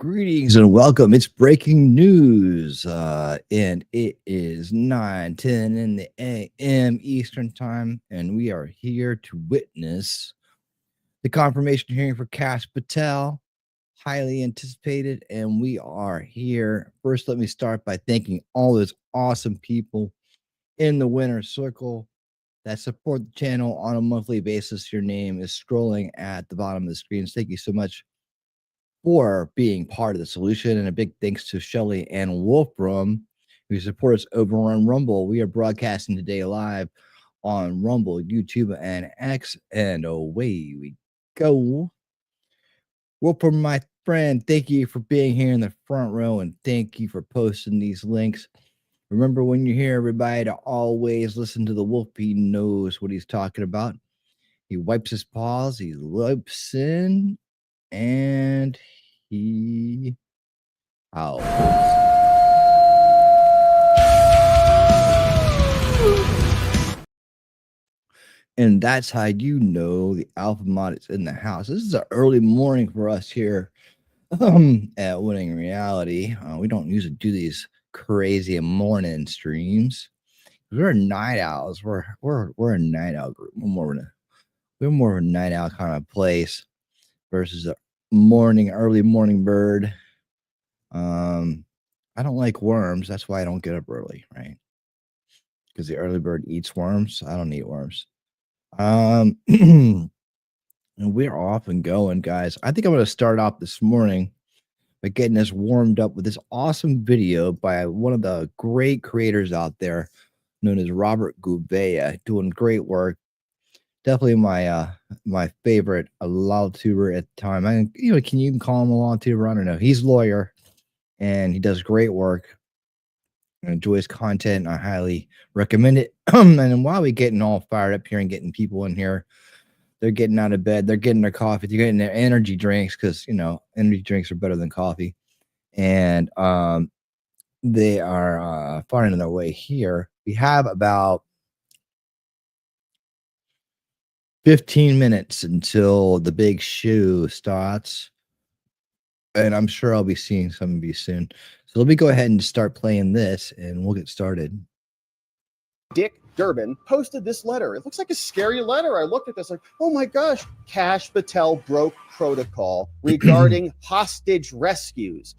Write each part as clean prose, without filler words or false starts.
Greetings and welcome. It's breaking news, and it is 9:10 in the a.m. Eastern Time, and we are here to witness the confirmation hearing for Kash Patel, highly anticipated, and we are here. First, let me start by thanking all those awesome people in the winner's circle that support the channel on a monthly basis. Your name is scrolling at the bottom of the screen. Thank you so much for being part of the solution. And a big thanks to Shelly and Wolfram, who support us over on Rumble. We are broadcasting today live on Rumble, YouTube, and X, and away we go. Wolfram, my friend, thank you for being here in the front row, and thank you for posting these links. Remember, when you hear everybody, to always listen to the wolf. He knows what he's talking about. He wipes his paws, he leaps in, and he out. And that's how you know the alpha mod is in the house. This is an early morning for us here at Winning Reality. We don't usually do these crazy morning streams. We're night owls. We're a night owl group. We're more of a night owl kind of place versus a early morning bird. I don't like worms. That's why I don't get up early, right? Because the early bird eats worms. I don't eat worms. And we're off and going, guys. I think I'm going to start off this morning by getting us warmed up with this awesome video by one of the great creators out there known as Robert Gouveia, doing great work. Definitely my favorite law tuber at the time. Can you even call him a law tuber? I don't know. He's a lawyer and he does great work. I enjoy his content. I highly recommend it. And then while we're getting all fired up here and getting people in here, they're getting out of bed, they're getting their coffee, they're getting their energy drinks, because energy drinks are better than coffee. And they are finding their way here. We have about 15 minutes until the big show starts, and I'm sure I'll be seeing some of you soon. So let me go ahead and start playing this, and we'll get started. Dick Durbin posted this letter. It looks like a scary letter. I looked at this like, oh my gosh, Kash Patel broke protocol regarding hostage rescues.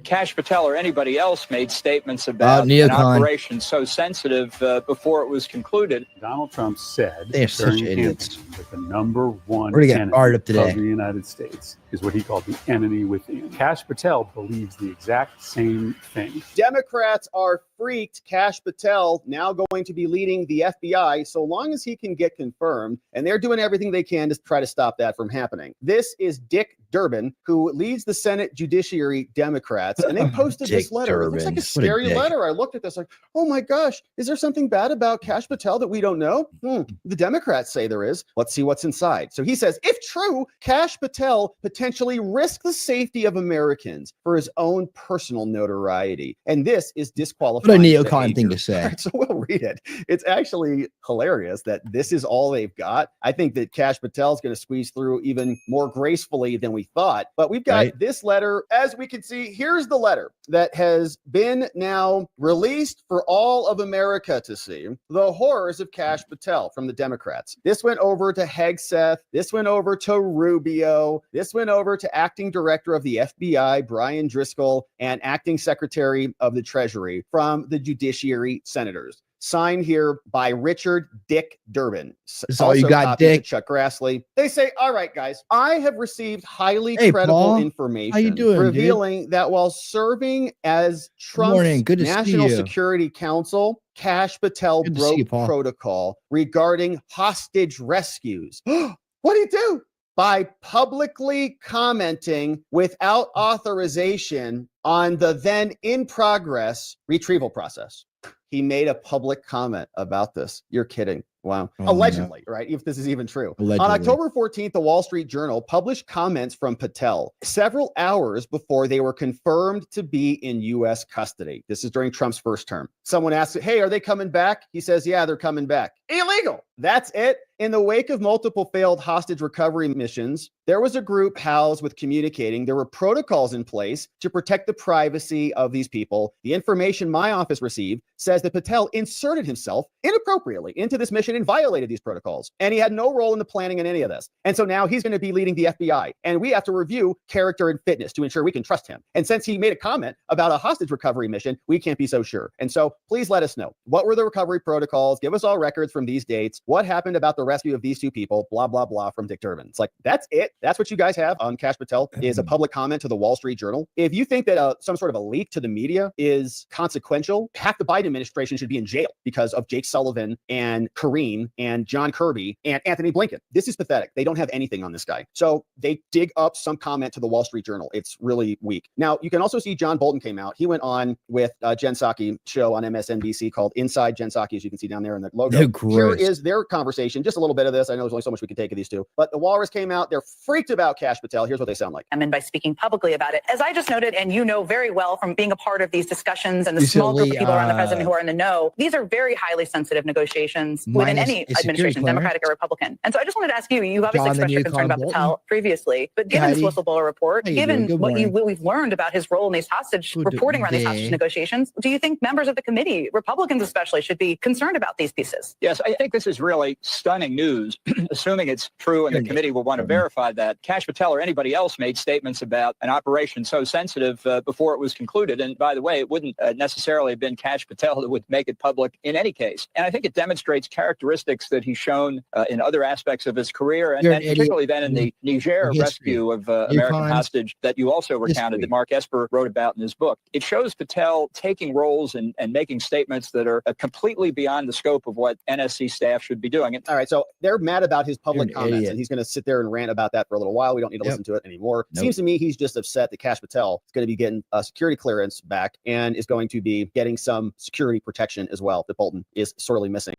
Kash Patel or anybody else made statements about an operation so sensitive before it was concluded. Donald Trump said they're such idiots that the number one enemy of the United States is what he called the enemy within. Kash Patel believes the exact same thing. Democrats are freaked. Kash Patel now going to be leading the FBI so long as he can get confirmed, and they're doing everything they can to try to stop that from happening. This is Dick Durbin, who leads the Senate Judiciary Democrats, and they posted this letter. It looks like a scary letter. I looked at this like, oh my gosh, is there something bad about Kash Patel that we don't know? The Democrats say there is. Let's see what's inside. So he says, if true, Kash Patel potentially risked the safety of Americans for his own personal notoriety. And this is disqualifying. What a neocon thing to say. Right, so we'll read it. It's actually hilarious that this is all they've got. I think that Kash Patel is going to squeeze through even more gracefully than we thought. But we've got this letter. As we can see, here's the letter that has been now released for all of America to see. The horrors of Kash Patel from the Democrats. This went over to Hegseth. This went over to Rubio. This went over to acting director of the FBI, Brian Driscoll, and acting secretary of the Treasury from the Judiciary Senators. Signed here by Richard Dick Durbin. That's all you got, Dick. Chuck Grassley. They say, all right, guys, I have received highly credible information How you doing, revealing that while serving as Trump's National Security Counsel, Kash Patel broke protocol regarding hostage rescues. What did he do? By publicly commenting without authorization on the then in progress retrieval process. He made a public comment about this. You're kidding. Wow. Oh, Allegedly, right? If this is even true. Allegedly. On October 14th, the Wall Street Journal published comments from Patel several hours before they were confirmed to be in U.S. custody. This is during Trump's first term. Someone asked, hey, are they coming back? He says, yeah, they're coming back. Illegal. That's it. In the wake of multiple failed hostage recovery missions, there was a group housed with communicating. There were protocols in place to protect the privacy of these people. The information my office received says that Patel inserted himself inappropriately into this mission and violated these protocols. And he had no role in the planning in any of this. And so now he's going to be leading the FBI. And we have to review character and fitness to ensure we can trust him. And since he made a comment about a hostage recovery mission, we can't be so sure. And so please let us know. What were the recovery protocols? Give us all records from these dates. What happened about the rescue of these two people? Blah, blah, blah from Dick Durbin. It's like, that's it. That's what you guys have on Kash Patel is a public comment to the Wall Street Journal. If you think that some sort of a leak to the media is consequential, half the Biden administration should be in jail because of Jake Sullivan and Karine and John Kirby and Anthony Blinken. This is pathetic. They don't have anything on this guy. So they dig up some comment to the Wall Street Journal. It's really weak. Now, you can also see John Bolton came out. He went on with Jen Psaki show on MSNBC called Inside Jen Psaki, as you can see down there in the logo. Here is their conversation. Just a little bit of this. I know there's only so much we can take of these two, but the Walrus came out. They're freaked about Kash Patel. Here's what they sound like. And by speaking publicly about it, as I just noted, and you know very well from being a part of these discussions and the small group of people around the president who are in the know, these are very highly sensitive negotiations within any administration, Democratic or Republican. And so I just wanted to ask you, you've obviously expressed your concern about Patel previously, but given this whistleblower report, given what we've learned about his role in these hostage reporting around these hostage negotiations, do you think members of the committee, Republicans especially, should be concerned about these pieces? Yes, I think this is really stunning news, assuming it's true and the committee will want to verify that. Kash Patel or anybody else made statements about an operation so sensitive before it was concluded. And by the way, it wouldn't necessarily have been Kash Patel that would make it public in any case. And I think it demonstrates characteristics that he's shown in other aspects of his career, and particularly then in the Niger rescue of American hostage that you also recounted that Mark Esper wrote about in his book. It shows Patel taking roles and making statements that are completely beyond the scope of what NSC staff should be doing. All right, so they're mad about his public comments, and he's going to sit there and rant about that for a little while. We don't need to listen to it anymore. Seems to me he's just upset that Kash Patel is going to be getting a security clearance back and is going to be getting some security protection as well that Bolton is sorely missing.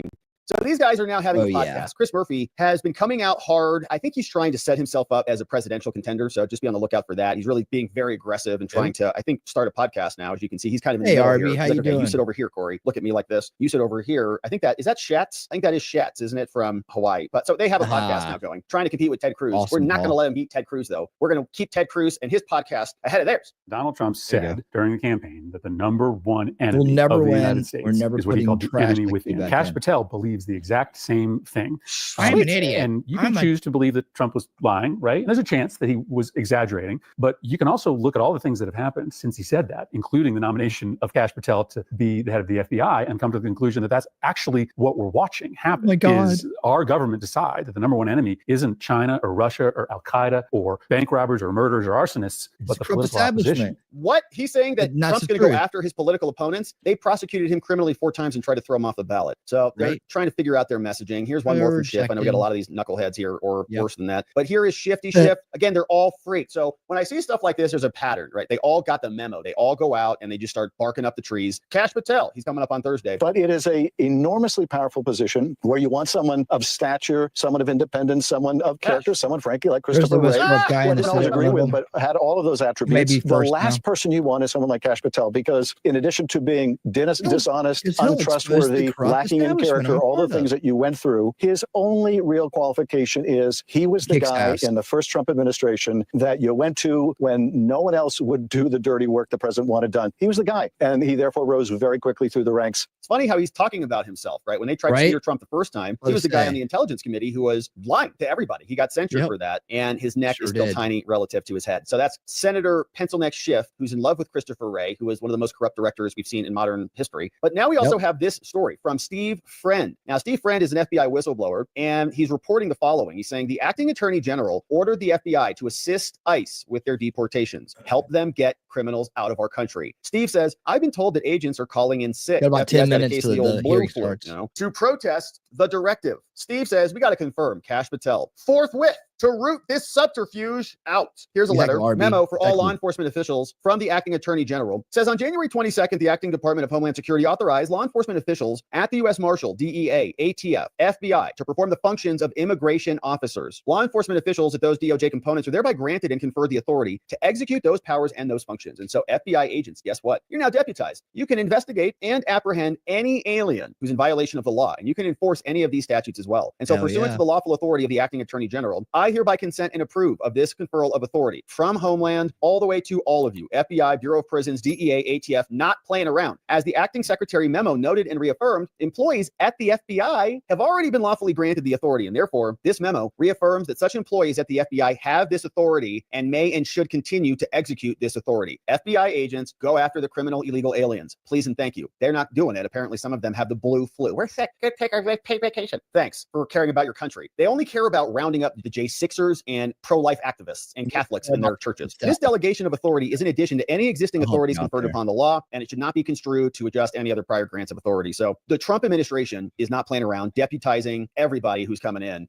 So these guys are now having a podcast. Yeah. Chris Murphy has been coming out hard. I think he's trying to set himself up as a presidential contender. So just be on the lookout for that. He's really being very aggressive and trying to, I think, start a podcast now. As you can see, he's kind of in the middle here. How you doing? You sit over here, Corey. Look at me like this. You sit over here. I think is that Shatz? I think that is Shatz, isn't it, from Hawaii? But so they have a podcast now going, trying to compete with Ted Cruz. Awesome, We're not going to let him beat Ted Cruz, though. We're going to keep Ted Cruz and his podcast ahead of theirs. Donald Trump said during the campaign that the number one enemy of the United States is what he called the enemy within. Kash Patel believes the exact same thing. I'm an idiot. And you can choose to believe that Trump was lying, right? And there's a chance that he was exaggerating, but you can also look at all the things that have happened since he said that, including the nomination of Kash Patel to be the head of the FBI, and come to the conclusion that that's actually what we're watching happen. Is our government decide that the number one enemy isn't China or Russia or Al-Qaeda or bank robbers or murderers or arsonists, but the political opposition. What? He's saying that Trump's going to go after his political opponents. They prosecuted him criminally 4 times and tried to throw him off the ballot. So they're trying to figure out their messaging. Here's one more from Schiff. I know we got a lot of these knuckleheads here, or worse than that. But here is Shifty Schiff. Again, they're all freaked. So when I see stuff like this, there's a pattern, right? They all got the memo. They all go out and they just start barking up the trees. Kash Patel, he's coming up on Thursday. But it is a enormously powerful position where you want someone of stature, someone of independence, someone of character, someone, frankly, like Christopher Wray, I don't always agree with, but had all of those attributes. The last person you want is someone like Kash Patel, because in addition to being dishonest, untrustworthy, lacking in character, all the things that you went through, his only real qualification is he was the guy in the first Trump administration that you went to when no one else would do the dirty work the president wanted done. He was the guy, and he therefore rose very quickly through the ranks. It's funny how he's talking about himself, right? When they tried to steer Trump the first time, he was the guy on the Intelligence Committee who was lying to everybody. He got censured for that, and his neck is still tiny relative to his head. So that's Senator Pencil-Neck Schiff, who's in love with Christopher Wray, who is one of the most corrupt directors we've seen in modern history. But now we also have this story from Steve Friend. Now, Steve Friend is an FBI whistleblower, and he's reporting the following. He's saying the acting attorney general ordered the FBI to assist ICE with their deportations, help them get criminals out of our country. Steve says, I've been told that agents are calling in sick. Got about 10 minutes to the hearing starts. To protest the directive. Steve says, we got to confirm Kash Patel forthwith to root this subterfuge out. Here's a letter, memo for all law enforcement officials from the acting attorney general. It says on January 22nd, the acting Department of Homeland Security authorized law enforcement officials at the U.S. Marshal, DEA, ATF, FBI to perform the functions of immigration officers. Law enforcement officials at those DOJ components are thereby granted and conferred the authority to execute those powers and those functions. And so FBI agents, guess what? You're now deputized. You can investigate and apprehend any alien who's in violation of the law, and you can enforce any of these statutes as well. And so pursuant to the lawful authority of the acting attorney general, I hereby consent and approve of this conferral of authority from Homeland all the way to all of you, FBI, Bureau of Prisons, DEA, ATF, not playing around. As the acting secretary memo noted and reaffirmed, employees at the FBI have already been lawfully granted the authority, and therefore this memo reaffirms that such employees at the FBI have this authority and may and should continue to execute this authority. FBI agents, go after the criminal illegal aliens. Please and thank you. They're not doing it. Apparently some of them have the blue flu. We're sick. Go take our paid vacation. Thanks for caring about your country. They only care about rounding up the J6ers and pro-life activists and Catholics in their churches. This delegation of authority is in addition to any existing authorities conferred upon the law, and it should not be construed to adjust any other prior grants of authority. So the Trump administration is not playing around deputizing everybody who's coming in.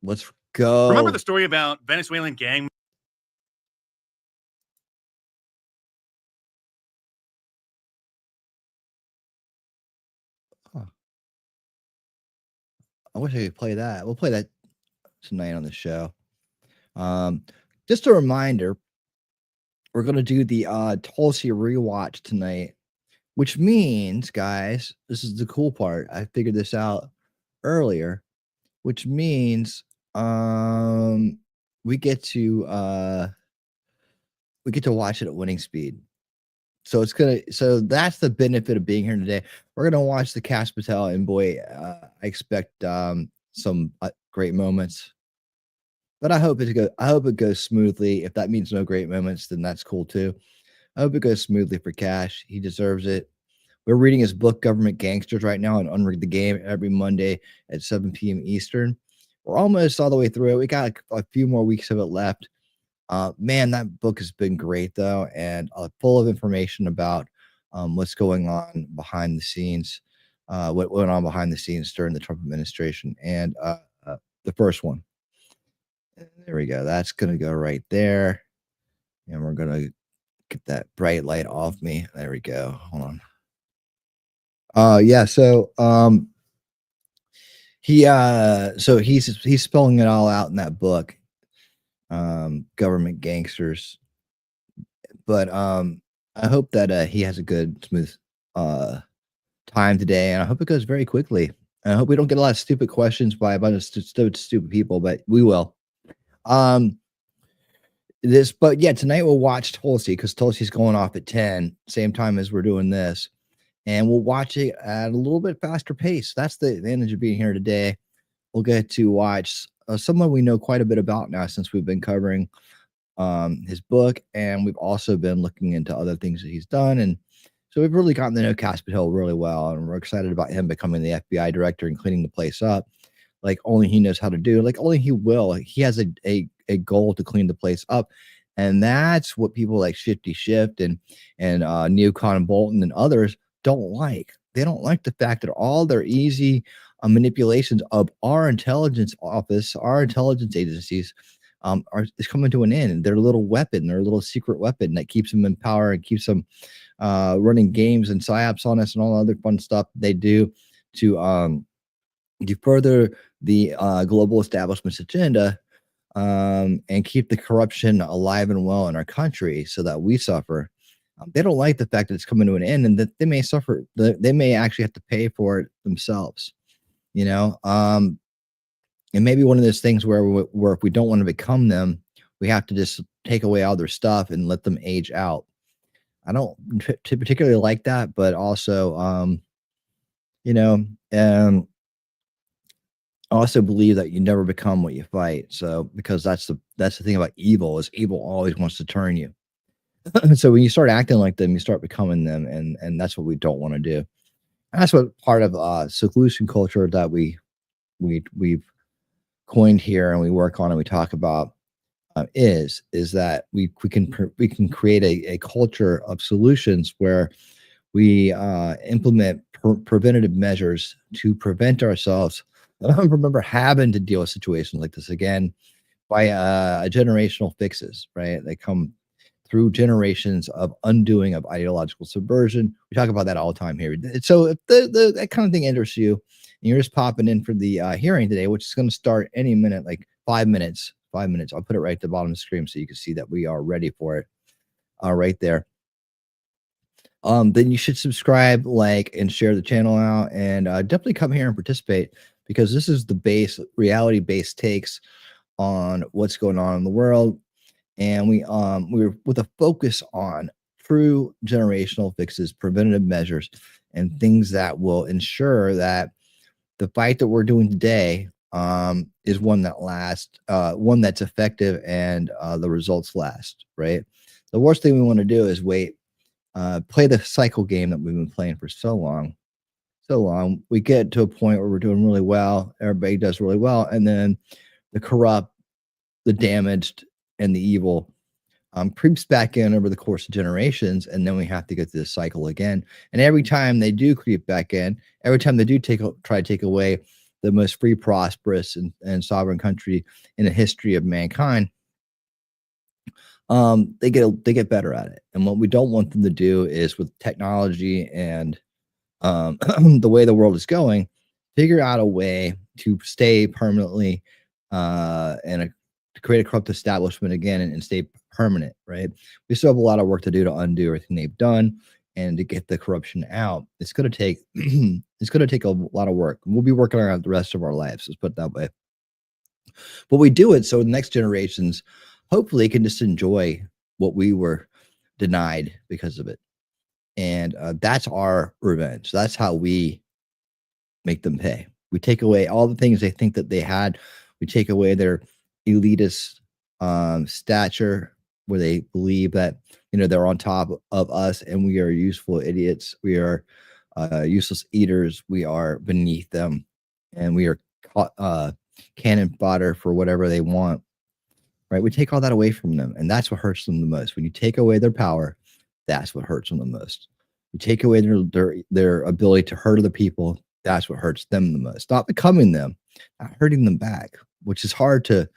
Let's go. Remember the story about Venezuelan gang? I wish I could play that. We'll play that tonight on the show. Just a reminder, we're going to do the Tulsi rewatch tonight, which means, guys, this is the cool part. I figured this out earlier, which means we get to watch it at winning speed. So that's the benefit of being here today. We're gonna watch the Kash Patel, and boy, I expect some great moments. But I hope it goes smoothly. If that means no great moments, then that's cool too. I hope it goes smoothly for Kash. He deserves it. We're reading his book, Government Gangsters, right now on Unrig the Game every Monday at 7 p.m. Eastern. We're almost all the way through it. We got a few more weeks of it left. Man, that book has been great, though, and full of information about what's going on behind the scenes, what went on behind the scenes during the Trump administration. And the first one. There we go. That's going to go right there. And we're going to get that bright light off me. There we go. Hold on. Yeah, so he's spelling it all out in that book. Government Gangsters, but I hope that he has a good smooth time today, and I hope it goes very quickly. I hope we don't get a lot of stupid questions by a bunch of stupid people, but we will. But yeah, tonight we'll watch Tulsi, because Tulsi's going off at 10, same time as we're doing this, and we'll watch it at a little bit faster pace. That's the advantage of being here today. We'll get to watch someone we know quite a bit about now, since we've been covering his book, and we've also been looking into other things that he's done. And so we've really gotten to know Kash Patel really well, and we're excited about him becoming the FBI director and cleaning the place up like only he knows how to do, like only he will. Like, he has a goal to clean the place up, and that's what people like Shifty Shift and Neocon and Bolton and others don't like. They don't like the fact that all their easy manipulations of our intelligence office, our intelligence agencies, is coming to an end. Their little weapon, their little secret weapon that keeps them in power and keeps them running games and psyops on us and all the other fun stuff they do to further the global establishment's agenda, and keep the corruption alive and well in our country so that we suffer. They don't like the fact that it's coming to an end, and that they may suffer. They may actually have to pay for it themselves. You know, it may be one of those things where if we don't want to become them, we have to just take away all their stuff and let them age out. I don't particularly like that, but also, you know, I also believe that you never become what you fight. So, because that's the thing about evil, is evil always wants to turn you. So when you start acting like them, you start becoming them, and that's what we don't want to do. And that's what part of solution culture that we've coined here and we work on and we talk about is that we can create a culture of solutions where We implement preventative measures to prevent ourselves from ever having to deal with situations like this again by generational fixes, right? They come through generations of undoing of ideological subversion. We talk about that all the time here. So if that kind of thing interests you, and you're just popping in for the hearing today, which is going to start any minute, like 5 minutes. 5 minutes. I'll put it right at the bottom of the screen so you can see that we are ready for it. Right there. Then you should subscribe, like, and share the channel out, and definitely come here and participate, because this is the base reality-based takes on what's going on in the world. And we're with a focus on true generational fixes, preventative measures, and things that will ensure that the fight that we're doing today is one that lasts, one that's effective, and the results last, right? The worst thing we want to do is wait, play the cycle game that we've been playing for so long. We get to a point where we're doing really well, everybody does really well, and then the corrupt, the damaged, and the evil creeps back in over the course of generations, and then we have to go through this cycle again. And every time they do creep back in, every time they do try to take away the most free, prosperous, and sovereign country in the history of mankind, they get better at it. And what we don't want them to do is, with technology and the way the world is going, figure out a way to stay permanently and to create a corrupt establishment again and stay permanent, right? We still have a lot of work to do to undo everything they've done and to get the corruption out. It's going to take it's going to take a lot of work. We'll be working on it the rest of our lives, let's put it that way. But we do it so the next generations hopefully can just enjoy what we were denied because of it. And that's our revenge. That's how we make them pay. We take away all the things they think that they had. We take away their elitist stature, where they believe that, you know, they're on top of us and we are useful idiots. We are useless eaters. We are beneath them, and we are cannon fodder for whatever they want. Right? We take all that away from them, and that's what hurts them the most. When you take away their power, that's what hurts them the most. You take away their ability to hurt other people, that's what hurts them the most. Not becoming them, not hurting them back, which is hard to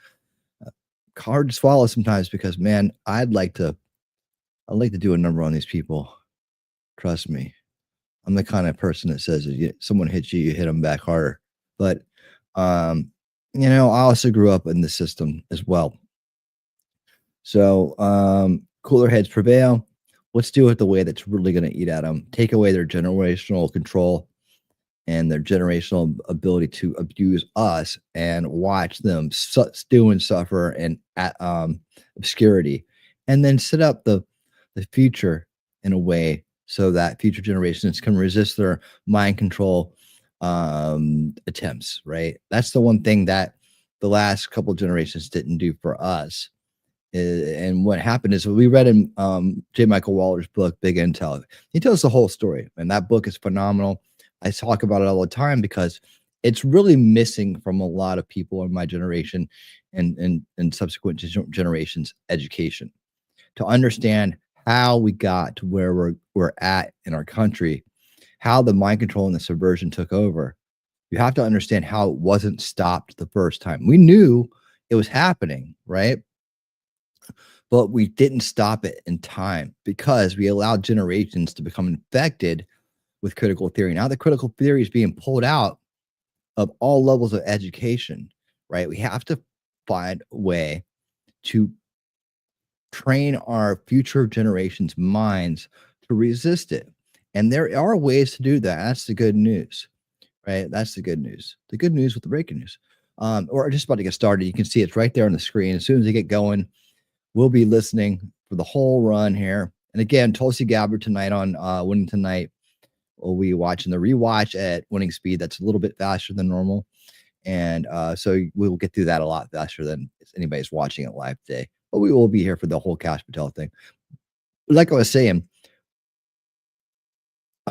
swallow sometimes, because, man, I'd like to do a number on these people. Trust me. I'm the kind of person that says if someone hits you, you hit them back harder. But you know, I also grew up in the system as well. So cooler heads prevail. Let's do it the way that's really going to eat at them. Take away their generational control and their generational ability to abuse us, and watch them stew and suffer in obscurity, and then set up the future in a way so that future generations can resist their mind control attempts, right? That's the one thing that the last couple of generations didn't do for us. And what happened is, we read in J. Michael Waller's book, Big Intel. He tells the whole story, and that book is phenomenal. I talk about it all the time because it's really missing from a lot of people in my generation and subsequent generations' education, to understand how we got to where we're at in our country, how the mind control and the subversion took over. You have to understand how it wasn't stopped the first time. We knew it was happening, right? But we didn't stop it in time because we allowed generations to become infected with critical theory. Now the critical theory is being pulled out of all levels of education, right? We have to find a way to train our future generations' minds to resist it. And there are ways to do that. That's the good news, right? That's the good news. The good news with the breaking news. We're just about to get started. You can see it's right there on the screen. As soon as they get going, we'll be listening for the whole run here. And again, Tulsi Gabbard tonight on Winning Tonight. We'll be watching the rewatch at winning speed. That's a little bit faster than normal. And so we'll get through that a lot faster than anybody's watching it live today. But we will be here for the whole Kash Patel thing. Like I was saying,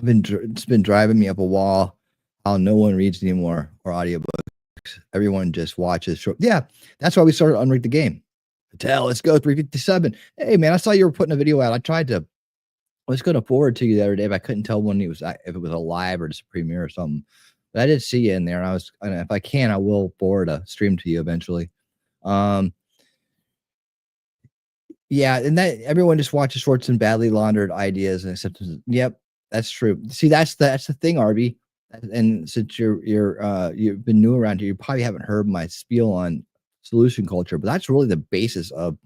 it's been driving me up a wall how no one reads anymore or audiobooks. Everyone just watches short. Yeah, that's why we started Unrigged the Game. Patel, let's go 357. Hey man, I saw you were putting a video out. I tried to was going to forward to you the other day, but I couldn't tell when if it was a live or just a premiere or something. But I did see you in there, and if I can, I will forward a stream to you eventually. Yeah, and that everyone just watches shorts and badly laundered ideas and acceptance. Yep, that's true. See, that's the thing, Arby. And since you've been new around here, you probably haven't heard my spiel on solution culture, but that's really the basis of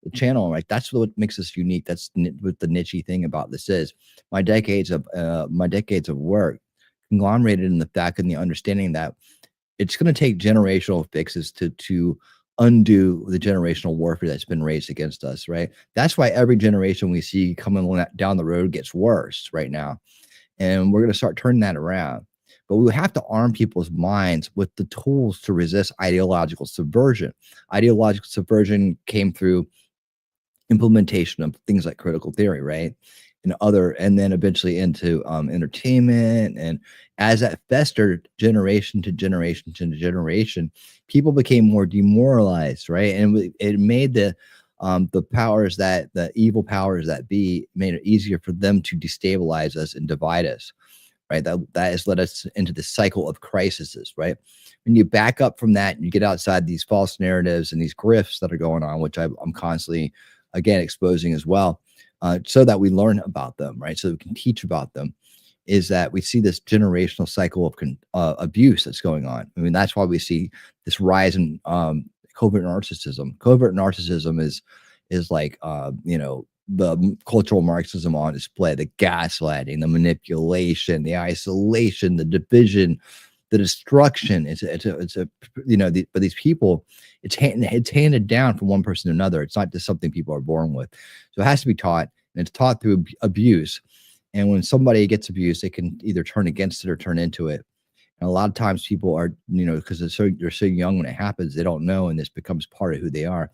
the channel. Right, that's what makes us unique. That's what the niche thing about this is. My decades of work conglomerated in the fact and the understanding that it's going to take generational fixes to undo the generational warfare that's been raised against us, right? That's why every generation we see coming down the road gets worse right now. And we're going to start turning that around. But we have to arm people's minds with the tools to resist ideological subversion. Ideological subversion came through implementation of things like critical theory, right? And then eventually into entertainment. And as that festered generation to generation to generation, people became more demoralized, right? And it made the evil powers that be, made it easier for them to destabilize us and divide us, right? That has led us into the cycle of crises, right? When you back up from that and you get outside these false narratives and these grifts that are going on, which I'm constantly, again, exposing as well, so that we learn about them, right? So we can teach about them, is that we see this generational cycle of abuse that's going on. I mean, that's why we see this rise in covert narcissism. Covert narcissism is like, the cultural Marxism on display, the gaslighting, the manipulation, the isolation, the division, the destruction. But these people, it's handed down from one person to another. It's not just something people are born with. So it has to be taught, and it's taught through abuse. And when somebody gets abused, they can either turn against it or turn into it. And a lot of times people are, because they're so young when it happens, they don't know, and this becomes part of who they are.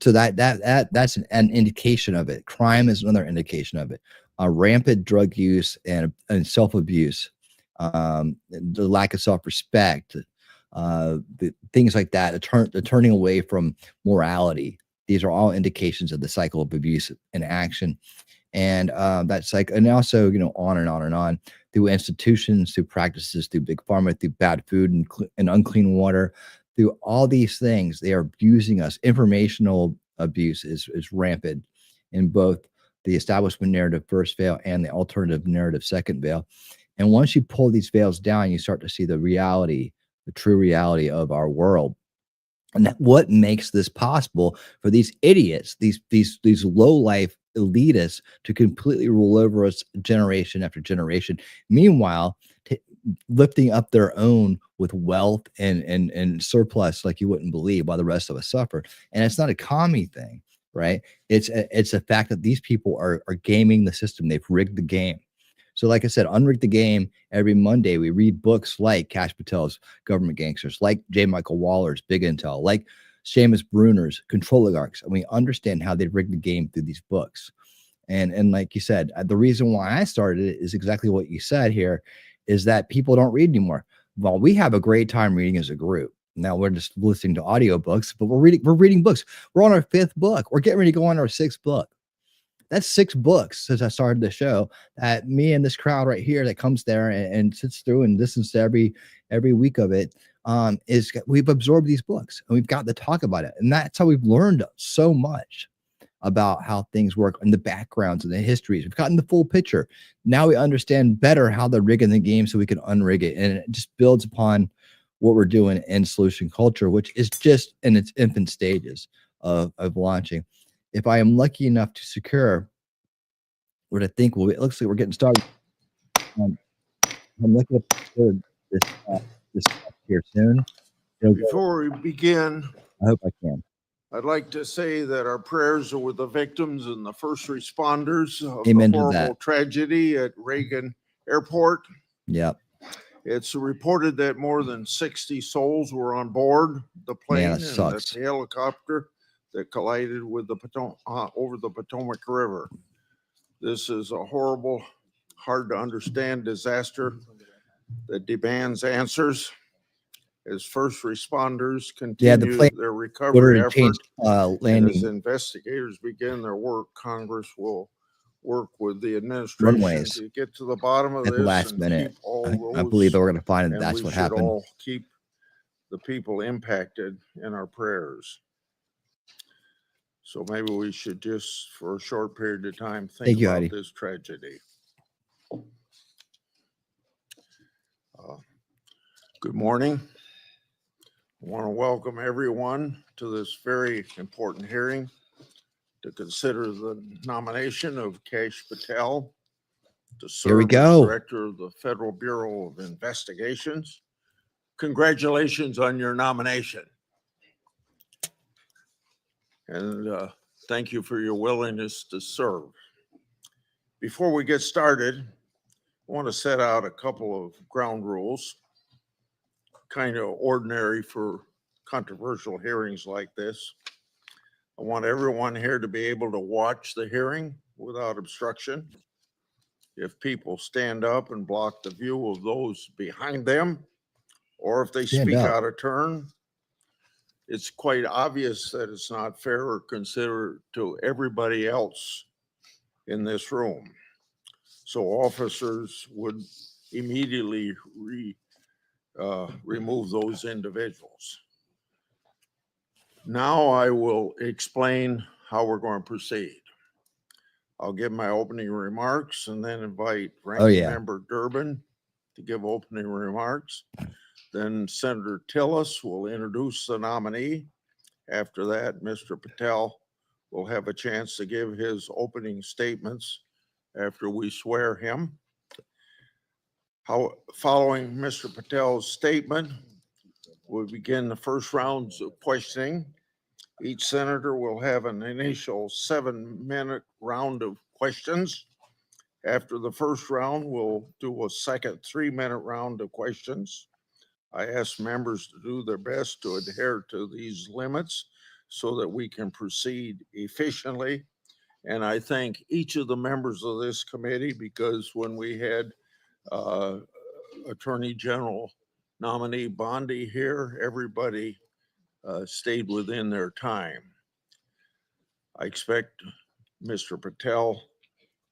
So that's an indication of it. Crime is another indication of it. Rampant drug use and self-abuse, the lack of self-respect, the things like that, the turning away from morality. These are all indications of the cycle of abuse in action. And that's like, and also, on and on and on, through institutions, through practices, through big pharma, through bad food and unclean water, through all these things, they are abusing us. Informational abuse is rampant in both the establishment narrative first veil and the alternative narrative second veil. And once you pull these veils down, you start to see the reality, the true reality of our world. And what makes this possible for these idiots, these low life elitists, to completely rule over us generation after generation, meanwhile lifting up their own with wealth and surplus like you wouldn't believe, while the rest of us suffer. And it's not a commie thing, right? It's a fact that these people are gaming the system. They've rigged the game. So like I said, Unrig the Game, every Monday we read books like Kash Patel's Government Gangsters, like J. Michael Waller's Big Intel, like Seamus Bruner's Control Oligarchs. And we understand how they rigged the game through these books. And like you said, the reason why I started it is exactly what you said here, is that people don't read anymore. Well, we have a great time reading as a group. Now we're just listening to audiobooks, but we're reading books. We're on our 5th book. We're getting ready to go on our 6th book. That's 6 books since I started the show, that me and this crowd right here that comes there and sits through and listens to every week of it, is we've absorbed these books and we've got to talk about it. And that's how we've learned so much about how things work and the backgrounds and the histories. We've gotten the full picture. Now we understand better how they're rigging the game so we can unrig it. And it just builds upon what we're doing in solution culture, which is just in its infant stages of launching. If I am lucky enough to secure what I think it looks like we're getting started. I'm looking at this here soon. Before we begin, I hope I can. I'd like to say that our prayers are with the victims and the first responders of Amen the to horrible that. tragedy at Reagan Airport. Yep. It's reported that more than 60 souls were on board the plane and the helicopter that collided with the over the Potomac River. This is a horrible, hard to understand disaster that demands answers. as first responders continue their recovery order to effort. change And landing as investigators begin their work, Congress will work with the administration runways to get to the bottom of at the this last and minute. keep all I those. believe that we're going to find that and that's we what should happened. all keep the people impacted in our prayers. So maybe we should just, for a short period of time, think about Heidi. this tragedy. Good morning. I want to welcome everyone to this very important hearing to consider the nomination of Kash Patel to Here we serve as go. Director of the Federal Bureau of Investigations. Congratulations on your nomination. And thank you for your willingness to serve. Before we get started, I want to set out a couple of ground rules, kind of ordinary for controversial hearings like this. I want everyone here to be able to watch the hearing without obstruction. If people stand up and block the view of those behind them, or if they speak out of turn, it's quite obvious that it's not fair or considerate to everybody else in this room. So officers would immediately remove those individuals. Now I will explain how we're going to proceed. I'll give my opening remarks and then invite Ranking Member Durbin to give opening remarks. Then Senator Tillis will introduce the nominee. After that, Mr. Patel will have a chance to give his opening statements after we swear him. Following Mr. Patel's statement, we'll begin the first rounds of questioning. Each senator will have an initial 7-minute round of questions. After the first round, we'll do a second 3-minute round of questions. I ask members to do their best to adhere to these limits so that we can proceed efficiently. And I thank each of the members of this committee, because when we had Attorney General nominee Bondi here, everybody stayed within their time. I expect Mr. Patel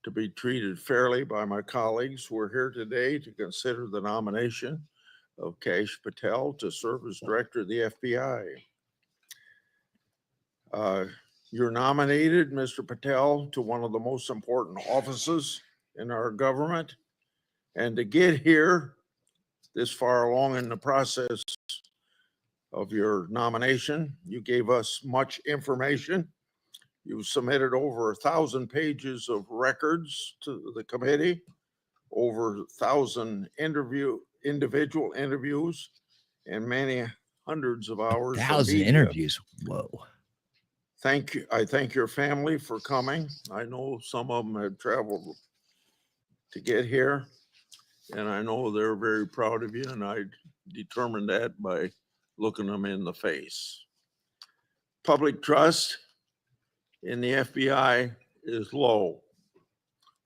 to be treated fairly by my colleagues. We're here today to consider the nomination of Kash Patel to serve as Director of the FBI. You're nominated, Mr. Patel, to one of the most important offices in our government. And to get here this far along in the process of your nomination, you gave us much information. You submitted over 1,000 pages of records to the committee, over 1,000 individual interviews, and many hundreds of hours. 1,000 interviews. Whoa. Thank you. I thank your family for coming. I know some of them had traveled to get here, and I know they're very proud of you, and I determined that by looking them in the face. Public trust in the FBI is low.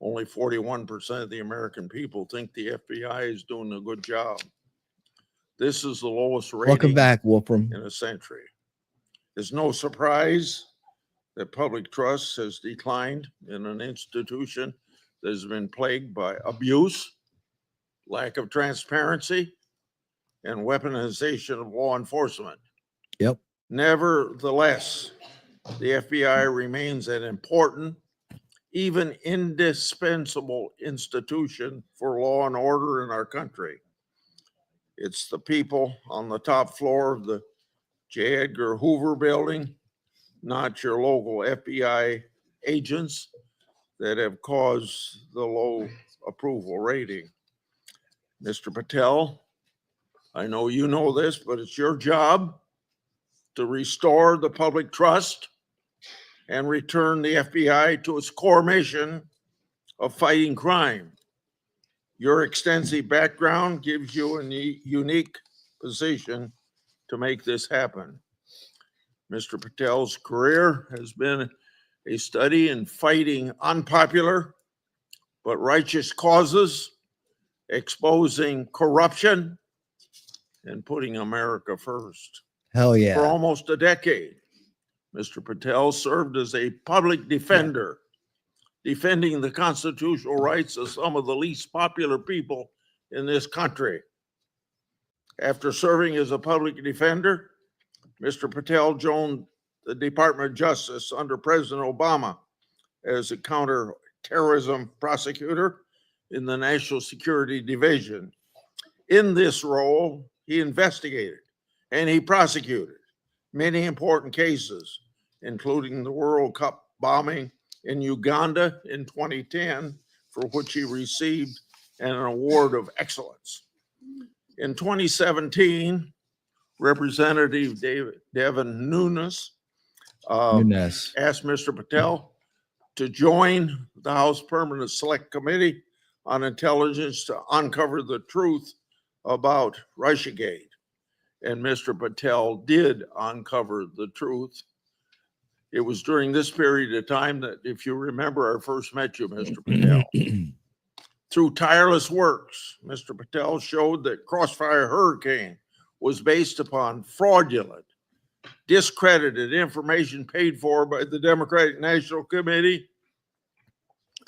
Only 41% of the American people think the FBI is doing a good job. This is the lowest rating. Welcome back, Wolfram. In a century. It's no surprise that public trust has declined in an institution that has been plagued by abuse, lack of transparency, and weaponization of law enforcement. Yep. Nevertheless, the FBI remains an important, even indispensable institution for law and order in our country. It's the people on the top floor of the J. Edgar Hoover building, not your local FBI agents, that have caused the low approval rating. Mr. Patel, I know you know this, but it's your job to restore the public trust and return the FBI to its core mission of fighting crime. Your extensive background gives you a unique position to make this happen. Mr. Patel's career has been a study in fighting unpopular but righteous causes, exposing corruption, and putting America first. Hell yeah. For almost a decade, Mr. Patel served as a public defender, defending the constitutional rights of some of the least popular people in this country. After serving as a public defender, Mr. Patel joined the Department of Justice under President Obama as a counterterrorism prosecutor in the National Security Division. In this role, he investigated and he prosecuted many important cases, including the World Cup bombing in Uganda in 2010, for which he received an award of excellence. In 2017, Representative Devin Nunes asked Mr. Patel to join the House Permanent Select Committee on Intelligence to uncover the truth about Russiagate. And Mr. Patel did uncover the truth. It was during this period of time that, if you remember, I first met you, Mr. Patel. Through tireless works, Mr. Patel showed that Crossfire Hurricane was based upon fraudulent, discredited information paid for by the Democratic National Committee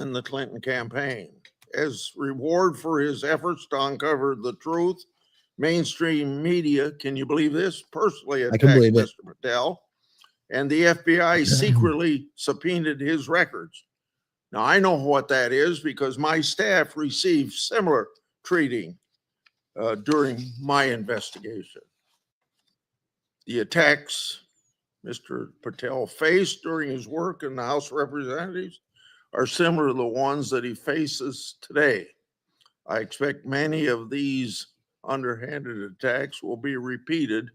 and the Clinton campaign. As reward for his efforts to uncover the truth, mainstream media, can you believe this, personally attacked Mr. Patel, and the FBI secretly subpoenaed his records. Now, I know what that is because my staff received similar treating during my investigation. The attacks Mr. Patel faced during his work in the House of Representatives are similar to the ones that he faces today. I expect many of these underhanded attacks will be repeated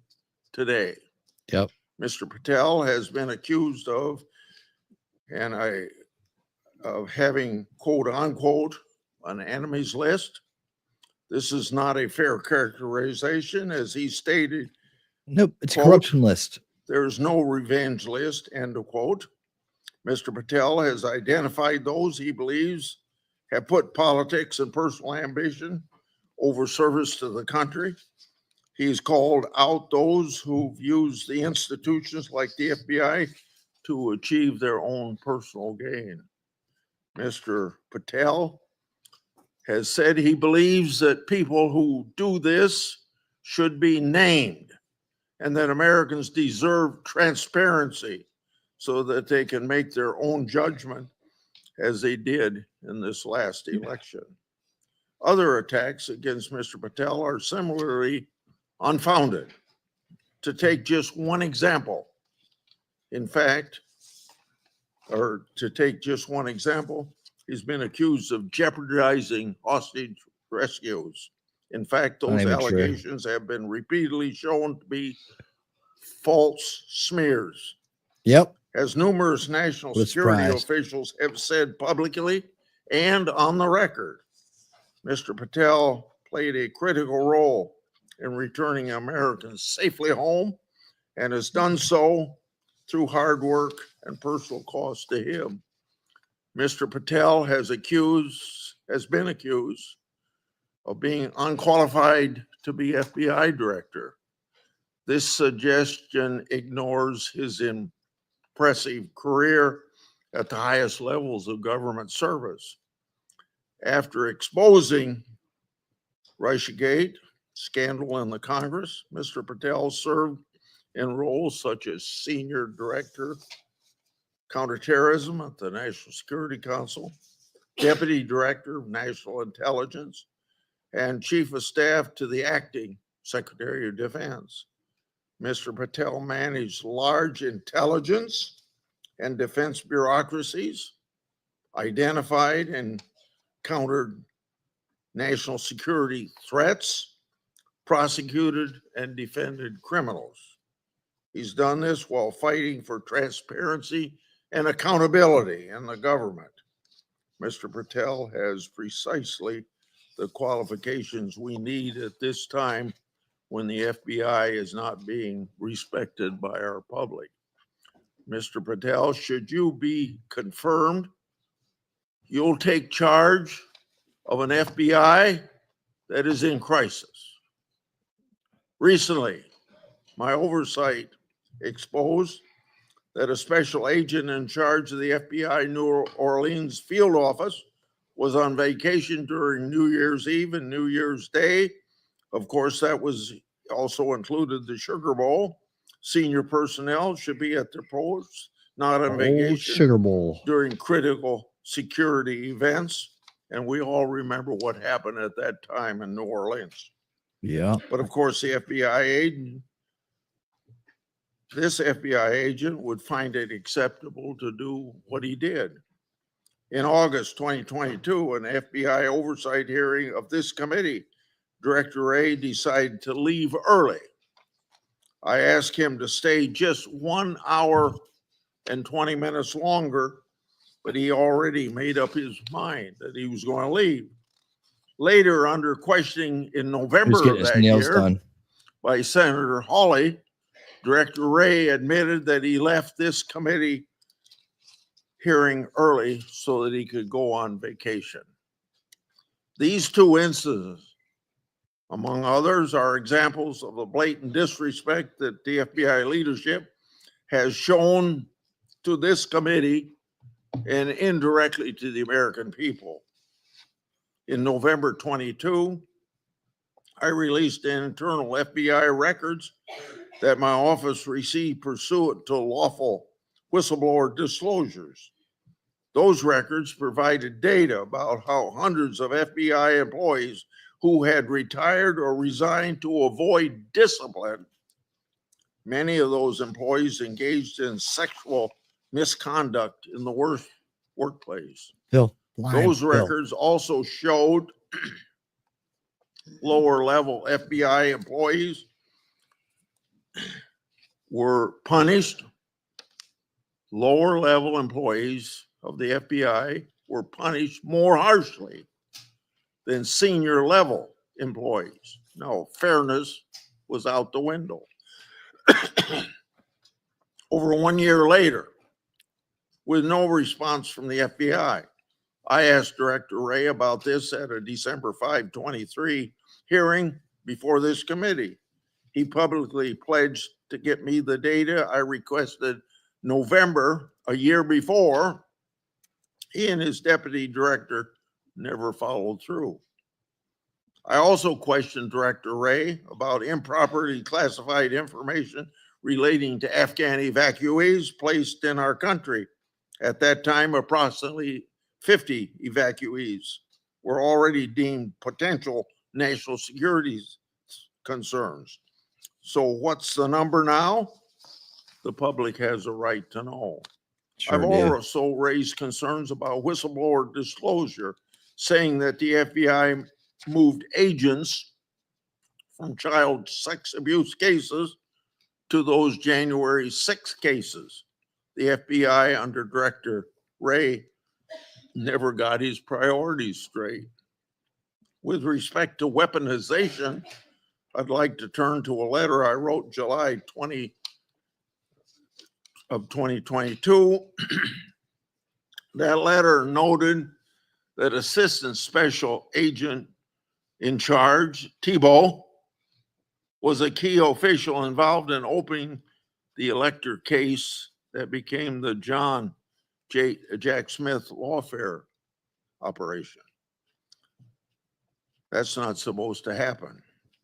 today. Yep. Mr. Patel has been accused of having, quote unquote, an enemies list. This is not a fair characterization, as he stated. Nope, it's quote, a corruption list. There is no revenge list, end of quote. Mr. Patel has identified those he believes have put politics and personal ambition over service to the country. He's called out those who've used the institutions like the FBI to achieve their own personal gain. Mr. Patel has said he believes that people who do this should be named and that Americans deserve transparency so that they can make their own judgment, as they did in this last election. Other attacks against Mr. Patel are similarly unfounded. To take just one example, he's been accused of jeopardizing hostage rescues. In fact, those allegations have been repeatedly shown to be false smears. Yep. As numerous national security officials have said publicly and on the record, Mr. Patel played a critical role in returning Americans safely home and has done so through hard work and personal cost to him. Mr. Patel has been accused of being unqualified to be FBI director. This suggestion ignores his impressive career at the highest levels of government service. After exposing Russiagate scandal in the Congress, Mr. Patel served in roles such as Senior Director, Counterterrorism at the National Security Council, Deputy Director of National Intelligence, and Chief of Staff to the Acting Secretary of Defense. Mr. Patel managed large intelligence and defense bureaucracies, identified and countered national security threats, prosecuted and defended criminals. He's done this while fighting for transparency and accountability in the government. Mr. Patel has precisely the qualifications we need at this time when the FBI is not being respected by our public. Mr. Patel, should you be confirmed, you'll take charge of an FBI that is in crisis. Recently, my oversight exposed that a special agent in charge of the FBI New Orleans field office was on vacation during New Year's Eve and New Year's Day. Of course, that was also included the Sugar Bowl. Senior personnel should be at their posts, not on vacation. Sugar Bowl. During critical security events. And we all remember what happened at that time in New Orleans. Yeah. But of course, the FBI agent, this FBI agent would find it acceptable to do what he did. In August 2022, an FBI oversight hearing of this committee, Director Wray decided to leave early. I asked him to stay just 1 hour and 20 minutes longer, but he already made up his mind that he was going to leave. Later, under questioning in November of that year by Senator Hawley, Director Wray admitted that he left this committee hearing early so that he could go on vacation. These two incidents, among others, are examples of the blatant disrespect that the FBI leadership has shown to this committee and indirectly to the American people. In November 22, I released internal FBI records that my office received pursuant to lawful whistleblower disclosures. Those records provided data about how hundreds of FBI employees who had retired or resigned to avoid discipline, many of those employees engaged in sexual misconduct in the worst workplace. Those records also showed lower level FBI employees were punished. Lower level employees of the FBI were punished more harshly than senior level employees. No, fairness was out the window. Over 1 year later, with no response from the FBI, I asked Director Wray about this at a December 5, 23 hearing before this committee. He publicly pledged to get me the data I requested November, a year before. He and his deputy director never followed through. I also questioned Director Wray about improperly classified information relating to Afghan evacuees placed in our country. At that time, approximately 50 evacuees were already deemed potential national security concerns. So what's the number now? The public has a right to know. I've also raised concerns about whistleblower disclosure, saying that the FBI moved agents from child sex abuse cases to those January 6 cases. The FBI under Director Wray never got his priorities straight. With respect to weaponization, I'd like to turn to a letter I wrote July 20 of 2022. That letter noted that Assistant Special Agent in Charge, Thibault, was a key official involved in opening the elector case that became the Jack Smith lawfare operation. That's not supposed to happen.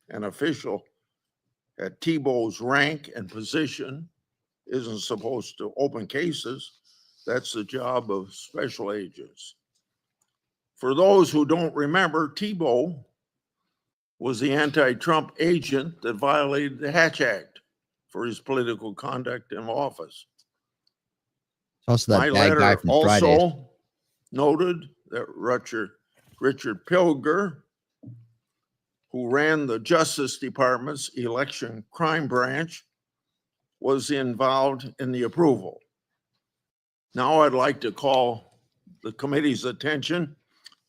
An official at Thibault's rank and position isn't supposed to open cases. That's the job of special agents. For those who don't remember, Thibault was the anti-Trump agent that violated the Hatch Act for his political conduct in office. Also, that bad guy from Friday also noted that Richard Pilger, who ran the Justice Department's election crime branch, was involved in the approval. Now I'd like to call the committee's attention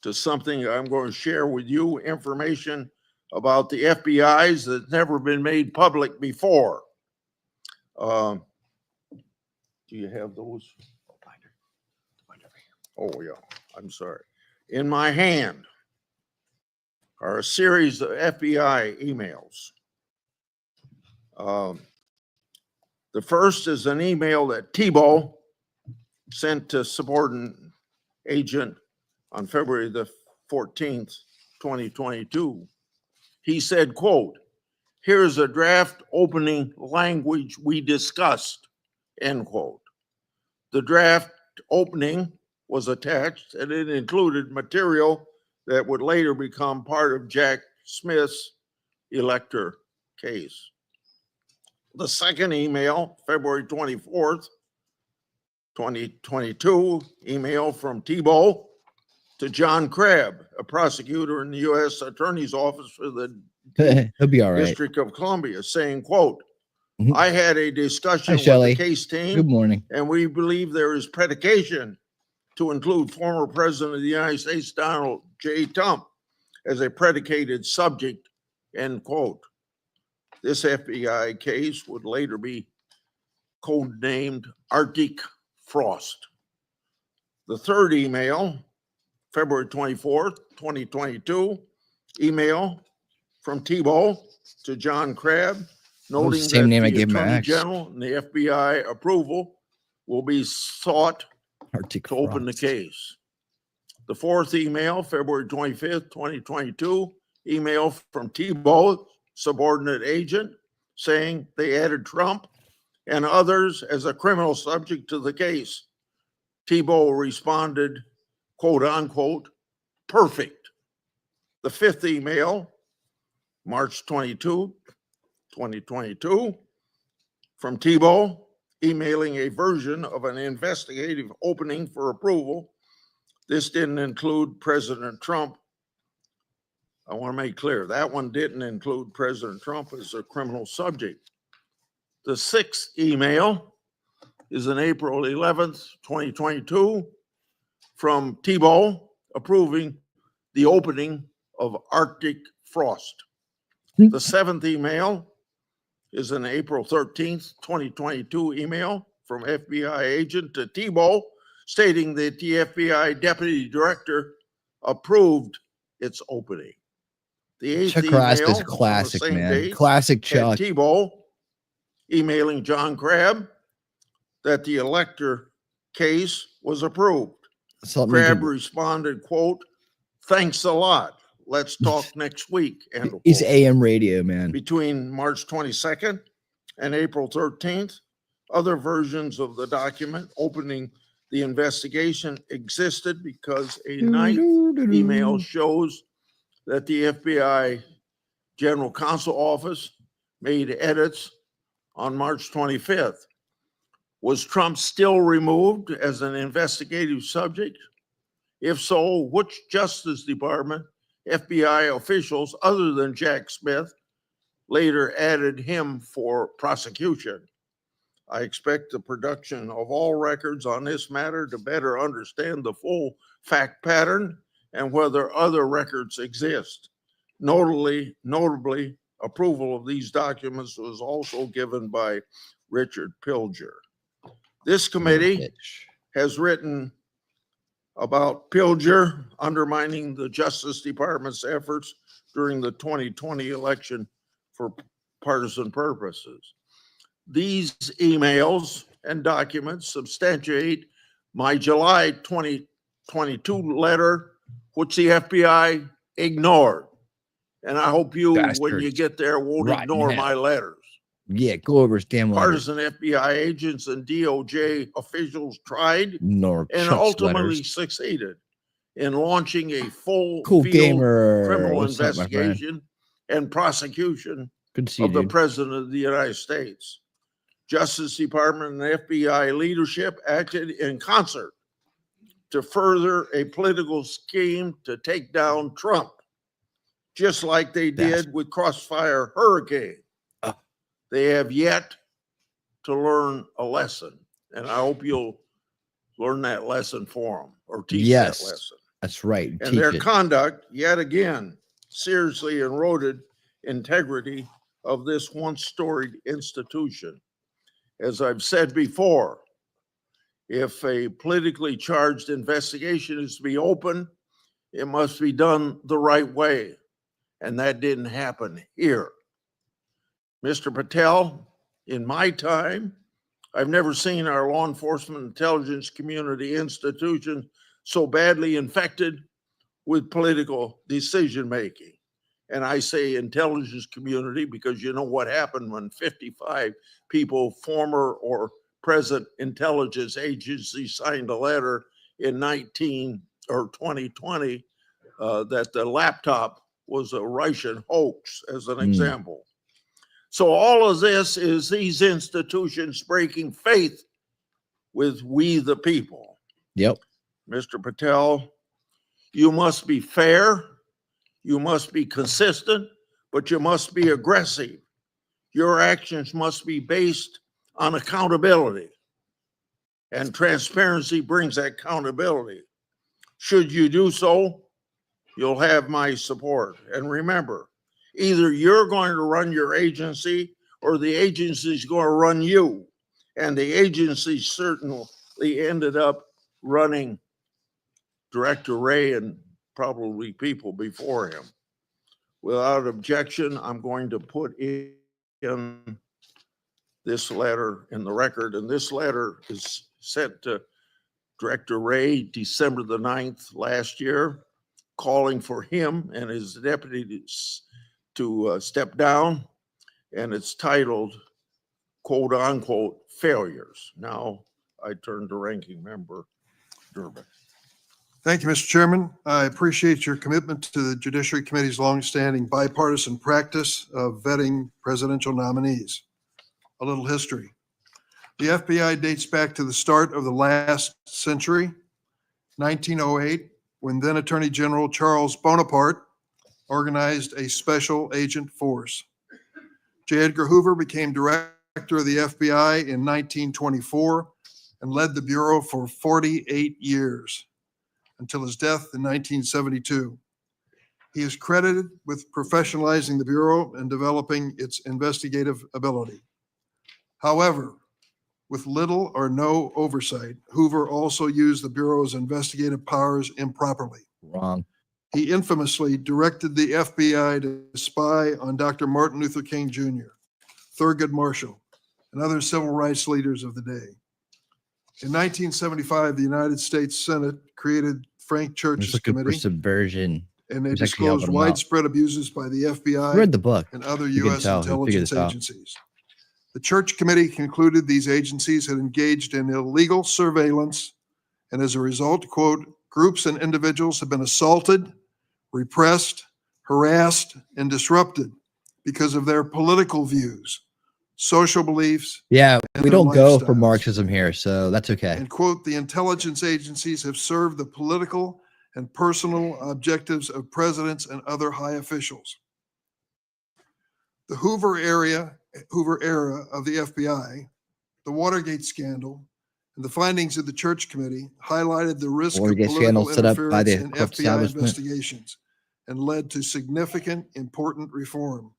to something I'm going to share with you, information about the FBI's that's never been made public before. Do you have those? Oh, yeah, I'm sorry. In my hand are a series of FBI emails The first is an email that Tebow sent to subordinate agent on February the 14th, 2022. He said, quote, "Here's a draft opening language we discussed," end quote. The draft opening was attached and it included material that would later become part of Jack Smith's elector case. The second email, February 24th, 2022, email from Tebow to John Crabb, a prosecutor in the U.S. Attorney's Office for the He'll be all right. District of Columbia, saying, quote, "I had a discussion with Shelley. the case team. Good morning. And we believe there is predication to include former President of the United States, Donald J. Trump, as a predicated subject," end quote. This FBI case would later be codenamed Arctic Frost. The third email, February 24th, 2022, email from Tebow to John Crabb, noting that the Attorney General and the FBI approval will be sought to open the case. The fourth email, February 25th, 2022, email from Tebow, subordinate agent, saying they added Trump and others as a criminal subject to the case. Tebow responded, quote unquote, "perfect." The fifth email, March 22, 2022, from Tebow, emailing a version of an investigative opening for approval. This didn't include President Trump. I want to make clear that one didn't include President Trump as a criminal subject. The sixth email is an April 11th, 2022, from Tebow approving the opening of Arctic Frost. The seventh email is an April 13th, 2022 email from FBI agent to Tebow stating that the FBI deputy director approved its opening. The eighth Chuck email Ross is on classic, the same man. date Classic had Chuck. Tebow emailing John Crabb that the elector case was approved. Crabb responded, quote, "Thanks a lot. Let's talk next week." End quote. He's AM radio, man. Between March 22nd and April 13th, other versions of the document opening the investigation existed because a ninth email shows that the FBI General Counsel Office made edits on March 25th. Was Trump still removed as an investigative subject? If so, which Justice Department FBI officials other than Jack Smith later added him for prosecution? I expect the production of all records on this matter to better understand the full fact pattern and whether other records exist. Notably, approval of these documents was also given by Richard Pilger. This committee has written about Pilger undermining the Justice Department's efforts during the 2020 election for partisan purposes. These emails and documents substantiate my July 2022 letter, which the FBI ignored. And I hope you, when you get there, won't ignore my letters. Yeah, go over his damn letters. Partisan FBI agents and DOJ officials tried and ultimately succeeded in launching a full field criminal investigation and prosecution of the President of the United States. Justice Department and FBI leadership acted in concert to further a political scheme to take down Trump, just like they did with Crossfire Hurricane. They have yet to learn a lesson, and I hope you'll learn that lesson for them or teach that lesson. That's right. And their conduct, yet again, seriously eroded integrity of this once storied institution. As I've said before, if a politically charged investigation is to be open, it must be done the right way. And that didn't happen here. Mr. Patel, in my time, I've never seen our law enforcement intelligence community institution so badly infected with political decision-making. And I say intelligence community because you know what happened when 55 people, former or present intelligence agencies, signed a letter in 2020 that the laptop was a Russian hoax, as an example. So all of this is these institutions breaking faith with we the people. Yep. Mr. Patel, you must be fair, you must be consistent, but you must be aggressive. Your actions must be based on accountability. And transparency brings accountability. Should you do so, you'll have my support. And remember, either you're going to run your agency or the agency's going to run you. And the agency certainly ended up running Director Wray and probably people before him. Without objection, I'm going to put in this letter in the record. And this letter is sent to Director Wray December the 9th last year, calling for him and his deputies to step down. And it's titled, quote unquote, failures. Now I turn to Ranking Member Durbin. Thank you, Mr. Chairman. I appreciate your commitment to the Judiciary Committee's longstanding bipartisan practice of vetting presidential nominees. A little history. The FBI dates back to the start of the last century, 1908, when then Attorney General Charles Bonaparte organized a special agent force. J. Edgar Hoover became director of the FBI in 1924 and led the Bureau for 48 years until his death in 1972. He is credited with professionalizing the Bureau and developing its investigative ability. However, with little or no oversight, Hoover also used the Bureau's investigative powers improperly. Wrong. He infamously directed the FBI to spy on Dr. Martin Luther King Jr., Thurgood Marshall, and other civil rights leaders of the day. In 1975, the United States Senate created Frank Church's committee. For subversion. And they disclosed widespread abuses by the FBI read the book. and other U.S. intelligence agencies. The Church Committee concluded these agencies had engaged in illegal surveillance, and as a result, quote, groups and individuals have been assaulted, repressed, harassed, and disrupted because of their political views, social beliefs. Yeah, we don't go for Marxism here, so that's okay. And quote, the intelligence agencies have served the political and personal objectives of presidents and other high officials. The Hoover era of the FBI, the Watergate scandal, and the findings of the Church Committee highlighted the risk of political interference in FBI investigations and led to significant, important reform.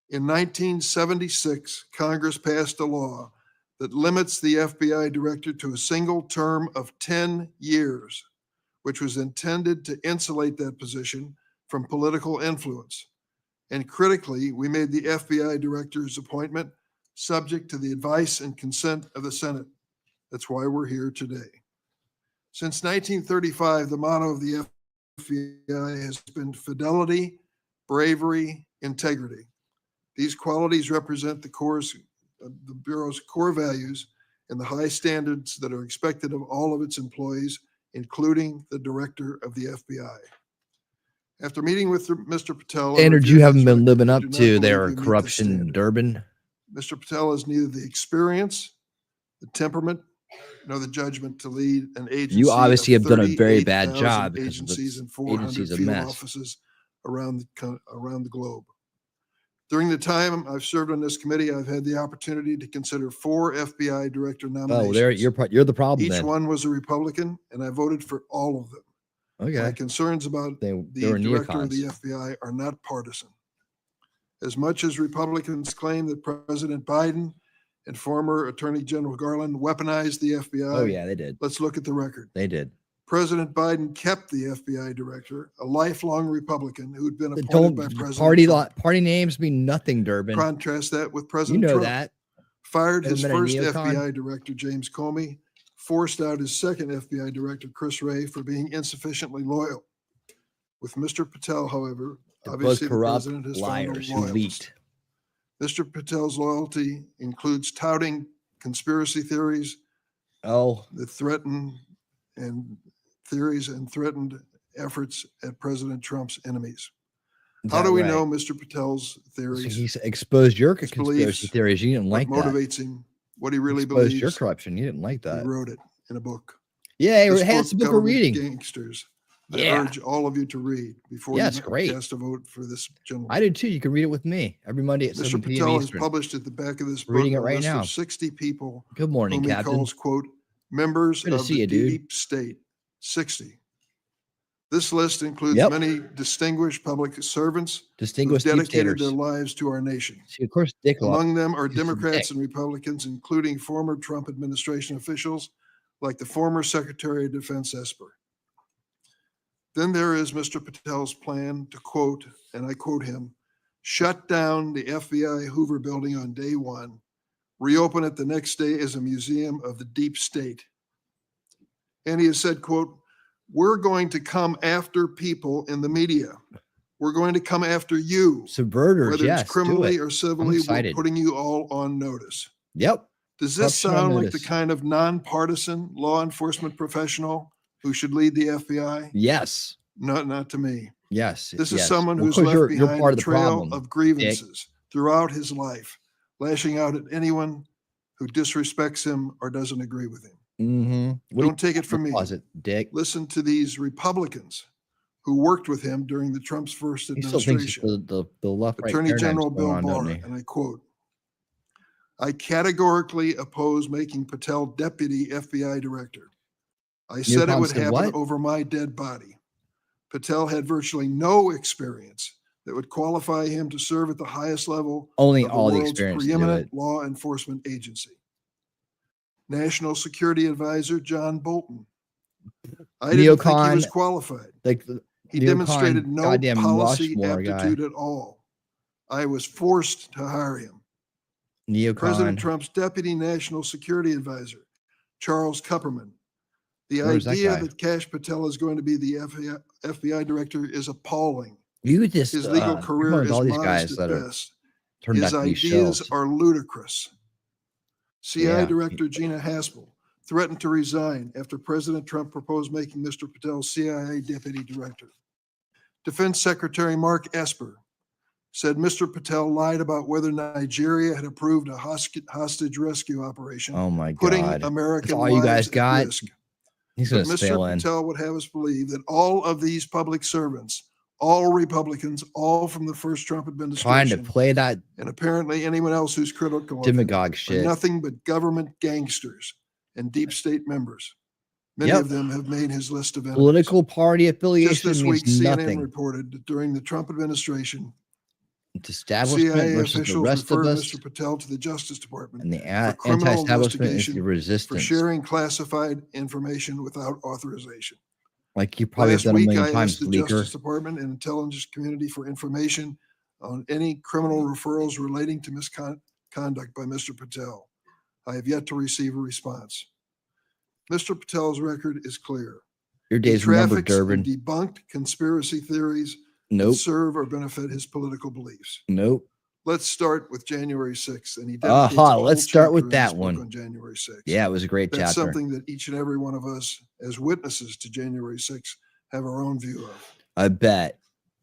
In 1976, Congress passed a law that limits the FBI director to a single term of 10 years, which was intended to insulate that position from political influence. And critically, we made the FBI director's appointment subject to the advice and consent of the Senate. That's why we're here today. Since 1935, the motto of the FBI has been fidelity, bravery, integrity. These qualities represent the Bureau's core values and the high standards that are expected of all of its employees, including the director of the FBI. After meeting with Mr. Patel, standards you haven't been living up to their corruption in Durbin. Mr. Patel has neither the experience, the temperament, nor the judgment to lead an agency. You obviously have done a very bad job because agencies and 400 field offices around the globe. During the time I've served on this committee, I've had the opportunity to consider 4 FBI director nominations. Oh, you're the problem. Each one was a Republican, and I voted for all of them. Okay. My concerns about the director of the FBI are not partisan. As much as Republicans claim that President Biden and former Attorney General Garland weaponized the FBI. Oh, yeah, they did. Let's look at the record. They did. President Biden kept the FBI director, a lifelong Republican who'd been appointed by President Trump. Party names mean nothing, Durbin. Contrast that with President Trump. That. Fired his first FBI director, James Comey, forced out his second FBI director, Chris Wray, for being insufficiently loyal. With Mr. Patel, however, obviously the president has found a loyalist. Mr. Patel's loyalty includes touting conspiracy theories that threaten and threatened efforts at President Trump's enemies. How do we know Mr. Patel's theories? So he's exposed your conspiracy theories. You didn't like that. Motivates him, what he really believes. Your corruption. You didn't like that. He wrote it in a book. Yeah, it has a book of reading. Gangsters. I urge all of you to read before you cast a vote for this gentleman. I do too. You can read it with me every Monday at 7 p.m. Patel Eastern. has published at the back of this book reading it right now. Of 60 people. Good morning, whom Captain. He calls, quote, members of the deep state. 60. This list includes many distinguished public servants who dedicated their lives to our nation. See, of course, Dick among them are Democrats and Republicans, including former Trump administration officials like the former Secretary of Defense Esper. Then there is Mr. Patel's plan to quote, and I quote him, shut down the FBI Hoover building on day one, reopen it the next day as a museum of the deep state. And he has said, quote, we're going to come after people in the media. We're going to come after you. Subverters, whether it's criminally or civilly, we're putting you all on notice. Yep. Does this sound like the kind of nonpartisan law enforcement professional who should lead the FBI? Yes. Not to me. Yes. This is someone who's left behind a trail of grievances throughout his life, lashing out at anyone who disrespects him or doesn't agree with him. Don't take it from me. Dick. Listen to these Republicans who worked with him during the Trump's first administration. The left, Attorney General Bill Barr, and I quote, I categorically oppose making Patel deputy FBI director. I said it would happen over my dead body. Patel had virtually no experience that would qualify him to serve at the highest level of the world's preeminent law enforcement agency. National Security Advisor John Bolton. I didn't think he was qualified. He demonstrated no policy aptitude at all. I was forced to hire him. President Trump's deputy national security advisor, Charles Kupperman. The idea that Kash Patel is going to be the FBI director is appalling. His legal career is modest at best. His ideas are ludicrous. CI Director Gina Haspel threatened to resign after President Trump proposed making Mr. Patel CIA Deputy Director. Defense Secretary Mark Esper said Mr. Patel lied about whether Nigeria had approved a hostage rescue operation. Oh my God. Putting American all you guys lives got. At risk. He's going to Mr. Patel would have us believe that all of these public servants, all Republicans, all from the first Trump administration, trying to play that, and apparently anyone else who's critical of demagogue shit, nothing but government gangsters and deep state members. Many of them have made his list of enemies. Political party affiliation. Just this week, means CNN nothing. reported that during the Trump administration, establishment CIA versus officials the rest of referred us, Mr. Patel to the Justice Department and the for criminal anti-establishment is investigation the resistance. for sharing classified information without authorization. Like you probably have Last done a week, million I times, asked the leaker. Justice Department and intelligence community for information on any criminal referrals relating to misconduct by Mr. Patel. I have yet to receive a response. Mr. Patel's record is clear. Your days remembered, Durbin. Debunked conspiracy theories that serve or benefit his political beliefs. Let's start with January 6th. And he let's start with that one. On January 6th. Yeah, it was a great chapter. That's something that each and every one of us as witnesses to January 6th have our own view of. I bet.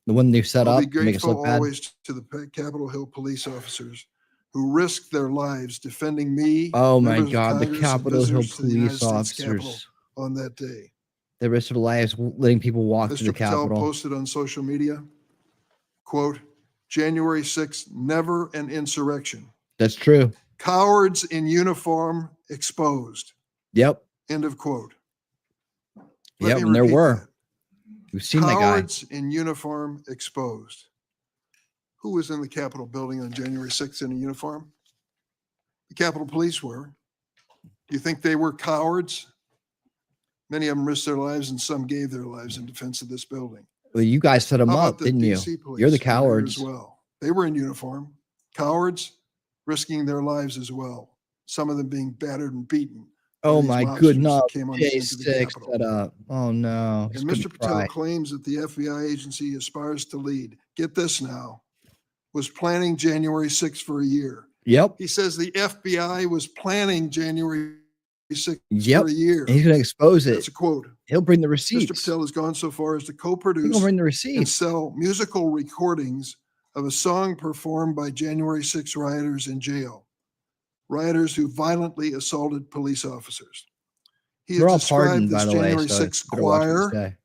The one they set up I'll be to make us grateful look bad. always to the Capitol Hill police officers who risked their lives defending me. Oh my members of God, the Congress, and Capitol Hill visitors to the United police States Capitol officers. on that day. They risked their lives letting people walk to Mr. the Patel Capitol. posted on social media, quote, January 6th, never an insurrection. That's true. Cowards in uniform exposed. Yep. End of quote. Yep, and there were. We've seen that guy. Cowards in uniform exposed. Who was in the Capitol building on January 6th in a uniform? The Capitol Police were. Do you think they were cowards? Many of them risked their lives and some gave their lives in defense of this building. Well, you guys set them How up, about the didn't you? DC police You're the were there cowards. as well. They were in uniform. Cowards risking their lives as well. Some of them being battered and beaten. Oh my goodness. Came on the scene to the Capitol. Set up. Oh no. And Mr. Patel claims that the FBI agency aspires to lead. Get this now. Was planning January 6th for a year. Yep. He says the FBI was planning January 6th for a year. And he's going to expose it. That's a quote. He'll bring the receipts. Mr. Patel has gone so far as to co-produce He'll bring the and receipts. sell musical recordings of a song performed by January 6 rioters in jail. Rioters who violently assaulted police officers. He has described this January 6 choir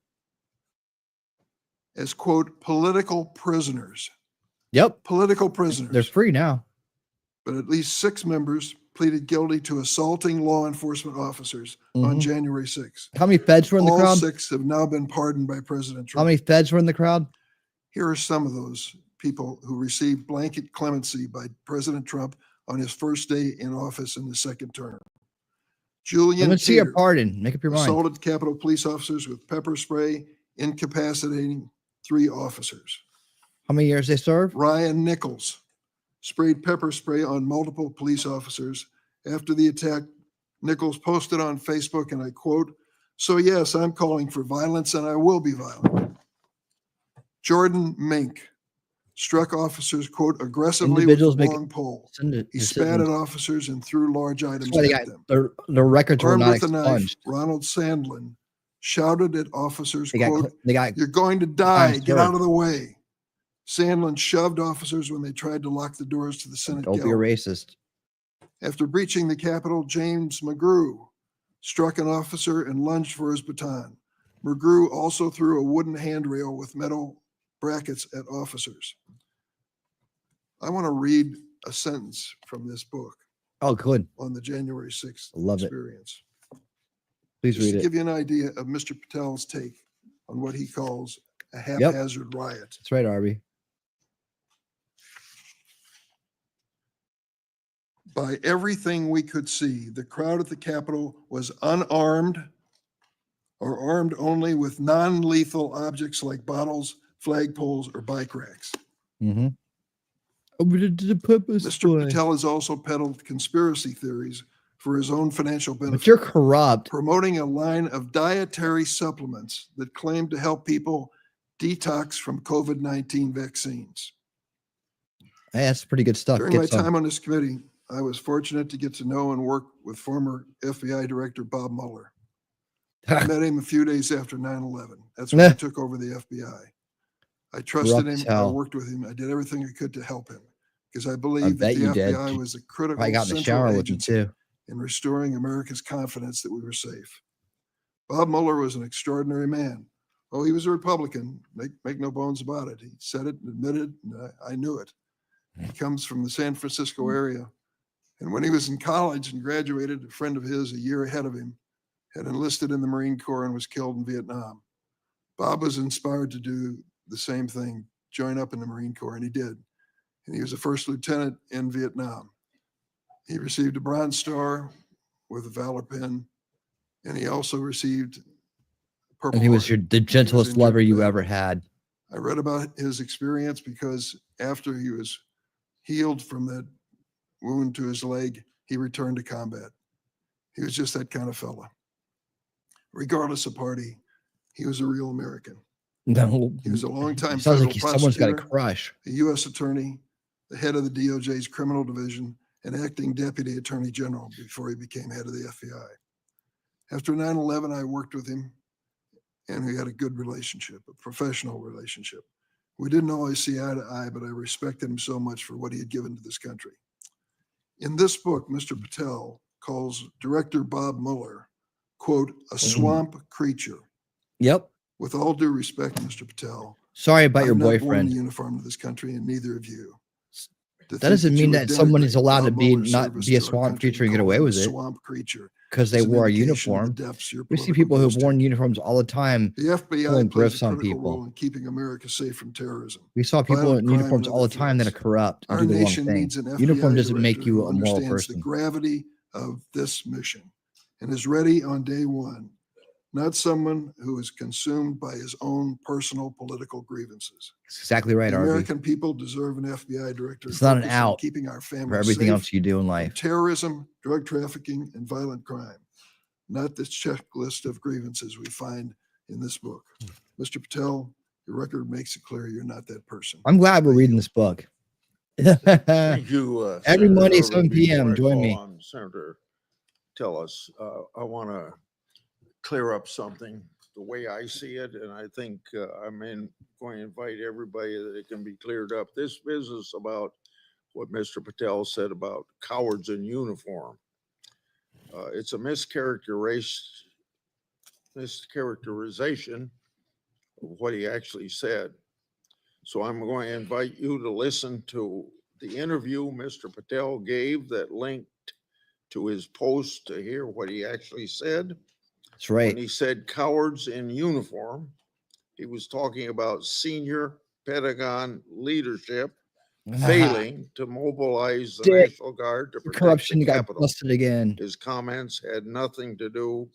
as, quote, political prisoners. Yep. Political prisoners. They're free now. But at least 6 members pleaded guilty to assaulting law enforcement officers on January 6th. How many feds were in the crowd? All 6 have now been pardoned by President Trump. How many feds were in the crowd? Here are some of those people who received blanket clemency by President Trump on his first day in office in the second term. Julian Let's see a pardon. Make up your mind. Assaulted Capitol police officers with pepper spray, incapacitating 3 officers. How many years they served? Ryan Nichols sprayed pepper spray on multiple police officers. After the attack, Nichols posted on Facebook, and I quote, "So yes, I'm calling for violence and I will be violent." Jordan Mink struck officers, quote, aggressively with a long pole. He spat at officers and threw large items at them. The records were not expunged. Knife, Ronald Sandlin shouted at officers, quote, "You're going to die, get out of the way." Sandlin shoved officers when they tried to lock the doors to the Senate gallery. Don't be a racist. After breaching the Capitol, James McGrew struck an officer and lunged for his baton. McGrew also threw a wooden handrail with metal brackets at officers. I want to read a sentence from this book. Oh, good. On the January 6th experience. Please read it. To give you an idea of Mr. Patel's take on what he calls a haphazard riot. That's right, Arby. By everything we could see, the crowd at the Capitol was unarmed or armed only with non-lethal objects like bottles, flagpoles, or bike racks. Mr. Patel has also peddled conspiracy theories for his own financial benefit. But you're corrupt. Promoting a line of dietary supplements that claim to help people detox from COVID-19 vaccines. Hey, that's pretty good stuff. During my time on this committee, I was fortunate to get to know and work with former FBI Director Bob Mueller. I met him a few days after 9/11. That's when I took over the FBI. I trusted him. I worked with him. I did everything I could to help him because I believe that the FBI was a critical central agency in restoring America's confidence that we were safe. Bob Mueller was an extraordinary man. Oh, he was a Republican. Make no bones about it. He said it and admitted, and I knew it. He comes from the San Francisco area. And when he was in college and graduated, a friend of his a year ahead of him had enlisted in the Marine Corps and was killed in Vietnam. Bob was inspired to do the same thing, join up in the Marine Corps, and he did. And he was a first lieutenant in Vietnam. He received a Bronze Star with a Valor Pin, and he also received Purple And he was Heart. the gentlest lover you ever had. I read about his experience because after he was healed from that wound to his leg, he returned to combat. He was just that kind of fella. Regardless of party, he was a real American. No, he was a long-time sounds federal like someone's got a prosecutor, crush. a U.S. attorney, the head of the DOJ's criminal division, and acting deputy attorney general before he became head of the FBI. After 9/11, I worked with him, and we had a good relationship, a professional relationship. We didn't always see eye to eye, but I respected him so much for what he had given to this country. In this book, Mr. Patel calls Director Bob Mueller, quote, a swamp creature. Yep. With all due respect, Mr. Patel. Sorry about your I'm not born in boyfriend. the uniform of this country, and neither of you. That doesn't mean that someone is allowed to be not be a swamp swamp creature and get away with it. Swamp creature. Because they wore a uniform. We see people who've worn uniforms all the time. The FBI pulling plays grifts a on critical people. role in keeping America safe from terrorism. We saw people Violent in crime uniforms and all the other time that are threats. corrupt and Our do the wrong nation thing. needs an FBI Uniform doesn't make director you who a moral understands person. the gravity of this mission and is ready on day one. not someone who is consumed by his own personal political grievances. That's exactly right, The Harvey. American people deserve an FBI director. It's not an focused on out keeping our families for everything safe else you do in from life. terrorism, drug trafficking, and violent crime. Not this checklist of grievances we find in this book. Mr. Patel, your record makes it clear you're not that person. I'm glad we're reading this book. Thank you. Every Senator Monday, Irvin. 7 p.m. Before I Join call me. on Senator Tillis, I want to clear up something the way I see it, and I think I'm going to invite everybody that it can be cleared up. This business about what Mr. Patel said about cowards in uniform, it's a mischaracterization of what he actually said. So I'm going to invite you to listen to the interview Mr. Patel gave that linked to his post to hear what he actually said. That's right. When he said cowards in uniform, he was talking about senior Pentagon leadership failing to mobilize the National Guard to protect corruption the got Capitol. busted again. His comments had nothing to do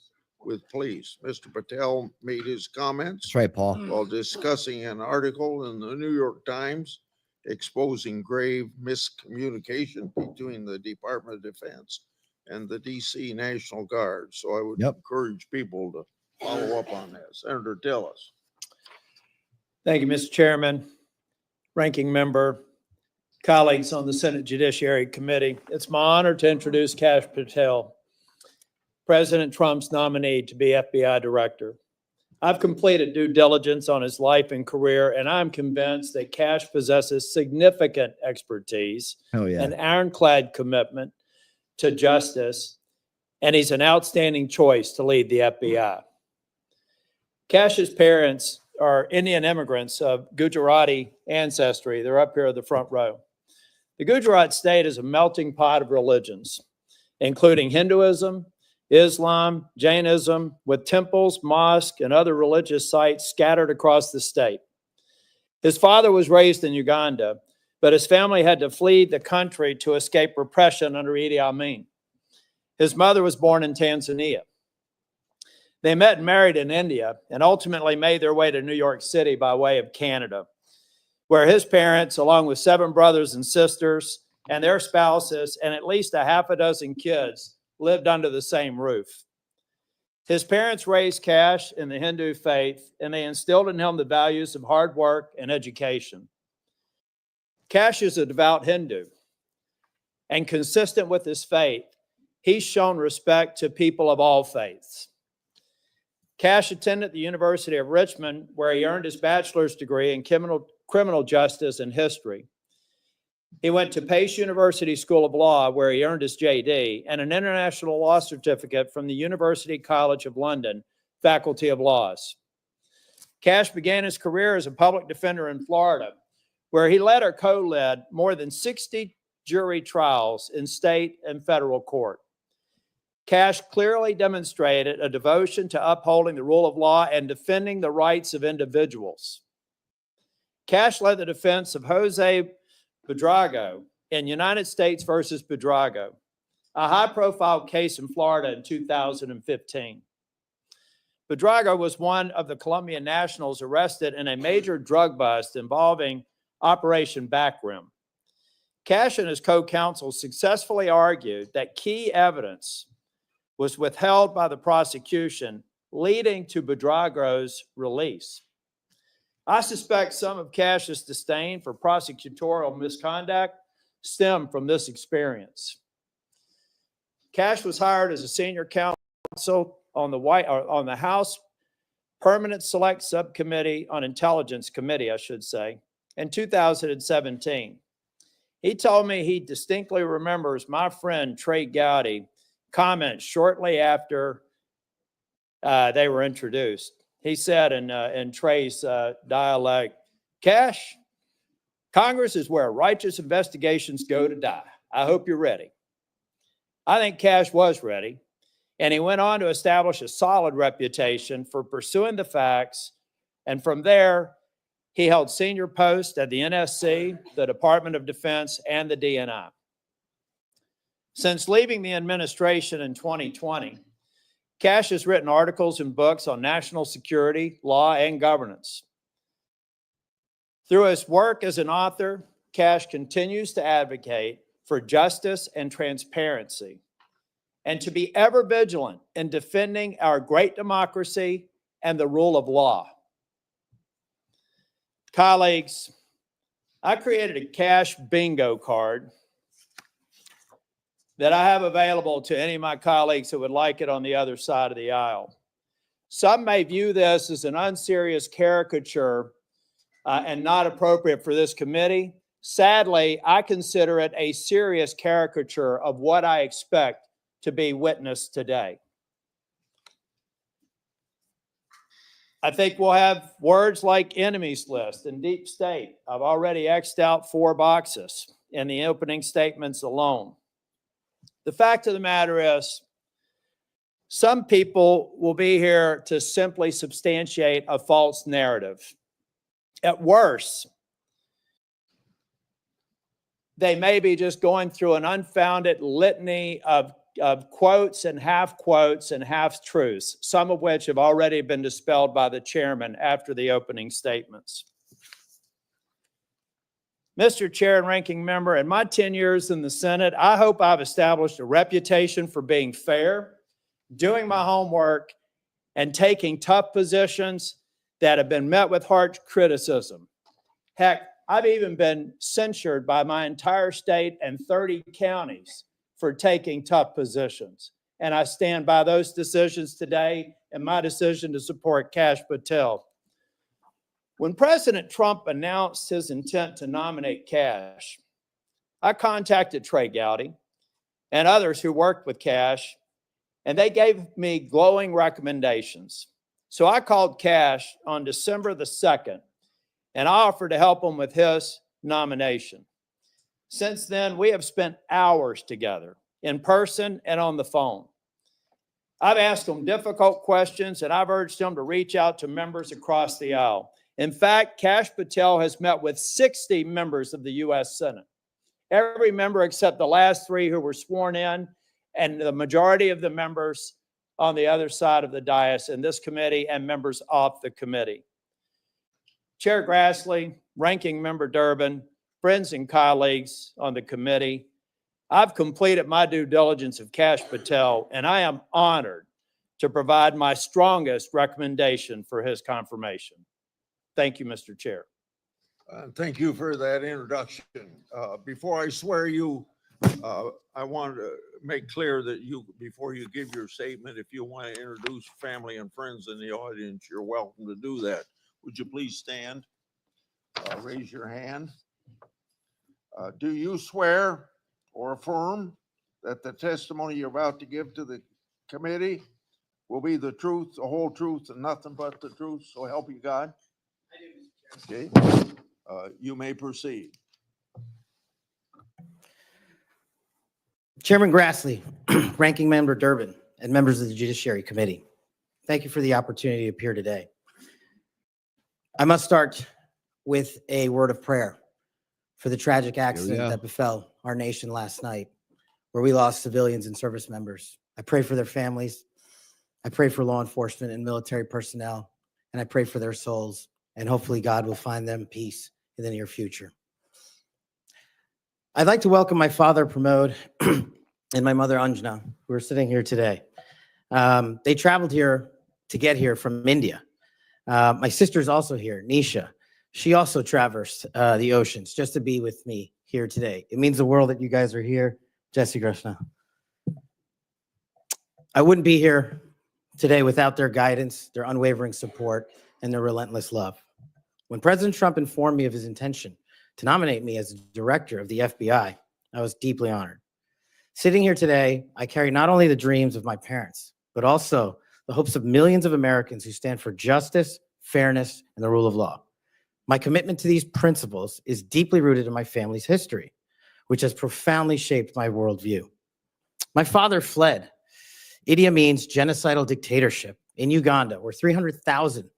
with police. Mr. Patel made his comments That's right, Paul. while discussing an article in the New York Times exposing grave miscommunication between the Department of Defense and the DC National Guard. So I would encourage people to follow up on that. Senator Tillis. Thank you, Mr. Chairman, ranking member, colleagues on the Senate Judiciary Committee. It's my honor to introduce Kash Patel, President Trump's nominee to be FBI director. I've completed due diligence on his life and career, and I'm convinced that Kash possesses significant expertise and ironclad commitment to justice, and he's an outstanding choice to lead the FBI. Kash's parents are Indian immigrants of Gujarati ancestry. They're up here in the front row. The Gujarat state is a melting pot of religions, including Hinduism, Islam, Jainism, with temples, mosques, and other religious sites scattered across the state. His father was raised in Uganda, but his family had to flee the country to escape repression under Idi Amin. His mother was born in Tanzania. They met and married in India and ultimately made their way to New York City by way of Canada, where his parents, along with 7 brothers and sisters and their spouses and at least a half a dozen kids, lived under the same roof. His parents raised Kash in the Hindu faith, and they instilled in him the values of hard work and education. Kash is a devout Hindu, and consistent with his faith, he's shown respect to people of all faiths. Kash attended the University of Richmond, where he earned his bachelor's degree in criminal justice and history. He went to Pace University School of Law, where he earned his JD, and an international law certificate from the University College of London, Faculty of Laws. Kash began his career as a public defender in Florida, where he led or co-led more than 60 jury trials in state and federal court. Kash clearly demonstrated a devotion to upholding the rule of law and defending the rights of individuals. Kash led the defense of Jose Buitrago in United States versus Buitrago, a high-profile case in Florida in 2015. Buitrago was one of the Colombian nationals arrested in a major drug bust involving Operation Backrim. Kash and his co-counsel successfully argued that key evidence was withheld by the prosecution, leading to Buitrago's release. I suspect some of Kash's disdain for prosecutorial misconduct stemmed from this experience. Kash was hired as a senior counsel on the House Permanent Select Subcommittee on Intelligence Committee, I should say, in 2017. He told me he distinctly remembers my friend Trey Gowdy comment shortly after they were introduced. He said in Trey's dialect, "Kash, Congress is where righteous investigations go to die. I hope you're ready." I think Kash was ready, and he went on to establish a solid reputation for pursuing the facts, and from there, he held senior posts at the NSC, the Department of Defense, and the DNI. Since leaving the administration in 2020, Kash has written articles and books on national security, law, and governance. Through his work as an author, Kash continues to advocate for justice and transparency, and to be ever vigilant in defending our great democracy and the rule of law. Colleagues, I created a Kash bingo card that I have available to any of my colleagues who would like it on the other side of the aisle. Some may view this as an unserious caricature and not appropriate for this committee. Sadly, I consider it a serious caricature of what I expect to be witnessed today. I think we'll have words like enemies list and deep state. I've already X'd out 4 boxes in the opening statements alone. The fact of the matter is, some people will be here to simply substantiate a false narrative. At worst, they may be just going through an unfounded litany of quotes and half-truths, some of which have already been dispelled by the chairman after the opening statements. Mr. Chair and Ranking Member, in my 10 years in the Senate, I hope I've established a reputation for being fair, doing my homework, and taking tough positions that have been met with harsh criticism. Heck, I've even been censured by my entire state and 30 counties for taking tough positions. And I stand by those decisions today and my decision to support Kash Patel. When President Trump announced his intent to nominate Kash, I contacted Trey Gowdy and others who worked with Kash, and they gave me glowing recommendations. So I called Kash on December the 2nd, and I offered to help him with his nomination. Since then, we have spent hours together, in person and on the phone. I've asked him difficult questions, and I've urged him to reach out to members across the aisle. In fact, Kash Patel has met with 60 members of the U.S. Senate. Every member except the last 3 who were sworn in, and the majority of the members on the other side of the dais in this committee and members off the committee. Chair Grassley, Ranking Member Durbin, friends and colleagues on the committee, I've completed my due diligence of Kash Patel, and I am honored to provide my strongest recommendation for his confirmation. Thank you, Mr. Chair. Thank you for that introduction. Before I swear you, I want to make clear that before you give your statement, if you want to introduce family and friends in the audience, you're welcome to do that. Would you please stand? Raise your hand. Do you swear or affirm that the testimony you're about to give to the committee will be the truth, the whole truth, and nothing but the truth? So help you God. Okay. You may proceed. Chairman Grassley, Ranking Member Durbin, and members of the Judiciary Committee, thank you for the opportunity to appear today. I must start with a word of prayer for the tragic accident that befell our nation last night, where we lost civilians and service members. I pray for their families. I pray for law enforcement and military personnel, and I pray for their souls, and hopefully God will find them peace in the near future. I'd like to welcome my father, Pramod, and my mother, Anjana, who are sitting here today. They traveled here to get here from India. My sister's also here, Nisha. She also traversed the oceans just to be with me here today. It means the world that you guys are here. Jesse Krishna. I wouldn't be here today without their guidance, their unwavering support, and their relentless love. When President Trump informed me of his intention to nominate me as director of the FBI, I was deeply honored. Sitting here today, I carry not only the dreams of my parents, but also the hopes of millions of Americans who stand for justice, fairness, and the rule of law. My commitment to these principles is deeply rooted in my family's history, which has profoundly shaped my worldview. My father fled Idi Amin's genocidal dictatorship in Uganda, where 300,000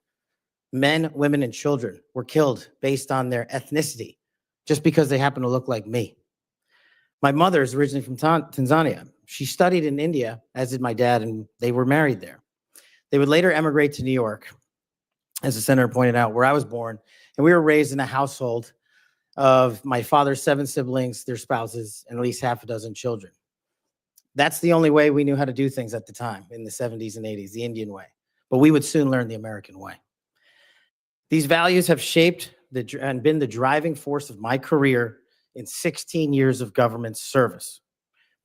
men, women, and children were killed based on their ethnicity, just because they happen to look like me. My mother is originally from Tanzania, She studied in India, as did my dad, and they were married there. They would later emigrate to New York, as the senator pointed out, where I was born. And we were raised in a household of my father's 7 siblings, their spouses, and at least half a dozen children. That's the only way we knew how to do things at the time in the 70s and 80s, the Indian way. But we would soon learn the American way. These values have shaped and been the driving force of my career in 16 years of government service.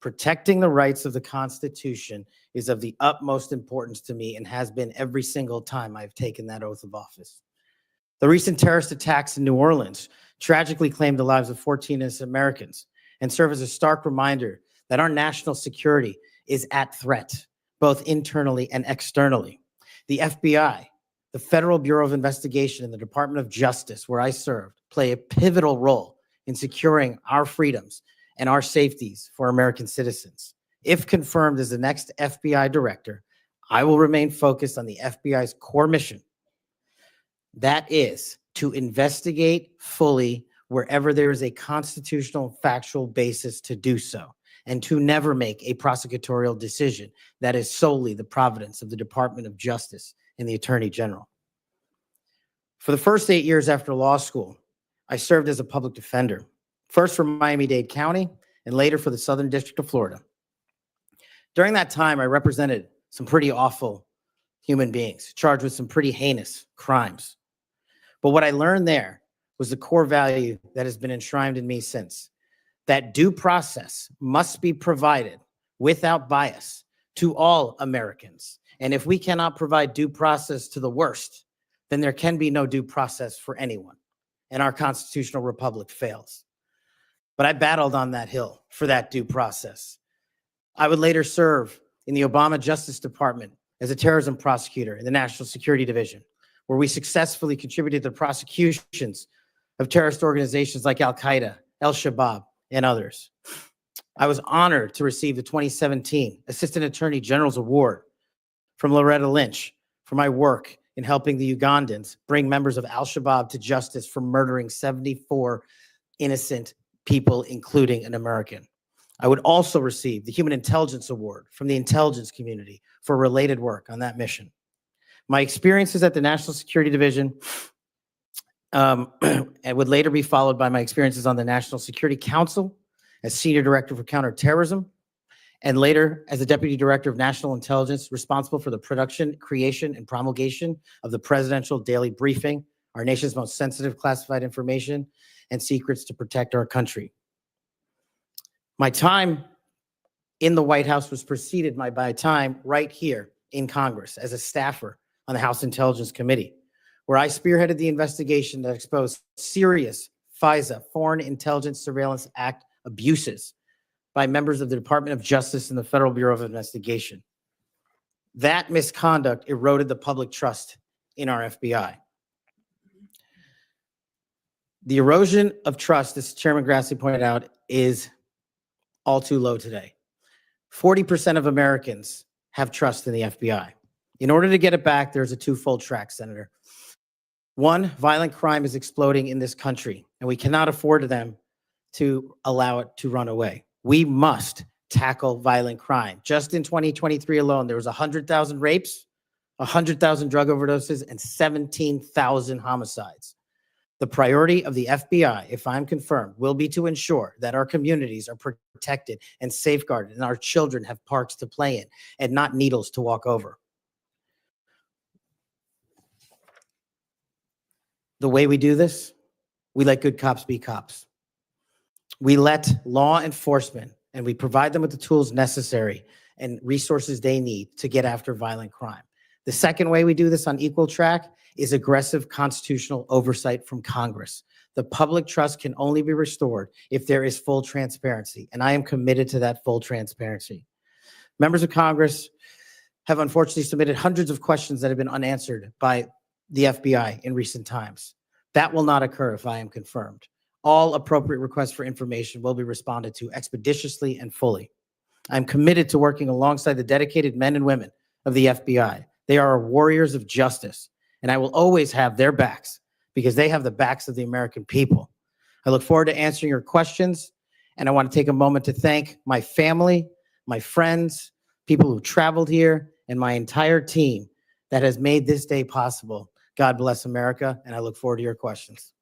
Protecting the rights of the Constitution is of the utmost importance to me and has been every single time I've taken that oath of office. The recent terrorist attacks in New Orleans tragically claimed the lives of 14 innocent Americans and serve as a stark reminder that our national security is at threat, both internally and externally. The FBI, the Federal Bureau of Investigation, and the Department of Justice, where I served, play a pivotal role in securing our freedoms and our safeties for American citizens. If confirmed as the next FBI director, I will remain focused on the FBI's core mission. That is to investigate fully wherever there is a constitutional factual basis to do so, and to never make a prosecutorial decision that is solely the providence of the Department of Justice and the Attorney General. For the first 8 years after law school, I served as a public defender, first for Miami-Dade County and later for the Southern District of Florida. During that time, I represented some pretty awful human beings charged with some pretty heinous crimes. But what I learned there was the core value that has been enshrined in me since, that due process must be provided without bias to all Americans. And if we cannot provide due process to the worst, then there can be no due process for anyone, and our constitutional republic fails. But I battled on that hill for that due process. I would later serve in the Obama Justice Department as a terrorism prosecutor in the National Security Division, where we successfully contributed to the prosecutions of terrorist organizations like Al-Qaeda, Al-Shabaab, and others. I was honored to receive the 2017 Assistant Attorney General's Award from Loretta Lynch for my work in helping the Ugandans bring members of Al-Shabaab to justice for murdering 74 innocent people, including an American. I would also receive the Human Intelligence Award from the intelligence community for related work on that mission. My experiences at the National Security Division and would later be followed by my experiences on the National Security Council as Senior Director for Counterterrorism, and later as the Deputy Director of National Intelligence, responsible for the production, creation, and promulgation of the Presidential Daily Briefing, our nation's most sensitive classified information and secrets to protect our country. My time in the White House was preceded by my time right here in Congress as a staffer on the House Intelligence Committee, where I spearheaded the investigation that exposed serious FISA, Foreign Intelligence Surveillance Act abuses by members of the Department of Justice and the Federal Bureau of Investigation. That misconduct eroded the public trust in our FBI. The erosion of trust, as Chairman Grassley pointed out, is all too low today. 40% of Americans have trust in the FBI. In order to get it back, there's a twofold track, Senator. One, violent crime is exploding in this country, and we cannot afford them to allow it to run away. We must tackle violent crime. Just in 2023 alone, there was 100,000 rapes, 100,000 drug overdoses, and 17,000 homicides. The priority of the FBI, if I'm confirmed, will be to ensure that our communities are protected and safeguarded and our children have parks to play in and not needles to walk over. The way we do this, we let good cops be cops. We let law enforcement, and we provide them with the tools necessary and resources they need to get after violent crime. The second way we do this on equal track is aggressive constitutional oversight from Congress. The public trust can only be restored if there is full transparency, and I am committed to that full transparency. Members of Congress have unfortunately submitted hundreds of questions that have been unanswered by the FBI in recent times. That will not occur if I am confirmed. All appropriate requests for information will be responded to expeditiously and fully. I'm committed to working alongside the dedicated men and women of the FBI. They are warriors of justice, and I will always have their backs because they have the backs of the American people. I look forward to answering your questions, and I want to take a moment to thank my family, my friends, people who traveled here, and my entire team that has made this day possible. God bless America, and I look forward to your questions.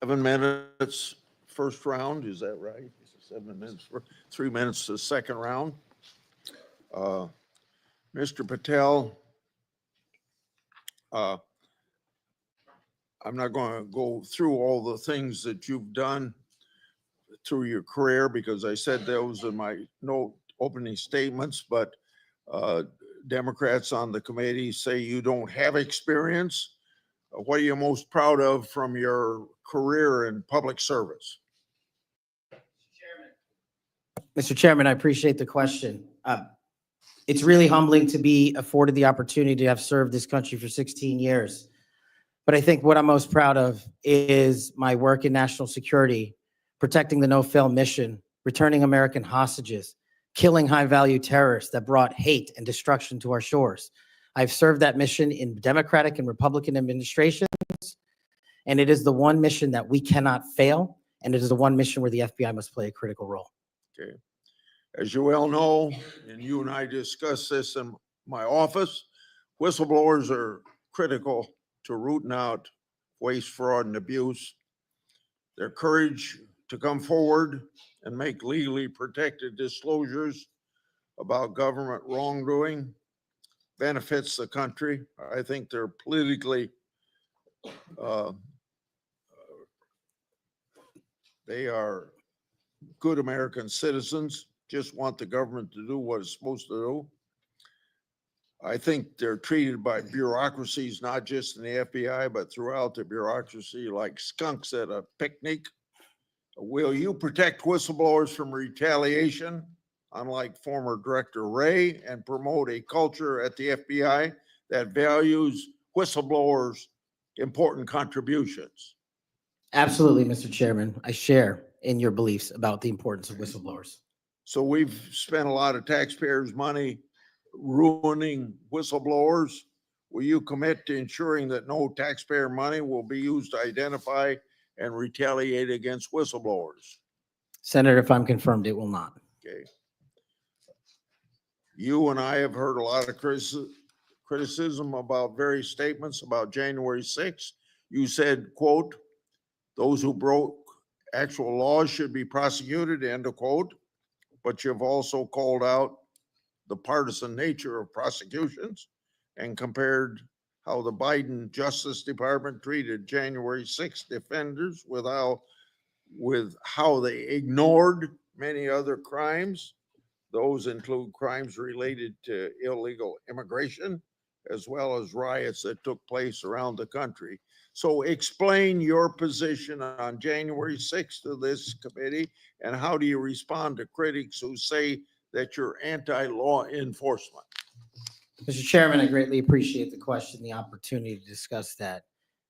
Seven minutes first round, is that right? 7 minutes for 3 minutes the second round. Mr. Patel, I'm not going to go through all the things that you've done through your career because I said those in my opening statements, but Democrats on the committee say you don't have experience. What are you most proud of from your career in public service? Mr. Chairman, I appreciate the question. It's really humbling to be afforded the opportunity to have served this country for 16 years. But I think what I'm most proud of is my work in national security, protecting the no-fail mission, returning American hostages, killing high-value terrorists that brought hate and destruction to our shores. I've served that mission in Democratic and Republican administrations, and it is the one mission that we cannot fail, and it is the one mission where the FBI must play a critical role. Okay. As you well know, and you and I discussed this in my office, whistleblowers are critical to rooting out waste, fraud, and abuse. Their courage to come forward and make legally protected disclosures about government wrongdoing benefits the country. I think they're politically, they are good American citizens, just want the government to do what it's supposed to do. I think they're treated by bureaucracies, not just in the FBI, but throughout the bureaucracy like skunks at a picnic. Will you protect whistleblowers from retaliation, unlike former Director Wray, and promote a culture at the FBI that values whistleblowers' important contributions? Absolutely, Mr. Chairman. I share in your beliefs about the importance of whistleblowers. So we've spent a lot of taxpayers' money ruining whistleblowers. Will you commit to ensuring that no taxpayer money will be used to identify and retaliate against whistleblowers? Senator, if I'm confirmed, it will not. Okay. You and I have heard a lot of criticism about various statements about January 6th. You said, quote, those who broke actual laws should be prosecuted, end of quote. But you've also called out the partisan nature of prosecutions and compared how the Biden Justice Department treated January 6th defenders with how they ignored many other crimes. Those include crimes related to illegal immigration, as well as riots that took place around the country. So explain your position on January 6th to this committee, and how do you respond to critics who say that you're anti-law enforcement? Mr. Chairman, I greatly appreciate the question, the opportunity to discuss that.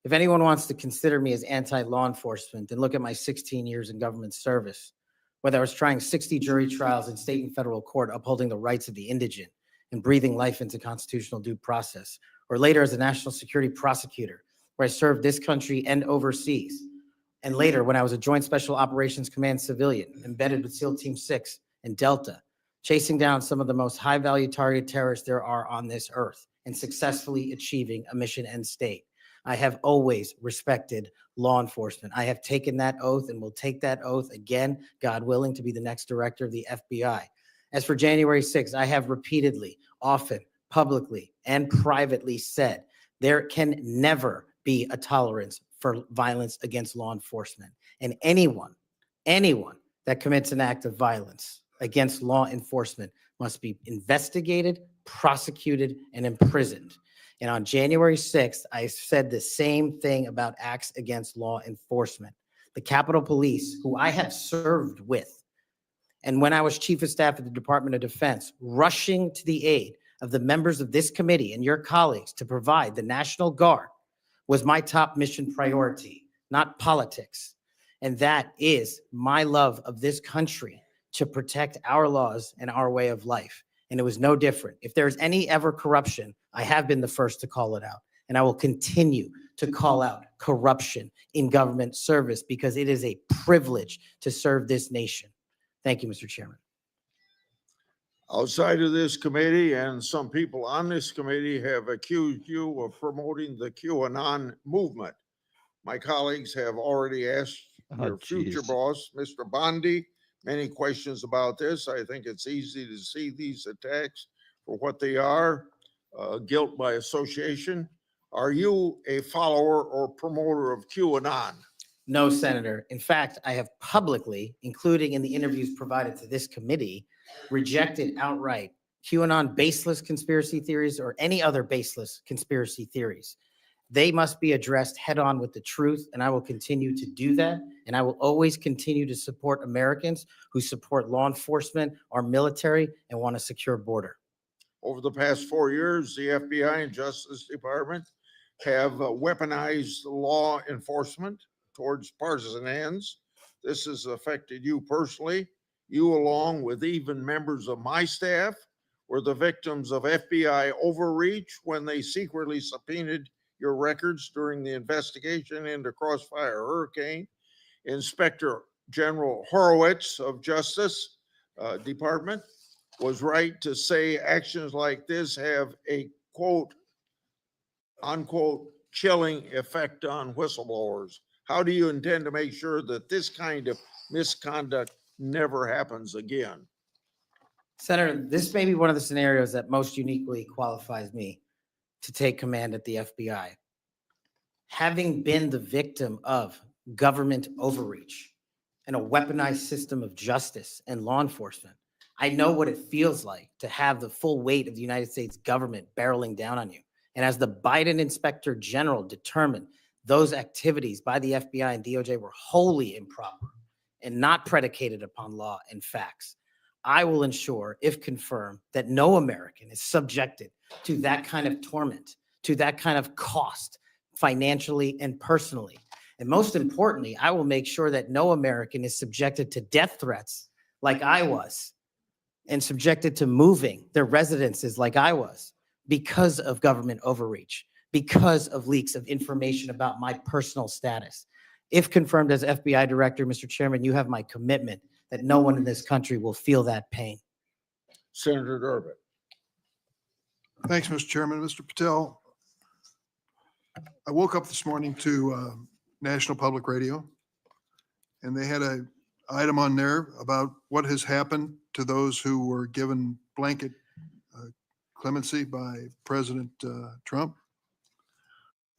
If anyone wants to consider me as anti-law enforcement, then look at my 16 years in government service, whether I was trying 60 jury trials in state and federal court upholding the rights of the indigent and breathing life into constitutional due process, or later as a national security prosecutor, where I served this country and overseas. And later, when I was a Joint Special Operations Command civilian, embedded with SEAL Team 6 and Delta, chasing down some of the most high-value target terrorists there are on this earth and successfully achieving a mission end state. I have always respected law enforcement. I have taken that oath and will take that oath again, God willing, to be the next director of the FBI. As for January 6th, I have repeatedly, often, publicly, and privately said there can never be a tolerance for violence against law enforcement. And anyone that commits an act of violence against law enforcement must be investigated, prosecuted, and imprisoned. And on January 6th, I said the same thing about acts against law enforcement. The Capitol Police, who I have served with, and when I was Chief of Staff at the Department of Defense, rushing to the aid of the members of this committee and your colleagues to provide the National Guard, was my top mission priority, not politics. And that is my love of this country, to protect our laws and our way of life. and it was no different. If there's any ever corruption, I have been the first to call it out, and I will continue to call out corruption in government service because it is a privilege to serve this nation. Thank you, Mr. Chairman. Outside of this committee, and some people on this committee have accused you of promoting the QAnon movement. My colleagues have already asked your future boss, Mr. Bondi, many questions about this. I think it's easy to see these attacks for what they are, guilt by association. Are you a follower or promoter of QAnon? No, Senator. In fact, I have publicly, including in the interviews provided to this committee, rejected outright QAnon baseless conspiracy theories or any other baseless conspiracy theories. They must be addressed head on with the truth, and I will continue to do that. And I will always continue to support Americans who support law enforcement, our military, and want a secure border. Over the past 4 years, the FBI and Justice Department have weaponized law enforcement towards partisan ends. This has affected you personally. You, along with even members of my staff, were the victims of FBI overreach when they secretly subpoenaed your records during the investigation into Crossfire Hurricane. Inspector General Horowitz of Justice Department was right to say actions like this have a quote, unquote, chilling effect on whistleblowers. How do you intend to make sure that this kind of misconduct never happens again? Senator, this may be one of the scenarios that most uniquely qualifies me to take command at the FBI. Having been the victim of government overreach and a weaponized system of justice and law enforcement, I know what it feels like to have the full weight of the United States government barreling down on you. And as the Biden Inspector General determined, those activities by the FBI and DOJ were wholly improper and not predicated upon law and facts. I will ensure, if confirmed, that no American is subjected to that kind of torment, to that kind of cost, financially and personally. And most importantly, I will make sure that no American is subjected to death threats like I was, and subjected to moving their residences like I was, because of government overreach, because of leaks of information about my personal status. If confirmed as FBI director, Mr. Chairman, you have my commitment that no one in this country will feel that pain. Senator Durbin. Thanks, Mr. Chairman. Mr. Patel, I woke up this morning to National Public Radio, and they had an item on there about what has happened to those who were given blanket clemency by President Trump.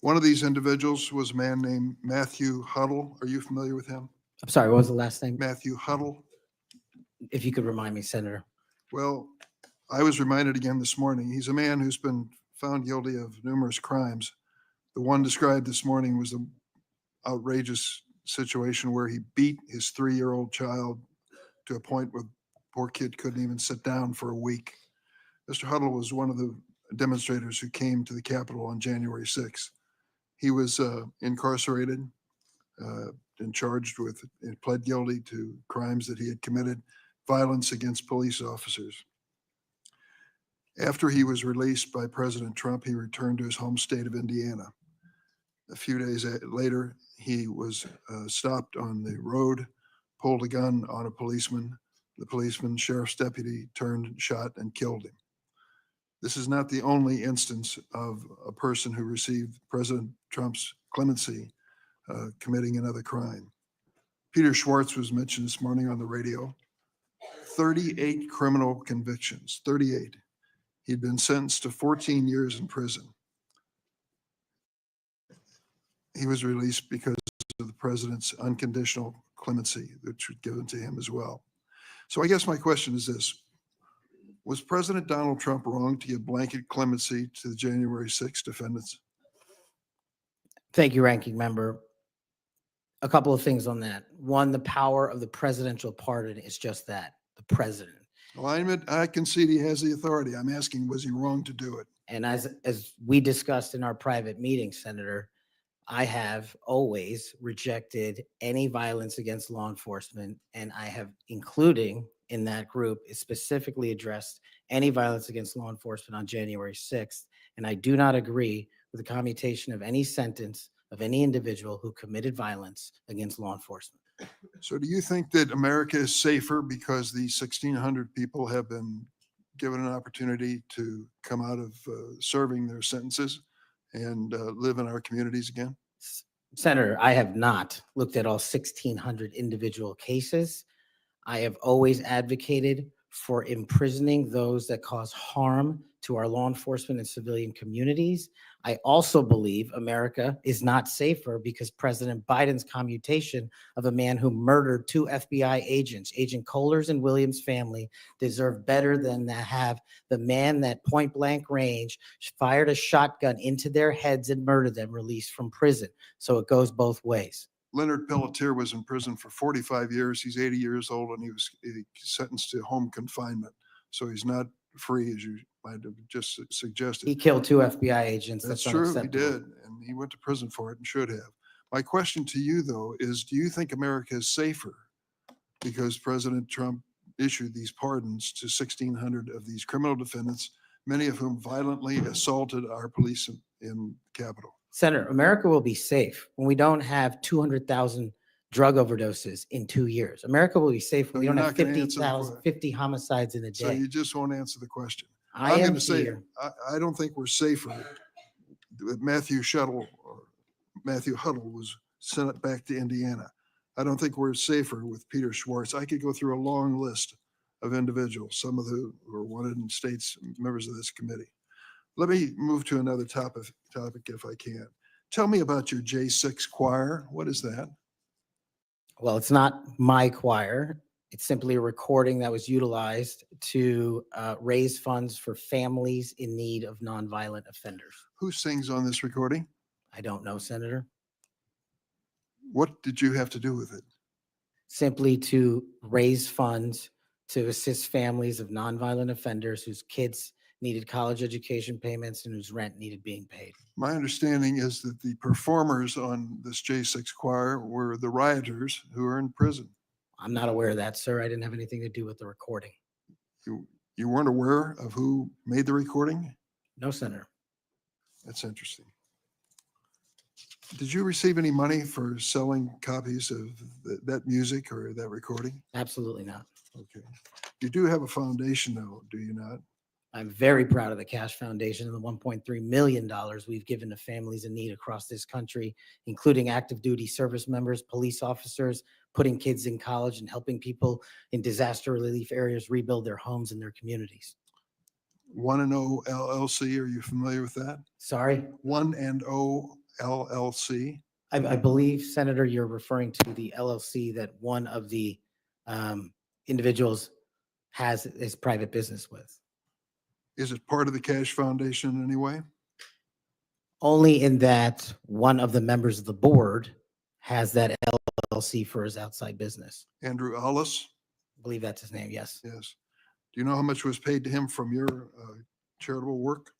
One of these individuals was a man named Matthew Huddle. Are you familiar with him? I'm sorry, what was the last name? Matthew Huddle. If you could remind me, Senator. Well, I was reminded again this morning. He's a man who's been found guilty of numerous crimes. The one described this morning was the outrageous situation where he beat his 3-year-old child to a point where the poor kid couldn't even sit down for a week. Mr. Huddle was one of the demonstrators who came to the Capitol on January 6th. He was incarcerated and charged with, and pled guilty to crimes that he had committed, violence against police officers. After he was released by President Trump, he returned to his home state of Indiana. A few days later, he was stopped on the road, pulled a gun on a policeman. The policeman, sheriff's deputy, turned, shot, and killed him. This is not the only instance of a person who received President Trump's clemency committing another crime. Peter Schwartz was mentioned this morning on the radio. 38 criminal convictions, 38. He'd been sentenced to 14 years in prison. He was released because of the president's unconditional clemency, which was given to him as well. So I guess my question is this. Was President Donald Trump wrong to give blanket clemency to the January 6th defendants? Thank you, Ranking Member. A couple of things on that. One, the power of the presidential pardon is just that, the president. Well, I concede he has the authority. I'm asking, was he wrong to do it? And as we discussed in our private meeting, Senator, I have always rejected any violence against law enforcement, and I have, including in that group, specifically addressed any violence against law enforcement on January 6th. And I do not agree with the commutation of any sentence of any individual who committed violence against law enforcement. So do you think that America is safer because these 1,600 people have been given an opportunity to come out of serving their sentences and live in our communities again? Senator, I have not looked at all 1,600 individual cases. I have always advocated for imprisoning those that cause harm to our law enforcement and civilian communities. I also believe America is not safer because President Biden's commutation of a man who murdered 2 FBI agents, Agent Kohlers and Williams' family, deserve better than to have the man that point blank range fired a shotgun into their heads and murdered them released from prison. So it goes both ways. Leonard Pelletier was in prison for 45 years. He's 80 years old and he was sentenced to home confinement. So he's not free, as you might have just suggested. He killed 2 FBI agents. That's true, he did, and he went to prison for it and should have. My question to you, though, is do you think America is safer because President Trump issued these pardons to 1,600 of these criminal defendants, many of whom violently assaulted our police in the Capitol? Senator, America will be safe when we don't have 200,000 drug overdoses in 2 years. America will be safe when we don't have 50 homicides in a day. So you just won't answer the question. I'm going to say, I don't think we're safer. Matthew Huddle was sent back to Indiana. I don't think we're safer with Peter Schwartz. I could go through a long list of individuals, some of who were wanted in states, members of this committee. Let me move to another topic if I can. Tell me about your J6 choir. What is that? Well, it's not my choir. It's simply a recording that was utilized to raise funds for families in need of nonviolent offenders. Who sings on this recording? I don't know, Senator. What did you have to do with it? Simply to raise funds to assist families of nonviolent offenders whose kids needed college education payments and whose rent needed being paid. My understanding is that the performers on this J6 choir were the rioters who are in prison. I'm not aware of that, sir. I didn't have anything to do with the recording. You weren't aware of who made the recording? No, Senator. That's interesting. Did you receive any money for selling copies of that music or that recording? Absolutely not. Okay. You do have a foundation, though, do you not? I'm very proud of the Kash Foundation and the $1.3 million we've given to families in need across this country, including active duty service members, police officers, putting kids in college and helping people in disaster relief areas rebuild their homes and their communities. 1&0 LLC, are you familiar with that? Sorry? 1&0 LLC? I believe, Senator, you're referring to the LLC that one of the individuals has his private business with. Is it part of the Kash Foundation in any way? Only in that one of the members of the board has that LLC for his outside business. Andrew Allis? I believe that's his name, yes. Yes. Do you know how much was paid to him from your charitable work?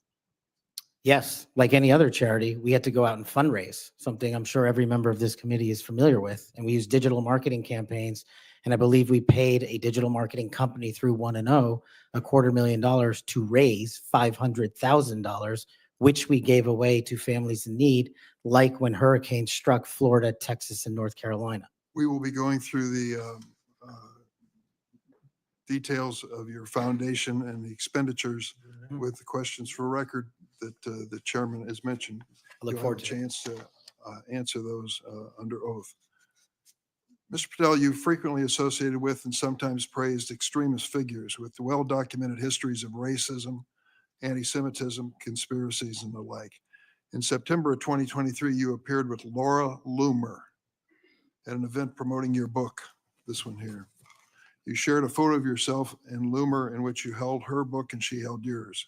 Yes, like any other charity, we had to go out and fundraise, something I'm sure every member of this committee is familiar with. And we use digital marketing campaigns. And I believe we paid a digital marketing company through 1&0 $250,000 to raise $500,000, which we gave away to families in need, like when hurricanes struck Florida, Texas, and North Carolina. We will be going through the details of your foundation and the expenditures with the questions for record that the chairman has mentioned. I look forward to a chance to answer those under oath. Mr. Patel, you frequently associated with and sometimes praised extremist figures with well-documented histories of racism, anti-Semitism, conspiracies, and the like. In September of 2023, you appeared with Laura Loomer at an event promoting your book, this one here. You shared a photo of yourself and Loomer in which you held her book and she held yours.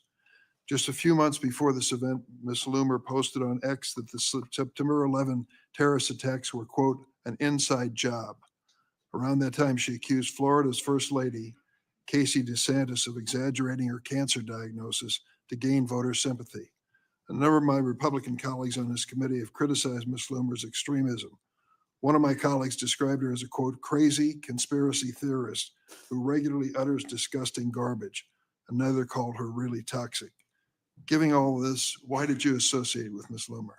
Just a few months before this event, Ms. Loomer posted on X that the September 11 terrorist attacks were, quote, an inside job. Around that time, she accused Florida's First Lady, Casey DeSantis, of exaggerating her cancer diagnosis to gain voter sympathy. A number of my Republican colleagues on this committee have criticized Ms. Loomer's extremism. One of my colleagues described her as a, quote, crazy conspiracy theorist who regularly utters disgusting garbage. Another called her really toxic. Given all this, why did you associate with Ms. Loomer?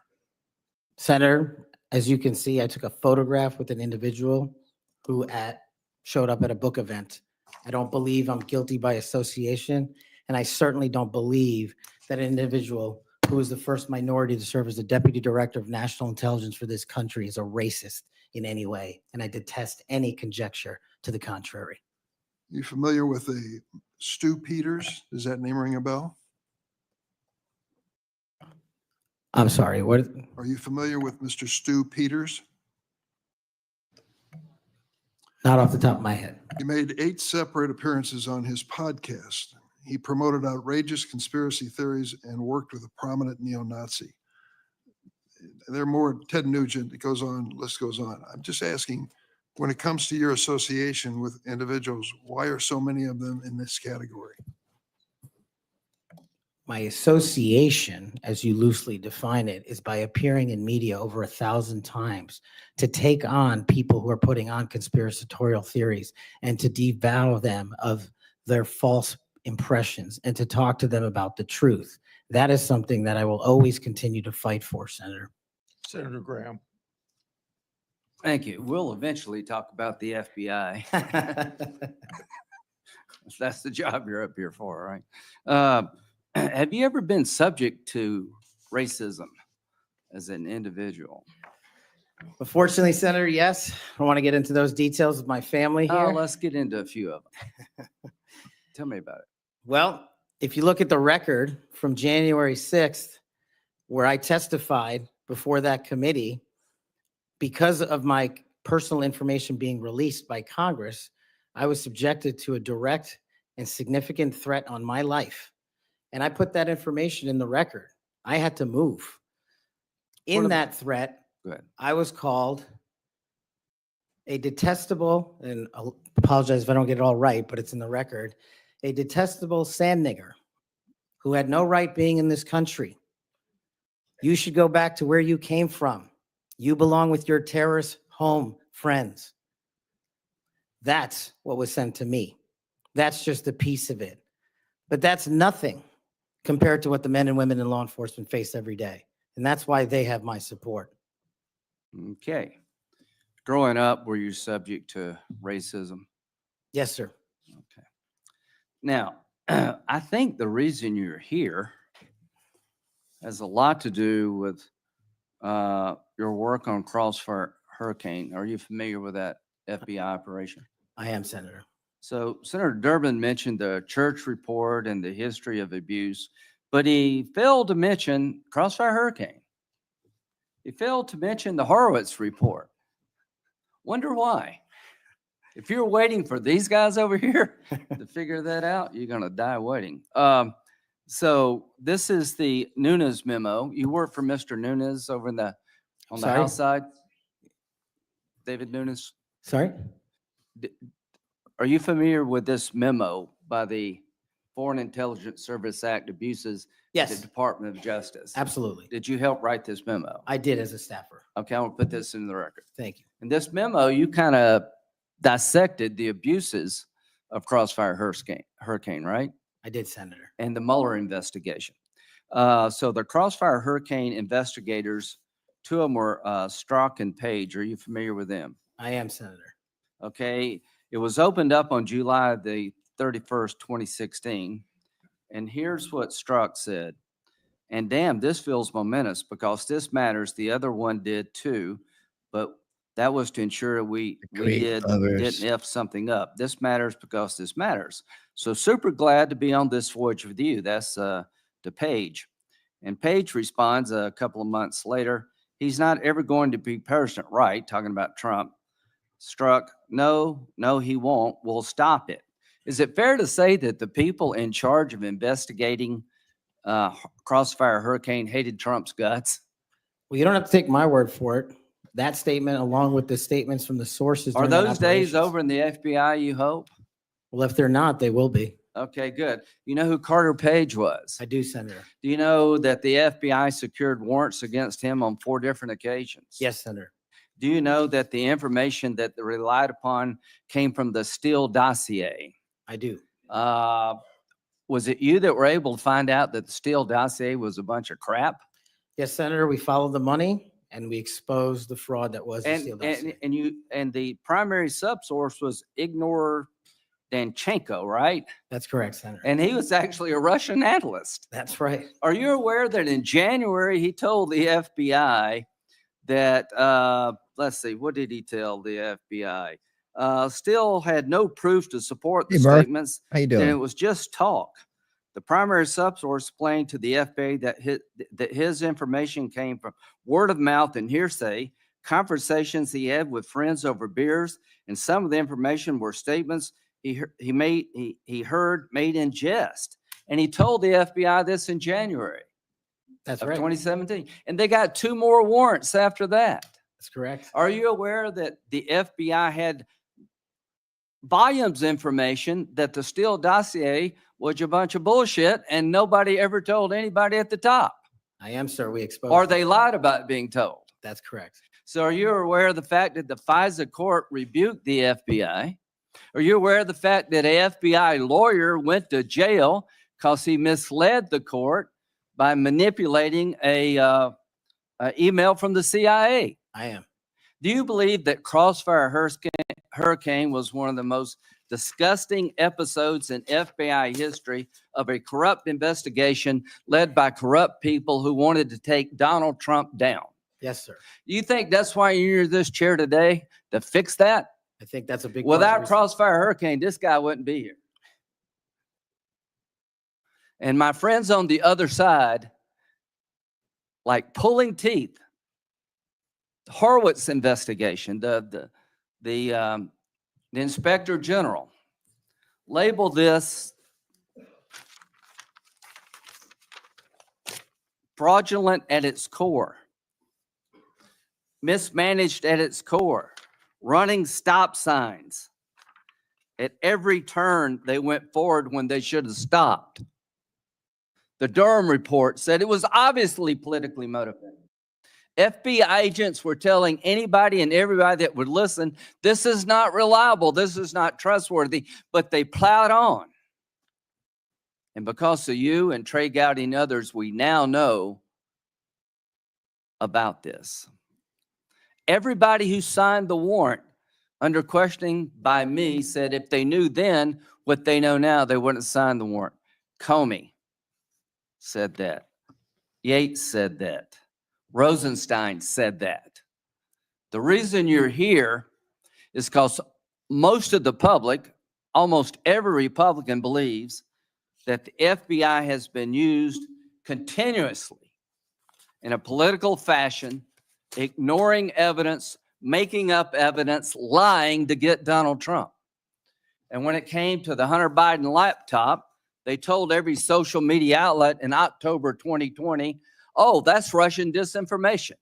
Senator, as you can see, I took a photograph with an individual who showed up at a book event. I don't believe I'm guilty by association, and I certainly don't believe that an individual who was the first minority to serve as the Deputy Director of National Intelligence for this country is a racist in any way, and I detest any conjecture to the contrary. You familiar with a Stu Peters? Does that name ring a bell? I'm sorry, what? Are you familiar with Mr. Stu Peters? Not off the top of my head. He made 8 separate appearances on his podcast. He promoted outrageous conspiracy theories and worked with a prominent neo-Nazi. There are more, Ted Nugent, it goes on, list goes on. I'm just asking, when it comes to your association with individuals, why are so many of them in this category? My association, as you loosely define it, is by appearing in media over 1,000 times to take on people who are putting on conspiratorial theories and to devour them of their false impressions and to talk to them about the truth. That is something that I will always continue to fight for, Senator. Senator Graham. Thank you. We'll eventually talk about the FBI. That's the job you're up here for, right? Have you ever been subject to racism as an individual? Unfortunately, Senator, yes. I don't want to get into those details of my family here. Let's get into a few of them. Tell me about it. Well, if you look at the record from January 6th, where I testified before that committee, because of my personal information being released by Congress, I was subjected to a direct and significant threat on my life. And I put that information in the record. I had to move. In that threat, I was called a detestable, and I'll apologize if I don't get it all right, but it's in the record, a detestable sand nigger who had no right being in this country. You should go back to where you came from. You belong with your terrorist home friends. That's what was sent to me. That's just a piece of it. But that's nothing compared to what the men and women in law enforcement face every day. And that's why they have my support. Okay. Growing up, were you subject to racism? Yes, sir. Okay. Now, I think the reason you're here has a lot to do with your work on Crossfire Hurricane. Are you familiar with that FBI operation? I am, Senator. So Senator Durbin mentioned the church report and the history of abuse, but he failed to mention Crossfire Hurricane. He failed to mention the Horowitz report. Wonder why? If you're waiting for these guys over here to figure that out, you're going to die waiting. So this is the Nunes memo. You work for Mr. Nunes over on the House side? David Nunes? Sorry? Are you familiar with this memo by the Foreign Intelligence Service Act abuses? Yes. The Department of Justice? Absolutely. Did you help write this memo? I did as a staffer. Okay, I'm going to put this in the record. Thank you. In this memo, you kind of dissected the abuses of Crossfire Hurricane, right? I did, Senator. And the Mueller investigation. So the Crossfire Hurricane investigators, 2 of them were Strzok and Page. Are you familiar with them? I am, Senator. Okay. It was opened up on July the 31st, 2016. And here's what Strzok said. And damn, this feels momentous because this matters. The other one did too, but that was to ensure we didn't F something up. This matters because this matters. So super glad to be on this voyage with you. That's to Page. And Page responds a couple of months later, he's not ever going to be President, right? Talking about Trump. Strzok, no, he won't. We'll stop it. Is it fair to say that the people in charge of investigating Crossfire Hurricane hated Trump's guts? Well, you don't have to take my word for it. That statement, along with the statements from the sources. Are those days over in the FBI, you hope? Well, if they're not, they will be. Okay, good. You know who Carter Page was? I do, Senator. Do you know that the FBI secured warrants against him on 4 different occasions? Yes, Senator. Do you know that the information that they relied upon came from the Steele dossier? I do. Was it you that were able to find out that the Steele dossier was a bunch of crap? Yes, Senator. We followed the money and we exposed the fraud that was the Steele dossier. And the primary subsource was Ignor Danchenko, right? That's correct, Senator. And he was actually a Russian analyst. That's right. Are you aware that in January he told the FBI that, let's see, what did he tell the FBI? Still had no proof to support the statements. How you doing? And it was just talk. The primary subsource explained to the FBI that his information came from word of mouth and hearsay, conversations he had with friends over beers, and some of the information were statements he heard made in jest. And he told the FBI this in January of 2017. And they got 2 more warrants after that. That's correct. Are you aware that the FBI had volumes of information that the Steele dossier was a bunch of bullshit and nobody ever told anybody at the top? I am, sir. We exposed. Or they lied about being told. That's correct. So are you aware of the fact that the FISA court rebuked the FBI? Are you aware of the fact that an FBI lawyer went to jail because he misled the court by manipulating a email from the CIA? I am. Do you believe that Crossfire Hurricane was one of the most disgusting episodes in FBI history of a corrupt investigation led by corrupt people who wanted to take Donald Trump down? Yes, sir. Do you think that's why you're in this chair today, to fix that? I think that's a big. Without Crossfire Hurricane, this guy wouldn't be here. And my friends on the other side, like pulling teeth, the Horowitz investigation, the Inspector General labeled this fraudulent at its core, mismanaged at its core, running stop signs. At every turn, they went forward when they should have stopped. The Durham report said it was obviously politically motivated. FBI agents were telling anybody and everybody that would listen, this is not reliable, this is not trustworthy, but they plowed on. And because of you and Trey Gowdy and others, we now know about this. Everybody who signed the warrant under questioning by me said if they knew then what they know now, they wouldn't sign the warrant. Comey said that. Yates said that. Rosenstein said that. The reason you're here is because most of the public, almost every Republican believes that the FBI has been used continuously in a political fashion, ignoring evidence, making up evidence, lying to get Donald Trump. And when it came to the Hunter Biden laptop, they told every social media outlet in October 2020, oh, that's Russian disinformation.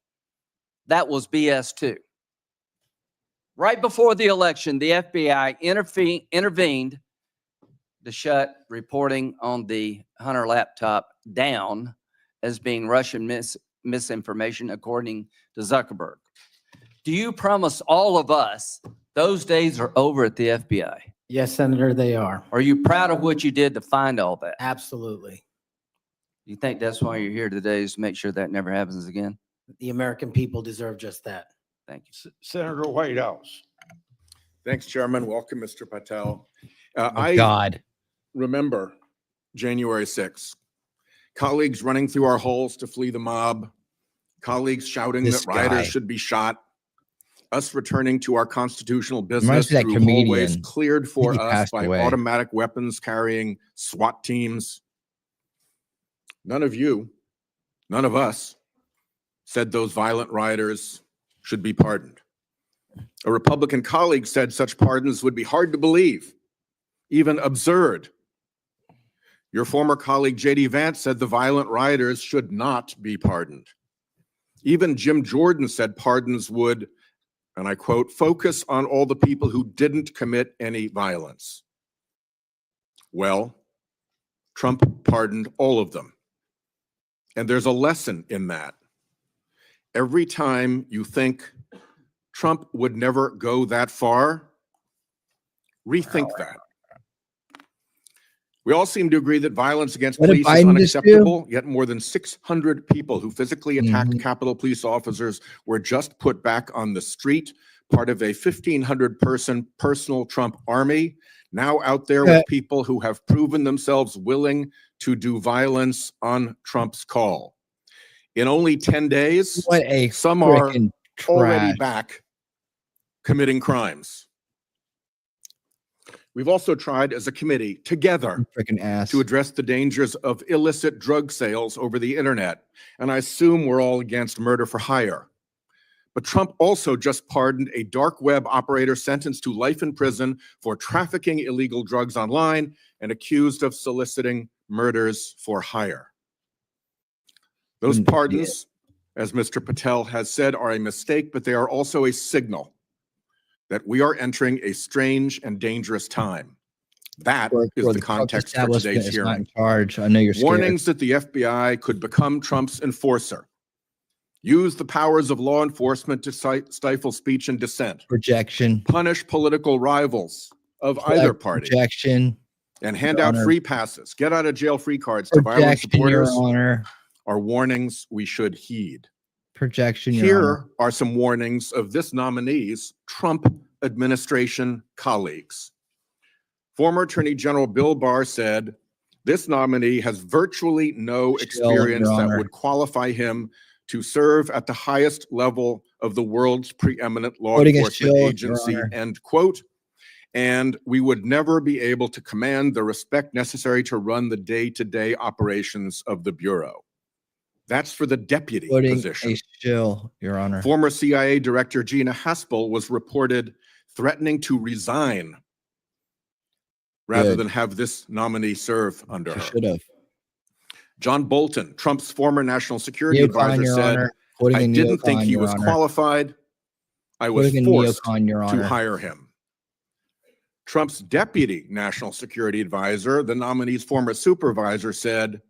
That was BS too. Right before the election, the FBI intervened to shut reporting on the Hunter laptop down as being Russian misinformation, according to Zuckerberg. Do you promise all of us those days are over at the FBI? Yes, Senator, they are. Are you proud of what you did to find all that? Absolutely. You think that's why you're here today, is to make sure that never happens again? The American people deserve just that. Thank you. Senator Whitehouse. Thanks, Chairman. Welcome, Mr. Patel. God. Remember January 6th. Colleagues running through our halls to flee the mob. Colleagues shouting that rioters should be shot. Us returning to our constitutional business through hallways cleared for us by automatic weapons carrying SWAT teams. None of you, none of us said those violent rioters should be pardoned. A Republican colleague said such pardons would be hard to believe, even absurd. Your former colleague, J.D. Vance, said the violent rioters should not be pardoned. Even Jim Jordan said pardons would, and I quote, focus on all the people who didn't commit any violence. Well, Trump pardoned all of them. And there's a lesson in that. Every time you think Trump would never go that far, rethink that. We all seem to agree that violence against police is unacceptable, yet more than 600 people who physically attacked Capitol Police officers were just put back on the street, part of a 1,500-person personal Trump army, now out there with people who have proven themselves willing to do violence on Trump's call. In only 10 days, some are already back committing crimes. We've also tried as a committee together to address the dangers of illicit drug sales over the internet. And I assume we're all against murder for hire. But Trump also just pardoned a dark web operator sentenced to life in prison for trafficking illegal drugs online and accused of soliciting murders for hire. Those pardons, as Mr. Patel has said, are a mistake, but they are also a signal that we are entering a strange and dangerous time. That is the context for today's hearing. I know you're scared. Warnings that the FBI could become Trump's enforcer, use the powers of law enforcement to stifle speech and dissent, punish political rivals of either party, and hand out free passes, get out of jail free cards to violent supporters are warnings we should heed. Here are some warnings of this nominee's Trump administration colleagues. Former Attorney General Bill Barr said, this nominee has virtually no experience that would qualify him to serve at the highest level of the world's preeminent law enforcement agency, end quote. And we would never be able to command the respect necessary to run the day-to-day operations of the Bureau. That's for the deputy position. Your Honor. Former CIA Director Gina Haspel was reported threatening to resign rather than have this nominee serve under her. Should have. John Bolton, Trump's former national security advisor, said, I didn't think he was qualified. I was forced to hire him. Trump's deputy national security advisor, the nominee's former supervisor, said,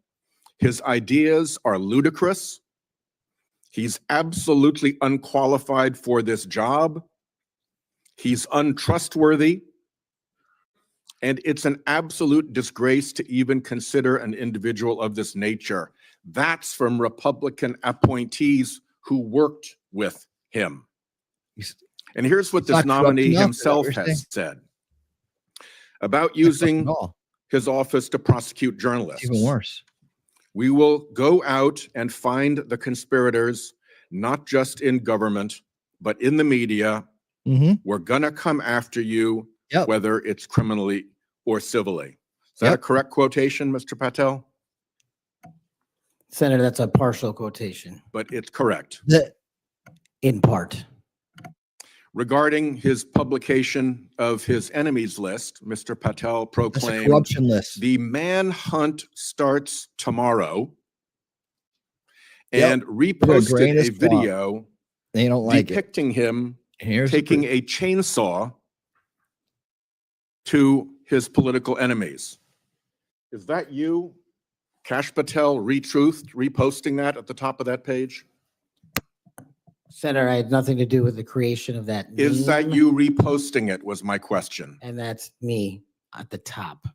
his ideas are ludicrous. He's absolutely unqualified for this job. He's untrustworthy. And it's an absolute disgrace to even consider an individual of this nature. That's from Republican appointees who worked with him. And here's what this nominee himself has said about using his office to prosecute journalists. Even worse. We will go out and find the conspirators, not just in government, but in the media. We're going to come after you, whether it's criminally or civilly. Is that a correct quotation, Mr. Patel? Senator, that's a partial quotation. But it's correct. In part. Regarding his publication of his enemies list, Mr. Patel proclaimed, corruption list. The manhunt starts tomorrow, and reposted a video depicting him taking a chainsaw to his political enemies. Is that you, Kash Patel, reposting that at the top of that page? Senator, I had nothing to do with the creation of that meme. Is that you reposting it, was my question. And that's me at the top.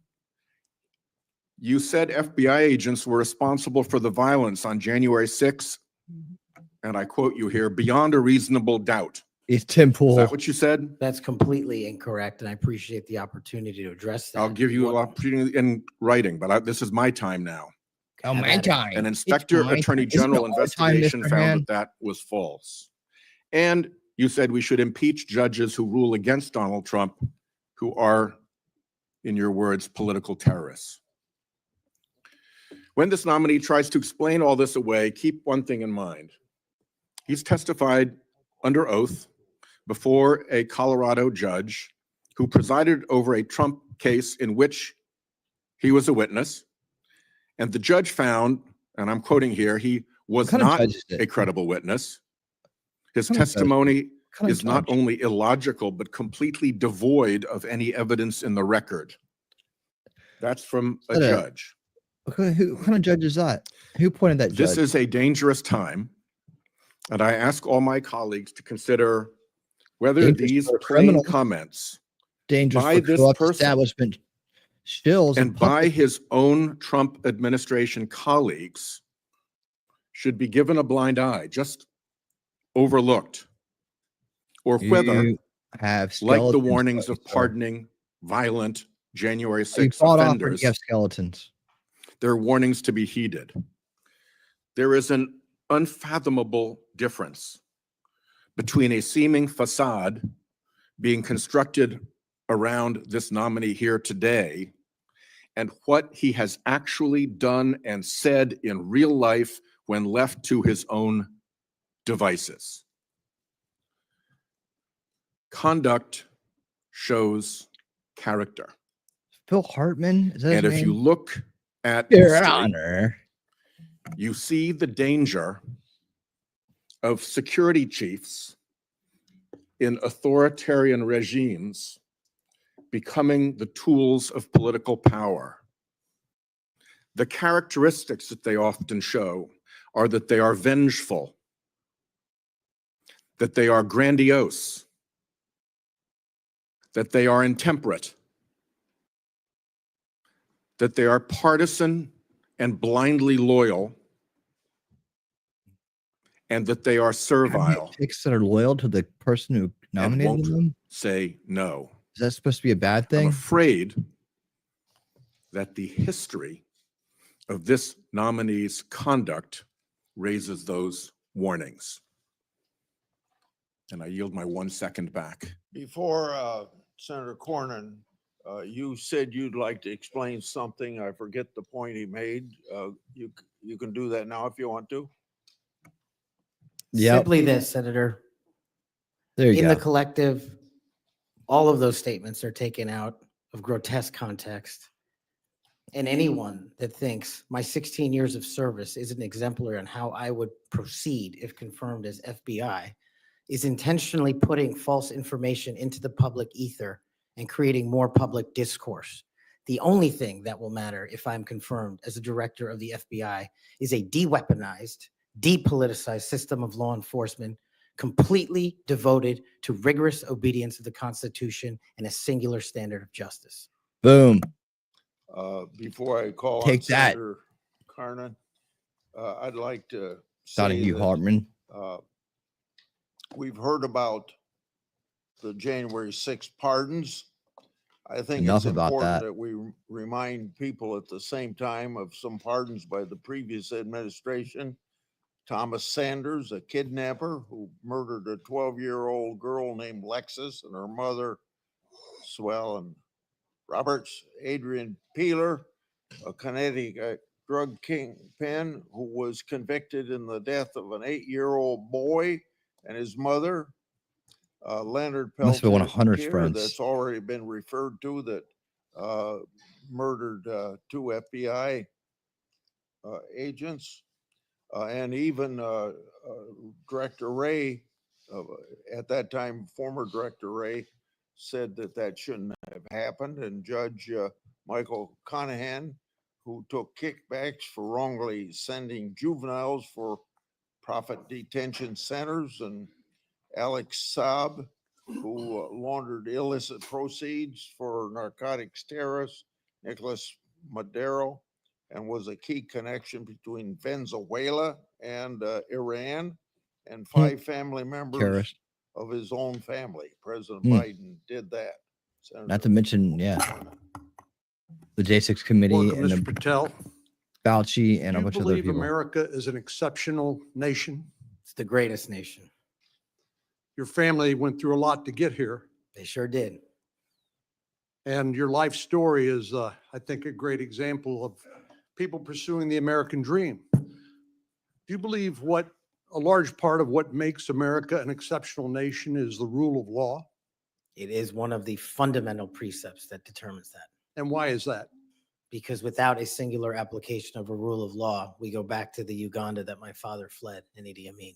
You said FBI agents were responsible for the violence on January 6th, and I quote you here, beyond a reasonable doubt. It's Tim Pool. Is that what you said? That's completely incorrect, and I appreciate the opportunity to address that. I'll give you an opportunity in writing, but this is my time now. Oh, my time. An Inspector Attorney General investigation found that was false. And you said we should impeach judges who rule against Donald Trump, who are, in your words, political terrorists. When this nominee tries to explain all this away, keep one thing in mind. He's testified under oath before a Colorado judge who presided over a Trump case in which he was a witness. And the judge found, and I'm quoting here, he was not a credible witness. His testimony is not only illogical, but completely devoid of any evidence in the record. That's from a judge. Okay, who kind of judge is that? Who appointed that judge? This is a dangerous time, and I ask all my colleagues to consider whether Dangerous these for plain criminals. comments Dangerous by for this corrupt person establishment shills and by his own Trump administration colleagues should be given a blind eye, just overlooked, or whether, like the warnings of pardoning violent January 6th offenders, you have skeletons. there are warnings to be heeded. There is an unfathomable difference between a seeming facade being constructed around this nominee here today and what he has actually done and said in real life when left to his own devices. Conduct shows character. Phil Hartman? Is that his And if name? you look at Your history, Honor, you see the danger of security chiefs in authoritarian regimes becoming the tools of political power. The characteristics that they often show are that they are vengeful, that they are grandiose, that they are intemperate, that they are partisan and blindly loyal, and that they are servile. Picks that are loyal to the person who nominated them? Say no. Is that supposed to be a bad thing? I'm afraid that the history of this nominee's conduct raises those warnings. And I yield my 1 second back. Before Senator Cornyn, you said you'd like to explain something. I forget the point he made. You can do that now if you want to. Yep. Simply this, Senator. There you In go. the collective, all of those statements are taken out of grotesque context. And anyone that thinks my 16 years of service isn't exemplary on how I would proceed if confirmed as FBI is intentionally putting false information into the public ether and creating more public discourse. The only thing that will matter if I'm confirmed as a director of the FBI is a de-weaponized, depoliticized system of law enforcement completely devoted to rigorous obedience of the Constitution and a singular standard of justice. Boom. Before I call on Take that. Senator Cornyn, I'd like to Donahue say Hartman. that we've heard about the January 6th pardons. I think Enough it's about important that. that we remind people at the same time of some pardons by the previous administration. Thomas Sanders, a kidnapper who murdered a 12-year-old girl named Lexus and her mother, Swellen Roberts. Adrian Peeler, a Connecticut drug kingpin who was convicted in the death of an 8-year-old boy and his mother. Leonard Must have been one of Hunter's Peltier, friends. that's already been referred to, that murdered 2 FBI agents. And even Director Wray, at that time, former Director Wray, said that that shouldn't have happened. And Judge Michael Conahan, who took kickbacks for wrongly sending juveniles for profit detention centers, and Alex Saab, who laundered illicit proceeds for narcotics terrorists, Nicholas Madero, and was a key connection between Venezuela and Iran, and 5 family members Terrorist. of his own family. President Biden did that. Senator. Not to mention, the J6 committee Welcome, and Mr. Patel. Fauci and a Do bunch you of other believe people. America is an exceptional nation? It's the greatest nation. Your family went through a lot to get here, They sure did. and your life story is, I think, a great example of people pursuing the American dream. Do you believe what a large part of what makes America an exceptional nation is the rule of law? It is one of the fundamental precepts that determines that. And why is that? Because without a singular application of a rule of law, we go back to the Uganda that my father fled in Idi Amin.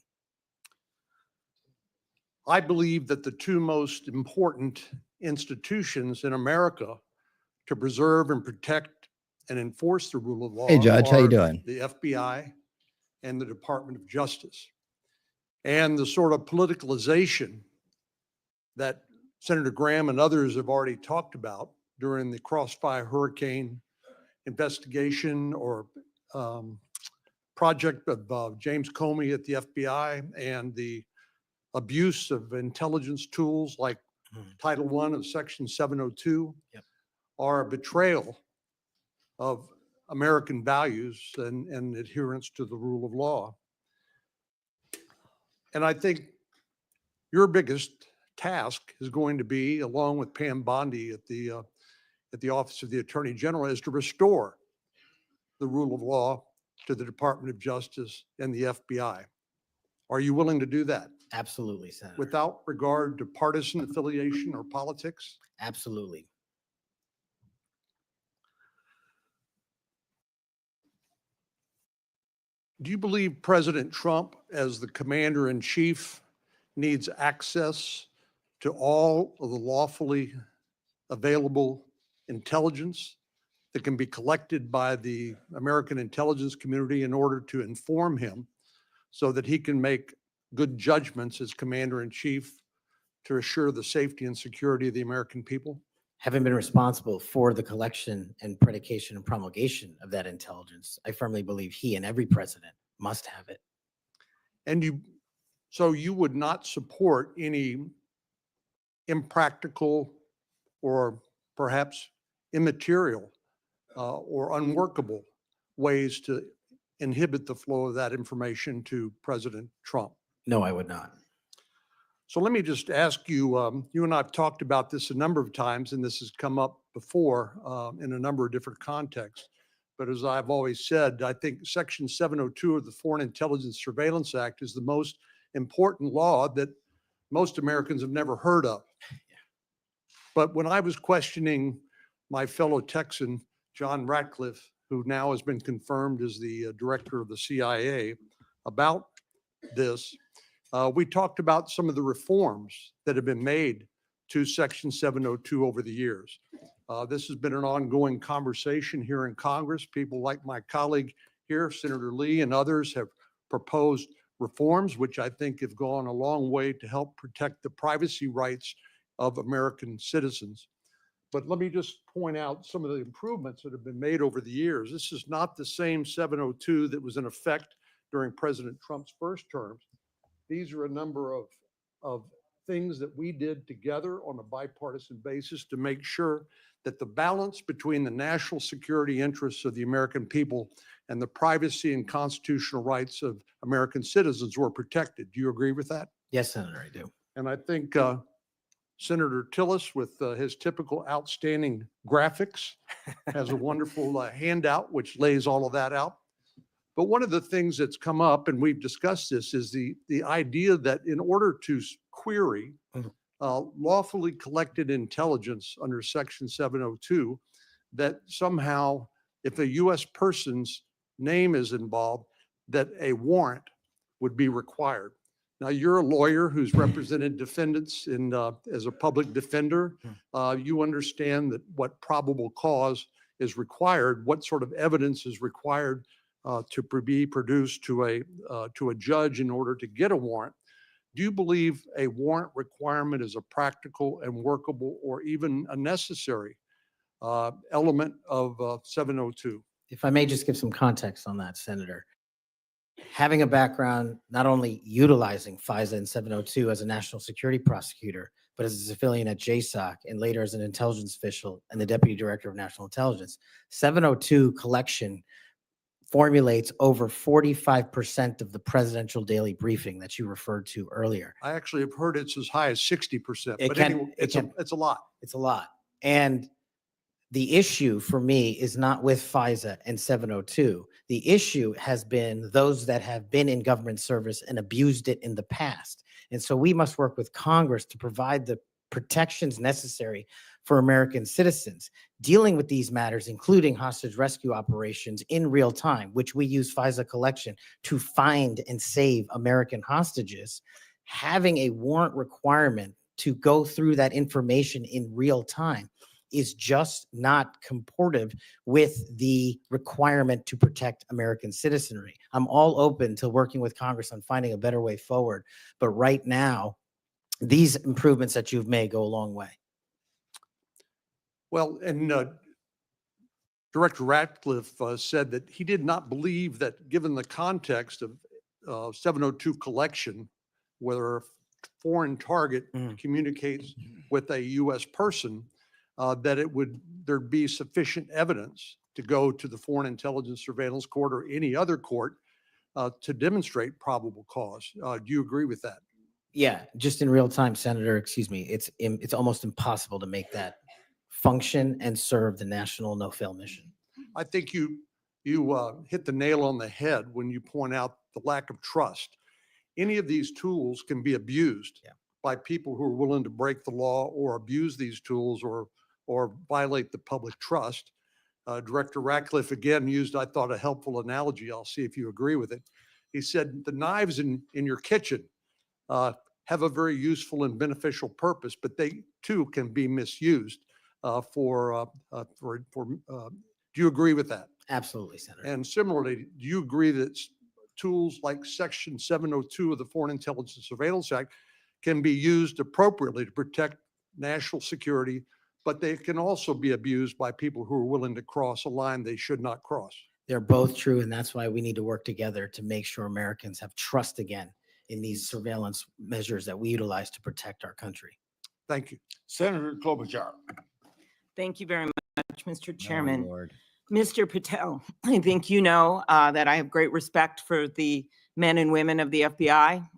I believe that the 2 most important institutions in America to preserve and protect and enforce the rule of law. Hey, Judge, how you are doing? The FBI and the Department of Justice. And the sort of politicalization that Senator Graham and others have already talked about during the Crossfire Hurricane investigation or project of James Comey at the FBI and the abuse of intelligence tools like Title I of Section 702 are a betrayal of American values and adherence to the rule of law. And I think your biggest task is going to be, along with Pam Bondi at the Office of the Attorney General, is to restore the rule of law to the Department of Justice and the FBI. Are you willing to do that? Absolutely, Senator. Without regard to partisan affiliation or politics? Absolutely. Do you believe President Trump, as the commander-in-chief, needs access to all of the lawfully available intelligence that can be collected by the American intelligence community in order to inform him so that he can make good judgments as commander-in-chief to assure the safety and security of the American people? Having been responsible for the collection and predication and promulgation of that intelligence, I firmly believe he and every president must have it. And so you would not support any impractical or perhaps immaterial or unworkable ways to inhibit the flow of that information to President Trump? No, I would not. So let me just ask you, you and I have talked about this a number of times, and this has come up before in a number of different contexts. But as I've always said, I think Section 702 of the Foreign Intelligence Surveillance Act is the most important law that most Americans have never heard of. But when I was questioning my fellow Texan, John Ratcliffe, who now has been confirmed as the director of the CIA, about this, we talked about some of the reforms that have been made to Section 702 over the years. This has been an ongoing conversation here in Congress. People like my colleague here, Senator Lee, and others have proposed reforms, which I think have gone a long way to help protect the privacy rights of American citizens. But let me just point out some of the improvements that have been made over the years. This is not the same 702 that was in effect during President Trump's first term. These are a number of things that we did together on a bipartisan basis to make sure that the balance between the national security interests of the American people and the privacy and constitutional rights of American citizens were protected. Do you agree with that? Yes, Senator, I do. And I think Senator Tillis, with his typical outstanding graphics, has a wonderful handout which lays all of that out. But one of the things that's come up, and we've discussed this, is the idea that in order to query lawfully collected intelligence under Section 702, that somehow if a U.S. person's name is involved, that a warrant would be required. Now, you're a lawyer who's represented defendants in as a public defender. You understand that what probable cause is required, what sort of evidence is required to be produced to a judge in order to get a warrant. Do you believe a warrant requirement is a practical and workable or even a necessary element of 702? If I may just give some context on that, Senator. Having a background not only utilizing FISA and 702 as a national security prosecutor, but as a civilian at JSOC and later as an intelligence official and the Deputy Director of National Intelligence, 702 collection formulates over 45% of the presidential daily briefing that you referred to earlier. I actually have heard it's as high as 60%, but anyway, it's a lot. It's a lot. And the issue for me is not with FISA and 702. The issue has been those that have been in government service and abused it in the past. And so we must work with Congress to provide the protections necessary for American citizens. Dealing with these matters, including hostage rescue operations in real time, which we use FISA collection to find and save American hostages, having a warrant requirement to go through that information in real time is just not comportive with the requirement to protect American citizenry. I'm all open to working with Congress on finding a better way forward. But right now, these improvements that you've made go a long way. Well, and Director Ratcliffe said that he did not believe that, given the context of 702 collection, whether a foreign target communicates with a U.S. person, that there'd be sufficient evidence to go to the Foreign Intelligence Surveillance Court or any other court to demonstrate probable cause. Do you agree with that? Yeah, just in real time, Senator, excuse me, it's almost impossible to make that function and serve the national no-fail mission. I think you hit the nail on the head when you point out the lack of trust. Any of these tools can be abused by people who are willing to break the law or abuse these tools or violate the public trust. Director Ratcliffe again used, I thought, a helpful analogy. I'll see if you agree with it. He said the knives in your kitchen have a very useful and beneficial purpose, but they too can be misused do you agree with that? Absolutely, Senator. And similarly, do you agree that tools like Section 702 of the Foreign Intelligence Surveillance Act can be used appropriately to protect national security, but they can also be abused by people who are willing to cross a line they should not cross? They're both true, and that's why we need to work together to make sure Americans have trust again in these surveillance measures that we utilize to protect our country. Thank you. Senator Klobuchar. Thank you very much, Mr. Chairman. Mr. Patel, I think you know that I have great respect for the men and women of the FBI,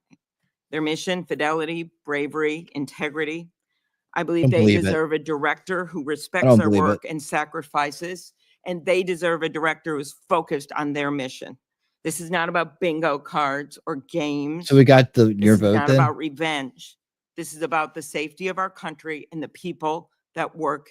their mission, fidelity, bravery, integrity. I believe they deserve a director who respects their work and sacrifices, and they deserve a director who's focused on their mission. This is not about bingo cards or games. So we got your vote then? This is not about revenge. This is about the safety of our country and the people that work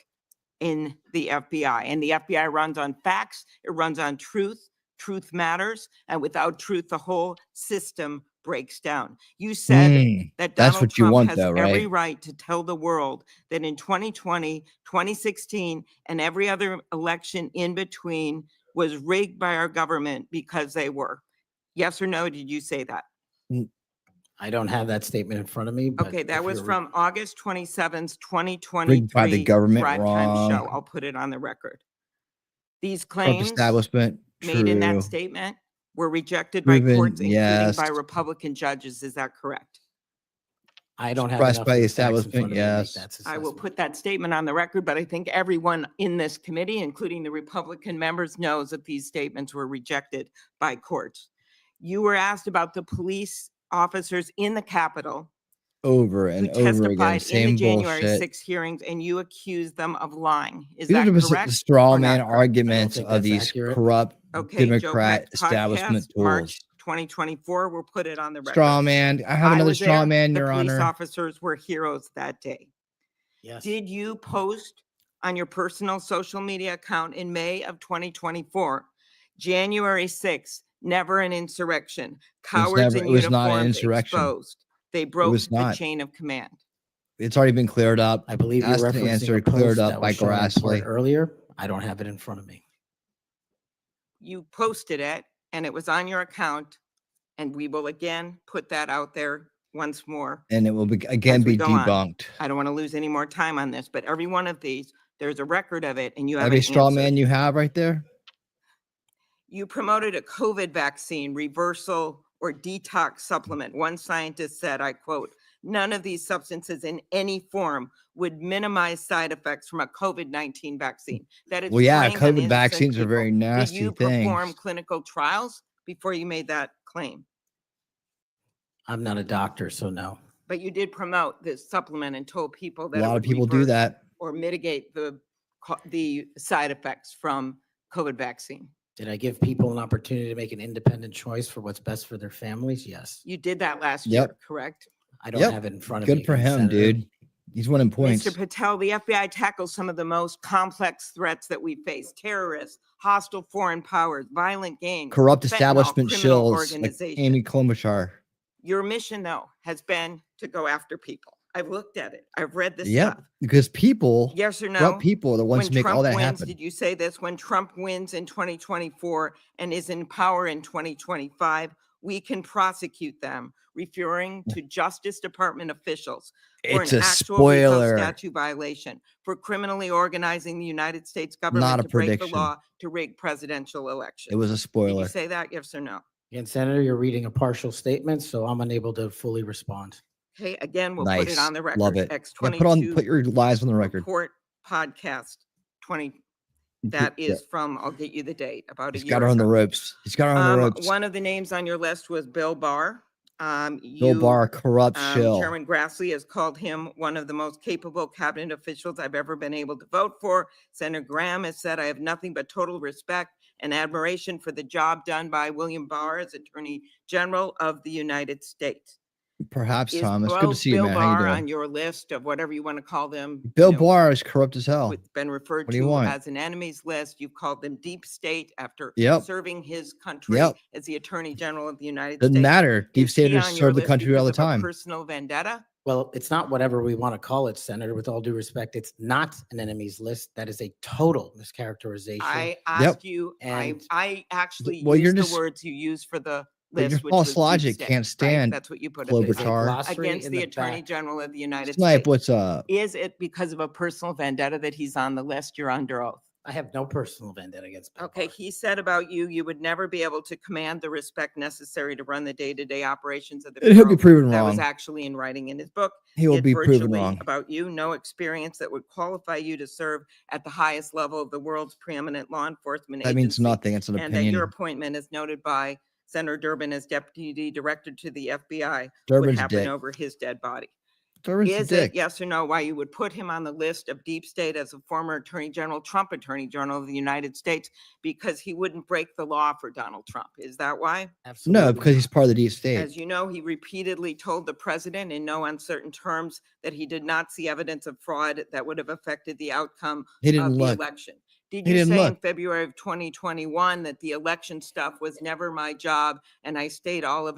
in the FBI. And the FBI runs on facts. It runs on truth. Truth matters. And without truth, the whole system breaks down. You said that Donald Trump has every right to tell the world that in 2020, 2016, and every other election in between was rigged by our government because they were. Yes or no? Did you say that? I don't have that statement in front of me. But okay, that was from August 27th, 2023. By the government, wrong. Show. I'll put it on the record. These claims made in that statement were rejected by courts, including by Republican judges. Is that correct? I don't have enough by the establishment. Yes, I will put that statement on the record. But I think everyone in this committee, including the Republican members, knows that these statements were rejected by courts. You were asked about the police officers in the Capitol over and over again, in the January 6 hearings, and you accused them of lying. Is that correct? These are the straw man arguments of these corrupt Democrat establishment tools. March 2024, we'll put it on the record. Straw man. I have another straw man, Your Honor. Police officers were heroes that day. Yes. Did you post on your personal social media account in May of 2024, January 6th, never an insurrection. Cowards in uniform exposed. They broke the chain of command. It's already been cleared up. I believe you're referencing a post that was shown earlier. I don't have it in front of me. You posted it, and it was on your account, and we will again put that out there once more. And it will be debunked. I don't want to lose any more time on this, but every one of these, there's a record of it, and you have every straw man you have right there. You promoted a COVID vaccine reversal or detox supplement. One scientist said, I quote, "None of these substances in any form would minimize side effects from a COVID-19 vaccine." That is COVID vaccines are very nasty things. Did you perform clinical trials before you made that claim? I'm not a doctor, so no. But you did promote this supplement and told people that a lot of people do that or mitigate the side effects from COVID vaccine. Did I give people an opportunity to make an independent choice for what's best for their families? Yes. You did that last year, correct? I don't have it in front of me. Good for him, dude. He's winning points. Mr. Patel, the FBI tackles some of the most complex threats that we face: terrorists, hostile foreign powers, violent gangs, corrupt establishment shills like Amy Klobuchar. Your mission, though, has been to go after people. I've looked at it. I've read this Yep, stuff. because people, Yes or corrupt no? people are the ones When who make Trump all that wins, happen. did you say this? When Trump wins in 2024 and is in power in 2025, we can prosecute them, referring to Justice Department officials for It's an a actual RICO spoiler, statute violation for criminally organizing the United States government not a to break the prediction. law to rig presidential elections. It was a Did spoiler. you say that? Yes or no? Again, Senator, you're reading a partial statement, so I'm unable to fully respond. Okay, again, we'll put it Nice, on the record. love it. Yeah, X22 put your lies on the record. report podcast 20. That is from, I'll get you the date, about a He's year got her on the ago. ropes. He's got her on the ropes. One of the names on your list was Bill Barr. Bill Barr, corrupt shill. Chairman Grassley has called him one of the most capable cabinet officials I've ever been able to vote for. Senator Graham has said, I have nothing but total respect and admiration for the job done by William Barr as Attorney General of the United States. Perhaps, Is Tom. It's good to see you, Bill man. How you Barr doing? on your list of whatever you want to call them? Bill Barr is corrupt as hell. Been referred What do you to want? as an enemies list. You've called them deep state after Yep. serving his country Yep. as the Attorney General of the United Doesn't States. matter. Deep Is he staters on your serve the list country all the because of a time. personal vendetta? Well, it's not whatever we want to call it, Senator. With all due respect, it's not an enemies list. That is a total mischaracterization. I asked you, And I actually Well, you're used just- the words you used for the But your list, which false was deep logic state. can't stand That's what you put Klobuchar. it There's a glossary against in the the Attorney back. General of the United Snipe, States. what's up? Is it because of a personal vendetta that he's on the list? You're under oath. I have no personal vendetta against Bill Okay, Barr. he said about you, you would never be able to command the respect necessary to run the day-to-day operations of the And he'll be bureau. proven That was wrong. actually in writing in his book. He will It be proven virtually wrong. about you, no experience that would qualify you to serve at the highest level of the world's preeminent law enforcement That agency. means nothing. It's an And that your opinion. appointment, as noted by Senator Durbin as Deputy Director to the FBI, would Durbin's happen dick. over his dead body. Durbin's a Is dick. it yes or no why you would put him on the list of deep state as a former Attorney General, Trump Attorney General of the United States, because he wouldn't break the law for Donald Trump? Is that why? Absolutely. No, because he's part of the deep state. As you know, he repeatedly told the president in no uncertain terms that he did not see evidence of fraud that would have affected the outcome He didn't of the look. election. Did He you didn't say in look. February of 2021 that the election stuff was never my job and I stayed out of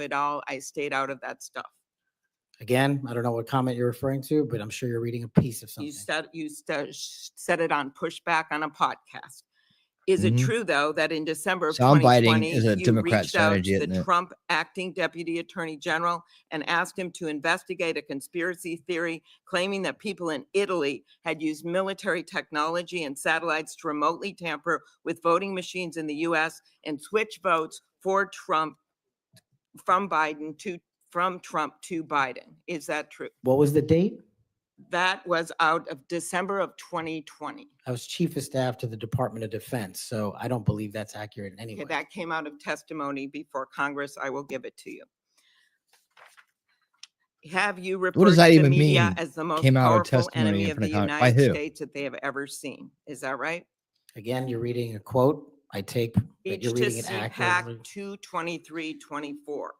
that stuff? Again, I don't know what comment you're referring to, but I'm sure you're reading a piece of something. You said it on Pushback on a podcast. Is it Mhm. true, though, that in December of Sound biting 2020, is a you Democrat reached out strategy, to isn't the it? Trump acting deputy attorney general and asked him to investigate a conspiracy theory claiming that people in Italy had used military technology and satellites to remotely tamper with voting machines in the U.S. and switch votes for Trump from Trump to Biden? Is that true? What was the date? That was out of December of 2020. I was chief of staff to the Department of Defense, so I don't believe that's accurate in any Okay, way. that came out of testimony before Congress. I will give it to you. Have you What referred does that to the even media mean? as the most Came out of powerful testimony enemy in of front the of Congress. By United who? States that they have ever seen? Is that right? Again, you're reading a quote. I take that Each you're to reading it CPAC accurately. 22324.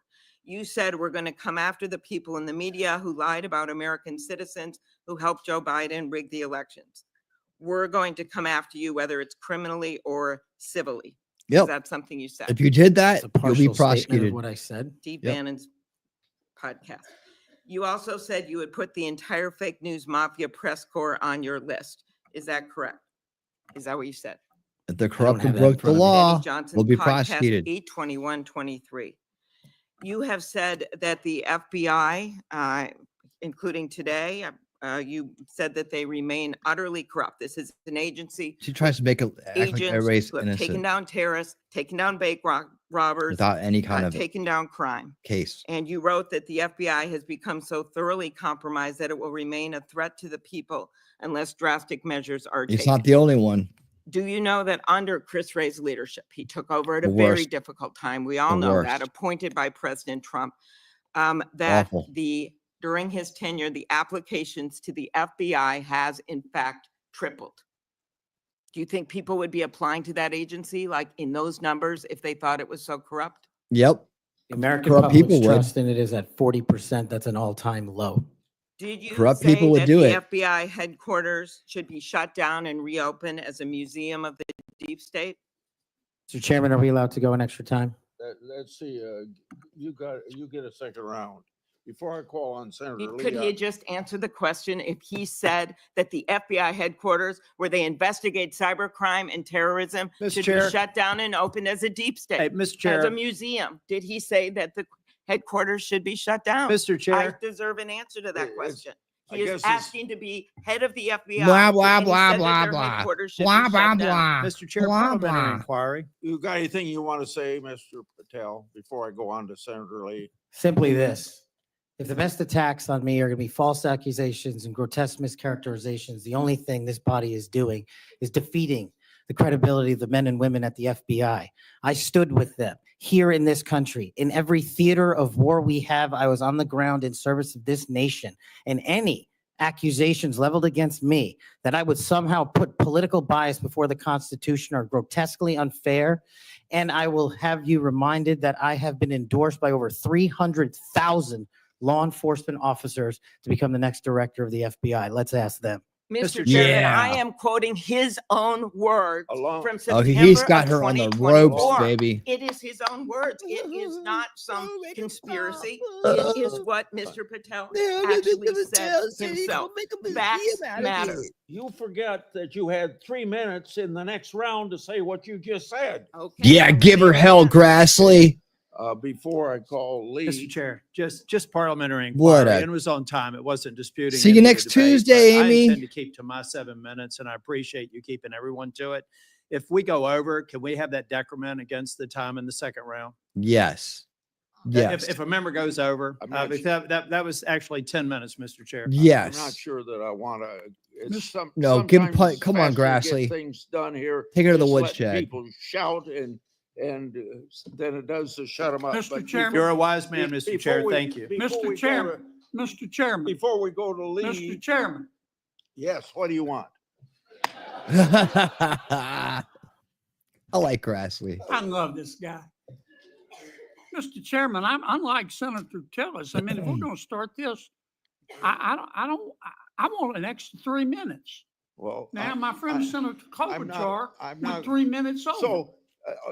You said we're going to come after the people in the media who lied about American citizens who helped Joe Biden rig the elections. We're going to come after you, whether it's criminally or civilly. Yep. Is that something you said? If you did that, It's a you'll be partial statement prosecuted. of what I said. Steve Yep. Bannon's podcast. You also said you would put the entire fake news mafia press corps on your list. Is that correct? Is that what you said? If the don't corrupt have who that in broke the front of me. law Benny Johnson will be podcast, prosecuted. 8/21/23. You have said that the FBI, including today, you said that they remain utterly corrupt. This is an agency. She tries to make it act like agents everybody's who have taken innocent down terrorists, taken down bank robbers, without any kind of taken down crime. case. And you wrote that the FBI has become so thoroughly compromised that it will remain a threat to the people unless drastic measures are It's taken. not the only one. Do you know that under Chris Wray's leadership, he took over at a The very worst. difficult time. We all The know that, worst. appointed by President Trump, that Awful. during his tenure, the applications to the FBI has in fact tripled. Do you think people would be applying to that agency like in those numbers if they thought it was so corrupt? Yep. The American Corrupt public's people would. trust in it is at 40%. That's an all-time low. Did you Corrupt say people would that do the it. FBI headquarters should be shut down and reopened as a museum of the deep state? Mr. Chairman, are we allowed to go an extra time? Let's see, you get a second round. Before I call on Senator Could Lee, he just answer the question if he said that the FBI headquarters where they investigate cybercrime and terrorism should be shut down and open as a deep state? Hey, Mr. Chair. As a museum, did he say that the headquarters should be shut down? Mr. Chair. I deserve an answer to that question. He is asking to be head of the FBI. Blah, blah, and he blah, said that blah, their blah. headquarters should Blah, be blah, shut down. blah. Mr. Chair, Blah, parliamentary blah. inquiry. you got anything you want to say, Mr. Patel, before I go on to Senator Lee? Simply this. If the best attacks on me are going to be false accusations and grotesque mischaracterizations, the only thing this body is doing is defeating the credibility of the men and women at the FBI. I stood with them here in this country. In every theater of war we have, I was on the ground in service of this nation. And any accusations leveled against me that I would somehow put political bias before the Constitution are grotesquely unfair. And I will have you reminded that I have been endorsed by over 300,000 law enforcement officers to become the next director of the FBI. Let's ask them. Mr. Chairman, I am quoting his own words from September he's got her on the 2024. ropes, baby. It is his own words. It is not some conspiracy. It is what Mr. Patel actually said himself. Facts matter. You forget that you had 3 minutes in the next round to say what you just said. Okay. Yeah, give her hell, Grassley. Before I call Lee. Mr. Chair, just parliamentary What inquiry. a- And it was on time. It wasn't disputing. See you any of the next debate, Tuesday, but Amy. I intend to keep to my 7 minutes, and I appreciate you keeping everyone to it. If we go over, can we have that decrement against the time in the second round? Yes. Yes. If a member goes over, I'm not that was actually 10 minutes, Mr. Chair. Yes. I'm not sure that I want to. It's No, give him sometimes play- it's come on, faster to Grassley. get things done here. Take her to the just woodshed. let People shout and then it does to shut them up. Mr. But Chairman. You're a wise man, Mr. before Chair. we- Thank you. before we Mr. go Chairman, Mr. Chairman, Before we go to Lee. Mr. Chairman, Yes, what do you want? I like Grassley. I love this guy. Mr. Chairman, I'm unlike Senator Tillis. I mean, if we're going to start this, I want an extra 3 minutes. Well, Now, my friend Senator I'm Klobuchar not- went 3 minutes over. So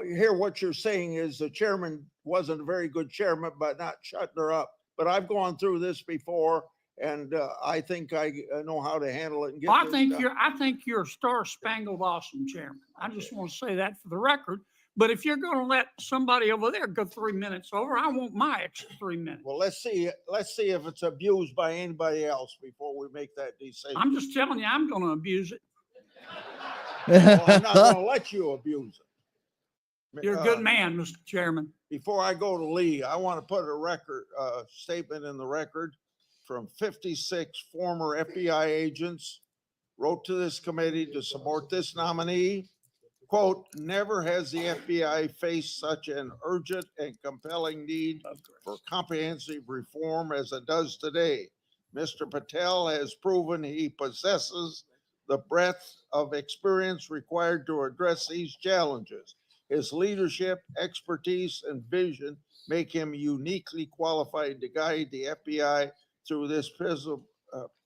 here, what you're saying is the chairman wasn't a very good chairman by not shutting her up. But I've gone through this before, and I think I know how to handle it. And get I this think done. I think you're a star-spangled awesome chairman. I just want to say that for the record. But if you're going to let somebody over there go 3 minutes over, I want my extra 3 minutes. Well, let's see if it's abused by anybody else before we make that decision. I'm just telling you, I'm going to abuse it. Well, I'm not going to let you abuse it. You're a good man, Mr. Chairman. Before I go to Lee, I want to put a record statement in the record from 56 former FBI agents wrote to this committee to support this nominee. Quote, never has the FBI faced such an urgent and compelling need for comprehensive reform as it does today. Mr. Patel has proven he possesses the breadth of experience required to address these challenges. His leadership, expertise, and vision make him uniquely qualified to guide the FBI through this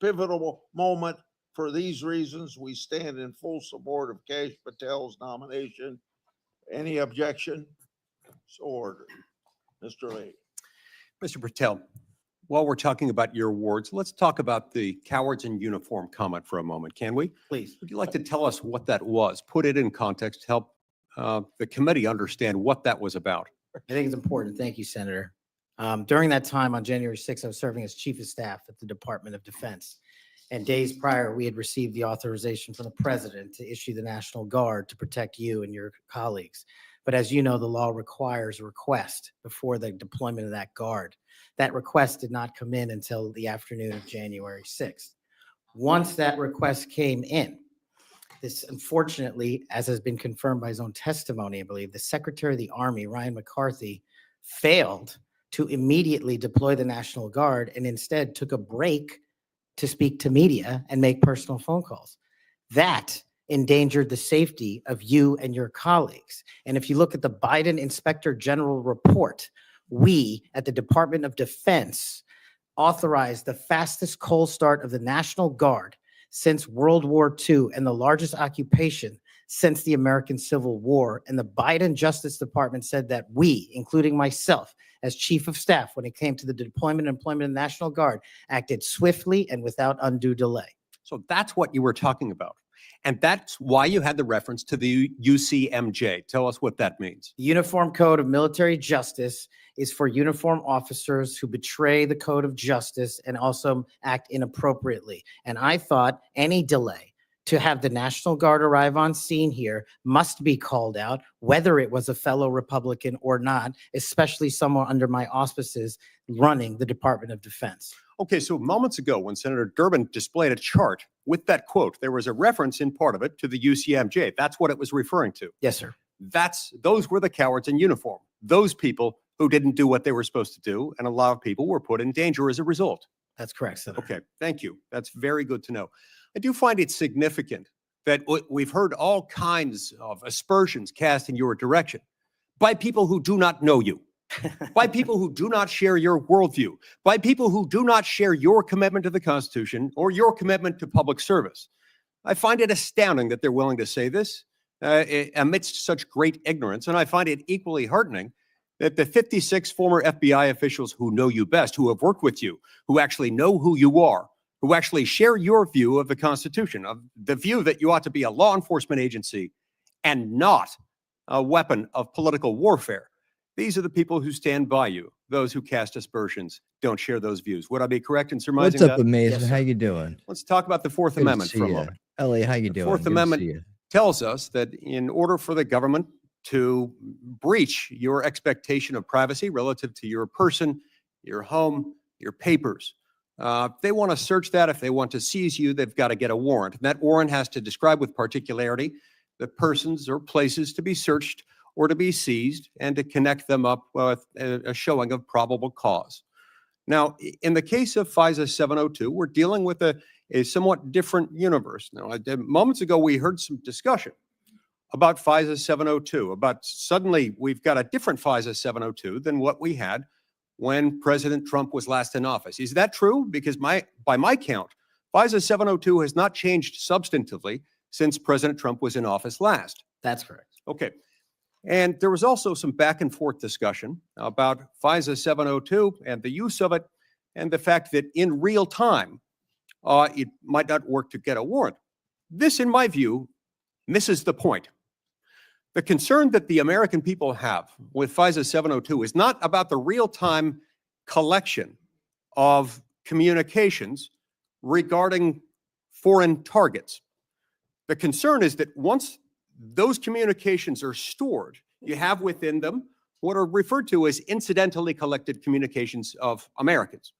pivotal moment. For these reasons, we stand in full support of Kash Patel's nomination. Any objection? So ordered. Mr. Lee. Mr. Patel, while we're talking about your awards, let's talk about the cowards in uniform comment for a moment, can we? Please. Would you like to tell us what that was? Put it in context, help the committee understand what that was about. I think it's important. Thank you, Senator. During that time on January 6th, I was serving as Chief of Staff at the Department of Defense. And days prior, we had received the authorization from the President to issue the National Guard to protect you and your colleagues. But as you know, the law requires a request before the deployment of that guard. That request did not come in until the afternoon of January 6th. Once that request came in, this unfortunately, as has been confirmed by his own testimony, I believe, the Secretary of the Army, Ryan McCarthy, failed to immediately deploy the National Guard and instead took a break to speak to media and make personal phone calls. That endangered the safety of you and your colleagues. And if you look at the Biden Inspector General report, we at the Department of Defense authorized the fastest cold start of the National Guard since World War II and the largest occupation since the American Civil War. And the Biden Justice Department said that we, including myself, as chief of staff when it came to the deployment and employment of the National Guard, acted swiftly and without undue delay. So that's what you were talking about. And that's why you had the reference to the UCMJ. Tell us what that means. The Uniform Code of Military Justice is for uniform officers who betray the code of justice and also act inappropriately. And I thought any delay to have the National Guard arrive on scene here must be called out, whether it was a fellow Republican or not, especially someone under my auspices running the Department of Defense. Okay, so moments ago, when Senator Durbin displayed a chart with that quote, there was a reference in part of it to the UCMJ. That's what it was referring to. Yes, sir. Those were the cowards in uniform. Those people who didn't do what they were supposed to do, and a lot of people were put in danger as a result. That's correct, Senator. Okay, thank you. That's very good to know. I do find it significant that we've heard all kinds of aspersions cast in your direction by people who do not know you, by people who do not share your worldview, by people who do not share your commitment to the Constitution or your commitment to public service. I find it astounding that they're willing to say this amidst such great ignorance, and I find it equally heartening that the 56 former FBI officials who know you best, who have worked with you, who actually know who you are, who actually share your view of the Constitution, of the view that you ought to be a law enforcement agency and not a weapon of political warfare. These are the people who stand by you. Those who cast aspersions don't share those views. Would I be correct in surmising that? What's up, Amazing? Yes, how you doing? Let's talk about the Fourth Amendment for a moment. Ellie, how you doing? Fourth Amendment tells us that in order for the government to breach your expectation of privacy relative to your person, your home, your papers, if they want to search that, if they want to seize you, they've got to get a warrant. And that warrant has to describe with particularity the persons or places to be searched or to be seized and to connect them up with a showing of probable cause. Now, in the case of FISA 702, we're dealing with a somewhat different universe. Now, moments ago, we heard some discussion about FISA 702, about suddenly we've got a different FISA 702 than what we had when President Trump was last in office. Is that true? Because by my count, FISA 702 has not changed substantively since President Trump was in office last. That's correct. Okay. And there was also some back and forth discussion about FISA 702 and the use of it and the fact that in real time, it might not work to get a warrant. This, in my view, misses the point. The concern that the American people have with FISA 702 is not about the real-time collection of communications regarding foreign targets. The concern is that once those communications are stored, you have within them what are referred to as incidentally collected communications of Americans,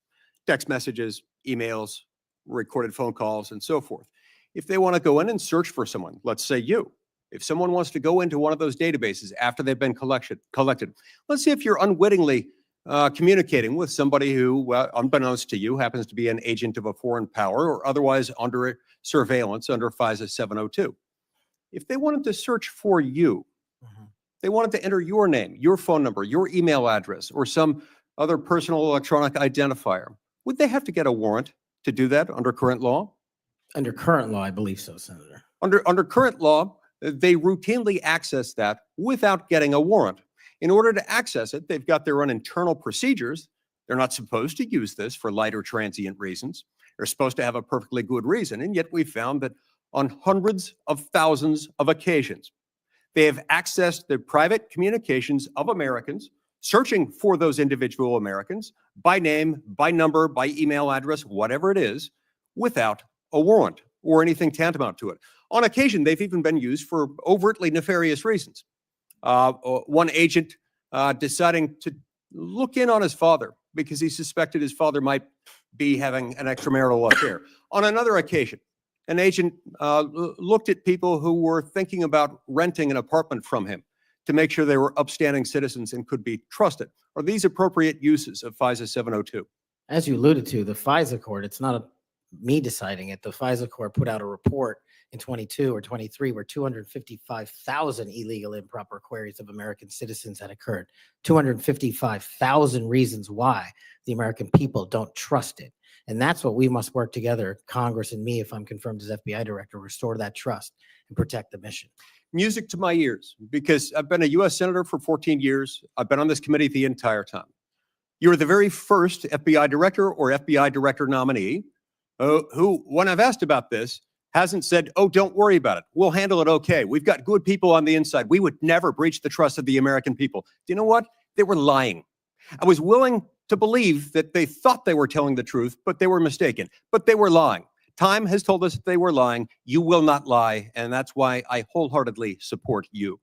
text messages, emails, recorded phone calls, and so forth. If they want to go in and search for someone, let's say you, if someone wants to go into one of those databases after they've been collected, let's see if you're unwittingly communicating with somebody who, unbeknownst to you, happens to be an agent of a foreign power or otherwise under surveillance under FISA 702. If they wanted to search for you, they wanted to enter your name, your phone number, your email address, or some other personal electronic identifier, would they have to get a warrant to do that under current law? Under current law, I believe so, Senator. Under current law, they routinely access that without getting a warrant. In order to access it, they've got their own internal procedures. They're not supposed to use this for light or transient reasons. They're supposed to have a perfectly good reason. And yet we found that on hundreds of thousands of occasions, they have accessed the private communications of Americans, searching for those individual Americans by name, by number, by email address, whatever it is, without a warrant or anything tantamount to it. On occasion, they've even been used for overtly nefarious reasons. One agent deciding to look in on his father because he suspected his father might be having an extramarital affair. On another occasion, an agent looked at people who were thinking about renting an apartment from him to make sure they were upstanding citizens and could be trusted. Are these appropriate uses of FISA 702? As you alluded to, the FISA court, it's not me deciding it. The FISA court put out a report in 22 or 23 where 255,000 illegal improper queries of American citizens had occurred. 255,000 reasons why the American people don't trust it. And that's what we must work together, Congress and me, if I'm confirmed as FBI director, restore that trust and protect the mission. Music to my ears, because I've been a U.S. Senator for 14 years. I've been on this committee the entire time. You're the very first FBI director or FBI director nominee who, when I've asked about this, hasn't said, oh, don't worry about it. We'll handle it okay. We've got good people on the inside. We would never breach the trust of the American people. Do you know what? They were lying. I was willing to believe that they thought they were telling the truth, but they were mistaken. But they were lying. Time has told us that they were lying. You will not lie, and that's why I wholeheartedly support you.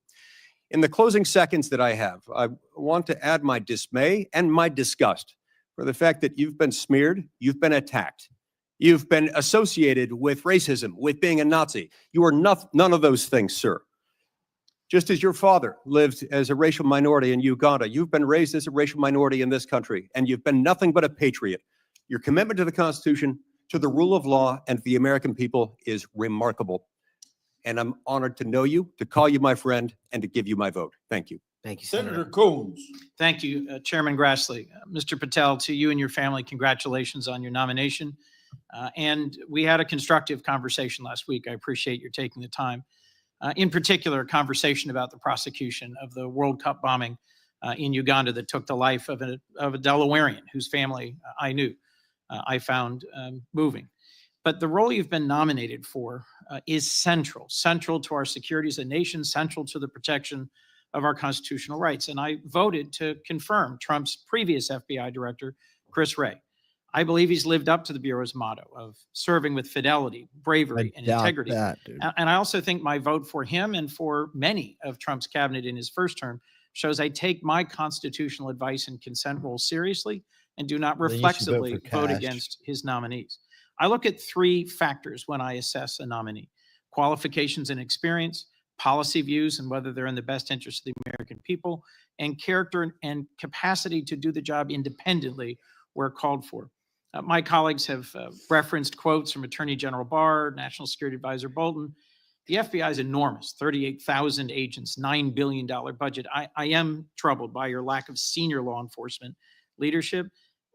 In the closing seconds that I have, I want to add my dismay and my disgust for the fact that you've been smeared, you've been attacked, you've been associated with racism, with being a Nazi. You are none of those things, sir. Just as your father lived as a racial minority in Uganda, you've been raised as a racial minority in this country, and you've been nothing but a patriot. Your commitment to the Constitution, to the rule of law, and to the American people is remarkable. And I'm honored to know you, to call you my friend, and to give you my vote. Thank you. Thank you, Senator Coons. Thank you, Chairman Grassley. Mr. Patel, to you and your family, congratulations on your nomination. And we had a constructive conversation last week. I appreciate your taking the time. In particular, a conversation about the prosecution of the World Cup bombing in Uganda that took the life of a Delawarean whose family I knew. I found moving. But the role you've been nominated for is central to our security as a nation, central to the protection of our constitutional rights. And I voted to confirm Trump's previous FBI director, Chris Wray. I believe he's lived up to the Bureau's motto of serving with fidelity, bravery, and integrity. And I also think my vote for him and for many of Trump's cabinet in his first term shows I take my constitutional advice and consent role seriously and do not reflexively vote against his nominees. I look at three factors when I assess a nominee: qualifications and experience, policy views and whether they're in the best interest of the American people, and character and capacity to do the job independently where called for. My colleagues have referenced quotes from Attorney General Barr, National Security Advisor Bolton. The FBI is enormous, 38,000 agents, $9 billion budget. I am troubled by your lack of senior law enforcement leadership.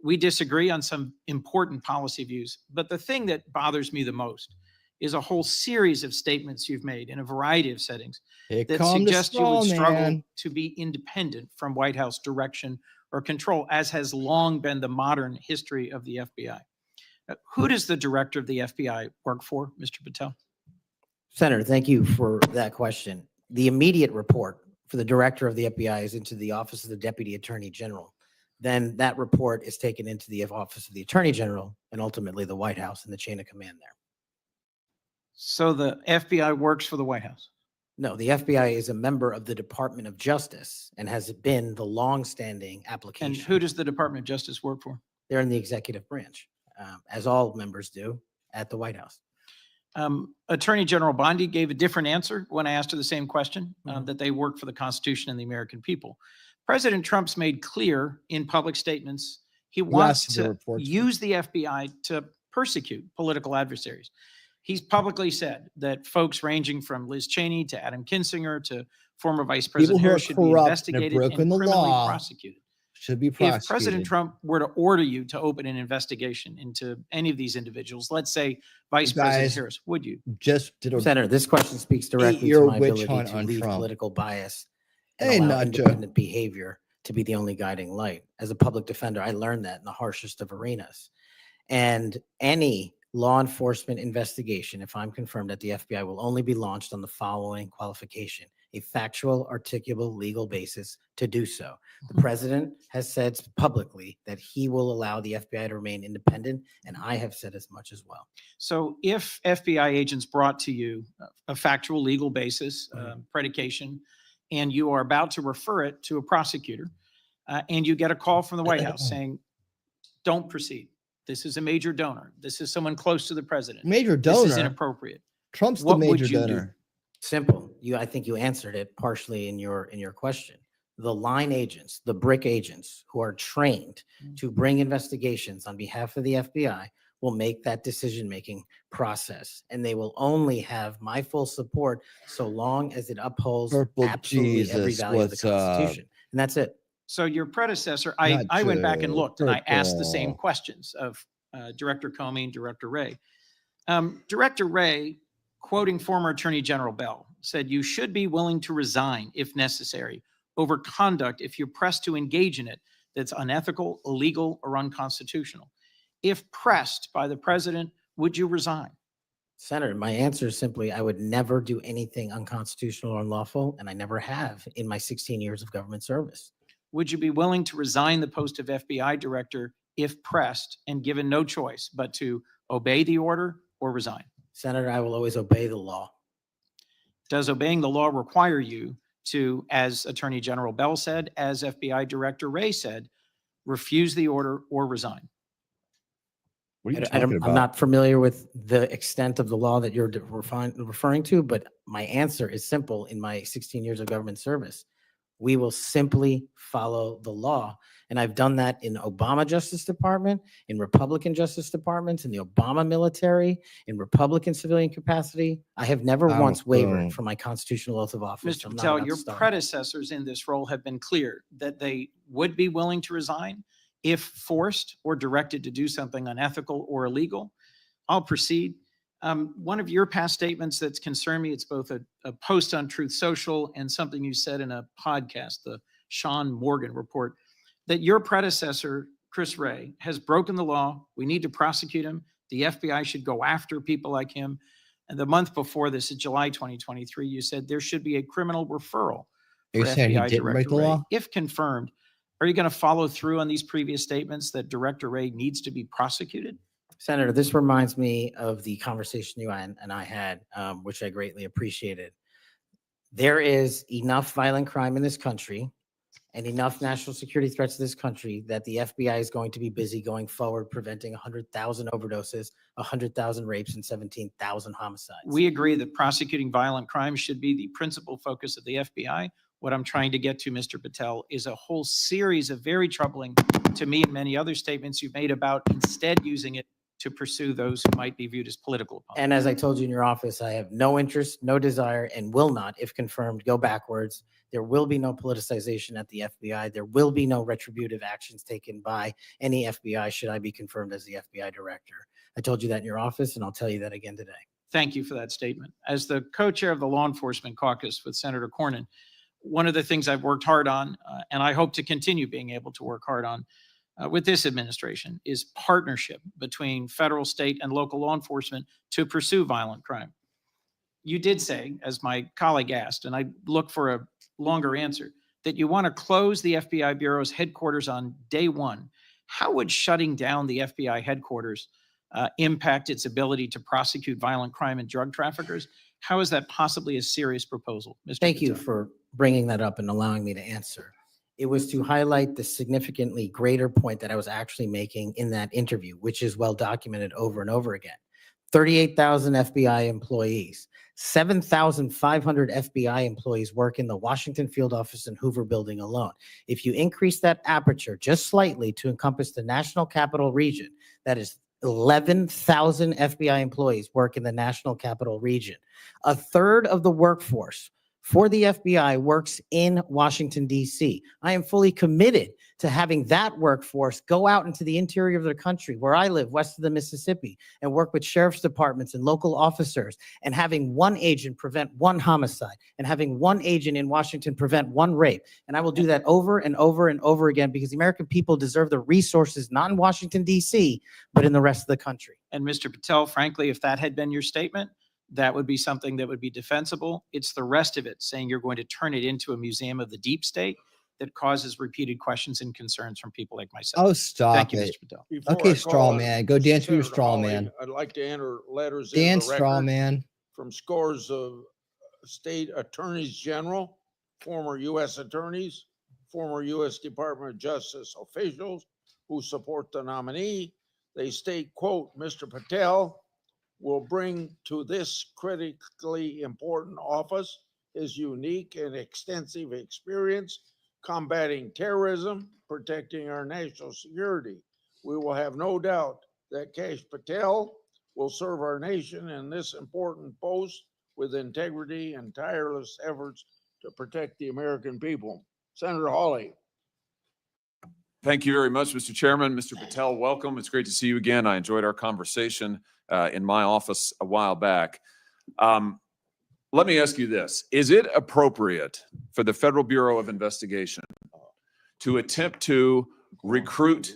We disagree on some important policy views, but the thing that bothers me the most is a whole series of statements you've made in a variety of settings that suggest you would struggle to be independent from White House direction or control, as has long been the modern history of the FBI. Who does the director of the FBI work for, Mr. Patel? Senator, thank you for that question. The immediate report for the director of the FBI is into the Office of the Deputy Attorney General. Then that report is taken into the Office of the Attorney General and ultimately the White House and the chain of command there. So the FBI works for the White House? No, the FBI is a member of the Department of Justice and has been the longstanding application. And who does the Department of Justice work for? They're in the executive branch, as all members do at the White House. Attorney General Bondi gave a different answer when I asked her the same question, that they work for the Constitution and the American people. President Trump's made clear in public statements he wants to use the FBI to persecute political adversaries. He's publicly said that folks ranging from Liz Cheney to Adam Kinzinger to former Vice President Harris should be investigated and criminally prosecuted. Should be prosecuted. If President Trump were to order you to open an investigation into any of these individuals, let's say Vice President Harris, would you? Senator, this question speaks directly to my ability to leave political bias and allow independent behavior to be the only guiding light. As a public defender, I learned that in the harshest of arenas. And any law enforcement investigation, if I'm confirmed at the FBI, will only be launched on the following qualification: a factual, articulable legal basis to do so. The president has said publicly that he will allow the FBI to remain independent, and I have said as much as well. So if FBI agents brought to you a factual legal basis, predication, and you are about to refer it to a prosecutor, and you get a call from the White House saying, don't proceed. This is a major donor. This is someone close to the president. Major donor? This is inappropriate. Trump's the major donor. Simple. I think you answered it partially in your question. The line agents, the brick agents who are trained to bring investigations on behalf of the FBI will make that decision-making process, and they will only have my full support so long as it upholds absolutely every value of the Constitution. And that's it. So your predecessor, I went back and looked, and I asked the same questions of Director Comey and Director Wray. Director Wray, quoting former Attorney General Bell, said, "You should be willing to resign if necessary over conduct if you're pressed to engage in it that's unethical, illegal, or unconstitutional. If pressed by the president, would you resign? Senator, my answer is simply, I would never do anything unconstitutional or unlawful, and I never have in my 16 years of government service. Would you be willing to resign the post of FBI director if pressed and given no choice but to obey the order or resign? Senator, I will always obey the law. Does obeying the law require you to, as Attorney General Bell said, as FBI Director Wray said, refuse the order or resign? I'm not familiar with the extent of the law that you're referring to, but my answer is simple. In my 16 years of government service, we will simply follow the law. And I've done that in Obama Justice Department, in Republican Justice Departments, in the Obama military, in Republican civilian capacity. I have never once wavered from my constitutional oath of office. Mr. Patel, your predecessors in this role have been clear that they would be willing to resign if forced or directed to do something unethical or illegal. I'll proceed. One of your past statements that's concerned me, it's both a post on Truth Social and something you said in a podcast, the Sean Morgan report, that your predecessor, Chris Wray, has broken the law. We need to prosecute him. The FBI should go after people like him. And the month before this, in July 2023, you said there should be a criminal referral for FBI Director Wray. If confirmed, are you going to follow through on these previous statements that Director Wray needs to be prosecuted? Senator, this reminds me of the conversation you and I had, which I greatly appreciated. There is enough violent crime in this country and enough national security threats to this country that the FBI is going to be busy going forward, preventing 100,000 overdoses, 100,000 rapes, and 17,000 homicides. We agree that prosecuting violent crime should be the principal focus of the FBI. What I'm trying to get to, Mr. Patel, is a whole series of very troubling, to me and many other statements you've made about instead using it to pursue those who might be viewed as political opponents. And as I told you in your office, I have no interest, no desire, and will not, if confirmed, go backwards. There will be no politicization at the FBI. There will be no retributive actions taken by any FBI should I be confirmed as the FBI director. I told you that in your office, and I'll tell you that again today. Thank you for that statement. As the co-chair of the Law Enforcement Caucus with Senator Cornyn, one of the things I've worked hard on, and I hope to continue being able to work hard on with this administration, is partnership between federal, state, and local law enforcement to pursue violent crime. You did say, as my colleague asked, and I look for a longer answer, that you want to close the FBI Bureau's headquarters on day one. How would shutting down the FBI headquarters impact its ability to prosecute violent crime and drug traffickers? How is that possibly a serious proposal, Mr. Thank you Patel? for bringing that up and allowing me to answer. It was to highlight the significantly greater point that I was actually making in that interview, which is well documented over and over again. 38,000 FBI employees, 7,500 FBI employees work in the Washington field office and Hoover building alone. If you increase that aperture just slightly to encompass the national capital region, that is 11,000 FBI employees work in the national capital region. A third of the workforce for the FBI works in Washington, D.C. I am fully committed to having that workforce go out into the interior of the country, where I live, west of the Mississippi, and work with sheriff's departments and local officers, and having one agent prevent one homicide, and having one agent in Washington prevent one rape. And I will do that over and over and over again, because the American people deserve the resources, not in Washington, D.C., but in the rest of the country. And Mr. Patel, frankly, if that had been your statement, that would be something that would be defensible. It's the rest of it, saying you're going to turn it into a museum of the deep state, that causes repeated questions and concerns from people like myself. Oh, stop Thank you, it. Mr. Patel. Okay, straw man. Go dance with your straw man. I'd like to enter letters Dance, in the straw record man. from scores of state attorneys general, former U.S. attorneys, former U.S. Department of Justice officials who support the nominee. They state, quote, Mr. Patel will bring to this critically important office his unique and extensive experience combating terrorism, protecting our national security. We will have no doubt that Kash Patel will serve our nation in this important post with integrity and tireless efforts to protect the American people. Senator Hawley. Thank you very much, Mr. Chairman. Mr. Patel, welcome. It's great to see you again. I enjoyed our conversation in my office a while back. Let me ask you this. Is it appropriate for the Federal Bureau of Investigation to attempt to recruit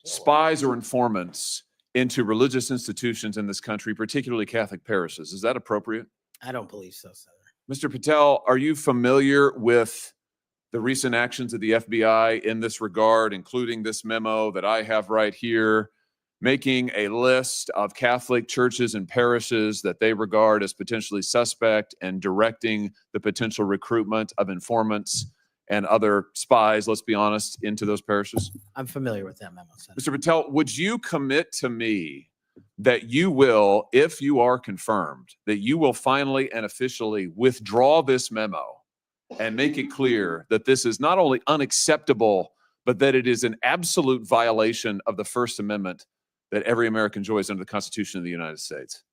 spies or informants into religious institutions in this country, particularly Catholic parishes. Is that appropriate? I don't believe so, Senator. Mr. Patel, are you familiar with the recent actions of the FBI in this regard, including this memo that I have right here, making a list of Catholic churches and parishes that they regard as potentially suspect and directing the potential recruitment of informants and other spies, let's be honest, into those parishes? I'm familiar with that memo, Senator. Mr. Patel, would you commit to me that you will, if you are confirmed, that you will finally and officially withdraw this memo and make it clear that this is not only unacceptable, but that it is an absolute violation of the First Amendment that every American enjoys under the Constitution of the United States?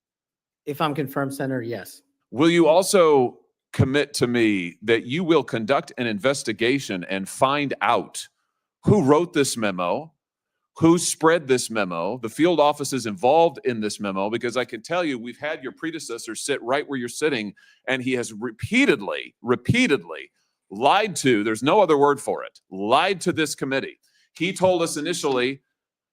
If I'm confirmed, Senator, yes. Will you also commit to me that you will conduct an investigation and find out who wrote this memo, who spread this memo, the field offices involved in this memo? Because I can tell you, we've had your predecessor sit right where you're sitting, and he has repeatedly lied to, there's no other word for it, lied to this committee. He told us initially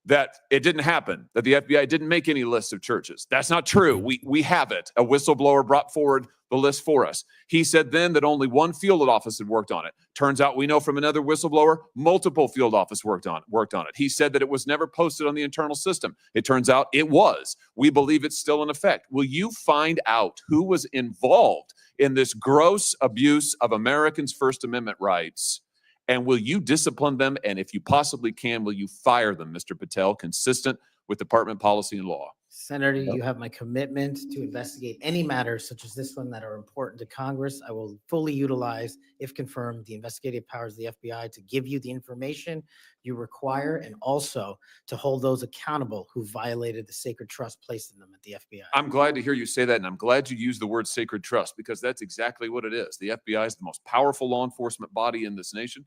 that it didn't happen, that the FBI didn't make any lists of churches. That's not true. We have it. A whistleblower brought forward the list for us. He said then that only one field office had worked on it. Turns out we know from another whistleblower, multiple field office worked on it. He said that it was never posted on the internal system. It turns out it was. We believe it's still in effect. Will you find out who was involved in this gross abuse of Americans' First Amendment rights? And will you discipline them? And if you possibly can, will you fire them, Mr. Patel, consistent with department policy and law? Senator, you have my commitment to investigate any matters such as this one that are important to Congress. I will fully utilize, if confirmed, the investigative powers of the FBI to give you the information you require and also to hold those accountable who violated the sacred trust placed in them at the FBI. I'm glad to hear you say that, and I'm glad you use the word sacred trust, because that's exactly what it is. The FBI is the most powerful law enforcement body in this nation,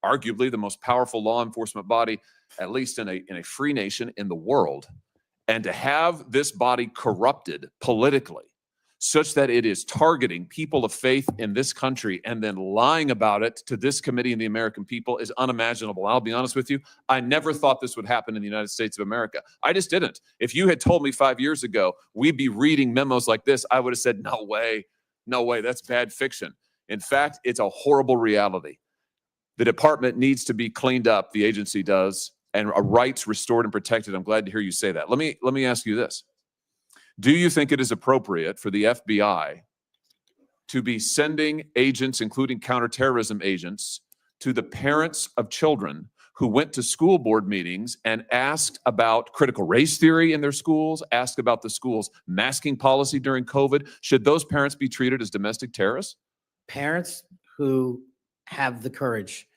arguably the most powerful law enforcement body, at least in a free nation in the world. And to have this body corrupted politically such that it is targeting people of faith in this country and then lying about it to this committee and the American people is unimaginable. I'll be honest with you. I never thought this would happen in the United States of America. I just didn't. If you had told me 5 years ago we'd be reading memos like this, I would have said, no way, that's bad fiction. In fact, it's a horrible reality. The department needs to be cleaned up, the agency does, and rights restored and protected. I'm glad to hear you say that. Let me ask you this. Do you think it is appropriate for the FBI to be sending agents, including counterterrorism agents, to the parents of children who went to school board meetings and asked about critical race theory in their schools, asked about the school's masking policy during COVID? Should those parents be treated as domestic terrorists? Parents who have the courage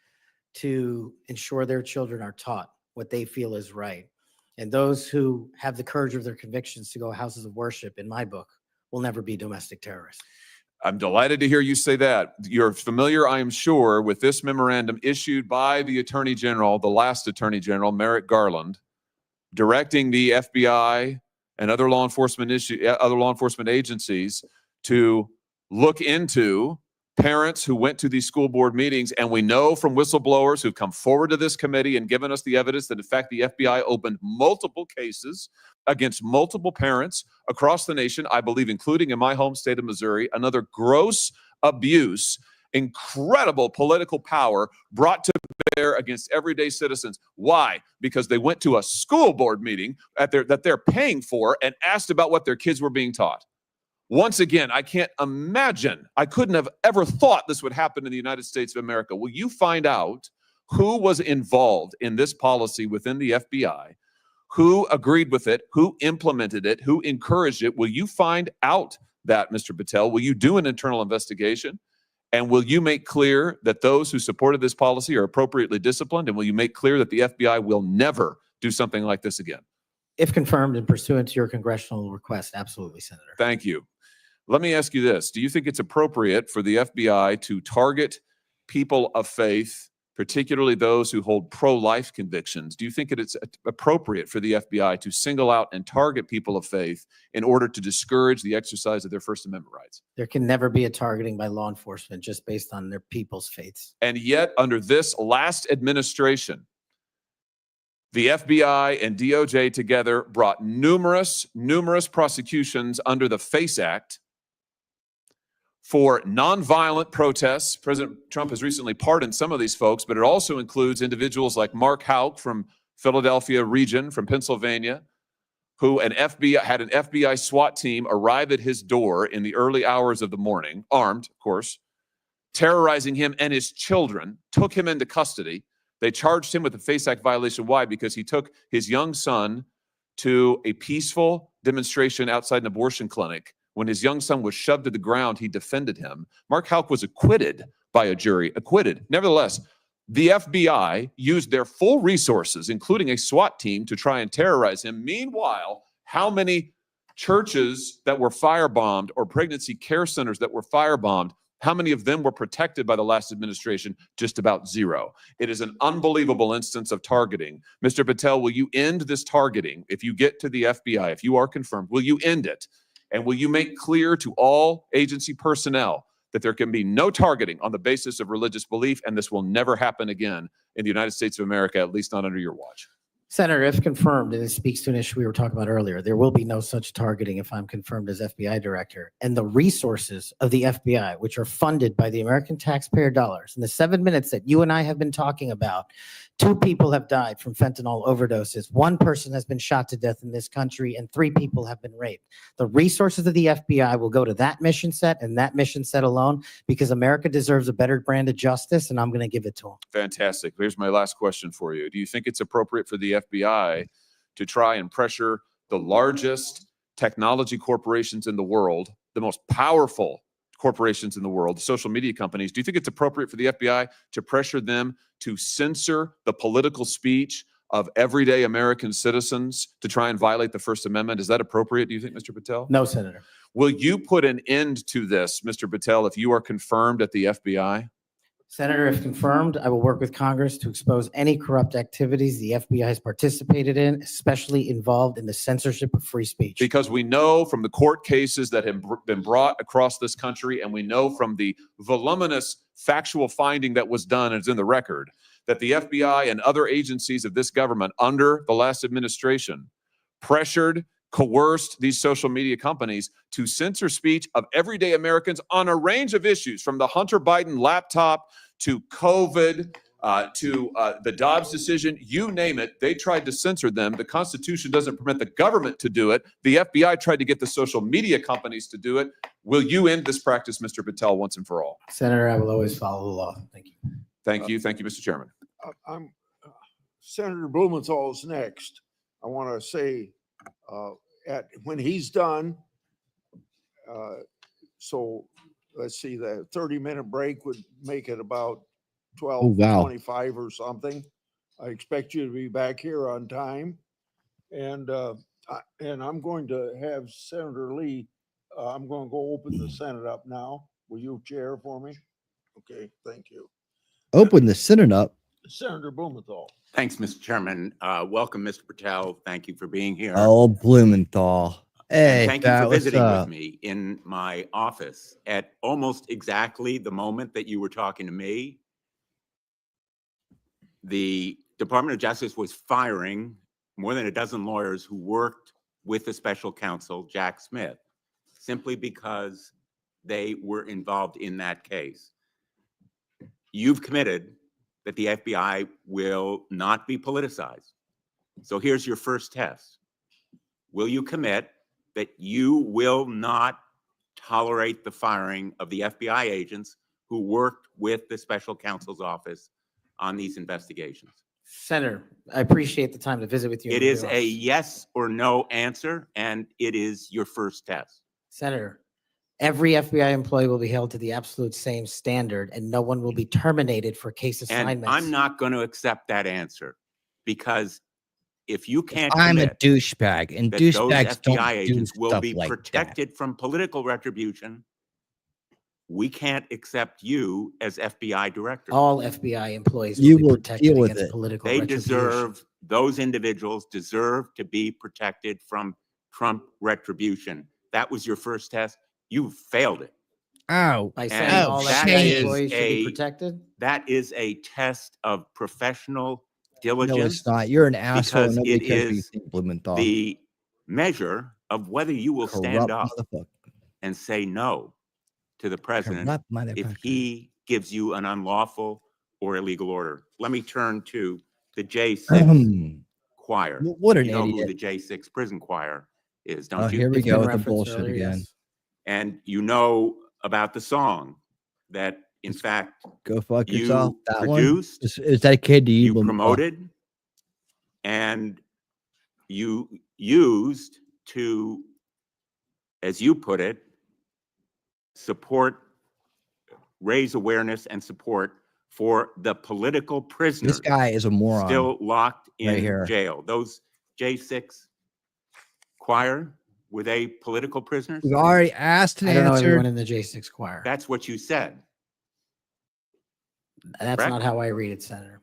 to ensure their children are taught what they feel is right, and those who have the courage of their convictions to go houses of worship, in my book, will never be domestic terrorists. I'm delighted to hear you say that. You're familiar, I am sure, with this memorandum issued by the Attorney General, the last Attorney General, Merrick Garland, directing the FBI and other law enforcement agencies to look into parents who went to these school board meetings. And we know from whistleblowers who've come forward to this committee and given us the evidence that, in fact, the FBI opened multiple cases against multiple parents across the nation, I believe, including in my home state of Missouri. Another gross abuse, incredible political power brought to bear against everyday citizens. Why? Because they went to a school board meeting that they're paying for and asked about what their kids were being taught. Once again, I can't imagine, I couldn't have ever thought this would happen in the United States of America. Will you find out who was involved in this policy within the FBI, who agreed with it, who implemented it, who encouraged it? Will you find out that, Mr. Patel? Will you do an internal investigation? And will you make clear that those who supported this policy are appropriately disciplined? And will you make clear that the FBI will never do something like this again? If confirmed and pursuant to your congressional request, absolutely, Senator. Thank you. Let me ask you this. Do you think it's appropriate for the FBI to target people of faith, particularly those who hold pro-life convictions? Do you think it's appropriate for the FBI to single out and target people of faith in order to discourage the exercise of their First Amendment rights? There can never be a targeting by law enforcement just based on their people's faiths. And yet, under this last administration, The FBI and DOJ together brought numerous prosecutions under the FACE Act for nonviolent protests. President Trump has recently pardoned some of these folks, but it also includes individuals like Mark Houck from Philadelphia region, from Pennsylvania, who had an FBI SWAT team arrive at his door in the early hours of the morning, armed, of course, terrorizing him and his children, took him into custody. They charged him with a FACE Act violation. Why? Because he took his young son to a peaceful demonstration outside an abortion clinic. When his young son was shoved to the ground, he defended him. Mark Houck was acquitted by a jury, acquitted. Nevertheless, the FBI used their full resources, including a SWAT team, to try and terrorize him. Meanwhile, how many churches that were firebombed or pregnancy care centers that were firebombed, how many of them were protected by the last administration? Just about zero. It is an unbelievable instance of targeting. Mr. Patel, will you end this targeting? If you get to the FBI, if you are confirmed, will you end it? And will you make clear to all agency personnel that there can be no targeting on the basis of religious belief, and this will never happen again in the United States of America, at least not under your watch? Senator, if confirmed, and it speaks to an issue we were talking about earlier, there will be no such targeting if I'm confirmed as FBI director. And the resources of the FBI, which are funded by the American taxpayer dollars, in the 7 minutes that you and I have been talking about, 2 people have died from fentanyl overdoses. 1 person has been shot to death in this country, and 3 people have been raped. The resources of the FBI will go to that mission set and that mission set alone, because America deserves a better brand of justice, and I'm going to give it to them. Fantastic. Here's my last question for you. Do you think it's appropriate for the FBI to try and pressure the largest technology corporations in the world, the most powerful corporations in the world, the social media companies? Do you think it's appropriate for the FBI to pressure them to censor the political speech of everyday American citizens to try and violate the First Amendment? Is that appropriate, do you think, Mr. Patel? No, Senator. Will you put an end to this, Mr. Patel, if you are confirmed at the FBI? Senator, if confirmed, I will work with Congress to expose any corrupt activities the FBI has participated in, especially involved in the censorship of free speech. Because we know from the court cases that have been brought across this country, and we know from the voluminous factual finding that was done, and it's in the record, that the FBI and other agencies of this government under the last administration pressured, coerced these social media companies to censor speech of everyday Americans on a range of issues, from the Hunter Biden laptop to COVID, to the Dobbs decision, you name it. They tried to censor them. The Constitution doesn't permit the government to do it. The FBI tried to get the social media companies to do it. Will you end this practice, Mr. Patel, once and for all? Senator, I will always follow the law. Thank you. Thank you. Thank you, Mr. Chairman. Senator Blumenthal is next. I want to say when he's done, so let's see, the 30-minute break would make it about 12:25 or something. I expect you to be back here on time, and I'm going to have Senator Lee. I'm going to go open the Senate up now. Will you chair for me? Okay, thank you. Open the Senate up. Senator Blumenthal. Thanks, Mr. Chairman. Welcome, Mr. Patel. Thank you for being here. Oh, Blumenthal. Hey, and thank you for visiting with me in my office at almost exactly the moment that you were talking to me. The Department of Justice was firing more than a dozen lawyers who worked with the special counsel, Jack Smith, simply because they were involved in that case. You've committed that the FBI will not be politicized. So here's your first test. Will you commit that you will not tolerate the firing of the FBI agents who worked with the special counsel's office on these investigations? Senator, I appreciate the time to visit with you. It is a yes or no answer, and it is your first test. Senator, every FBI employee will be held to the absolute same standard, and no one will be terminated for case assignments. And I'm not going to accept that answer, because if you can't I'm a douchebag, and douchebags don't FBI do agents will stuff be like protected from political retribution, we can't accept you as FBI director. All FBI employees You will be will protected deal with against it. political They retribution. those individuals deserve to be protected from Trump retribution. That was your first test. You failed it. Ow. By And saying all that FBI is employees should be a- protected? That is a test of professional diligence. No, it's not. You're an asshole. Because Nobody it cares what you is think, Blumenthal. the measure of whether you will stand Corrupt up motherfucker. and say no to the president Corrupt if motherfucker. he gives you an unlawful or illegal order. Let me turn to the J6 choir. What an You know idiot. who the J6 prison choir is, don't Oh, you? here we It's go been with the referenced bullshit earlier, again. yes. And you know about the song that, in fact, Go fuck yourself. you That one produced, is dedicated to you, you Blumenthal. promoted, and you used to, as you put it, support, raise awareness and support for the political prisoners. This guy is a moron. Still locked in right here. jail. Those J6 choir, were they political prisoners? We've already asked and I don't know everyone answered. in the J6 choir. That's what you said. That's correct? not how I read it, Senator.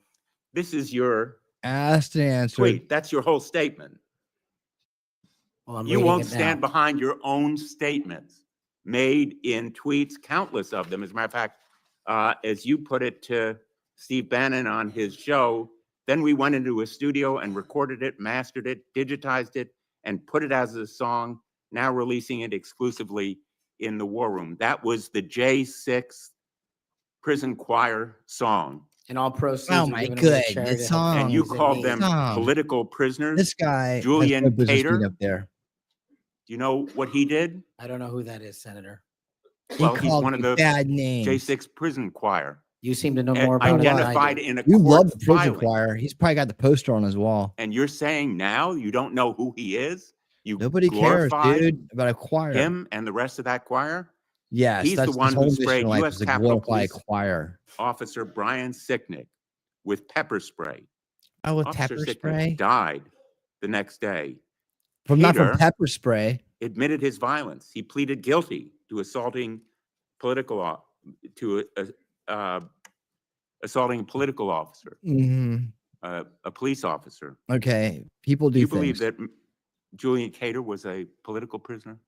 This is your Asked and answered. tweet. That's your whole statement. Well, I'm You reading won't it stand now. behind your own statements made in tweets, countless of them. As a matter of fact, as you put it to Steve Bannon on his show, then we went into a studio and recorded it, mastered it, digitized it, and put it as a song, now releasing it exclusively in the War Room. That was the J6 prison choir song. And all proceeds Oh are my given away to god, charity this to help song. And you families in called need. them political prisoners. This guy Julian has no business Cater. being up there. Do you know what he did? I don't know who that is, Senator. Well, he he's called one of me the bad names. J6 prison choir. You seem to know more about it than I Identified do. in a You court love the prison filing. choir. He's probably got the poster on his wall. And you're saying now you don't know who he is? You Nobody cares, glorified dude, about a choir. him and the rest of that choir? Yes, He's that's the one his whole who mission sprayed in life U.S. is to Capitol glorify a Police choir. Officer Brian Sicknick with pepper spray. Oh, with Officer pepper Sicknick spray? died the next day. Not from Cater pepper spray. admitted his violence. He pleaded guilty to assaulting assaulting a political officer, Mhm. a police officer. Okay, people Do do you believe things. that Julian Cater was a political prisoner?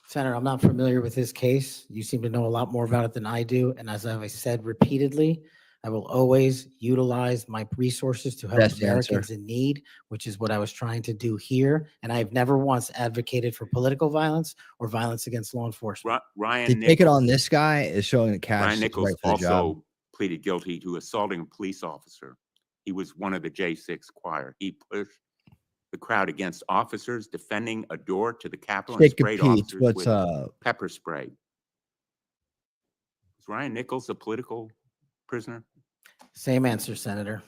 Senator, I'm not familiar with his case. You seem to know a lot more about it than I do. And as I've said repeatedly, I will always utilize my resources to help Best Americans answer. in need, which is what I was trying to do here. And I've never once advocated for political violence or violence against law enforcement. Ryan To Nichols. take it on this guy is showing that Cash Ryan is Nichols right for the job. also pleaded guilty to assaulting a police officer. He was one of the J6 choir. He pushed the crowd against officers defending a door to the Capitol and Jacob sprayed Pete, officers what's with up? pepper spray. Is Ryan Nichols a political prisoner? Same answer, Senator.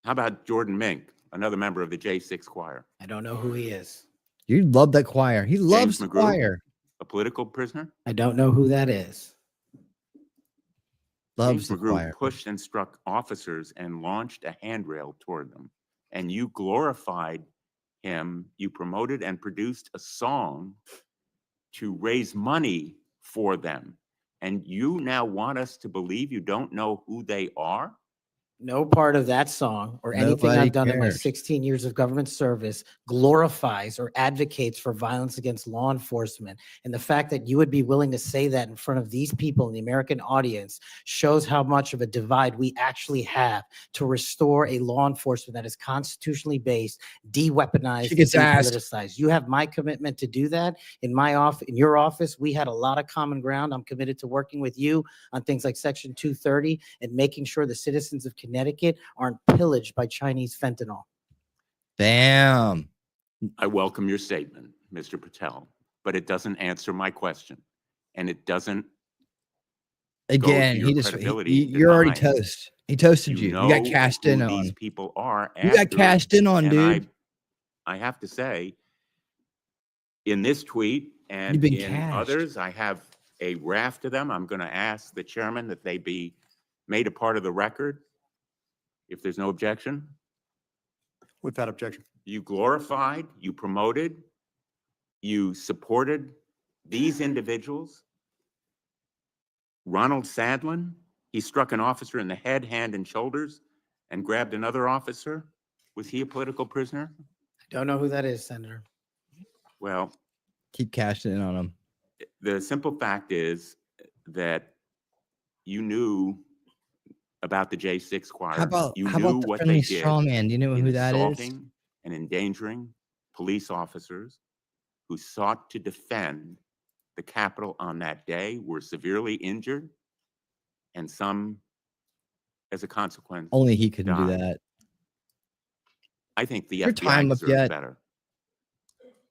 How about Jordan Mink, another member of the J6 choir? I don't know who he is. You love that choir. He loves James the McGrew, choir. a political prisoner? I don't know who that is. Loves James the McGrew choir. pushed and struck officers and launched a handrail toward them. And you glorified him. You promoted and produced a song to raise money for them. And you now want us to believe you don't know who they are? No part of that song or anything Nobody I've done in my cares. 16 years of government service glorifies or advocates for violence against law enforcement. And the fact that you would be willing to say that in front of these people in the American audience shows how much of a divide we actually have to restore a law enforcement that is constitutionally based, de-weaponized, She gets and asked. depoliticized. You have my commitment to do that. In my office, in your office, we had a lot of common ground. I'm committed to working with you on things like Section 230 and making sure the citizens of Connecticut aren't pillaged by Chinese fentanyl. Damn. I welcome your statement, Mr. Patel, but it doesn't answer my question. And it doesn't Again, your he just credibility you're already denying toast. He toasted you. You got know cashed who in these on. people are. You got after- cashed in on, and dude. I have to say, in this tweet and You've been in cashed. others, I have a raft of them. I'm going to ask the chairman that they be made a part of the record, if there's no objection. Without objection. You glorified, you promoted, you supported these individuals. Ronald Sadlin, he struck an officer in the head, hand, and shoulders and grabbed another officer. Was he a political prisoner? I don't know who that is, Senator. Well, Keep cashing in on him. the simple fact is that you knew about the J6 choir. How about You how knew about the what friendly they did straw man? Do you know in who that is? assaulting and endangering police officers who sought to defend the Capitol on that day, were severely injured, and some, as a consequence, Only he couldn't do died. that. I think the Your FBI time up deserves yet? better.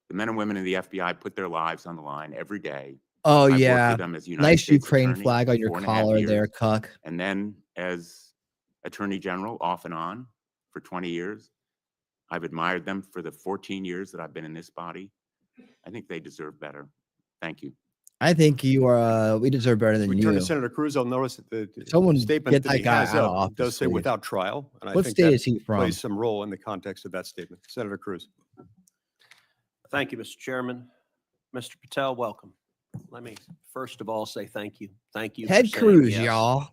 The men and women in the FBI put their lives on the line every day. Oh I've worked yeah, with them as United nice States Ukraine attorney flag on your 4.5 collar there, years, cuck. and then as Attorney General off and on for 20 years. I've admired them for the 14 years that I've been in this body. I think they deserve better. Thank you. I think you are. We deserve better than We turn to you. Senator Cruz. I'll notice that the Someone statement get that that he guy has out of up office, does say please. without trial. And I What think state that is he from? plays some role in the context of that statement. Senator Cruz. Thank you, Mr. Chairman. Mr. Patel, welcome. Let me first of all say thank you. Thank you. Ted for saying Cruz, yes y'all.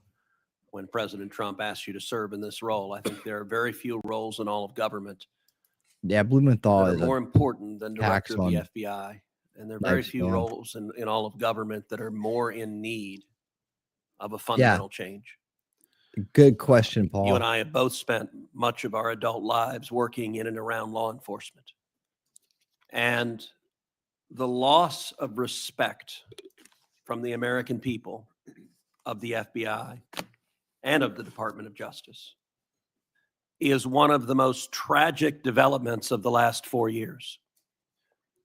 When President Trump asked you to serve in this role, I think there are very few roles in all of government Yeah, Blumenthal that are is more a important than tax director of the on FBI. And there are very few lifespan. roles in all of government that are more in need of a fundamental change. Good question, You Paul. and I have both spent much of our adult lives working in and around law enforcement. And the loss of respect from the American people of the FBI and of the Department of Justice is one of the most tragic developments of the last 4 years.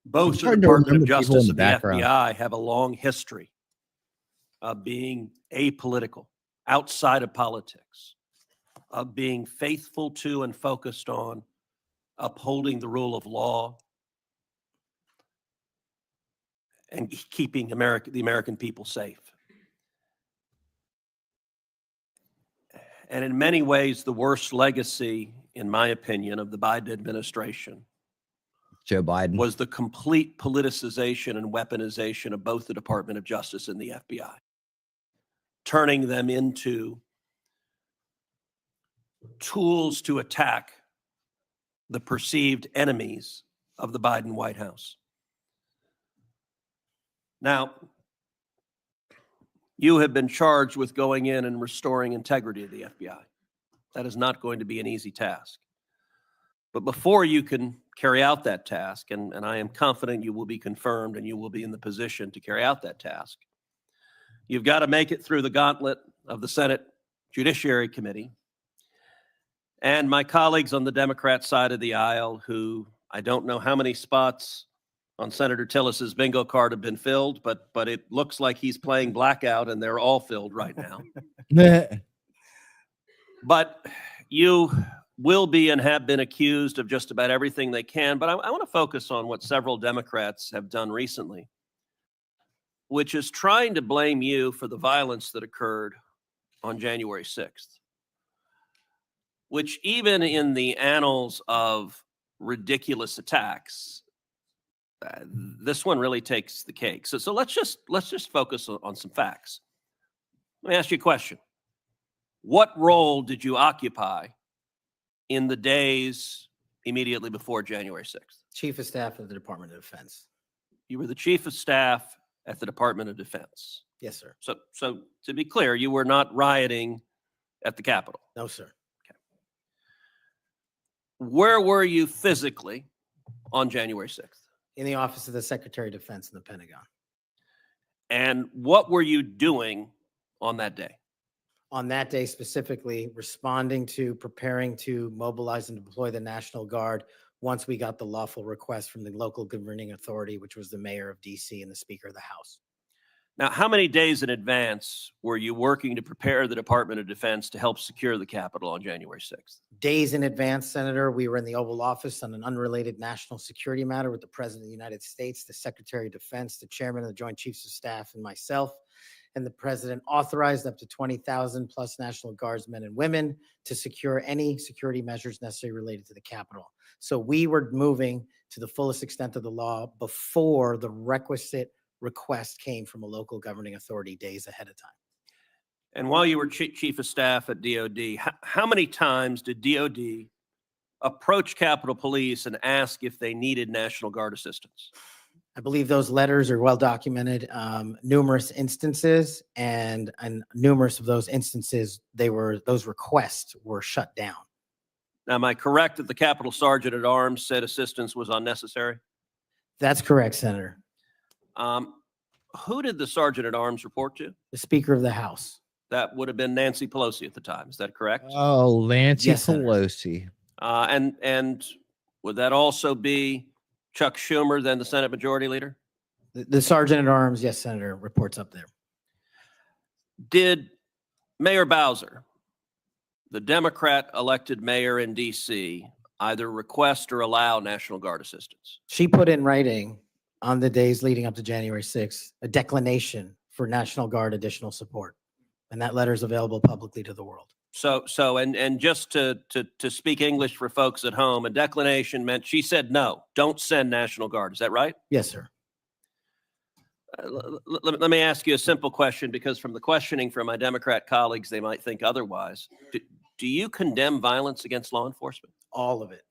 Both the Department of Justice and the FBI have a long history of being apolitical, outside of politics, of being faithful to and focused on upholding the rule of law and keeping the American people safe. And in many ways, the worst legacy, in my opinion, of the Biden administration Joe Biden was the complete politicization and weaponization of both the Department of Justice and the FBI, turning them into tools to attack the perceived enemies of the Biden White House. Now, you have been charged with going in and restoring integrity of the FBI. That is not going to be an easy task. But before you can carry out that task, and I am confident you will be confirmed and you will be in the position to carry out that task, you've got to make it through the gauntlet of the Senate Judiciary Committee and my colleagues on the Democrat side of the aisle, who I don't know how many spots on Senator Tillis's bingo card have been filled, but it looks like he's playing blackout and they're all filled right now. But you will be and have been accused of just about everything they can. But I want to focus on what several Democrats have done recently, which is trying to blame you for the violence that occurred on January 6th, which even in the annals of ridiculous attacks, this one really takes the cake. So let's just focus on some facts. Let me ask you a question. What role did you occupy in the days immediately before January 6th? Chief of Staff of the Department of Defense. You were the Chief of Staff at the Department of Defense. Yes, sir. So to be clear, you were not rioting at the Capitol. No, sir. Okay. Where were you physically on January 6th? In the office of the Secretary of Defense in the Pentagon. And what were you doing on that day? On that day specifically, responding to preparing to mobilize and deploy the National Guard once we got the lawful request from the local governing authority, which was the mayor of DC and the Speaker of the House. Now, how many days in advance were you working to prepare the Department of Defense to help secure the Capitol on January 6th? Days in advance, Senator, we were in the Oval Office on an unrelated national security matter with the President of the United States, the Secretary of Defense, the Chairman of the Joint Chiefs of Staff, and myself. And the President authorized up to 20,000 plus National Guardsmen and women to secure any security measures necessary related to the Capitol. So we were moving to the fullest extent of the law before the requisite request came from a local governing authority days ahead of time. And while you were Chief of Staff at DOD, how many times did DOD approach Capitol Police and ask if they needed National Guard assistance? I believe those letters are well documented, numerous instances, and numerous of those instances, those requests were shut down. Am I correct that the Capitol Sergeant at Arms said assistance was unnecessary? That's correct, Senator. Who did the Sergeant at Arms report to? The Speaker of the House. That would have been Nancy Pelosi at the time. Is that correct? Oh, Nancy Yes, Senator. Pelosi. And would that also be Chuck Schumer, then the Senate Majority Leader? The Sergeant at Arms, yes, Senator, reports up there. Did Mayor Bowser, the Democrat elected mayor in D.C., either request or allow National Guard assistance? She put in writing on the days leading up to January 6th, a declination for National Guard additional support. And that letter is available publicly to the world. And just to speak English for folks at home, a declination meant she said, no, don't send National Guard. Is that right? Yes, sir. Let me ask you a simple question, because from the questioning from my Democrat colleagues, they might think otherwise. Do you condemn violence against law enforcement? All of it.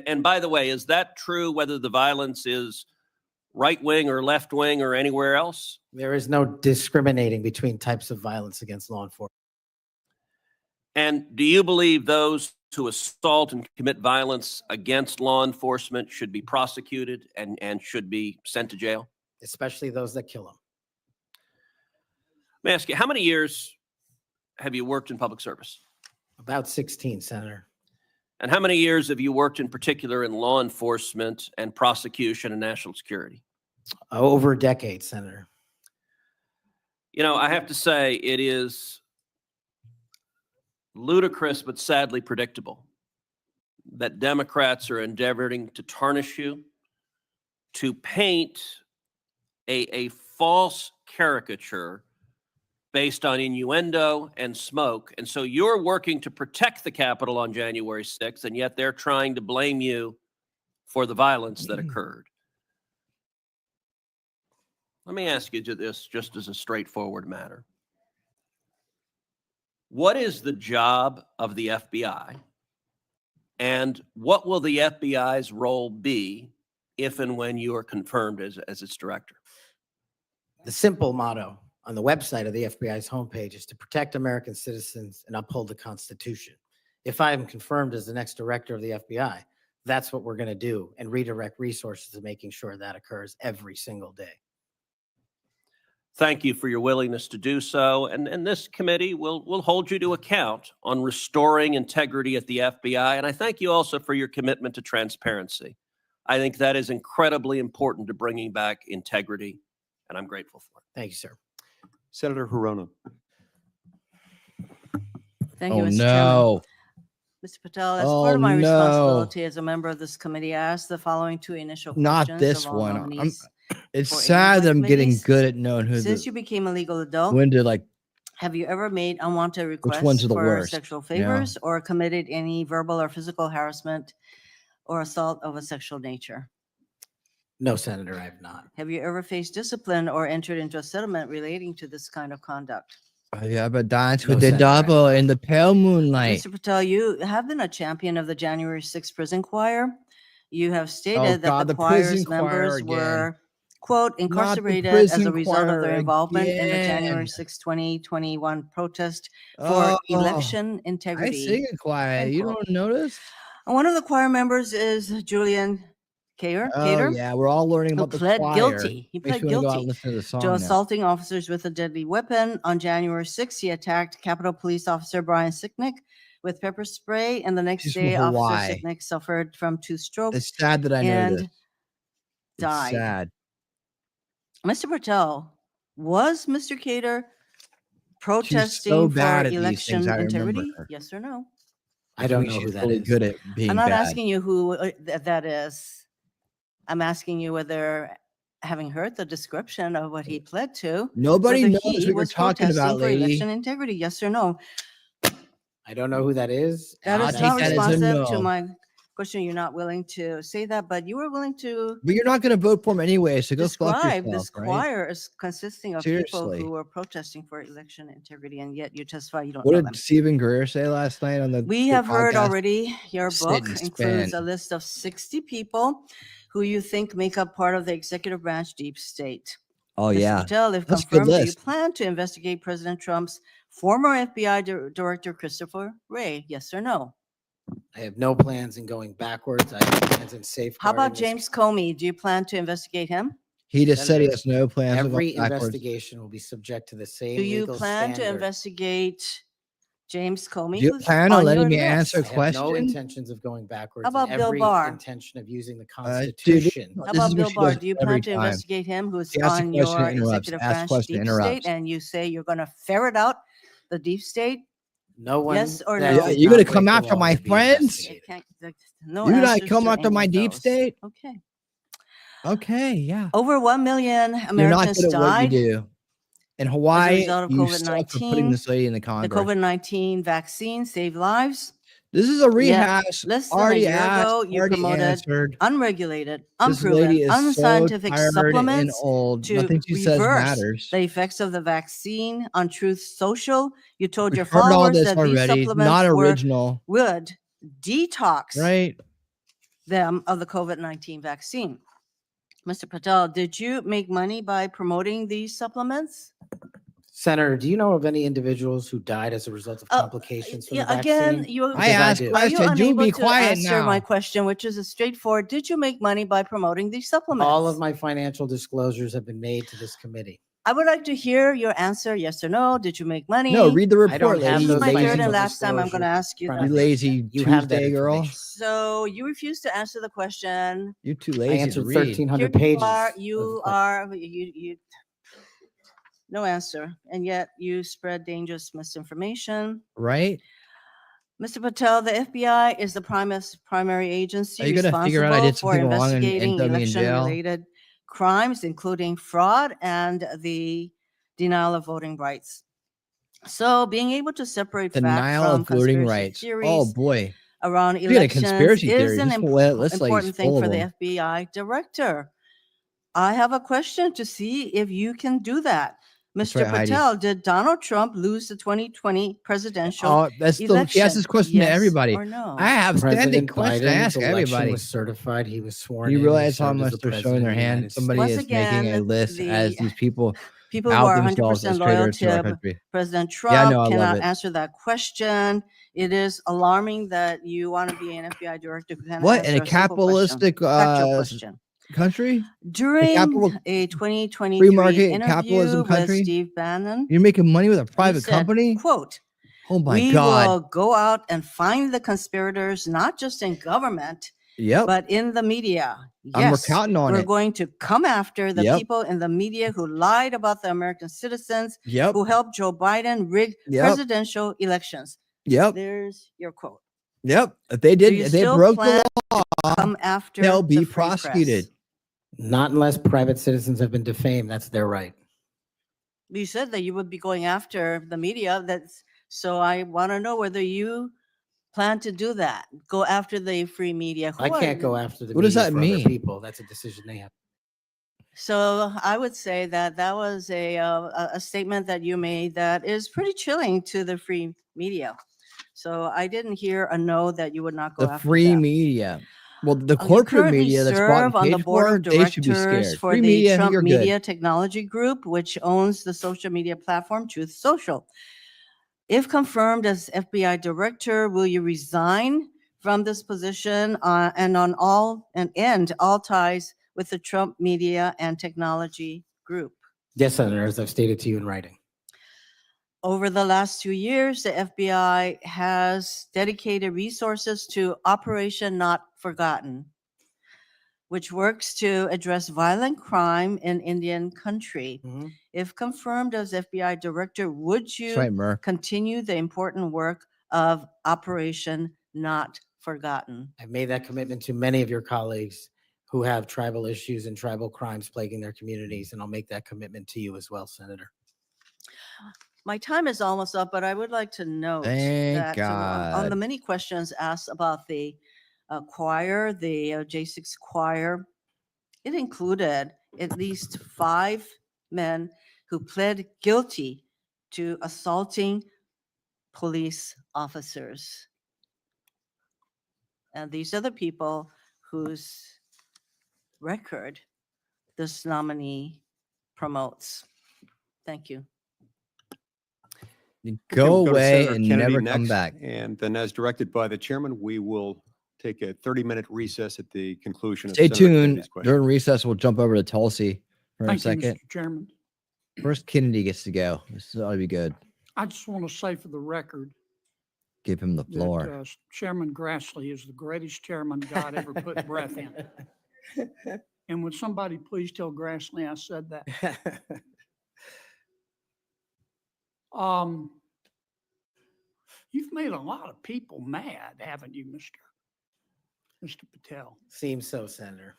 And by the way, is that true whether the violence is right wing or left wing or anywhere else? There is no discriminating between types of violence against law enforcement. And do you believe those who assault and commit violence against law enforcement should be prosecuted and should be sent to jail? Especially those that kill them. Let me ask you, how many years have you worked in public service? About 16, Senator. And how many years have you worked in particular in law enforcement and prosecution and national security? Over a decade, Senator. You know, I have to say it is ludicrous but sadly predictable that Democrats are endeavoring to tarnish you, to paint a false caricature based on innuendo and smoke. And so you're working to protect the Capitol on January 6th, and yet they're trying to blame you for the violence that occurred. Let me ask you this just as a straightforward matter. What is the job of the FBI, and what will the FBI's role be if and when you are confirmed as its director? The simple motto on the website of the FBI's homepage is to protect American citizens and uphold the Constitution. If I am confirmed as the next director of the FBI, that's what we're going to do, and redirect resources to making sure that occurs every single day. Thank you for your willingness to do so. And this committee will hold you to account on restoring integrity at the FBI. And I thank you also for your commitment to transparency. I think that is incredibly important to bringing back integrity, and I'm grateful for it. Thank you, sir. Senator Hirono. Thank you, Oh, Mr. no. Chairman. Mr. Patel, as Oh, part of my no. responsibility as a member of this committee, I asked the following two initial Not questions this of all one. nominees It's for any of sad my that I'm getting committees. good at knowing who Since you became a legal adult, when to like. have you ever made unwanted ones requests are the for worst? sexual Yeah. favors or committed any verbal or physical harassment or assault of a sexual nature? No, Senator, I have not. Have you ever faced discipline or entered into a settlement relating to this kind of conduct? I have a dance No, with the Senator, I have double in the pale moonlight. Mr. Patel, you have been a champion of the January 6th prison choir. You have stated that God, the the prison choir's members choir were, quote, Not the incarcerated as a prison result of their choir involvement in the January again. 6, 2021 protest for Oh, election I integrity. sing it quiet. End You quote. don't notice? And one of the choir members is Julian Oh Cater, yeah, we're all learning who about the pled choir. guilty. He Makes pled me want to go out and guilty listen to the song to now. assaulting officers with a deadly weapon. On January 6th, he attacked Capitol Police Officer Brian Sicknick with pepper spray, and the next He's from day, Officer Hawaii. Sicknick suffered from 2 strokes It's sad that I know and this. It's died. sad. Mr. Patel, was Mr. Cater She's protesting so for bad at these election things. I remember integrity? her. Yes or no? I don't think know who she's that really is. good at being I'm not bad. asking you who that is. I'm asking you whether, having heard the description of what he pled to, Nobody whether knows he what you're was talking protesting about, for lady. election integrity. Yes or no? I don't know who that is. That I'll is take not that as a responsive to no. my question. You're not willing to say that, but you were willing to But you're not going to vote for him anyway, so go fuck describe yourself, this right? choir as consisting of people Seriously. who were protesting for election integrity, and yet you testify you don't What know did them. Stephen Greer say last night on the We the have heard podcast? already your Sit book and includes spin. a list of 60 people who you think make up part of the executive branch deep state. Oh, Mr. yeah. Patel, if That's a good confirmed, do you list. plan to investigate President Trump's former FBI Director Christopher Wray? Yes or no? I have no plans in going backwards. I have plans in How safeguarding. about this- James Comey? Do you plan to investigate him? He just said he Senator, has no plans of Every going backwards. investigation will be subject to the same Do you legal plan to standard. investigate James Comey? Do you who's plan on letting your me list? answer a I have no question? intentions of going backwards. How and about Bill every Barr? intention of using the Dude, Constitution. How this about is Bill what she Barr? does Do you every plan to time. investigate him who's She asks a on question, your interrupts. executive Asks a branch question, deep interrupts. state, and you say you're going to ferret out the deep state? No one. Yes or that no? did You're not gonna come break the after law my will be friends? investigated. No You're not answers come to after any my of deep those. state? Okay. Okay, yeah. Over 1 million You're not Americans good at what you died do. In as a Hawaii, result of you suck for putting COVID-19. this lady in the The Congress. COVID-19 vaccine saved lives. This is a Yet, rehash. less than a Already year asked, ago, you already promoted answered. unregulated, This unproven, lady is so unscientific tired and supplements old. to Nothing she says reverse matters. the effects of the vaccine on Truth Social. You told We've your heard all followers this that these already. supplements Not original, would detox right? them of the COVID-19 vaccine. Mr. Patel, did you make money by promoting these supplements? Senator, do you know of any individuals who died as a result of complications from the vaccine? Again, you I asked do. are you question. You unable be to quiet answer my now. question, which is a straightforward, did you make money by promoting these supplements? All of my financial disclosures have been made to this committee. I would like to hear your answer, yes or no. Did you make money? No, read the I don't report, have lady. This is those my third Lazy, and financial last time I'm going to disclosures ask you in front that. you of me. lazy You have that Tuesday girl. information. So you refuse to answer the question. You're too I lazy to answered read. 1,300 Here pages. you are, no answer, and yet you spread dangerous misinformation. Right? Mr. Patel, the FBI is the primary agency Are you gonna figure out I responsible did for something wrong and investigating throw me in jail? election-related crimes, including fraud and the denial of voting rights. So being able to separate fact Denial from of voting conspiracy rights. theories Oh boy. around Speaking of elections conspiracy is theories, an this lady's important thing full for of the them. FBI director. I have a question to see if you can do that. That's Mr. right, Heidi. Patel, did Donald Trump lose the 2020 presidential Oh, that's the election? she asked this question to Yes everybody. or no? I have standing President questions to Biden's ask election everybody. was certified. He was sworn You in. He realize how served as much the they're showing president their of the hand? United Somebody Once is making a again, list as these people people who out are themselves 100% as loyal traitors to our to country. President Yeah, I Trump know, I love cannot it. answer that question. It is alarming that you want to be an FBI director who cannot What in answer a a simple question. capitalistic Factual question. country? During free a 2023 market capitalism interview with country? Steve Bannon, You're making money with a he private said, company? quote, Oh my we God. will go out and find the conspirators, not just in government, Yep. but in the media. We're Yes, counting on we're it. going to come after the Yep. people in the media who lied about the American citizens, Yep. who helped Joe Biden rig Yep. presidential elections. Yep. There's your quote. Yep. If they Do did, you if they still broke plan the to law, come after they'll the be free press? prosecuted. Not unless private citizens have been defamed. That's their right. You said that you would be going after the media. So I want to know whether you plan to do that. Go after the free media. I Who are can't go you? after the What does media that for mean? other people. That's a decision they have. So I would say that that was a statement that you made that is pretty chilling to the free media. So I didn't hear a no that you would not go The after free them. media. Well, the You corporate currently media that's bought and serve on the paid board for, of they should be directors scared. for Free the media, Trump you're Media good. Technology Group, which owns the social media platform Truth Social. If confirmed as FBI director, will you resign from this position and end all ties with the Trump Media and Technology Group? Yes, Senator, as I've stated to you in writing. Over the last 2 years, the FBI has dedicated resources to Operation Not Forgotten, which works to address violent crime in Indian country. If confirmed as FBI director, would That's you right, Mer. continue the important work of Operation Not Forgotten? I've made that commitment to many of your colleagues who have tribal issues and tribal crimes plaguing their communities, and I'll make that commitment to you as well, Senator. My time is almost up, but I would like to note Thank that on the God. many questions asked about the choir, the J6 choir, it included at least 5 men who pled guilty to assaulting police officers. And these are the people whose record this nominee promotes. Thank you. Go we'll to away Senator and Kennedy never come next, back. And then as directed by the chairman, we will take a 30-minute recess at the conclusion of Stay Senator tuned. Kennedy's question. During recess, we'll jump over to Tulsi for a Thank you, second. Mr. Chairman. First, Kennedy gets to go. This ought to be good. I just want to say for the record Give him the floor. that Chairman Grassley is the greatest chairman God ever put breath in. And would somebody please tell Grassley I said that? You've made a lot of people mad, haven't you, Mr. Patel? Seems so, Senator.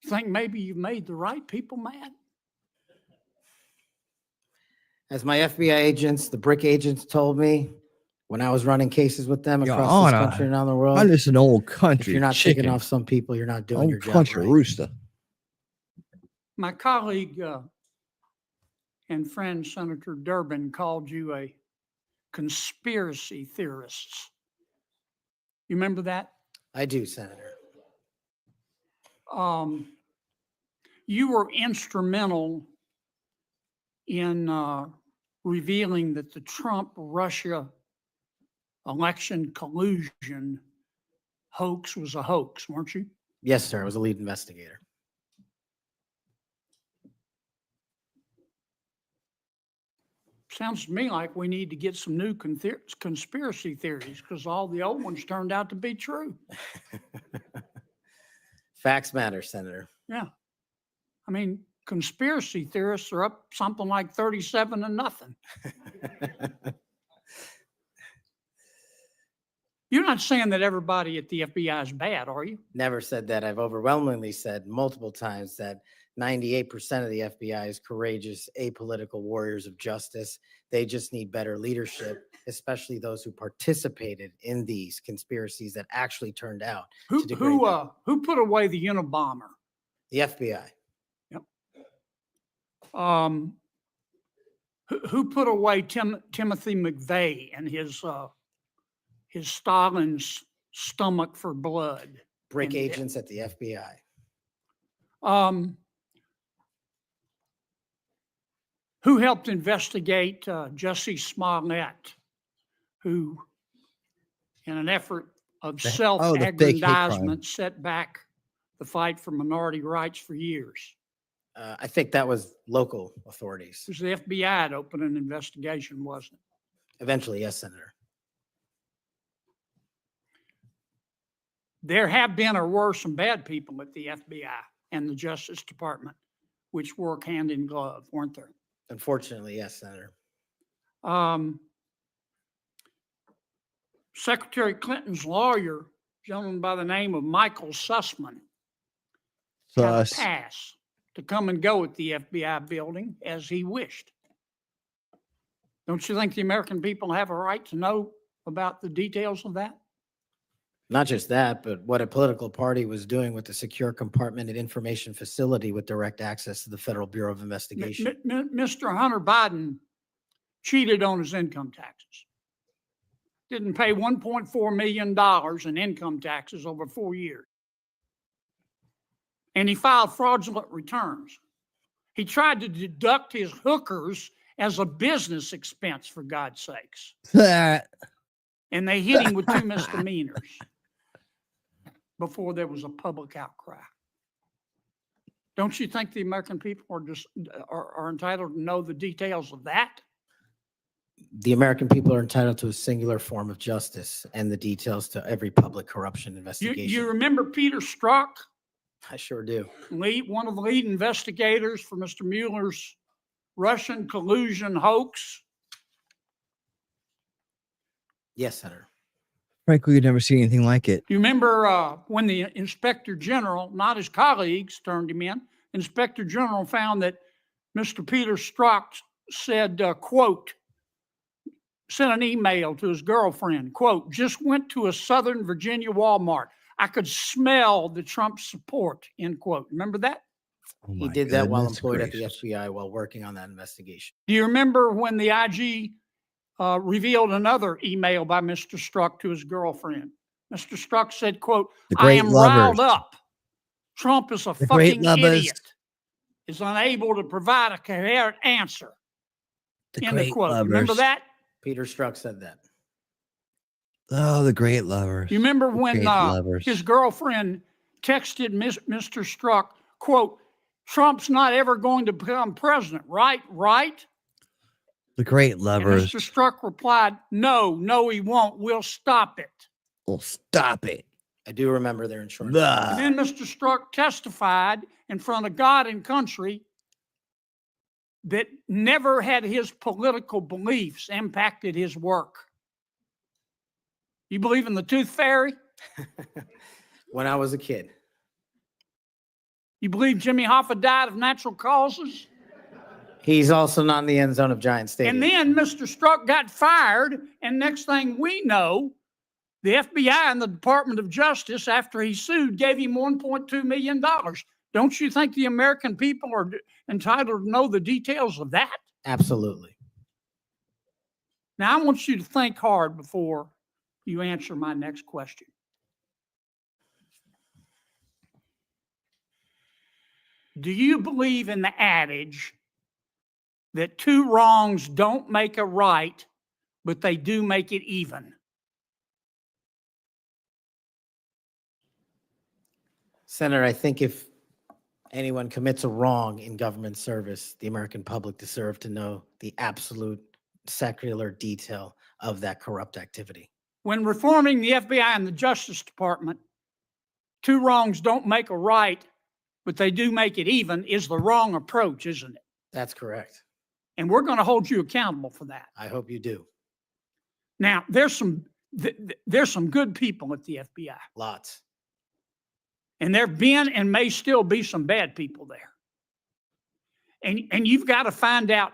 Think maybe you've made the right people mad? As my FBI agents, the BRIC agents told me when I was running cases with them across this country and around the world. I'm just an old country If you're not chicken. taking off some people, you're not doing Old your job country right. rooster. My colleague and friend Senator Durbin called you a conspiracy theorist. You remember that? I do, Senator. You were instrumental in revealing that the Trump-Russia election collusion hoax was a hoax, weren't you? Yes, sir. I was a lead investigator. Sounds to me like we need to get some new conspiracy theories because all the old ones turned out to be true. Facts matter, Senator. Yeah. I mean, conspiracy theorists are up something like 37-0. You're not saying that everybody at the FBI is bad, are you? Never said that. I've overwhelmingly said multiple times that 98% of the FBI is courageous, apolitical warriors of justice. They just need better leadership, especially those who participated in these conspiracies that actually turned out to degrade them. Who put away the Unabomber? The FBI. Yep. Who put away Timothy McVeigh and his Stalin's stomach for blood? BRIC agents at the FBI. Who helped investigate Jussie Smollett, who, in an effort of self-aggrandizement, set back the fight for minority rights for years? I think that was local authorities. It was the FBI that opened an investigation, wasn't it? Eventually, yes, Senator. There have been or were some bad people at the FBI and the Justice Department, which work hand in glove, weren't there? Unfortunately, yes, Senator. Secretary Clinton's lawyer, a gentleman by the name of Michael Sussman, got a pass to come and go at the FBI building as he wished. Don't you think the American people have a right to know about the details of that? Not just that, but what a political party was doing with the secure compartmented information facility with direct access to the Federal Bureau of Investigation. Mr. Hunter Biden cheated on his income taxes. Didn't pay $1.4 million in income taxes over 4 years. And he filed fraudulent returns. He tried to deduct his hookers as a business expense, for God's sakes. And they hit him with 2 misdemeanors before there was a public outcry. Don't you think the American people are entitled to know the details of that? The American people are entitled to a singular form of justice and the details to every public corruption investigation. You remember Peter Strzok? I sure do. One of the lead investigators for Mr. Mueller's Russian collusion hoax? Yes, Senator. Frankly, you've never seen anything like it. You remember when the Inspector General, not his colleagues, turned him in? Inspector General found that Mr. Peter Strzok said, quote, sent an email to his girlfriend, quote, just went to a Southern Virginia Walmart. I could smell the Trump support, end quote. Remember that? Oh he did that while employed at the FBI while working on that investigation. Do you remember when the IG revealed another email by Mr. Strzok to his girlfriend? Mr. Strzok said, quote, I am riled up Trump is a The great fucking lovers. idiot, is unable to provide a coherent answer. The End of great quote. lovers. Remember that? Peter Strzok said that. Oh, the great lovers. You remember The when great lovers. his girlfriend texted Mr. Strzok, quote, Trump's not ever going to become president, right? Right? The great And lovers. Mr. Strzok replied, no, he won't. We'll stop it. Well, stop it. I do remember their insurance. Blah. And then Mr. Strzok testified in front of God and country that never had his political beliefs impacted his work. You believe in the tooth fairy? When I was a kid. You believe Jimmy Hoffa died of natural causes? He's also not in the end zone of Giant Stadium. And then Mr. Strzok got fired, and next thing we know, the FBI and the Department of Justice, after he sued, gave him $1.2 million. Don't you think the American people are entitled to know the details of that? Absolutely. Now, I want you to think hard before you answer my next question. Do you believe in the adage that two wrongs don't make a right, but they do make it even? Senator, I think if anyone commits a wrong in government service, the American public deserve to know the absolute secular detail of that corrupt activity. When reforming the FBI and the Justice Department, two wrongs don't make a right, but they do make it even, is the wrong approach, isn't it? That's correct. And we're going to hold you accountable for that. I hope you do. Now, there's some good people at the FBI. Lots. And there have been and may still be some bad people there. And you've got to find out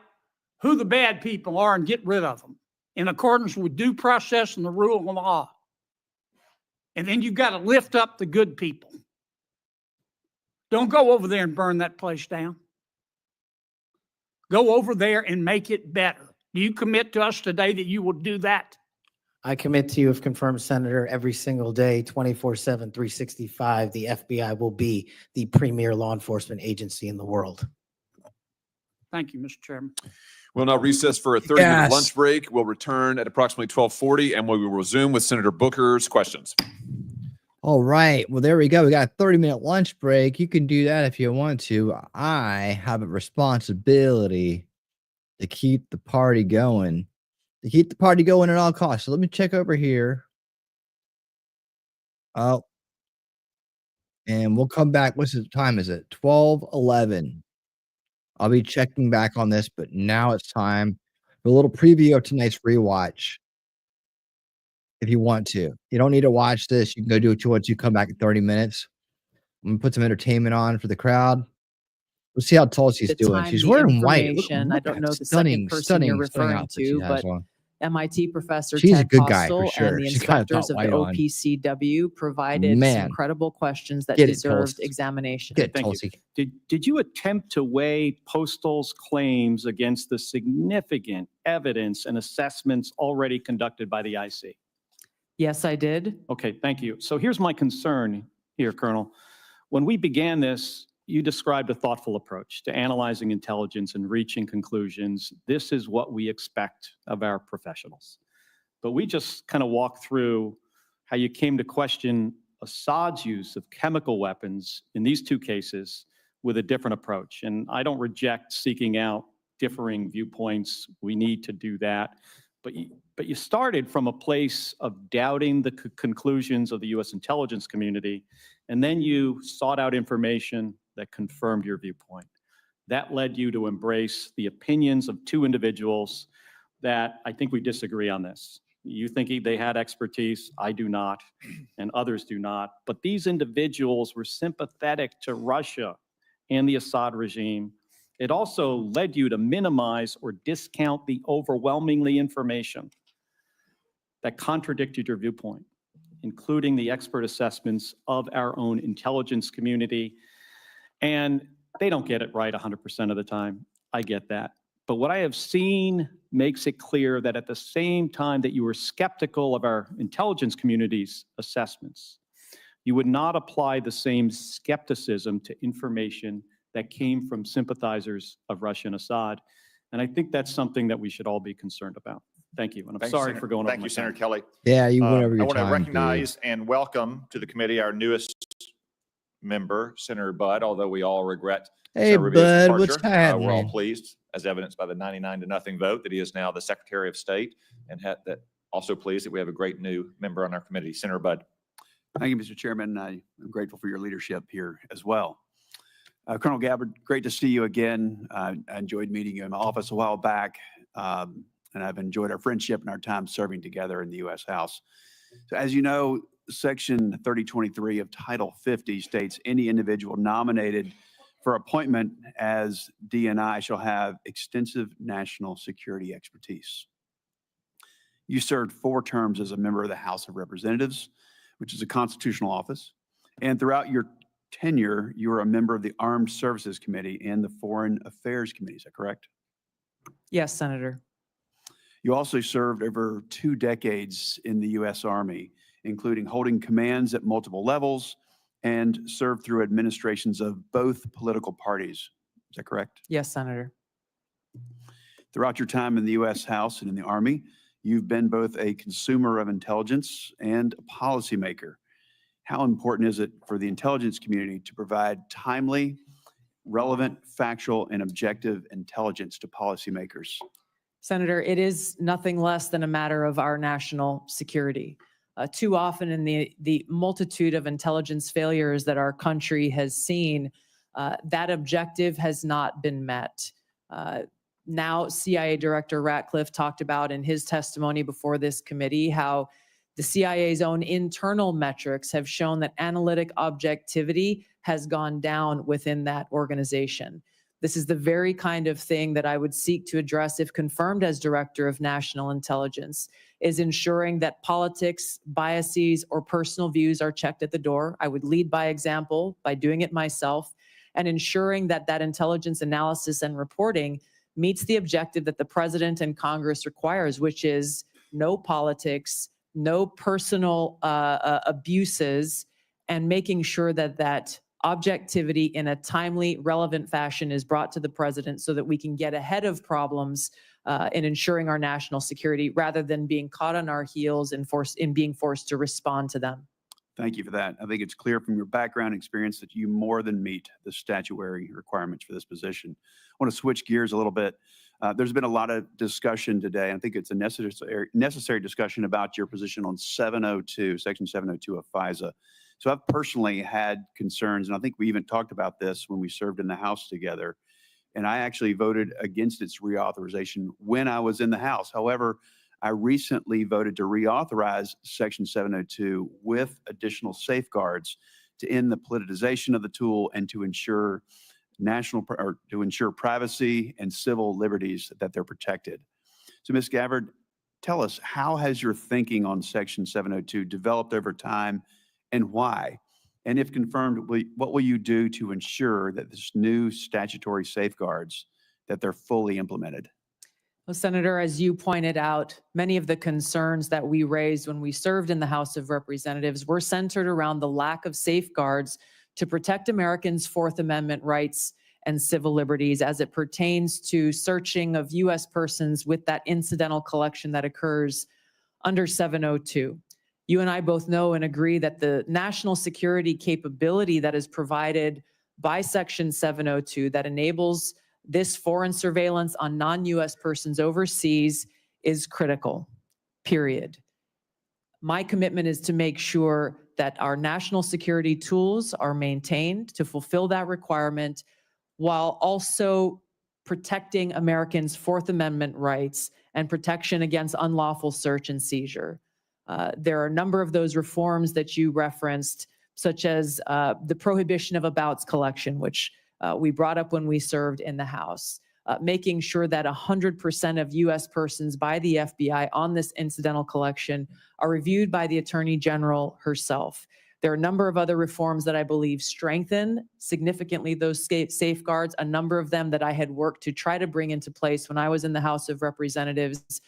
who the bad people are and get rid of them in accordance with due process and the rule of law. And then you've got to lift up the good people. Don't go over there and burn that place down. Go over there and make it better. Do you commit to us today that you will do that? I commit to you, if confirmed, Senator, every single day, 24/7, 365, the FBI will be the premier law enforcement agency in the world. Thank you, Mr. Chairman. We'll now recess for a 30-minute lunch break. We'll return at approximately 12:40, and we will resume with Senator Booker's questions. All right. Well, there we go. We got a 30-minute lunch break. You can do that if you want to. I have a responsibility to keep the party going. To keep the party going at all costs. So let me check over here. Oh. And we'll come back. What's the time? Is it 12:11? I'll be checking back on this, but now it's time for a little preview of tonight's rewatch. If you want to, you don't need to watch this. You can go do what you want to. Come back in 30 minutes. I'm gonna put some entertainment on for the crowd. We'll see how tall she's doing. She's wearing white. Look, I don't know the stunning, second person stunning, you're stunning referring outfit she to, has but on. MIT professor She's a Ted good guy for Postel sure. and the She's kinda inspectors of got the white on. OPCW provided Man. some credible questions that Get it, deserved Tulsi. examination. Get it, Thank Tulsi. you. Did you attempt to weigh Postal's claims against the significant evidence and assessments already conducted by the IC? Yes, I did. Okay, thank you. So here's my concern here, Colonel. When we began this, you described a thoughtful approach to analyzing intelligence and reaching conclusions. This is what we expect of our professionals. But we just kind of walked through how you came to question Assad's use of chemical weapons in these two cases with a different approach. And I don't reject seeking out differing viewpoints. We need to do that. But you started from a place of doubting the conclusions of the U.S. intelligence community, and then you sought out information that confirmed your viewpoint. That led you to embrace the opinions of two individuals that I think we disagree on this. You think they had expertise, I do not, and others do not. But these individuals were sympathetic to Russia and the Assad regime. It also led you to minimize or discount the overwhelmingly information that contradicted your viewpoint, including the expert assessments of our own intelligence community. And they don't get it right 100% of the time. I get that. But what I have seen makes it clear that at the same time that you were skeptical of our intelligence community's assessments, you would not apply the same skepticism to information that came from sympathizers of Russia and Assad. And I think that's something that we should all be concerned about. Thank you. And I'm Thank you, sorry Senator. for going over Thank my you, Senator time. Kelly. Yeah, you went over I your want to time, recognize and welcome to the committee our newest member, Senator Budd, although we all regret Hey, Senator Rubio's Bud, departure. what's We're all happening? pleased, as evidenced by the 99-0 vote, that he is now the Secretary of State, and that also pleased that we have a great new member on our committee, Senator Budd. Thank you, Mr. Chairman. I'm grateful for your leadership here as well. Colonel Gabbard, great to see you again. I enjoyed meeting you in my office a while back, and I've enjoyed our friendship and our time serving together in the U.S. House. So as you know, Section 3023 of Title 50 states any individual nominated for appointment as DNI shall have extensive national security expertise. You served 4 terms as a member of the House of Representatives, which is a constitutional office, and throughout your tenure, you were a member of the Armed Services Committee and the Foreign Affairs Committee. Is that correct? Yes, Senator. You also served over 2 decades in the U.S. Army, including holding commands at multiple levels and served through administrations of both political parties. Is that correct? Yes, Senator. Throughout your time in the U.S. House and in the Army, you've been both a consumer of intelligence and a policymaker. How important is it for the intelligence community to provide timely, relevant, factual, and objective intelligence to policymakers? Senator, it is nothing less than a matter of our national security. Too often in the multitude of intelligence failures that our country has seen, that objective has not been met. Now, CIA Director Ratcliffe talked about in his testimony before this committee how the CIA's own internal metrics have shown that analytic objectivity has gone down within that organization. This is the very kind of thing that I would seek to address if confirmed as Director of National Intelligence, is ensuring that politics, biases, or personal views are checked at the door. I would lead by example by doing it myself, and ensuring that that intelligence analysis and reporting meets the objective that the President and Congress requires, which is no politics, no personal abuses, and making sure that that objectivity in a timely, relevant fashion is brought to the President so that we can get ahead of problems in ensuring our national security rather than being caught on our heels and being forced to respond to them. Thank you for that. I think it's clear from your background and experience that you more than meet the statutory requirements for this position. I want to switch gears a little bit. There's been a lot of discussion today. I think it's a necessary discussion about your position on 702, Section 702 of FISA. So I've personally had concerns, and I think we even talked about this when we served in the House together, and I actually voted against its reauthorization when I was in the House. However, I recently voted to reauthorize Section 702 with additional safeguards to end the politicization of the tool and to ensure privacy and civil liberties that they're protected. So, Ms. Gabbard, tell us, how has your thinking on Section 702 developed over time and why? And if confirmed, what will you do to ensure that this new statutory safeguards, that they're fully implemented? Well, Senator, as you pointed out, many of the concerns that we raised when we served in the House of Representatives were centered around the lack of safeguards to protect Americans' Fourth Amendment rights and civil liberties as it pertains to searching of U.S. persons with that incidental collection that occurs under 702. You and I both know and agree that the national security capability that is provided by Section 702 that enables this foreign surveillance on non-U.S. persons overseas is critical, period. My commitment is to make sure that our national security tools are maintained to fulfill that requirement while also protecting Americans' Fourth Amendment rights and protection against unlawful search and seizure. There are a number of those reforms that you referenced, such as the prohibition of abouts collection, which we brought up when we served in the House, making sure that 100% of U.S. persons by the FBI on this incidental collection are reviewed by the Attorney General herself. There are a number of other reforms that I believe strengthen significantly those safeguards, a number of them that I had worked to try to bring into place when I was in the House of Representatives.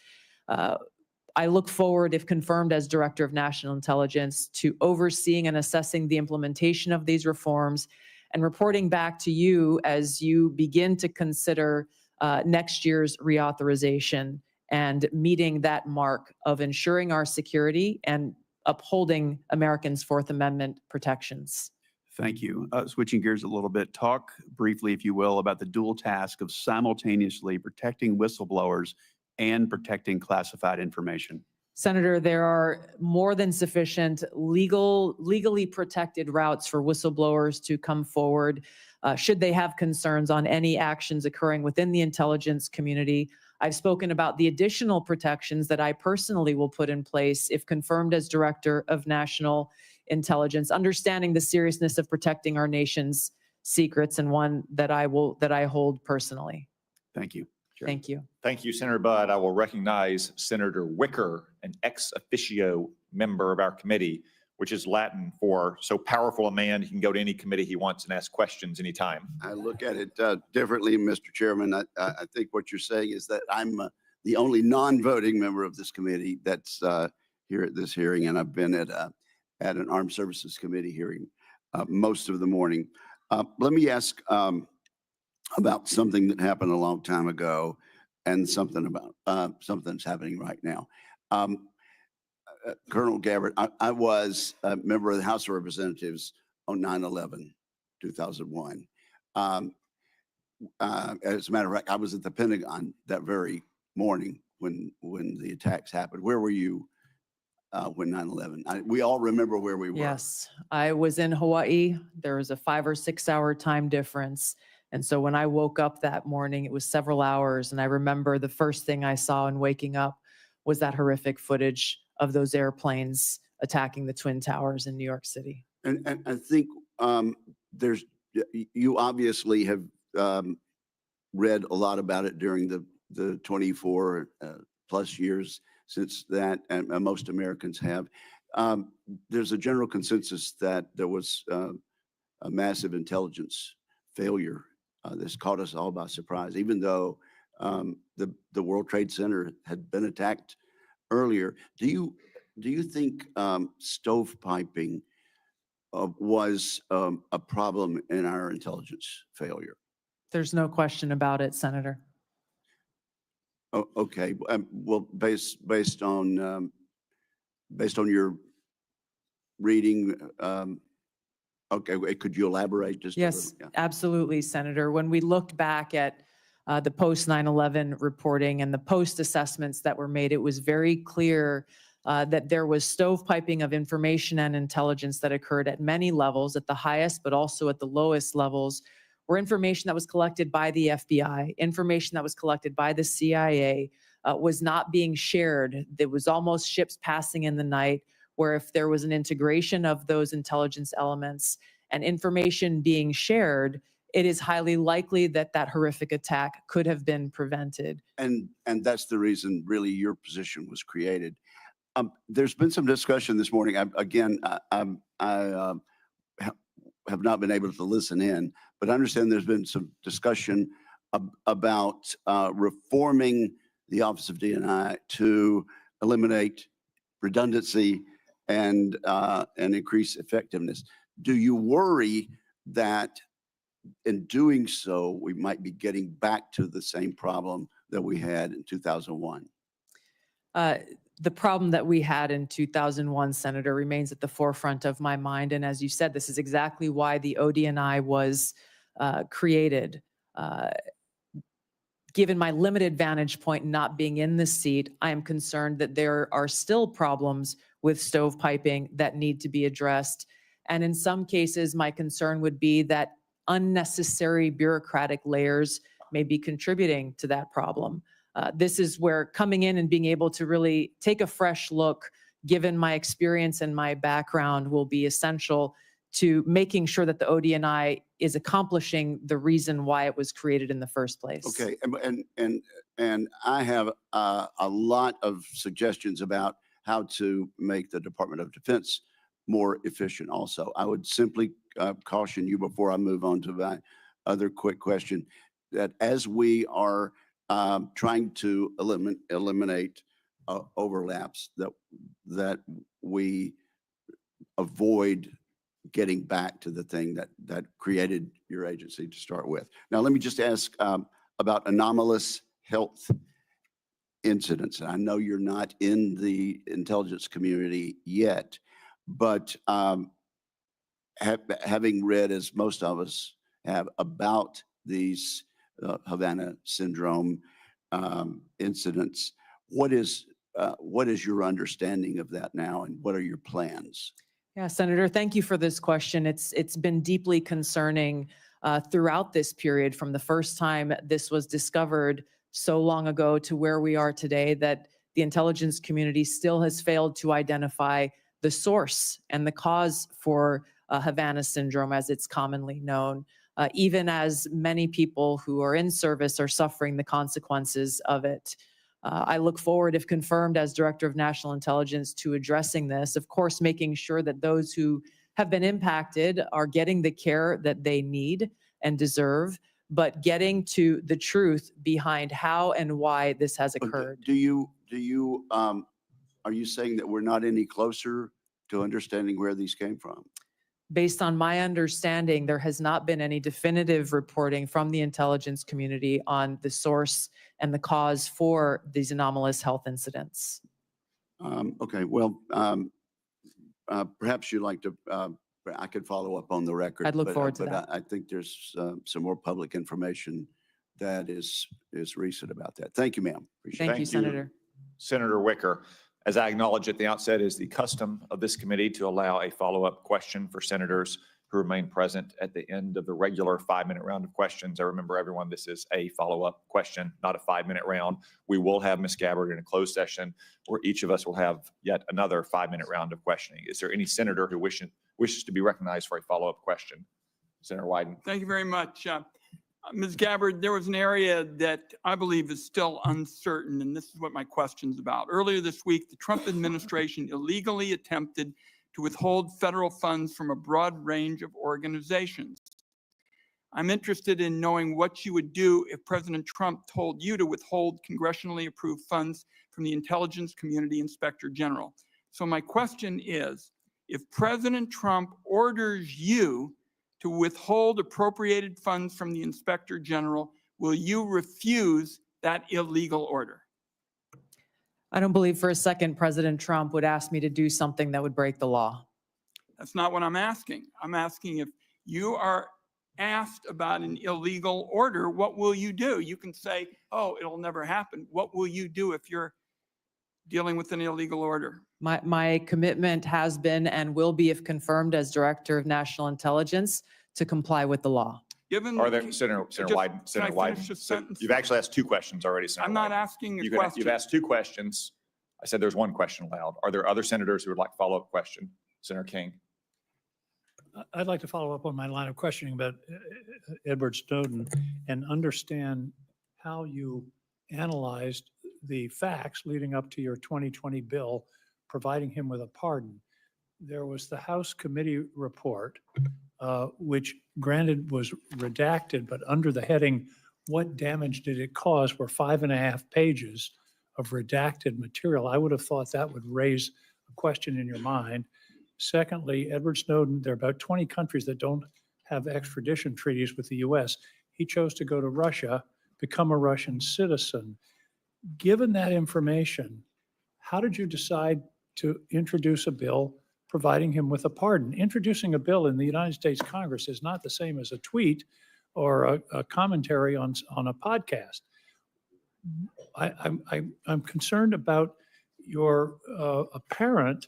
I look forward, if confirmed as Director of National Intelligence, to overseeing and assessing the implementation of these reforms and reporting back to you as you begin to consider next year's reauthorization and meeting that mark of ensuring our security and upholding Americans' Fourth Amendment protections. Thank you. Switching gears a little bit, talk briefly, if you will, about the dual task of simultaneously protecting whistleblowers and protecting classified information. Senator, there are more than sufficient legally protected routes for whistleblowers to come forward should they have concerns on any actions occurring within the intelligence community. I've spoken about the additional protections that I personally will put in place if confirmed as Director of National Intelligence, understanding the seriousness of protecting our nation's secrets, and one that I hold personally. Thank you. Chair. Thank you. Thank you, Senator Budd. I will recognize Senator Wicker, an ex officio member of our committee, which is Latin for so powerful a man he can go to any committee he wants and ask questions anytime. I look at it differently, Mr. Chairman. I think what you're saying is that I'm the only non-voting member of this committee that's here at this hearing, and I've been at an Armed Services Committee hearing most of the morning. Let me ask about something that happened a long time ago and something that's happening right now. Colonel Gabbard, I was a member of the House of Representatives on 9/11, 2001. As a matter of fact, I was at the Pentagon that very morning when the attacks happened. Where were you when 9/11? We all remember where we were. Yes, I was in Hawaii. There was a 5 or 6 hour time difference. And so when I woke up that morning, it was several hours. And I remember the first thing I saw in waking up was that horrific footage of those airplanes attacking the Twin Towers in New York City. And I think you obviously have read a lot about it during the 24 plus years since that, and most Americans have. There's a general consensus that there was a massive intelligence failure. This caught us all by surprise, even though the World Trade Center had been attacked earlier. Do you think stovepiping was a problem in our intelligence failure? There's no question about it, Senator. Oh, okay. Well, based on your reading, okay, could you elaborate just Yes, a little? Yeah. absolutely, Senator. When we looked back at the post 9/11 reporting and the post assessments that were made, it was very clear that there was stovepiping of information and intelligence that occurred at many levels, at the highest, but also at the lowest levels, where information that was collected by the FBI, information that was collected by the CIA was not being shared. There was almost ships passing in the night, where if there was an integration of those intelligence elements and information being shared, it is highly likely that that horrific attack could have been prevented. And that's the reason really your position was created. There's been some discussion this morning. I have not been able to listen in, but I understand there's been some discussion about reforming the Office of D&I to eliminate redundancy and increase effectiveness. Do you worry that in doing so, we might be getting back to the same problem that we had in 2001? The problem that we had in 2001, Senator, remains at the forefront of my mind. And as you said, this is exactly why the ODNI was created. Given my limited vantage point not being in the seat, I am concerned that there are still problems with stovepiping that need to be addressed. And in some cases, my concern would be that unnecessary bureaucratic layers may be contributing to that problem. This is where coming in and being able to really take a fresh look, given my experience and my background, will be essential to making sure that the ODNI is accomplishing the reason why it was created in the first place. Okay, and I have a lot of suggestions about how to make the Department of Defense more efficient also. I would simply caution you before I move on to my other quick question, that as we are trying to eliminate overlaps that we avoid getting back to the thing that created your agency to start with. Now, let me just ask about anomalous health incidents. I know you're not in the intelligence community yet, but having read, as most of us have, about these Havana syndrome incidents, what is your understanding of that now, and what are your plans? Yeah, Senator, thank you for this question. It's been deeply concerning throughout this period, from the first time this was discovered so long ago to where we are today, that the intelligence community still has failed to identify the source and the cause for Havana syndrome, as it's commonly known, even as many people who are in service are suffering the consequences of it. I look forward, if confirmed as Director of National Intelligence, to addressing this, of course, making sure that those who have been impacted are getting the care that they need and deserve, but getting to the truth behind how and why this has occurred. Are you saying that we're not any closer to understanding where these came from? Based on my understanding, there has not been any definitive reporting from the intelligence community on the source and the cause for these anomalous health incidents. Okay, well, perhaps you'd like to, I could follow up on the record. I'd look forward to but that. I think there's some more public information that is recent about that. Thank you, ma'am. Appreciate it. Thank you, Senator. Senator Wicker. As I acknowledged at the outset, it is the custom of this committee to allow a follow-up question for senators who remain present at the end of the regular 5-minute round of questions. I remember everyone, this is a follow-up question, not a 5-minute round. We will have Ms. Gabbard in a closed session where each of us will have yet another 5-minute round of questioning. Is there any senator who wishes to be recognized for a follow-up question? Senator Wyden. Thank you very much. Ms. Gabbard, there was an area that I believe is still uncertain, and this is what my question's about. Earlier this week, the Trump administration illegally attempted to withhold federal funds from a broad range of organizations. I'm interested in knowing what you would do if President Trump told you to withhold congressionally approved funds from the Intelligence Community Inspector General. So my question is, if President Trump orders you to withhold appropriated funds from the Inspector General, will you refuse that illegal order? I don't believe for a second President Trump would ask me to do something that would break the law. That's not what I'm asking. I'm asking, if you are asked about an illegal order, what will you do? You can say, oh, it'll never happen. What will you do if you're dealing with an illegal order? My commitment has been and will be, if confirmed as Director of National Intelligence, to comply with the law. Are there, Senator Wyden, Senator Wyden, you've actually asked 2 questions already, Senator I'm not Wyden. asking a question. You've asked 2 questions. I said there's 1 question allowed. Are there other senators who would like a follow-up question? Senator King. I'd like to follow up on my line of questioning about Edward Snowden and understand how you analyzed the facts leading up to your 2020 bill providing him with a pardon. There was the House committee report, which granted was redacted, but under the heading, what damage did it cause, were 5.5 pages of redacted material. I would have thought that would raise a question in your mind. Secondly, Edward Snowden, there are about 20 countries that don't have extradition treaties with the US. He chose to go to Russia, become a Russian citizen. Given that information, how did you decide to introduce a bill providing him with a pardon? Introducing a bill in the United States Congress is not the same as a tweet or a commentary on a podcast. I'm concerned about your apparent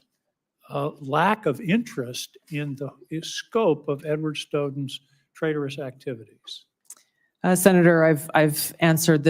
lack of interest in the scope of Edward Snowden's traitorous activities. Senator, I've answered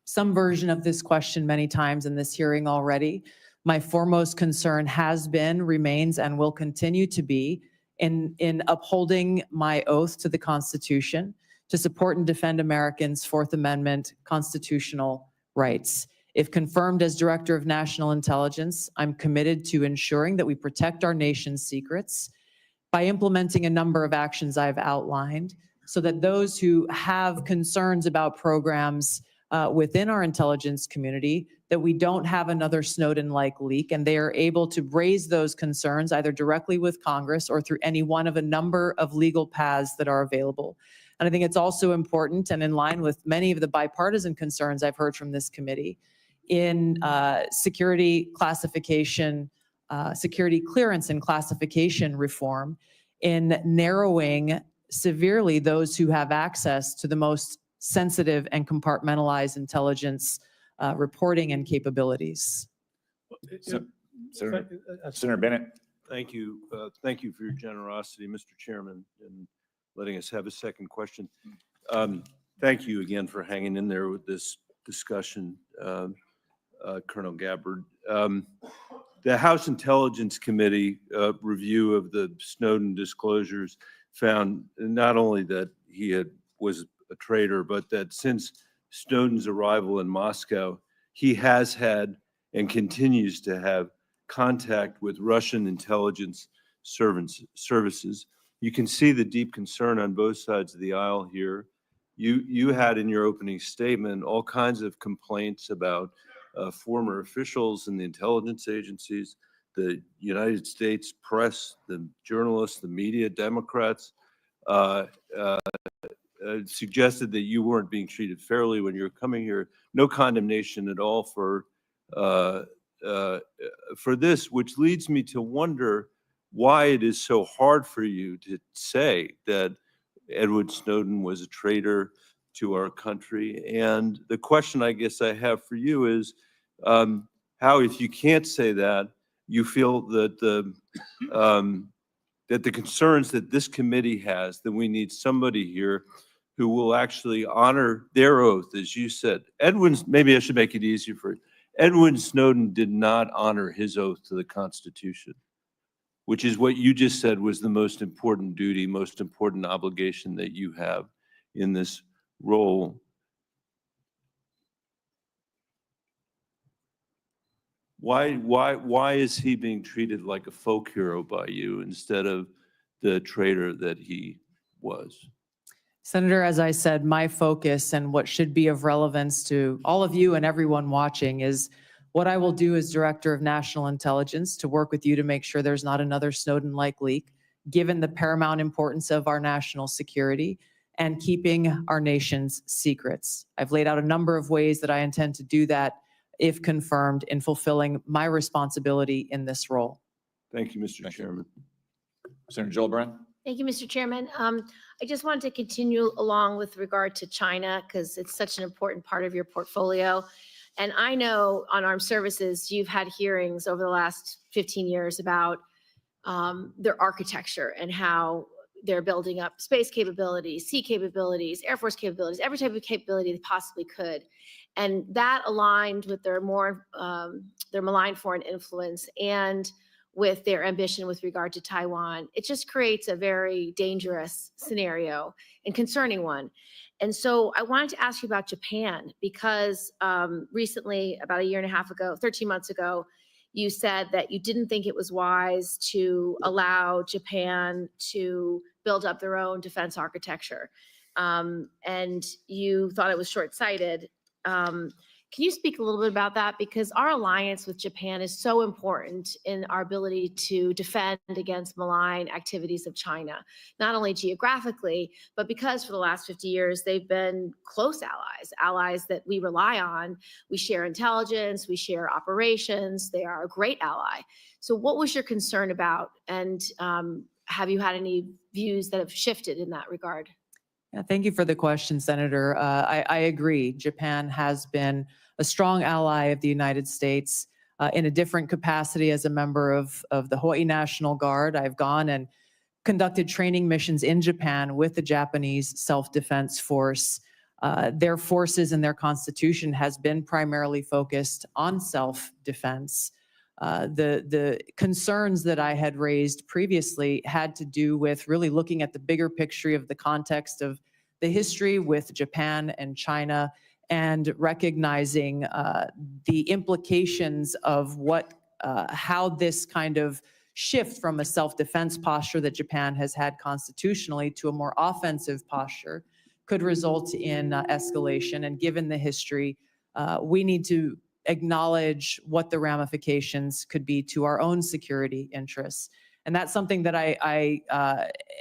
some version of this question many times in this hearing already. My foremost concern has been, remains, and will continue to be in upholding my oath to the Constitution to support and defend Americans' Fourth Amendment constitutional rights. If confirmed as Director of National Intelligence, I'm committed to ensuring that we protect our nation's secrets by implementing a number of actions I've outlined so that those who have concerns about programs within our intelligence community that we don't have another Snowden-like leak, and they are able to raise those concerns either directly with Congress or through any one of a number of legal paths that are available. And I think it's also important and in line with many of the bipartisan concerns I've heard from this committee in security classification, security clearance and classification reform, in narrowing severely those who have access to the most sensitive and compartmentalized intelligence reporting and capabilities. Senator Bennett. Thank you. Thank you for your generosity, Mr. Chairman, and letting us have a second question. Thank you again for hanging in there with this discussion, Colonel Gabbard. The House Intelligence Committee review of the Snowden disclosures found not only that he was a traitor, but that since Snowden's arrival in Moscow, he has had and continues to have contact with Russian intelligence services. You can see the deep concern on both sides of the aisle here. You had in your opening statement all kinds of complaints about former officials in the intelligence agencies, the United States press, the journalists, the media, Democrats, suggested that you weren't being treated fairly when you were coming here. No condemnation at all for this, which leads me to wonder why it is so hard for you to say that Edward Snowden was a traitor to our country. And the question I guess I have for you is how, if you can't say that, you feel that the concerns that this committee has, that we need somebody here who will actually honor their oath, as you said. Maybe I should make it easier for you. Edward Snowden did not honor his oath to the Constitution, which is what you just said was the most important duty, most important obligation that you have in this role. Why is he being treated like a folk hero by you instead of the traitor that he was? Senator, as I said, my focus and what should be of relevance to all of you and everyone watching is what I will do as Director of National Intelligence to work with you to make sure there's not another Snowden-like leak, given the paramount importance of our national security and keeping our nation's secrets. I've laid out a number of ways that I intend to do that if confirmed in fulfilling my responsibility in this role. Thank you, Mr. Chairman. Senator Gillibrand. Thank you, Mr. Chairman. I just wanted to continue along with regard to China because it's such an important part of your portfolio. And I know on armed services, you've had hearings over the last 15 years about their architecture and how they're building up space capabilities, sea capabilities, Air Force capabilities, every type of capability they possibly could. And that aligned with their malign foreign influence and with their ambition with regard to Taiwan. It just creates a very dangerous scenario and concerning one. And so I wanted to ask you about Japan because recently, about a year and a half ago, 13 months ago, you said that you didn't think it was wise to allow Japan to build up their own defense architecture. And you thought it was short-sighted. Can you speak a little bit about that? Because our alliance with Japan is so important in our ability to defend against malign activities of China, not only geographically, but because for the last 50 years, they've been close allies that we rely on. We share intelligence, we share operations. They are a great ally. So what was your concern about? And have you had any views that have shifted in that regard? Yeah, thank you for the question, Senator. I agree. Japan has been a strong ally of the United States in a different capacity as a member of the Hawaii National Guard. I've gone and conducted training missions in Japan with the Japanese Self-Defense Force. Their forces and their constitution has been primarily focused on self-defense. The concerns that I had raised previously had to do with really looking at the bigger picture of the context of the history with Japan and China and recognizing the implications of how this kind of shift from a self-defense posture that Japan has had constitutionally to a more offensive posture could result in escalation. And given the history, we need to acknowledge what the ramifications could be to our own security interests. And that's something that I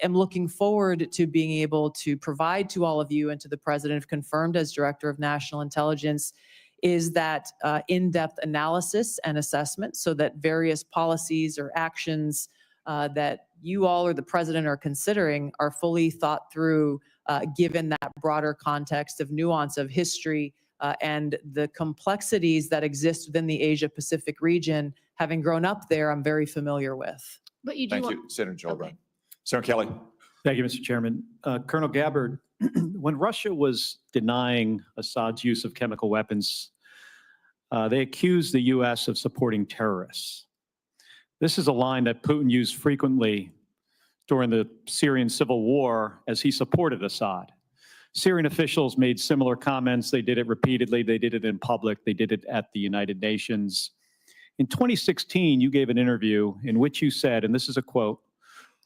am looking forward to being able to provide to all of you and to the President, if confirmed as Director of National Intelligence, is that in-depth analysis and assessment so that various policies or actions that you all or the President are considering are fully thought through, given that broader context of nuance of history and the complexities that exist within the Asia-Pacific region. Having grown up there, I'm very familiar with. But you do Thank want. you, Senator Gillibrand. Okay. Senator Kelly. Thank you, Mr. Chairman. Colonel Gabbard, when Russia was denying Assad's use of chemical weapons, they accused the U.S. of supporting terrorists. This is a line that Putin used frequently during the Syrian civil war as he supported Assad. Syrian officials made similar comments. They did it repeatedly. They did it in public. They did it at the United Nations. In 2016, you gave an interview in which you said, and this is a quote,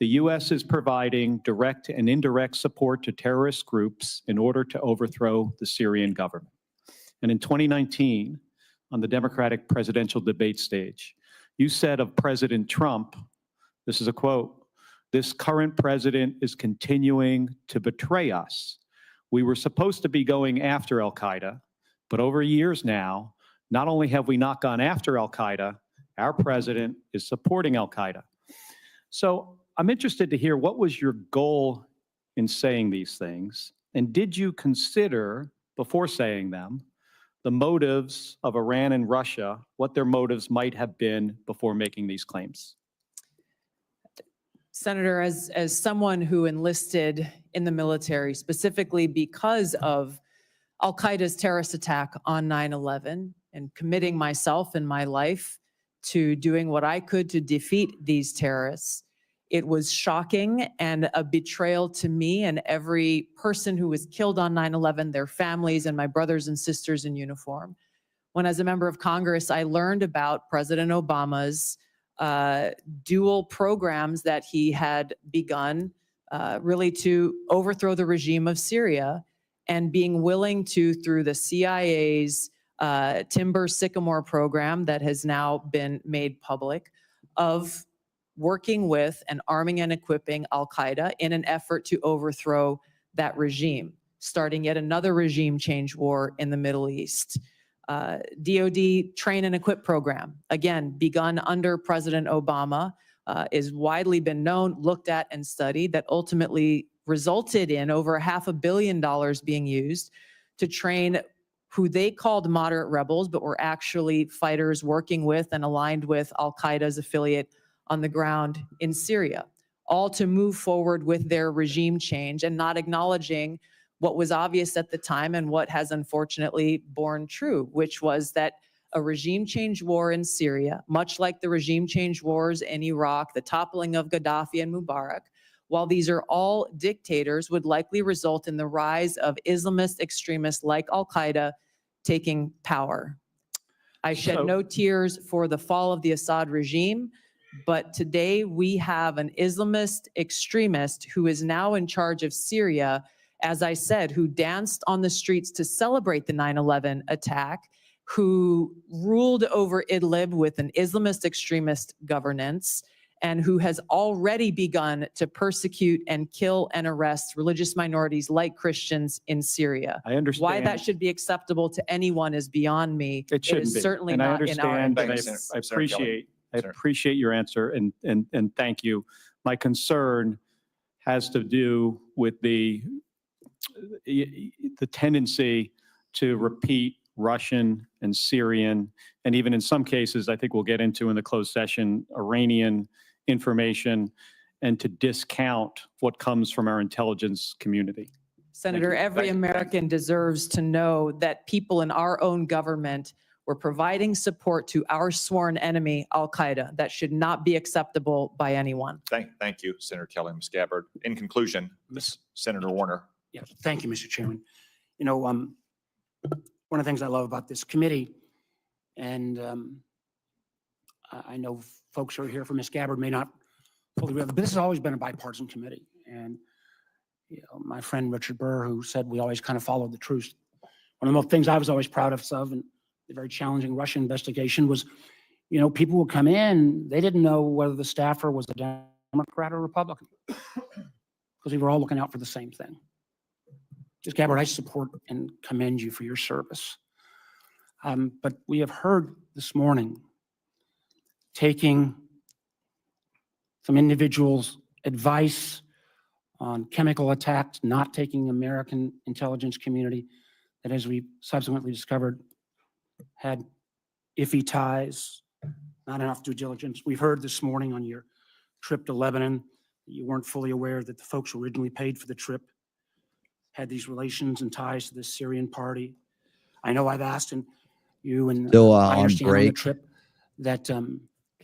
"The U.S. is providing direct and indirect support to terrorist groups in order to overthrow the Syrian government." And in 2019, on the Democratic presidential debate stage, you said of President Trump, this is a quote, "This current president is continuing to betray us. We were supposed to be going after al-Qaeda, but over years now, not only have we not gone after al-Qaeda, our president is supporting al-Qaeda." So I'm interested to hear, what was your goal in saying these things? And did you consider, before saying them, the motives of Iran and Russia, what their motives might have been before making these claims? Senator, as someone who enlisted in the military specifically because of al-Qaeda's terrorist attack on 9/11 and committing myself and my life to doing what I could to defeat these terrorists, it was shocking and a betrayal to me and every person who was killed on 9/11, their families and my brothers and sisters in uniform. When, as a member of Congress, I learned about President Obama's dual programs that he had begun really to overthrow the regime of Syria, and being willing to, through the CIA's Timber Sycamore program that has now been made public, of working with and arming and equipping al-Qaeda in an effort to overthrow that regime, starting yet another regime change war in the Middle East. DoD train and equip program, again, begun under President Obama, is widely been known, looked at, and studied, that ultimately resulted in over $500 million being used to train who they called moderate rebels, but were actually fighters working with and aligned with al-Qaeda's affiliate on the ground in Syria, all to move forward with their regime change and not acknowledging what was obvious at the time and what has unfortunately borne true, which was that a regime change war in Syria, much like the regime change wars in Iraq, the toppling of Gaddafi and Mubarak, while these are all dictators, would likely result in the rise of Islamist extremists like al-Qaeda taking power. I shed no tears for the fall of the Assad regime, but today we have an Islamist extremist who is now in charge of Syria, as I said, who danced on the streets to celebrate the 9/11 attack, who ruled over Idlib with an Islamist extremist governance, and who has already begun to persecute and kill and arrest religious minorities like Christians in Syria. I understand. Why that should be acceptable to anyone is beyond me. It shouldn't is be. certainly And I not in our understand, and interests. I appreciate your answer, and thank you. My concern has to do with the tendency to repeat Russian and Syrian, and even in some cases, I think we'll get into in the closed session, Iranian information, and to discount what comes from our intelligence community. Senator, every American deserves to know that people in our own government were providing support to our sworn enemy, al-Qaeda. That should not be acceptable by anyone. Thank you, Senator Kelly. Ms. Gabbard. In conclusion, Senator Warner. Yes, thank you, Mr. Chairman. You know, one of the things I love about this committee, and I know folks who are here for Ms. Gabbard may not fully realize, but this has always been a bipartisan committee. And, my friend Richard Burr, who said we always kind of followed the truth. One of the things I was always proud of in the very challenging Russia investigation was, people would come in, they didn't know whether the staffer was a Democrat or Republican, because we were all looking out for the same thing. Just Gabbard, I support and commend you for your service. But we have heard this morning taking some individuals' advice on chemical attacks, not taking American intelligence community that, as we subsequently discovered, had iffy ties, not enough due diligence. We've heard this morning on your trip to Lebanon that you weren't fully aware that the folks who originally paid for the trip had these relations and ties to this Syrian party. I know I've asked, and you and Still I on understand on the break. trip that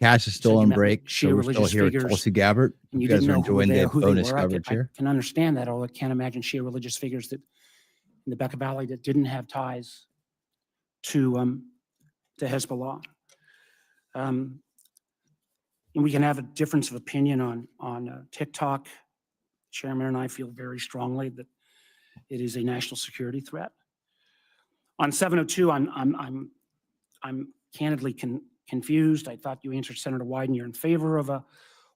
Cash is still said you on met with break, Shia so we're still religious here with figures, Tulsi Gabbard. and You you guys didn't are know who enjoying they the bonus were. coverage here. I can understand that, although I can't imagine Shia religious figures that in the Bekaa Valley that didn't have ties to Hezbollah. And we can have a difference of opinion on TikTok. Chairman and I feel very strongly that it is a national security threat. On 702, I'm candidly confused. I thought you answered Senator Wyden, you're in favor of a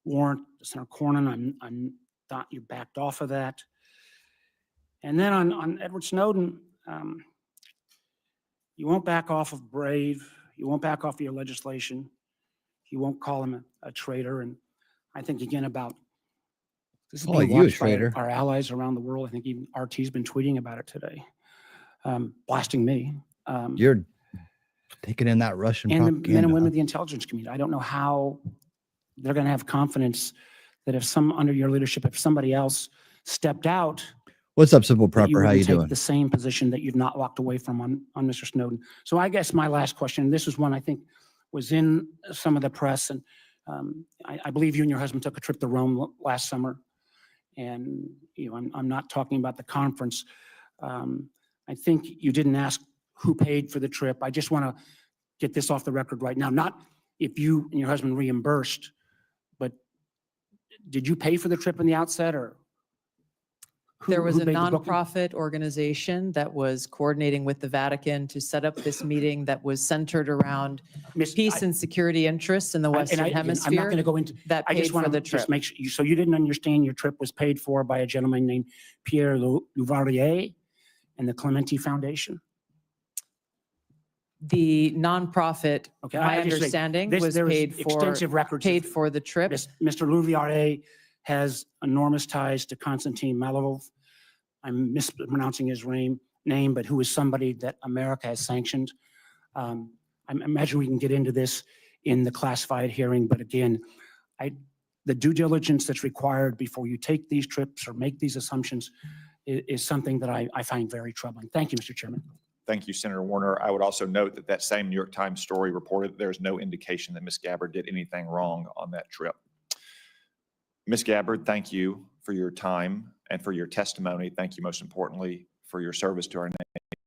warrant. Senator Cornyn, I'm thought you backed off of that. And then on Edward Snowden, you won't back off of Brave. You won't back off of your legislation. You won't call him a traitor. And I think again about this is being watched by our allies around the world. I think even RT's been tweeting about it today, blasting me. You're taking in that Russian and propaganda. the men and women of the intelligence community. I don't know how they're going to have confidence that if under your leadership, if somebody else stepped out, What's up, Simple that Prepper? How you wouldn't take doing? the same position that you've not walked away from on Mr. Snowden. So I guess my last question, this is one I think was in some of the press, and I believe you and your husband took a trip to Rome last summer. And I'm not talking about the conference. I think you didn't ask who paid for the trip. I just want to get this off the record right now. Not if you and your husband reimbursed, but did you pay for the trip in the outset, or There was who a made the booking? nonprofit organization that was coordinating with the Vatican to set up this meeting that was centered around peace and security interests in the Western I'm not Hemisphere. going to go into that I paid just for want the to trip. just make sure. So you didn't understand your trip was paid for by a gentleman named Pierre Louvarier and the Clementi Foundation? The nonprofit, Okay, my I just say understanding, this- was there is paid extensive records paid of- for the trip. Mr. Louvarier has enormous ties to Konstantin Malovov. I'm mispronouncing his name, but who is somebody that America has sanctioned. I imagine we can get into this in the classified hearing, but again, the due diligence that's required before you take these trips or make these assumptions is something that I find very troubling. Thank you, Mr. Chairman. Thank you, Senator Warner. I would also note that that same New York Times story reported there's no indication that Ms. Gabbard did anything wrong on that trip. Ms. Gabbard, thank you for your time and for your testimony. Thank you, most importantly, for your service to our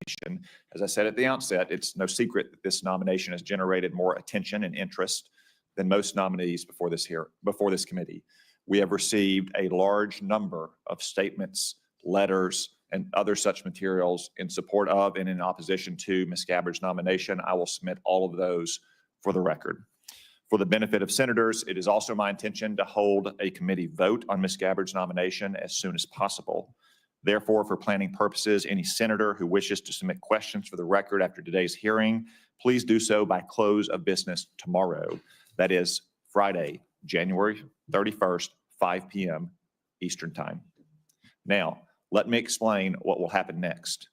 nation. As I said at the outset, it's no secret that this nomination has generated more attention and interest than most nominees before this committee. We have received a large number of statements, letters, and other such materials in support of and in opposition to Ms. Gabbard's nomination. I will submit all of those for the record. For the benefit of senators, it is also my intention to hold a committee vote on Ms. Gabbard's nomination as soon as possible. Therefore, for planning purposes, any senator who wishes to submit questions for the record after today's hearing, please do so by close of business tomorrow. That is Friday, January 31st, 5 p.m. Eastern Time. Now, let me explain what will happen next.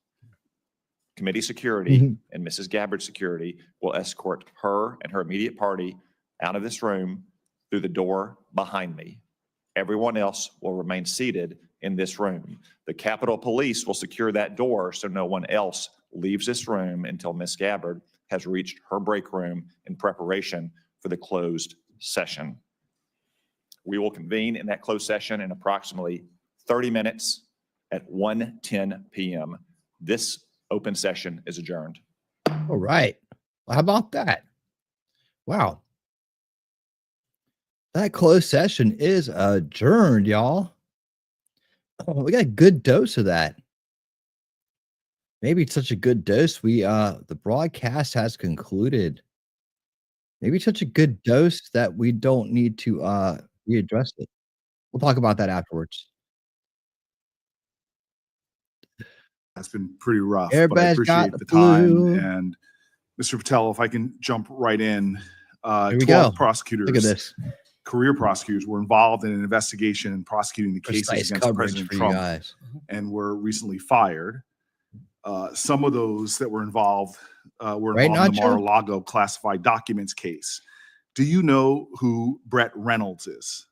Committee security and Mrs. Gabbard's security will escort her and her immediate party out of this room through the door behind me. Everyone else will remain seated in this room. The Capitol Police will secure that door so no one else leaves this room until Ms. Gabbard has reached her break room in preparation for the closed session. We will convene in that closed session in approximately 30 minutes at 1:10 p.m. This open session is adjourned. All right. Well, how about that? Wow. That closed session is adjourned, y'all. Oh, we got a good dose of that. Maybe it's such a good dose. The broadcast has concluded. Maybe it's such a good dose that we don't need to readdress it. We'll talk about that afterwards. That's been pretty rough, but I Everybody's got appreciate the the time. flu. And Mr. Patel, if I can jump right in, Here we 12 go. prosecutors, Look at this. career prosecutors, were involved in an investigation and prosecuting the cases Precise against coverage President for you Trump guys. and were recently fired. Some of those that were involved were Right, involved in the Nacho? Mar-a-Lago classified documents case. Do you know who Brett Reynolds is?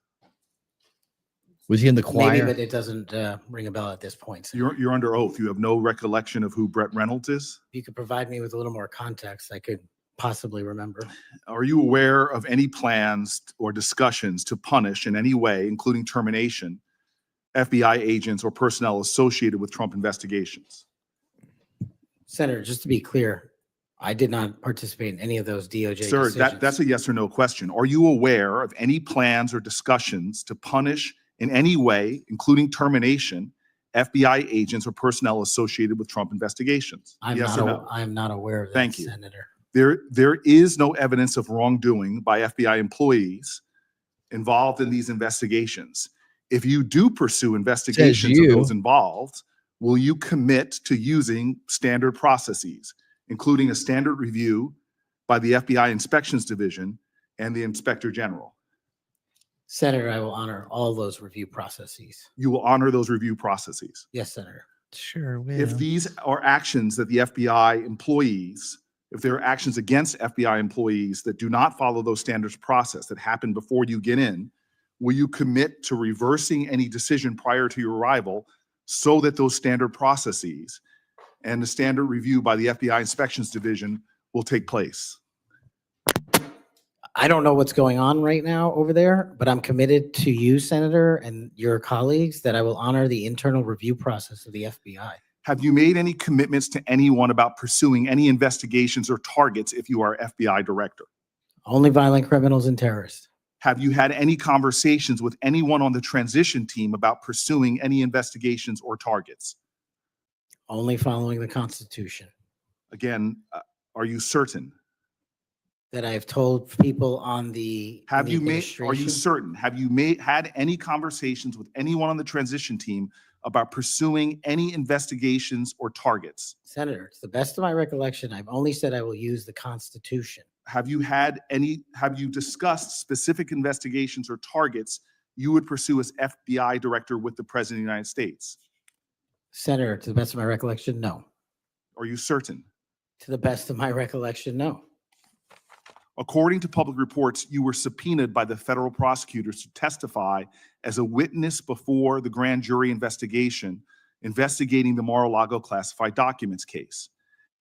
Was he in the Maybe, choir? but it doesn't ring a bell at this point. So You're under oath. You have no recollection of who Brett Reynolds is? if you could provide me with a little more context, I could possibly remember. Are you aware of any plans or discussions to punish in any way, including termination, FBI agents or personnel associated with Trump investigations? Senator, just to be clear, I did not participate in any of those DOJ Sir, decisions. that's a yes or no question. Are you aware of any plans or discussions to punish in any way, including termination, FBI agents or personnel associated with Trump investigations? Yes or no? I'm not aware of that, Thank you. Senator. There is no evidence of wrongdoing by FBI employees involved in these investigations. If you do pursue investigations of those involved, will you commit to using standard processes, including a standard review by the FBI Inspections Division and the Inspector General? Senator, I will honor all those review processes. You will honor those review processes. Yes, Senator. Sure will. If these are actions that the FBI employees, if there are actions against FBI employees that do not follow those standards process that happen before you get in, will you commit to reversing any decision prior to your arrival so that those standard processes and the standard review by the FBI Inspections Division will take place? I don't know what's going on right now over there, but I'm committed to you, Senator, and your colleagues that I will honor the internal review process of the FBI. Have you made any commitments to anyone about pursuing any investigations or targets if you are FBI director? Only violent criminals and terrorists. Have you had any conversations with anyone on the transition team about pursuing any investigations or targets? Only following the Constitution. Again, are you certain? That I've told people on the Have you made, are administration. you certain? Have you had any conversations with anyone on the transition team about pursuing any investigations or targets? Senator, to the best of my recollection, I've only said I will use the Constitution. Have you discussed specific investigations or targets you would pursue as FBI director with the President of the United States? Senator, to the best of my recollection, no. Are you certain? To the best of my recollection, no. According to public reports, you were subpoenaed by the federal prosecutors to testify as a witness before the grand jury investigation investigating the Mar-a-Lago classified documents case.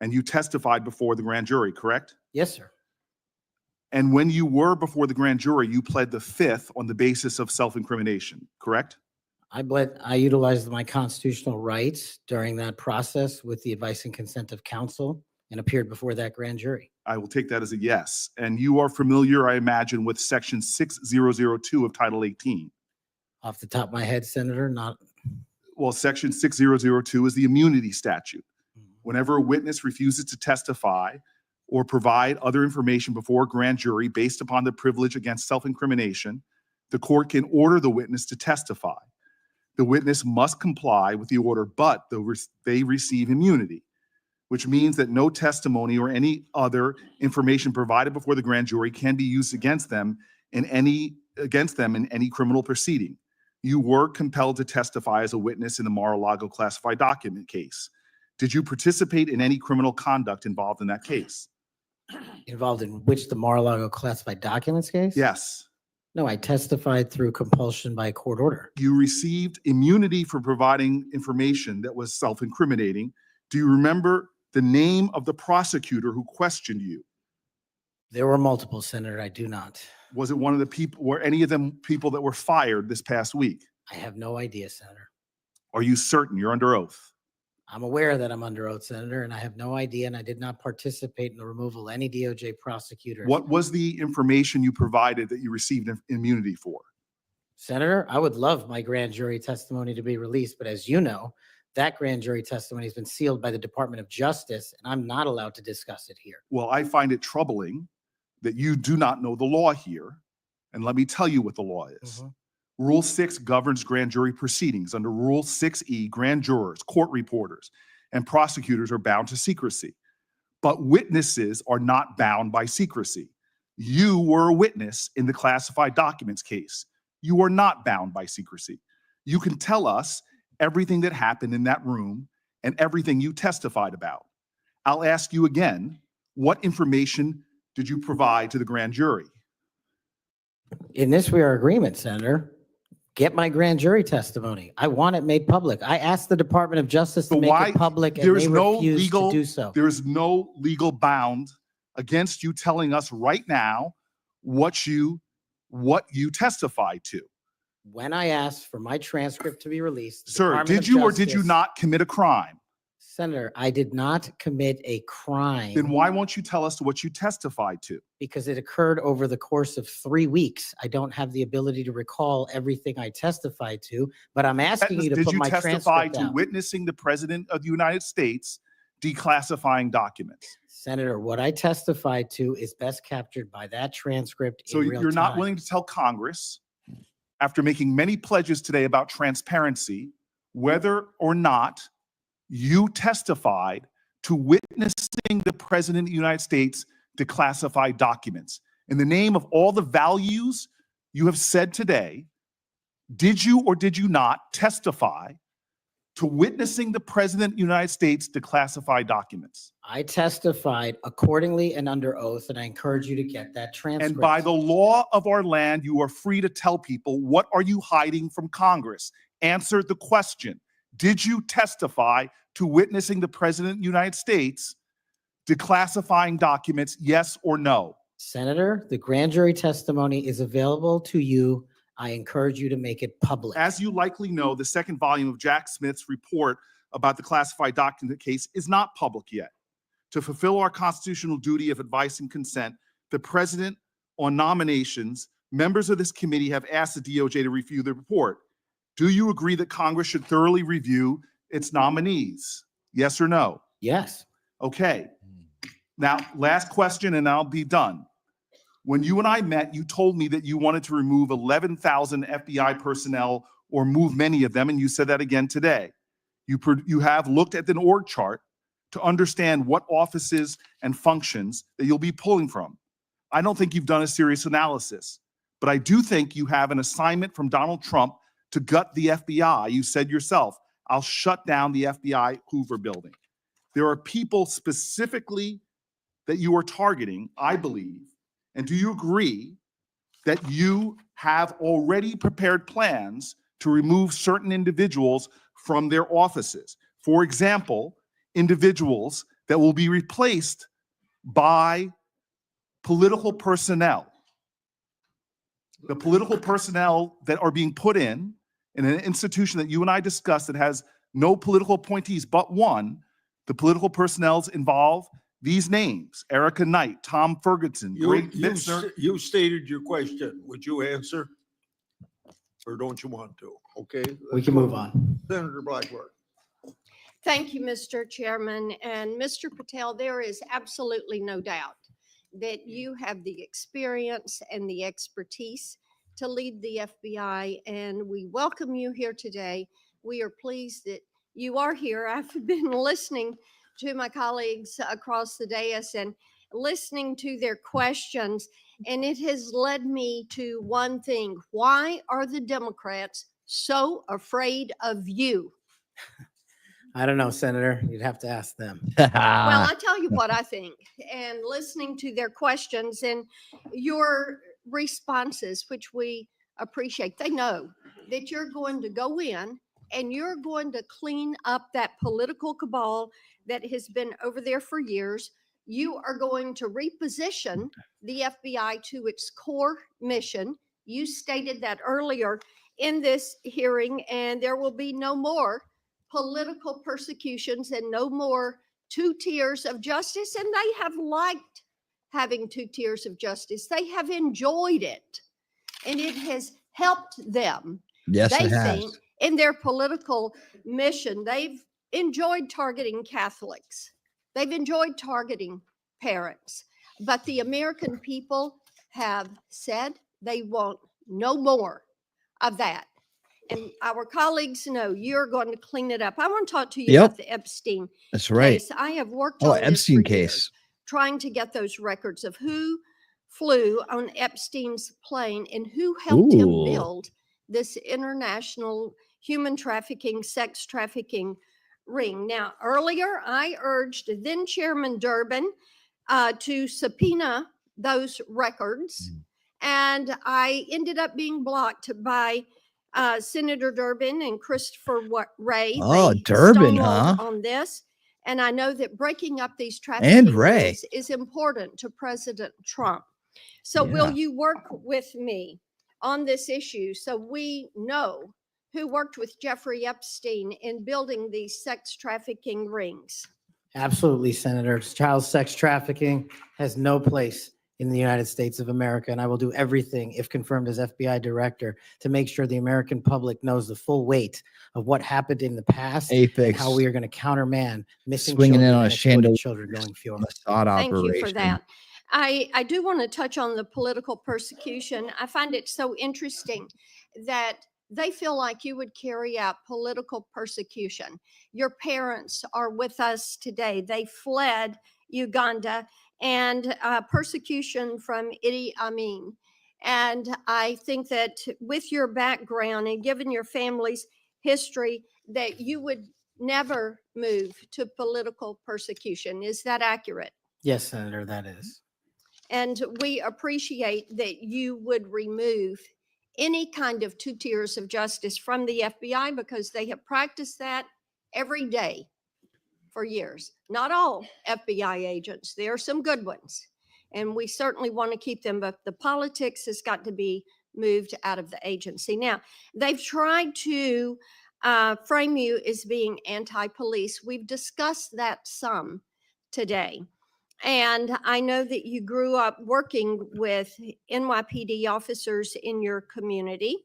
And you testified before the grand jury, correct? Yes, sir. And when you were before the grand jury, you pled the fifth on the basis of self-incrimination, correct? I utilized my constitutional rights during that process with the advice and consent of counsel and appeared before that grand jury. I will take that as a yes. And you are familiar, I imagine, with section 6002 of Title 18. Off the top of my head, Senator, not. Well, section 6002 is the immunity statute. Whenever a witness refuses to testify or provide other information before a grand jury based upon the privilege against self-incrimination, the court can order the witness to testify. The witness must comply with the order, but they receive immunity, which means that no testimony or any other information provided before the grand jury can be used against them in any criminal proceeding. You were compelled to testify as a witness in the Mar-a-Lago classified document case. Did you participate in any criminal conduct involved in that case? Involved in which, the Mar-a-Lago classified documents case? Yes. No, I testified through compulsion by court order. You received immunity for providing information that was self-incriminating. Do you remember the name of the prosecutor who questioned you? There were multiple, Senator. I do not. Was it one of the people, were any of them people that were fired this past week? I have no idea, Senator. Are you certain? You're under oath. I'm aware that I'm under oath, Senator, and I have no idea, and I did not participate in the removal of any DOJ prosecutors. What was the information you provided that you received immunity for? Senator, I would love my grand jury testimony to be released, but as you know, that grand jury testimony has been sealed by the Department of Justice, and I'm not allowed to discuss it here. Well, I find it troubling that you do not know the law here. And let me tell you what the law is. Rule 6 governs grand jury proceedings. Under Rule 6E, grand jurors, court reporters, and prosecutors are bound to secrecy. But witnesses are not bound by secrecy. You were a witness in the classified documents case. You are not bound by secrecy. You can tell us everything that happened in that room and everything you testified about. I'll ask you again, what information did you provide to the grand jury? In this, we are agreement, Senator. Get my grand jury testimony. I want it made public. I asked the Department of Justice to make it public, and they refused to do so. There is no legal bound against you telling us right now what you testified to. When I asked for my transcript to be released, the Sir, Department did of you or did you Justice- not commit a crime? Senator, I did not commit a crime. Then why won't you tell us what you testified to? Because it occurred over the course of 3 weeks. I don't have the ability to recall everything I testified to, but I'm asking you to Did put you my testify transcript to down. witnessing the President of the United States declassifying documents? Senator, what I testified to is best captured by that transcript So in real you're not time. willing to tell Congress, after making many pledges today about transparency, whether or not you testified to witnessing the President of the United States declassify documents. In the name of all the values you have said today, did you or did you not testify to witnessing the President of the United States declassify documents? I testified accordingly and under oath, and I encourage you to get that transcript. And by the law of our land, you are free to tell people, what are you hiding from Congress? Answer the question. Did you testify to witnessing the President of the United States declassifying documents, yes or no? Senator, the grand jury testimony is available to you. I encourage you to make it public. As you likely know, the second volume of Jack Smith's report about the classified document case is not public yet. To fulfill our constitutional duty of advice and consent, the President, on nominations, members of this committee have asked the DOJ to review the report. Do you agree that Congress should thoroughly review its nominees? Yes or no? Yes. Okay. Now, last question and I'll be done. When you and I met, you told me that you wanted to remove 11,000 FBI personnel or move many of them, and you said that again today. You have looked at an org chart to understand what offices and functions that you'll be pulling from. I don't think you've done a serious analysis, but I do think you have an assignment from Donald Trump to gut the FBI. You said yourself, I'll shut down the FBI Hoover building. There are people specifically that you are targeting, I believe. And do you agree that you have already prepared plans to remove certain individuals from their offices? For example, individuals that will be replaced by political personnel. The political personnel that are being put in an institution that you and I discussed that has no political appointees but one, the political personnel involve these names: Erica Knight, Tom Ferguson, Greg Bitzner. You stated your question. Would you answer? Or don't you want to? Okay. We can move on. Senator Blackburn. Thank you, Mr. Chairman. And Mr. Patel, there is absolutely no doubt that you have the experience and the expertise to lead the FBI, and we welcome you here today. We are pleased that you are here. I've been listening to my colleagues across the dais and listening to their questions, and it has led me to one thing. Why are the Democrats so afraid of you? I don't know, Senator. You'd have to ask them. Well, I tell you what I think, and listening to their questions and your responses, which we appreciate, they know that you're going to go in and you're going to clean up that political cabal that has been over there for years. You are going to reposition the FBI to its core mission. You stated that earlier in this hearing, and there will be no more political persecutions and no more 2 tiers of justice. And they have liked having 2 tiers of justice. They have enjoyed it. And it has helped them. Yes, They it think has. in their political mission, they've enjoyed targeting Catholics. They've enjoyed targeting parents. But the American people have said they want no more of that. And our colleagues know you're going to clean it up. I want to talk to you Yep. about the Epstein That's right. case. I have worked Oh, on this Epstein for years, case. trying to get those records of who flew on Epstein's plane and who helped him Ooh. build this international human trafficking, sex trafficking ring. Now, earlier I urged then Chairman Durbin to subpoena those records, and I ended up being blocked by Senator Durbin and Christopher Wray. Oh, They Durbin, stonewalled huh? on this. And I know that breaking up these And trafficking Ray. rings is important to President Trump. So will Yeah. you work with me on this issue so we know who worked with Jeffrey Epstein in building these sex trafficking rings? Absolutely, Senator. Child sex trafficking has no place in the United States of America, and I will do everything, if confirmed as FBI director, to make sure the American public knows the full weight of what happened in the past and Apex how we are going to countermand missing swinging in children on a and exploited chandelier children going forward. Mossad Thank you for operation. that. I do want to touch on the political persecution. I find it so interesting that they feel like you would carry out political persecution. Your parents are with us today. They fled Uganda and persecution from Idi Amin. And I think that with your background and given your family's history, that you would never move to political persecution. Is that accurate? Yes, Senator, that is. And we appreciate that you would remove any kind of 2 tiers of justice from the FBI because they have practiced that every day for years. Not all FBI agents, there are some good ones, and we certainly want to keep them, but the politics has got to be moved out of the agency. Now, they've tried to frame you as being anti-police. We've discussed that some today. And I know that you grew up working with NYPD officers in your community.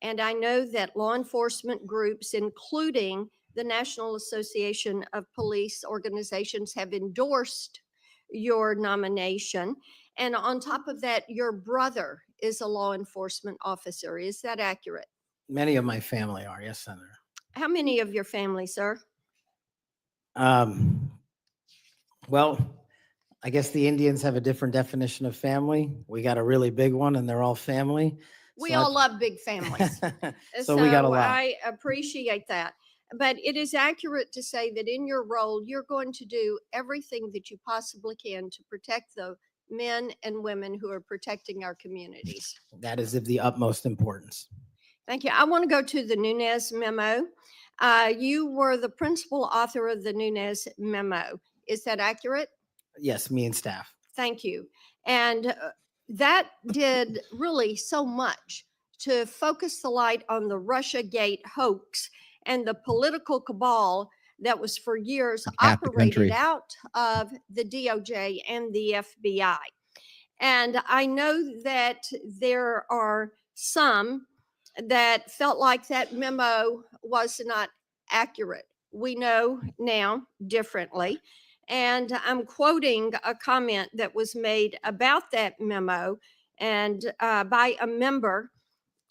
And I know that law enforcement groups, including the National Association of Police Organizations, have endorsed your nomination. And on top of that, your brother is a law enforcement officer. Is that accurate? Many of my family are, yes, Senator. How many of your family, sir? Well, I guess the Indians have a different definition of family. We got a really big one, and they're all family. We So all love big families. So we got a lot. I appreciate that. But it is accurate to say that in your role, you're going to do everything that you possibly can to protect the men and women who are protecting our communities. That is of the utmost importance. Thank you. I want to go to the Nunes memo. You were the principal author of the Nunes memo. Is that accurate? Yes, me and staff. Thank you. And that did really so much to focus the light on the Russiagate hoax and the political cabal that was for years operated out of the DOJ and the FBI. And I know that there are some that felt like that memo was not accurate. We know now differently. And I'm quoting a comment that was made about that memo and by a member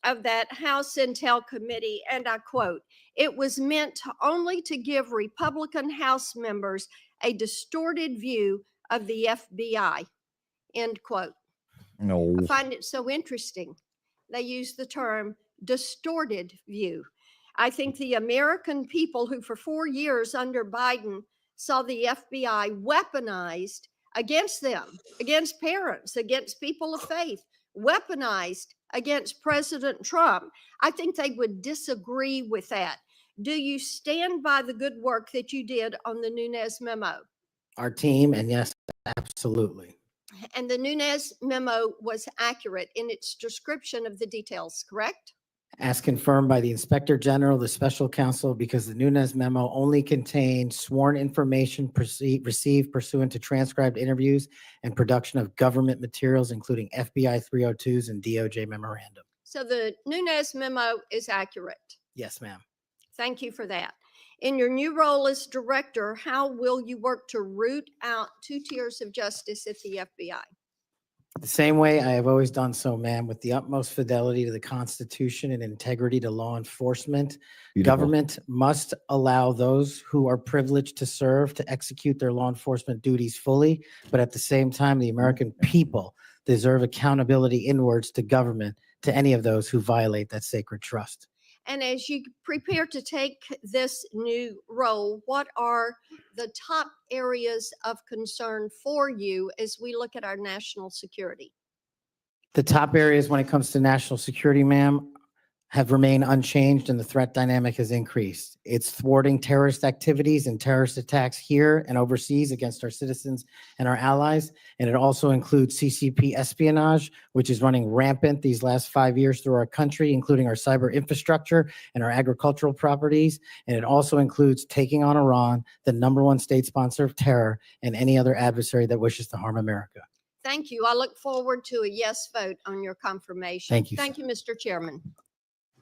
of that House Intel Committee. And I quote, "It was meant only to give Republican House members a distorted view of the FBI." End quote. No. I find it so interesting. They use the term distorted view. I think the American people who for 4 years under Biden saw the FBI weaponized against them, against parents, against people of faith, weaponized against President Trump. I think they would disagree with that. Do you stand by the good work that you did on the Nunes memo? Our team, and yes, absolutely. And the Nunes memo was accurate in its description of the details, correct? As confirmed by the Inspector General, the Special Counsel, because the Nunes memo only contained sworn information received pursuant to transcribed interviews and production of government materials, including FBI 302s and DOJ memorandum. So the Nunes memo is accurate. Yes, ma'am. Thank you for that. In your new role as director, how will you work to root out two tiers of justice at the FBI? The same way I have always done so, ma'am, with the utmost fidelity to the Constitution and integrity to law enforcement. Beautiful. Government must allow those who are privileged to serve to execute their law enforcement duties fully, but at the same time, the American people deserve accountability inwards to government to any of those who violate that sacred trust. And as you prepare to take this new role, what are the top areas of concern for you as we look at our national security? The top areas when it comes to national security, ma'am, have remained unchanged and the threat dynamic has increased. It's thwarting terrorist activities and terrorist attacks here and overseas against our citizens and our allies. And it also includes CCP espionage, which is running rampant these last 5 years through our country, including our cyber infrastructure and our agricultural properties. And it also includes taking on Iran, the #1 state sponsor of terror, and any other adversary that wishes to harm America. Thank you. I look forward to a yes vote on your confirmation. Thank you, Thank you, Mr. Chairman.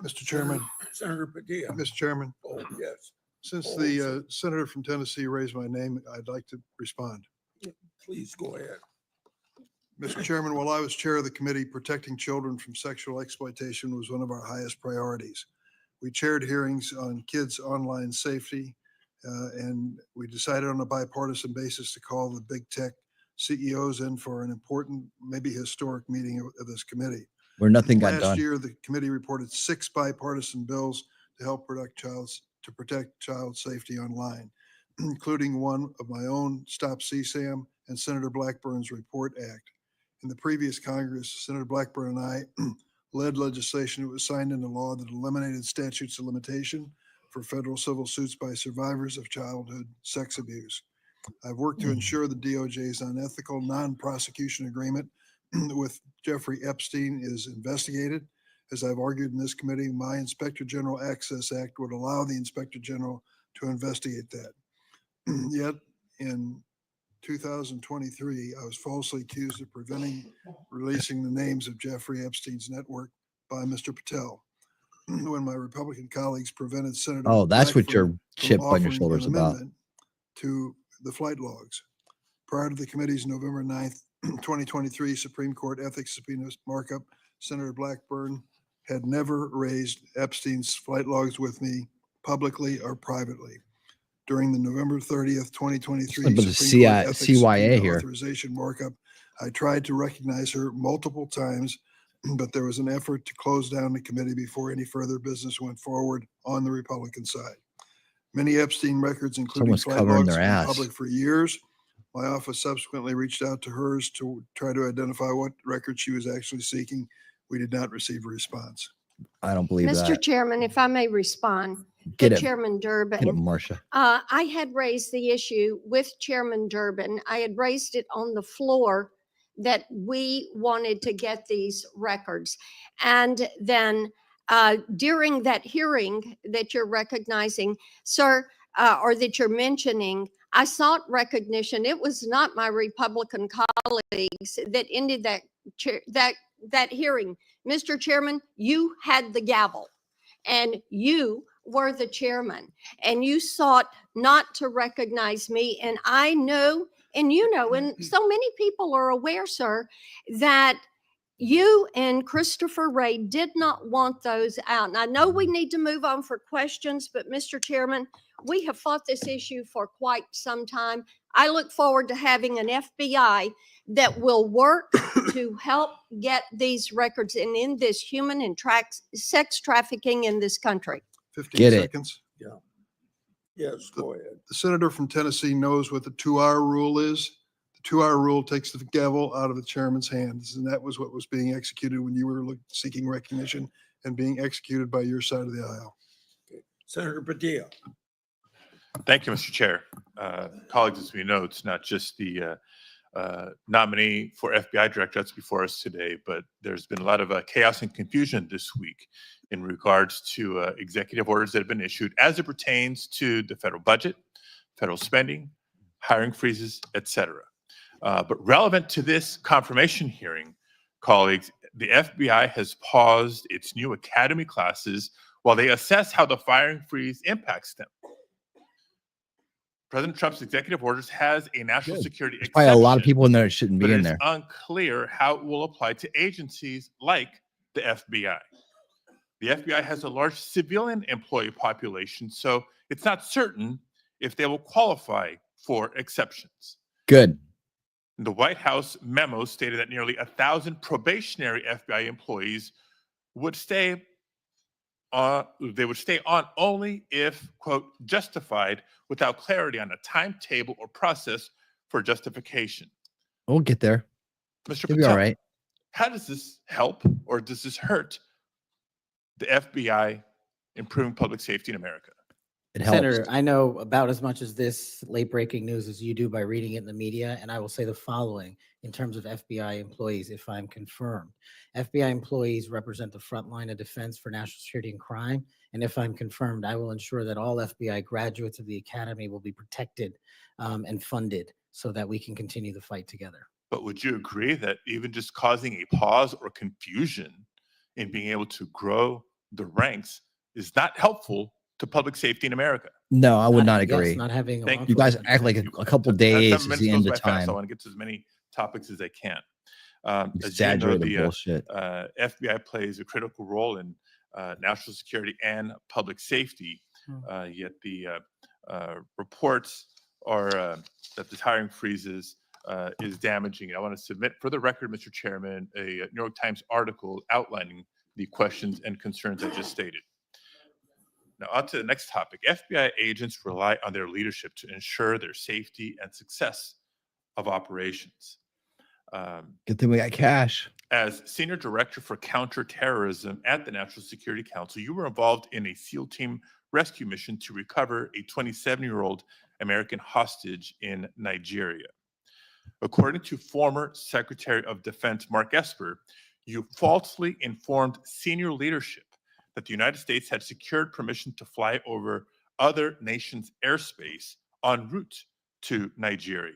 Mr. Chairman. Senator Padilla. Mr. Chairman. Oh, yes. Since the senator from Tennessee raised my name, I'd like to respond. Please go ahead. Mr. Chairman, while I was chair of the committee, protecting children from sexual exploitation was one of our highest priorities. We chaired hearings on kids' online safety, and we decided on a bipartisan basis to call the big tech CEOs in for an important, maybe historic meeting of this committee. Where nothing got Last done. year, the committee reported 6 bipartisan bills to help protect child safety online, including one of my own, Stop CSAM, and Senator Blackburn's Report Act. In the previous Congress, Senator Blackburn and I led legislation that was signed into law that eliminated statutes of limitation for federal civil suits by survivors of childhood sex abuse. I've worked to ensure the DOJ's unethical non-prosecution agreement with Jeffrey Epstein is investigated. As I've argued in this committee, my Inspector General Access Act would allow the Inspector General to investigate that. Yet in 2023, I was falsely accused of preventing releasing the names of Jeffrey Epstein's network by Mr. Patel. When my Republican colleagues prevented Senator Oh, that's what your Blackburn chip from on your offering shoulders an about. amendment to the flight logs. Prior to the committee's November 9th, 2023 Supreme Court ethics subpoena markup, Senator Blackburn had never raised Epstein's flight logs with me publicly or privately. During the November 30th, 2023 But the Supreme Court ethics CYA subpoena here. authorization markup, I tried to recognize her multiple times, but there was an effort to close down the committee before any further business went forward on the Republican side. Many Epstein records, including Someone's flight covering logs, their have been ass. public for years. My office subsequently reached out to hers to try to identify what record she was actually seeking. We did not receive a response. I don't believe Mr. that. Chairman, if I may respond. Get to it. Chairman Durbin. Get it, Marcia. I had raised the issue with Chairman Durbin. I had raised it on the floor that we wanted to get these records. And then during that hearing that you're recognizing, sir, or that you're mentioning, I sought recognition. It was not my Republican colleagues that ended that hearing. Mr. Chairman, you had the gavel and you were the chairman and you sought not to recognize me. And I know, and you know, and so many people are aware, sir, that you and Christopher Wray did not want those out. And I know we need to move on for questions, but Mr. Chairman, we have fought this issue for quite some time. I look forward to having an FBI that will work to help get these records and end this human and sex trafficking in this country. 15 seconds. Yeah. Yes, go ahead. The senator from Tennessee knows what the 2-hour rule is. The 2-hour rule takes the gavel out of the chairman's hands. And that was what was being executed when you were seeking recognition and being executed by your side of the aisle. Okay. Senator Padilla. Thank you, Mr. Chair. Colleagues, as we know, it's not just the nominee for FBI director that's before us today, but there's been a lot of chaos and confusion this week in regards to executive orders that have been issued as it pertains to the federal budget, federal spending, hiring freezes, et cetera. But relevant to this confirmation hearing, colleagues, the FBI has paused its new academy classes while they assess how the firing freeze impacts them. President Trump's executive orders has a national security There's exception, probably a lot of people in there that shouldn't but be in it's there. unclear how it will apply to agencies like the FBI. The FBI has a large civilian employee population, so it's not certain if they will qualify for exceptions. Good. The White House memo stated that nearly 1,000 probationary FBI employees would stay on only if, quote, justified, without clarity on a timetable or process for justification. We'll get there. Mr. You'll be all Patel, right. how does this help or does this hurt the FBI improving public safety in America? It helps. Senator, I know about as much as this late breaking news as you do by reading it in the media, and I will say the following in terms of FBI employees, if I'm confirmed. FBI employees represent the front line of defense for national security and crime, and if I'm confirmed, I will ensure that all FBI graduates of the academy will be protected and funded so that we can continue the fight together. But would you agree that even just causing a pause or confusion in being able to grow the ranks is not helpful to public safety in America? No, I would not Yes, agree. not having a Thank You guys wrongful- act like a couple days is the end of time. I want to get to as many topics as I can. As you know, Exaggerated the bullshit. FBI plays a critical role in national security and public safety. Yet the reports are that the hiring freezes is damaging. I want to submit for the record, Mr. Chairman, a New York Times article outlining the questions and concerns I just stated. Now, on to the next topic. FBI agents rely on their leadership to ensure their safety and success of operations. Good thing we got Cash. As Senior Director for Counterterrorism at the National Security Council, you were involved in a SEAL team rescue mission to recover a 27-year-old American hostage in Nigeria. According to former Secretary of Defense Mark Esper, you falsely informed senior leadership that the United States had secured permission to fly over other nations' airspace en route to Nigeria.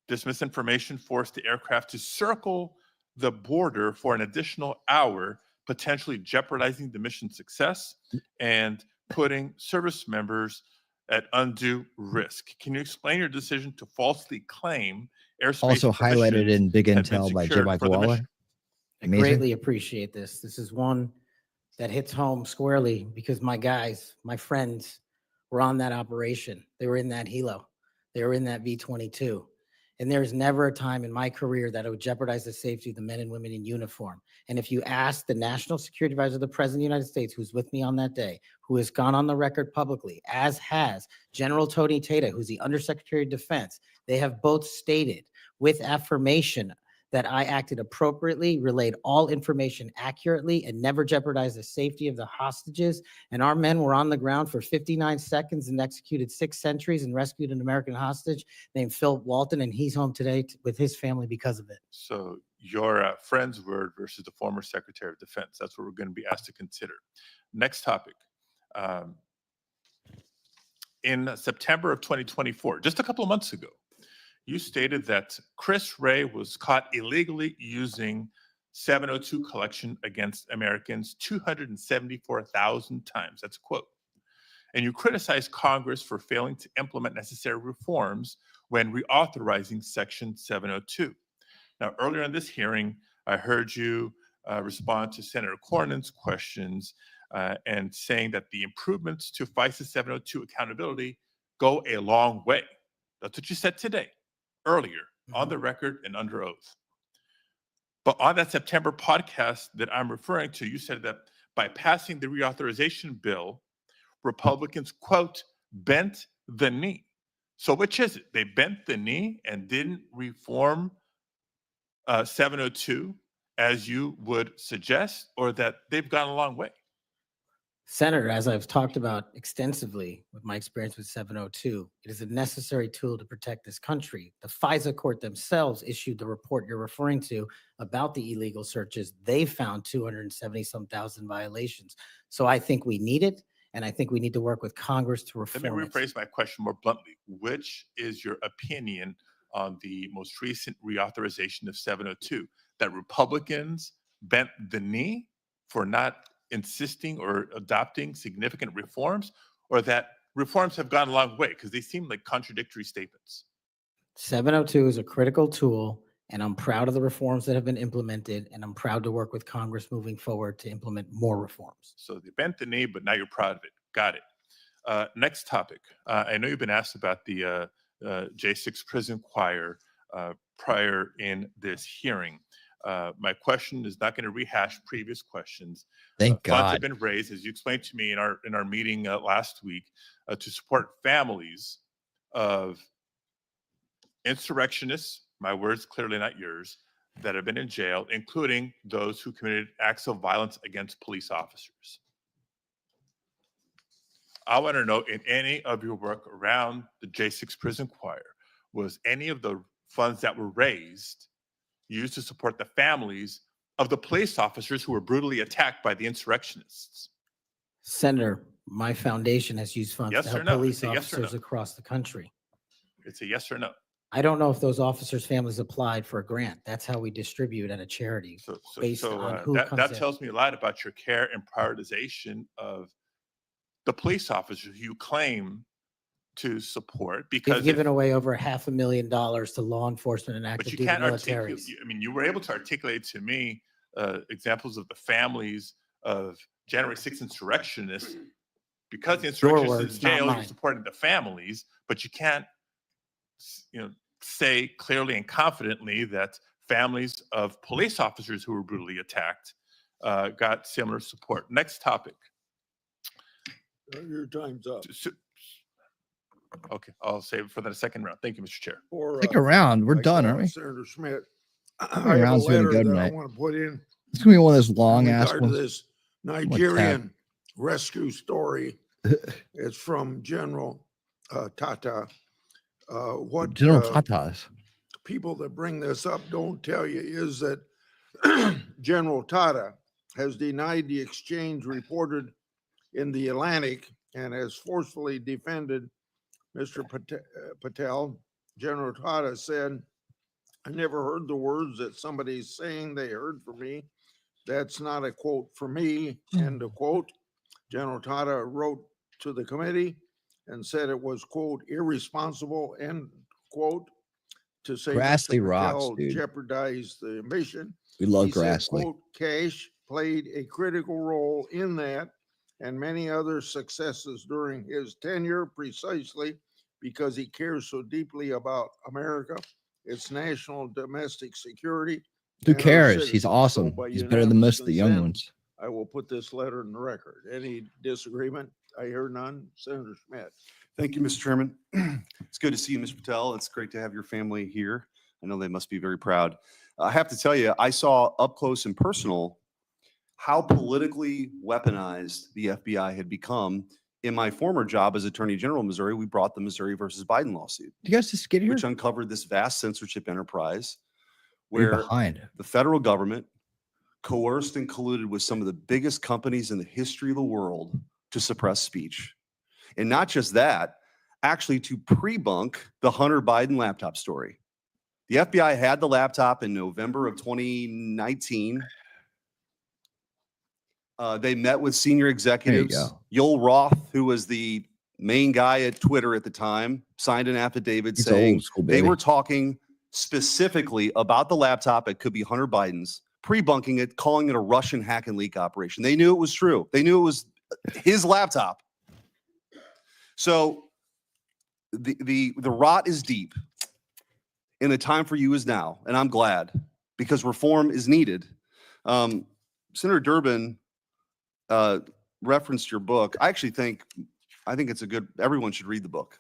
This misinformation forced the aircraft to circle the border for an additional hour, potentially jeopardizing the mission's success and putting service members at undue risk. Can you explain your decision to falsely claim airspace Also highlighted permissions in Big had been Intel by J. secured Michael for the Waller. mission? I greatly appreciate this. This is one that hits home squarely because my guys, my friends were on that operation. They were in that helo. They were in that V-22. And there's never a time in my career that it would jeopardize the safety of the men and women in uniform. And if you ask the National Security Advisor of the President of the United States, who's with me on that day, who has gone on the record publicly, as has General Tony Tata, who's the Undersecretary of Defense, they have both stated with affirmation that I acted appropriately, relayed all information accurately, and never jeopardized the safety of the hostages. And our men were on the ground for 59 seconds and executed 6 sentries and rescued an American hostage named Phil Walton, and he's home today with his family because of it. So your friend's word versus the former Secretary of Defense. That's what we're going to be asked to consider. Next topic. In September of 2024, just a couple of months ago, you stated that Chris Wray was caught illegally using 702 collection against Americans 274,000 times. That's a quote. And you criticized Congress for failing to implement necessary reforms when reauthorizing Section 702. Now, earlier in this hearing, I heard you respond to Senator Cornyn's questions and saying that the improvements to FISA 702 accountability go a long way. That's what you said today, earlier, on the record and under oath. But on that September podcast that I'm referring to, you said that by passing the reauthorization bill, Republicans, quote, bent the knee. So which is it? They bent the knee and didn't reform 702 as you would suggest, or that they've gone a long way? Senator, as I've talked about extensively with my experience with 702, it is a necessary tool to protect this country. The FISA court themselves issued the report you're referring to about the illegal searches. They found 270-some thousand violations. So I think we need it, and I think we need to work with Congress to reform it. Let me rephrase my question more bluntly. Which is your opinion on the most recent reauthorization of 702? That Republicans bent the knee for not insisting or adopting significant reforms, or that reforms have gone a long way? Because they seem like contradictory statements. 702 is a critical tool, and I'm proud of the reforms that have been implemented, and I'm proud to work with Congress moving forward to implement more reforms. So they bent the knee, but now you're proud of it. Got it. Next topic. I know you've been asked about the J6 prison choir prior in this hearing. My question is not going to rehash previous questions. Thank Funds have God. been raised, as you explained to me in our meeting last week, to support families of insurrectionists, my words clearly not yours, that have been in jail, including those who committed acts of violence against police officers. I want to know, in any of your work around the J6 prison choir, was any of the funds that were raised used to support the families of the police officers who were brutally attacked by the insurrectionists? Senator, my foundation has used funds Yes to or help no? police It's a yes or officers no. across the country. It's a yes or no. I don't know if those officers' families applied for a grant. That's how we distribute at a charity based on who that comes in. tells me a lot about your care and prioritization of the police officers you claim to support, because We've given away over $500,000 to law enforcement and but active you duty can't articulate. militaries. I mean, you were able to articulate to me examples of the families of January 6th insurrectionists. Because the insurrectionists words, in not jail, you're mine. supporting the families, but you can't, say clearly and confidently that families of police officers who were brutally attacked got similar support. Next topic. Your time's up. Okay, I'll save it for the second round. Thank you, Mr. Chair. Stick around. We're I done, call aren't we? Senator Schmidt. How I many have a rounds we gonna letter go that I tonight? want to put in It's gonna be one of those long in ass regard to ones. this I'm gonna Nigerian rescue story. It's from General Tata. What General Tatas. people that bring this up don't tell you is that General Tata has denied the exchange reported in the Atlantic and has forcefully defended Mr. Patel. General Tata said, "I never heard the words that somebody's saying they heard from me. That's not a quote from me," end of quote. General Tata wrote to the committee and said it was, quote, irresponsible, end quote, to say Grassley Mr. rocks, Patel dude. jeopardized the mission. We love He said, Grassley. quote, Cash played a critical role in that and many other successes during his tenure, precisely because he cares so deeply about America, its national domestic security. Who and our cares? citizens. He's So awesome. by He's better than unanimous most of the young consent, ones. I will put this letter in the record. Any disagreement? I hear none. Senator Schmidt. Thank you, Mr. Chairman. It's good to see you, Mr. Patel. It's great to have your family here. I know they must be very proud. I have to tell you, I saw up close and personal how politically weaponized the FBI had become. In my former job as Attorney General of Missouri, we brought the Missouri versus Biden lawsuit. You guys just get here? Which uncovered this vast censorship enterprise You're where behind. the federal government coerced and colluded with some of the biggest companies in the history of the world to suppress speech. And not just that, actually to pre-bunk the Hunter Biden laptop story. The FBI had the laptop in November of 2019. They met with senior executives. go. Yoel Roth, who was the main guy at Twitter at the time, signed an affidavit He's saying old school, they baby. were talking specifically about the laptop. It could be Hunter Biden's, pre-bunking it, calling it a Russian hack and leak operation. They knew it was true. They knew it was his laptop. So the rot is deep, and the time for you is now. And I'm glad, because reform is needed. Senator Durbin referenced your book. I think it's a good, everyone should read the book.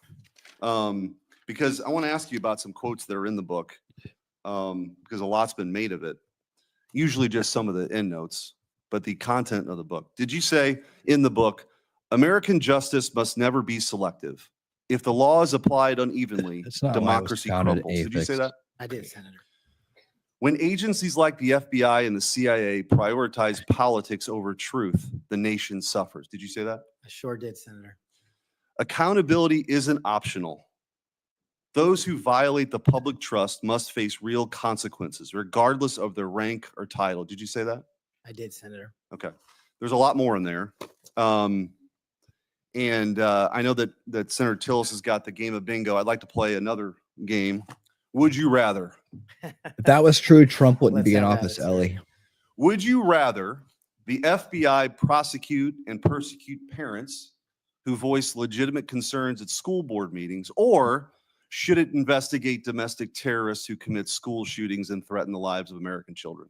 Because I want to ask you about some quotes that are in the book, because a lot's been made of it. Usually just some of the endnotes, but the content of the book. Did you say in the book, American justice must never be selective? If the law is applied unevenly, That's not why I was democracy founded crumbles. Did you say affixed. that? I did, Senator. When agencies like the FBI and the CIA prioritize politics over truth, the nation suffers. Did you say that? I sure did, Senator. Accountability isn't optional. Those who violate the public trust must face real consequences, regardless of their rank or title. Did you say that? I did, Senator. Okay. There's a lot more in there. I know that Senator Tillis has got the game of bingo. I'd like to play another game. Would you rather? If that was true, Trump wouldn't Let's be in have at office, it, sir. Ellie. Would you rather the FBI prosecute and persecute parents who voice legitimate concerns at school board meetings, or should it investigate domestic terrorists who commit school shootings and threaten the lives of American children?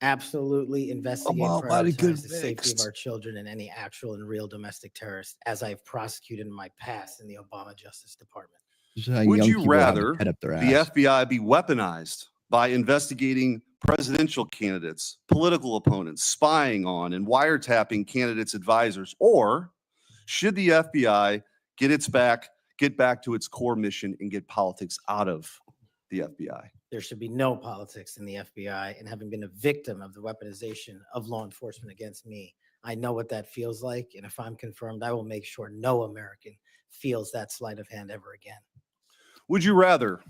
Absolutely investigate, all about a good prioritize the safety of mix. our children and any actual and real domestic terrorists, as I've prosecuted in my past in the Obama Justice Department. Would you rather head up their the ass. FBI be weaponized by investigating presidential candidates, political opponents, spying on and wiretapping candidates' advisors, or should the FBI get back to its core mission and get politics out of the FBI? There should be no politics in the FBI, and having been a victim of the weaponization of law enforcement against me, I know what that feels like. And if I'm confirmed, I will make sure no American feels that sleight of hand ever again. Would you rather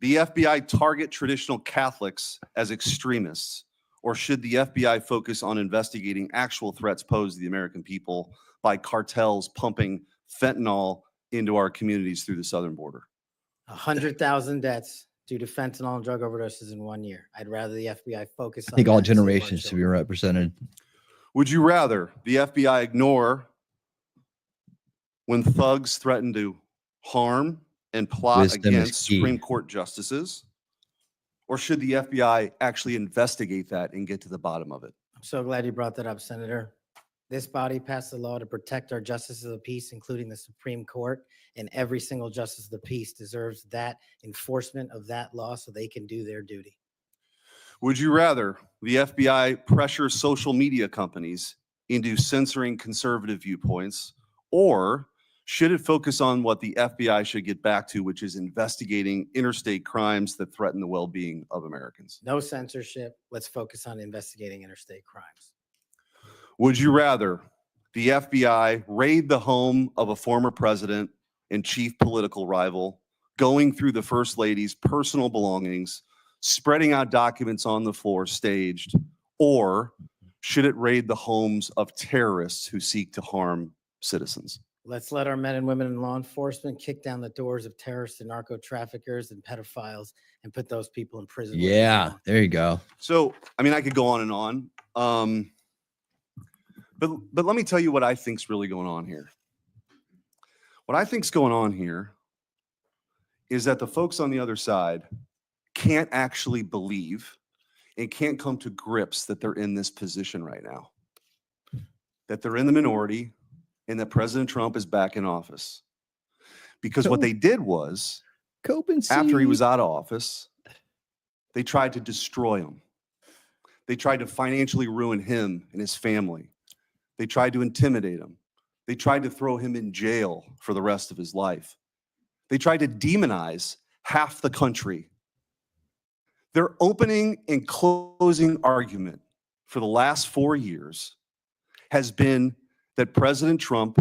the FBI target traditional Catholics as extremists, or should the FBI focus on investigating actual threats posed to the American people by cartels pumping fentanyl into our communities through the southern border? 100,000 deaths due to fentanyl and drug overdoses in 1 year. I'd rather the FBI focus on I think all that and save our generations should be children. represented. Would you rather the FBI ignore when thugs threaten to harm and plot Wisdom is against key. Supreme Court justices, or should the FBI actually investigate that and get to the bottom of it? I'm so glad you brought that up, Senator. This body passed a law to protect our justices of the peace, including the Supreme Court, and every single justice of the peace deserves that enforcement of that law so they can do their duty. Would you rather the FBI pressure social media companies into censoring conservative viewpoints, or should it focus on what the FBI should get back to, which is investigating interstate crimes that threaten the well-being of Americans? No censorship. Let's focus on investigating interstate crimes. Would you rather the FBI raid the home of a former president and chief political rival, going through the First Lady's personal belongings, spreading out documents on the floor staged, or should it raid the homes of terrorists who seek to harm citizens? Let's let our men and women in law enforcement kick down the doors of terrorists and narco traffickers and pedophiles and put those people in prison. where they Yeah, belong. there you go. So, I mean, I could go on and on. But let me tell you what I think's really going on here. What I think's going on here is that the folks on the other side can't actually believe and can't come to grips that they're in this position right now, that they're in the minority and that President Trump is back in office. Because what they did was, after he was out of office, they tried to destroy him. They tried to financially ruin him and his family. They tried to intimidate him. They tried to throw him in jail for the rest of his life. They tried to demonize half the country. Their opening and closing argument for the last 4 years has been that President Trump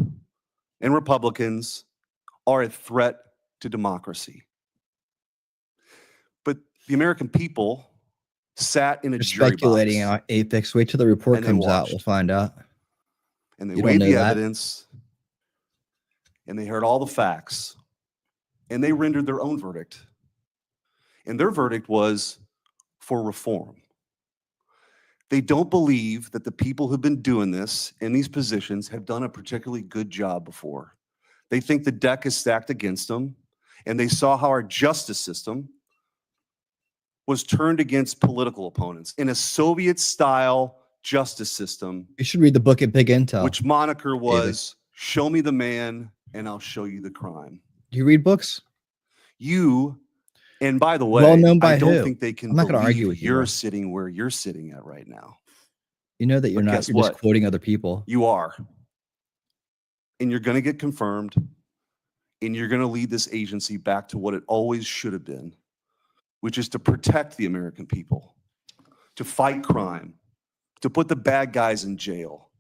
and Republicans are a threat to democracy. But the American people sat in a You're jury speculating box on Apex. Wait till the report and they comes out. watched. We'll find out. and they You don't weighed know the that? evidence and they heard all the facts and they rendered their own verdict. And their verdict was for reform. They don't believe that the people who've been doing this in these positions have done a particularly good job before. They think the deck is stacked against them, and they saw how our justice system was turned against political opponents in a Soviet-style justice system. You should read the book at Big Intel. Which moniker was, show me the man and I'll show you the crime. Do you read books? And by the way, Well known by I don't who? think they can I'm not gonna believe argue with you, you're bro. sitting where you're sitting at right now. You know that you're But not. guess You're just what? quoting other people. You are. And you're going to get confirmed. And you're going to lead this agency back to what it always should have been, which is to protect the American people, to fight crime, to put the bad guys in jail,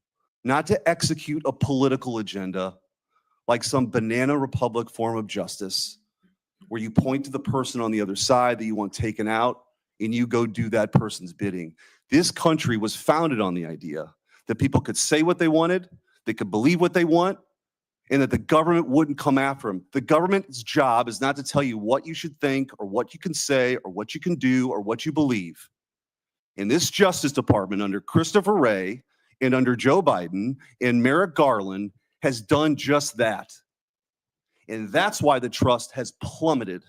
not to execute a political agenda like some banana republic form of justice where you point to the person on the other side that you want taken out and you go do that person's bidding. This country was founded on the idea that people could say what they wanted, they could believe what they want, and that the government wouldn't come after them. The government's job is not to tell you what you should think or what you can say or what you can do or what you believe. And this Justice Department under Christopher Wray and under Joe Biden and Merrick Garland has done just that. And that's why the trust has plummeted.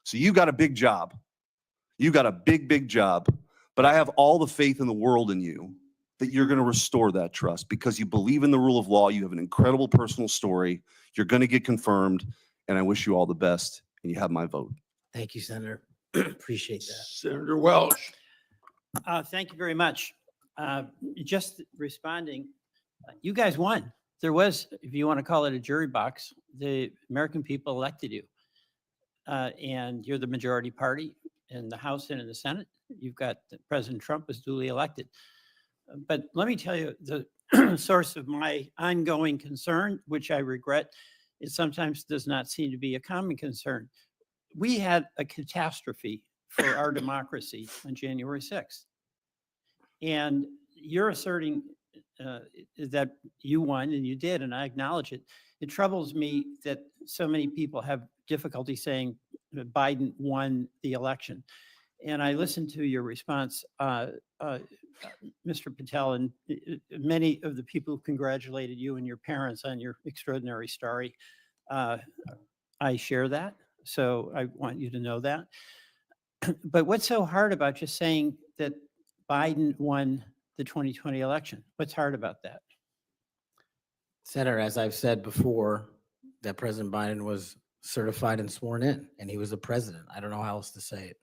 So you got a big job. You got a big, big job. But I have all the faith in the world in you that you're going to restore that trust because you believe in the rule of law. You have an incredible personal story. You're going to get confirmed. And I wish you all the best. And you have my vote. Thank you, Senator. Appreciate that. Senator Welch. Thank you very much. Just responding, you guys won. There was, if you want to call it a jury box, the American people elected you. And you're the majority party in the House and in the Senate. You've got President Trump was duly elected. But let me tell you, the source of my ongoing concern, which I regret, it sometimes does not seem to be a common concern. We had a catastrophe for our democracy on January 6th. And you're asserting that you won, and you did, and I acknowledge it. It troubles me that so many people have difficulty saying that Biden won the election. And I listened to your response, Mr. Patel, and many of the people who congratulated you and your parents on your extraordinary story. I share that, so I want you to know that. But what's so hard about just saying that Biden won the 2020 election? What's hard about that? Senator, as I've said before, that President Biden was certified and sworn in, and he was the president. I don't know how else to say it.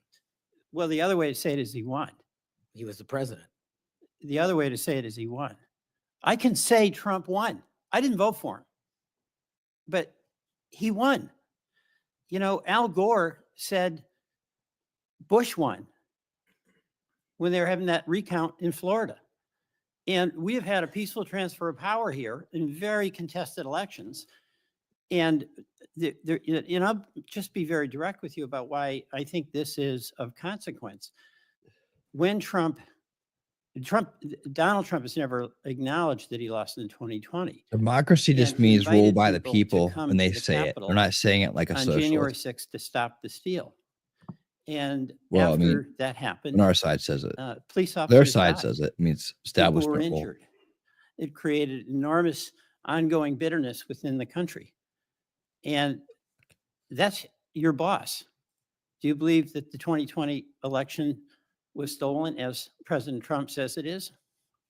Well, the other way to say it is he won. He was the president. The other way to say it is he won. I can say Trump won. I didn't vote for him, but he won. You know, Al Gore said Bush won when they were having that recount in Florida. And we have had a peaceful transfer of power here in very contested elections. And I'll just be very direct with you about why I think this is of consequence. When Donald Trump has never acknowledged that he lost in 2020. Democracy just And he means ruled invited by the to people come when they to the say it. Capitol They're not saying it like a on January socialist. 6th to stop the steal. And Well, I after mean, that happened, when our side says it. police officers Their side died. says it. It means People were establishment rule. injured. It created enormous ongoing bitterness within the country. And that's your boss. Do you believe that the 2020 election was stolen, as President Trump says it is?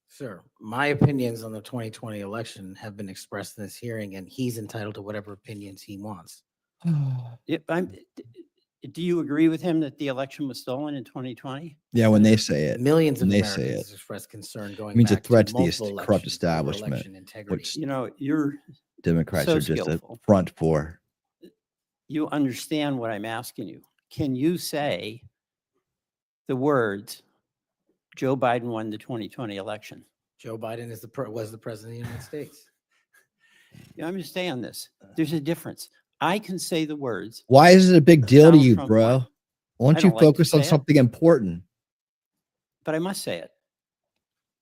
Sir, my opinions on the 2020 election have been expressed in this hearing, and he's entitled to whatever opinions he wants. Do you agree with him that the election was stolen in 2020? Yeah, when they say it. Millions of when they say Americans it. expressed concern going It means a back threat to the multiple corrupt elections over establishment, election integrity. which You know, you're Democrats so are just skillful. a front for. You understand what I'm asking you. Can you say the words, Joe Biden won the 2020 election? Joe Biden is was the president of the United States. Yeah, I'm going to stay on this. There's a difference. I can say the words. Why is it a big deal to Donald you, Trump bro? won. Why I don't you don't like to focus on say it. something important? But I must say it.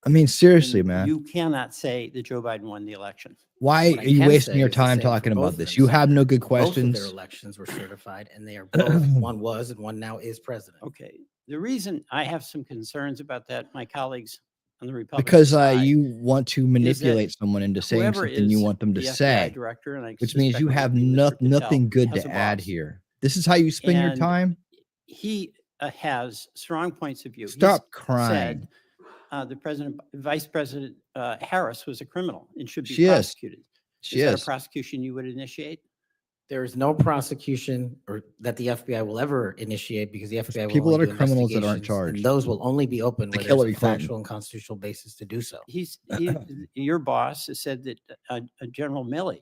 I mean, seriously, And man. You cannot say that Joe Biden won the election. Why What I are you can wasting say your is the time same for talking both about of this? them, You sir. have no good Both of questions. their elections were certified, and they are both, one was and one now is president. Okay. The reason I have some concerns about that, my colleagues on the Republican Because side, you want to manipulate someone into saying whoever something you is want them to the FBI say, director, and I which means suspect you it will have be Mr. Patel, nothing good has to a add boss. here. This is how you spend your And time? He has strong points of view. Stop He's crying. said the Vice President Harris was a criminal and should be She is. prosecuted. She that is. a prosecution you would initiate? There is no prosecution or that the FBI will ever initiate because the FBI will people only that are do criminals that aren't investigations, charged. and those will only be open To where there's Hillary a Clinton. factual and constitutional basis to do so. Your boss has said that General Milley,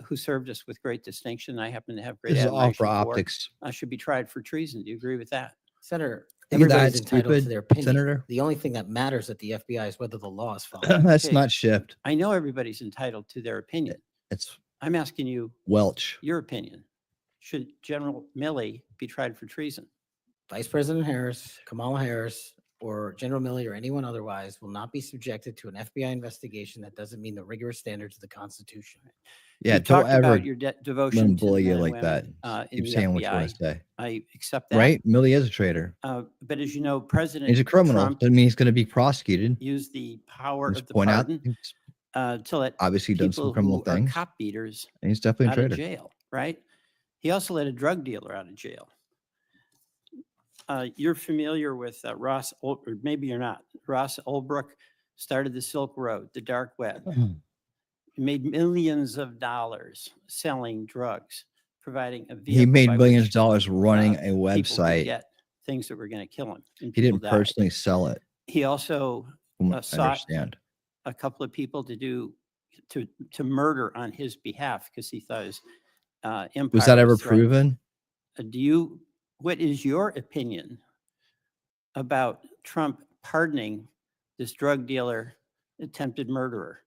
who served us with great distinction, I happen to have great This is all admiration for for, optics. should be tried for treason. Do you agree with that? Senator, Are you that everybody's entitled to stupid, their opinion. Senator? The only thing that matters at the FBI is whether the law is followed. That's Okay. not shift. I know everybody's entitled to their opinion. It's I'm asking you Welch. your opinion. Should General Milley be tried for treason? Vice President Harris, Kamala Harris, or General Milley or anyone otherwise will not be subjected to an FBI investigation that doesn't meet the rigorous standards of the Constitution. Yeah, You don't talked ever about your let devotion him to the bully you men and like that. women in Keep the saying what you want FBI. to say. I accept that. Right? Milley is a traitor. But as you know, President He's a criminal. Trump Doesn't mean he's going to be prosecuted. used the power Just of the point out pardon to let obviously done some people criminal who are things. cop beaters And he's definitely a out of traitor. jail, right? He also let a drug dealer out of jail. You're familiar with Ross, or maybe you're not. Ross Ulbricht started the Silk Road, the dark web. He made millions of dollars selling drugs, providing a vehicle. He made by millions of which, dollars running a people could website. get things that were going to kill him. And He people didn't died. personally sell it, He also from what I sought understand. a couple of people to murder on his behalf because he thought his empire Was that ever threatened. proven? What is your opinion about Trump pardoning this drug dealer, attempted murderer?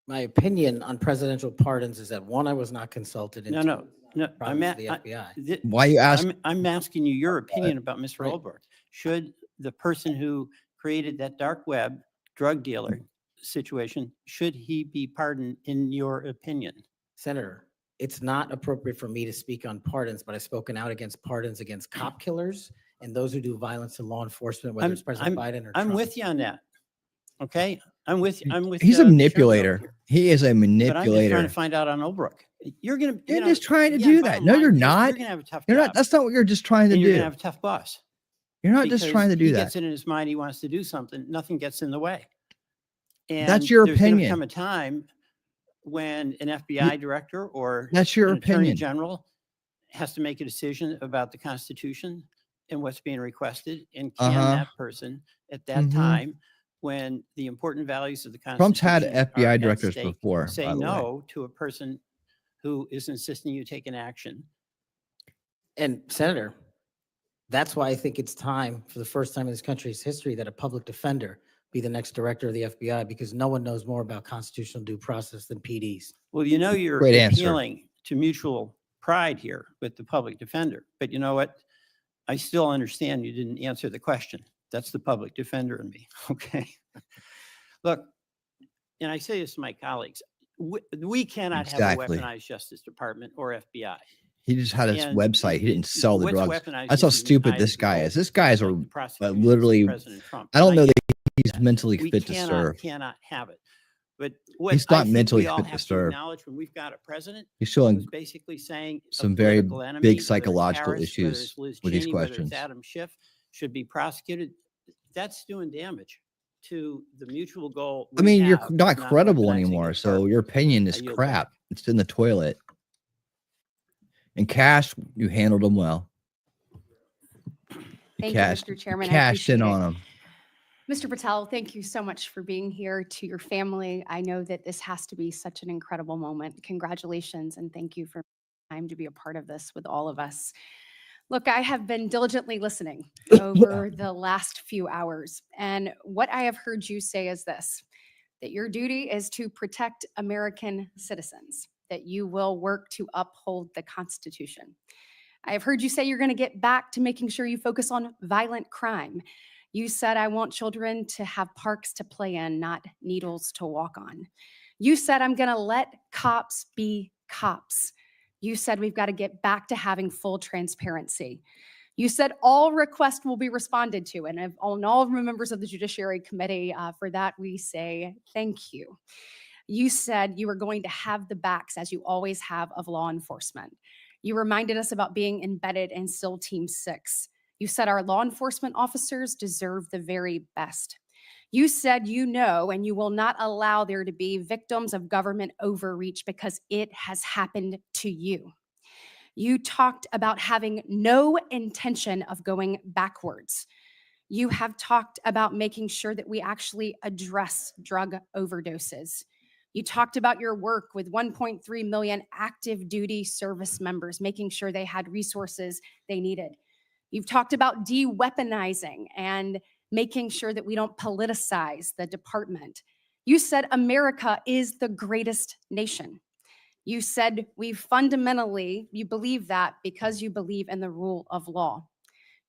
My opinion on presidential pardons is that one, I was not consulted. No, and no, two, no. problems with the FBI. Why you ask? I'm asking you your opinion about Mr. Right. Ulbricht. Should the person who created that dark web drug dealer situation, should he be pardoned in your opinion? Senator, it's not appropriate for me to speak on pardons, but I've spoken out against pardons against cop killers and those who do violence in law enforcement, whether it's President Biden or I'm Trump. with you on that. Okay, I'm with you. He's a Chairman manipulator. here. He is a But I'm just trying manipulator. to find out on Ulbricht. You're gonna. You're just trying to do that. No, you're not. You're gonna have a tough You're job. not. That's not what you're just trying to And do. you're gonna have a tough boss. You're not just because trying to do he that. gets it in his mind. He wants to do something. Nothing gets in the way. And That's your there's gonna opinion. come a time when an FBI director or That's your an attorney opinion. general has to make a decision about the Constitution and what's being requested, and can that person at that Mhm. time, when the important values of the Constitution Trump's had are FBI at directors stake, before, say by the way. no to a person who is insisting you take an action? And Senator, that's why I think it's time for the first time in this country's history that a public defender be the next director of the FBI, because no one knows more about constitutional due process than PDs. Well, you know, you're Great answer. appealing to mutual pride here with the public defender, but you know what? I still understand you didn't answer the question. That's the public defender in me. Okay. Look, and I say this to my colleagues, we cannot Exactly. have a weaponized Justice Department or FBI. He just had his And website. He didn't sell the what's drugs. weaponized That's how is stupid united this guy vote, is. This guy is like the prosecution literally. of President Trump. I don't And know get that he's mentally we fit to serve. cannot have it. But what He's I not think mentally we all fit to have to serve. acknowledge when we've got a president He's showing who's basically saying a some very political enemy, big whether it's psychological Harris, whether issues it's Liz with these Cheney, whether questions. it's Adam Schiff, should be prosecuted. That's doing damage to the mutual goal. I we mean, you're have not of credible weaponizing anymore. the So department. your opinion I is yield crap. It's in the toilet. And Cash, you handled him well. Thank Cashed- you, Mr. Chairman. I Cashed in appreciate on it. him. Mr. Patel, thank you so much for being here. To your family, I know that this has to be such an incredible moment. Congratulations, and thank you for time to be a part of this with all of us. Look, I have been diligently listening over the last few hours, and what I have heard you say is this, that your duty is to protect American citizens, that you will work to uphold the Constitution. I have heard you say you're going to get back to making sure you focus on violent crime. You said, I want children to have parks to play in, not needles to walk on. You said, I'm going to let cops be cops. You said, we've got to get back to having full transparency. You said all requests will be responded to. And on all members of the Judiciary Committee, for that, we say thank you. You said you were going to have the backs, as you always have, of law enforcement. You reminded us about being embedded in SEAL Team 6. You said our law enforcement officers deserve the very best. You said you know and you will not allow there to be victims of government overreach because it has happened to you. You talked about having no intention of going backwards. You have talked about making sure that we actually address drug overdoses. You talked about your work with 1.3 million active duty service members, making sure they had resources they needed. You've talked about de-weaponizing and making sure that we don't politicize the department. You said America is the greatest nation. You said you believe that because you believe in the rule of law.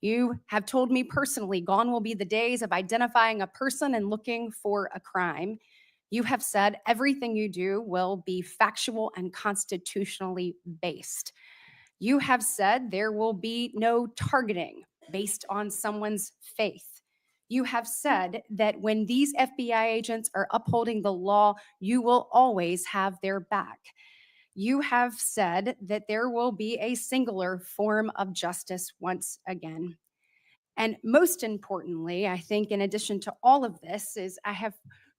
You have told me personally, gone will be the days of identifying a person and looking for a crime. You have said everything you do will be factual and constitutionally based. You have said there will be no targeting based on someone's faith. You have said that when these FBI agents are upholding the law, you will always have their back. You have said that there will be a singular form of justice once again. And most importantly, I think in addition to all of this, is I have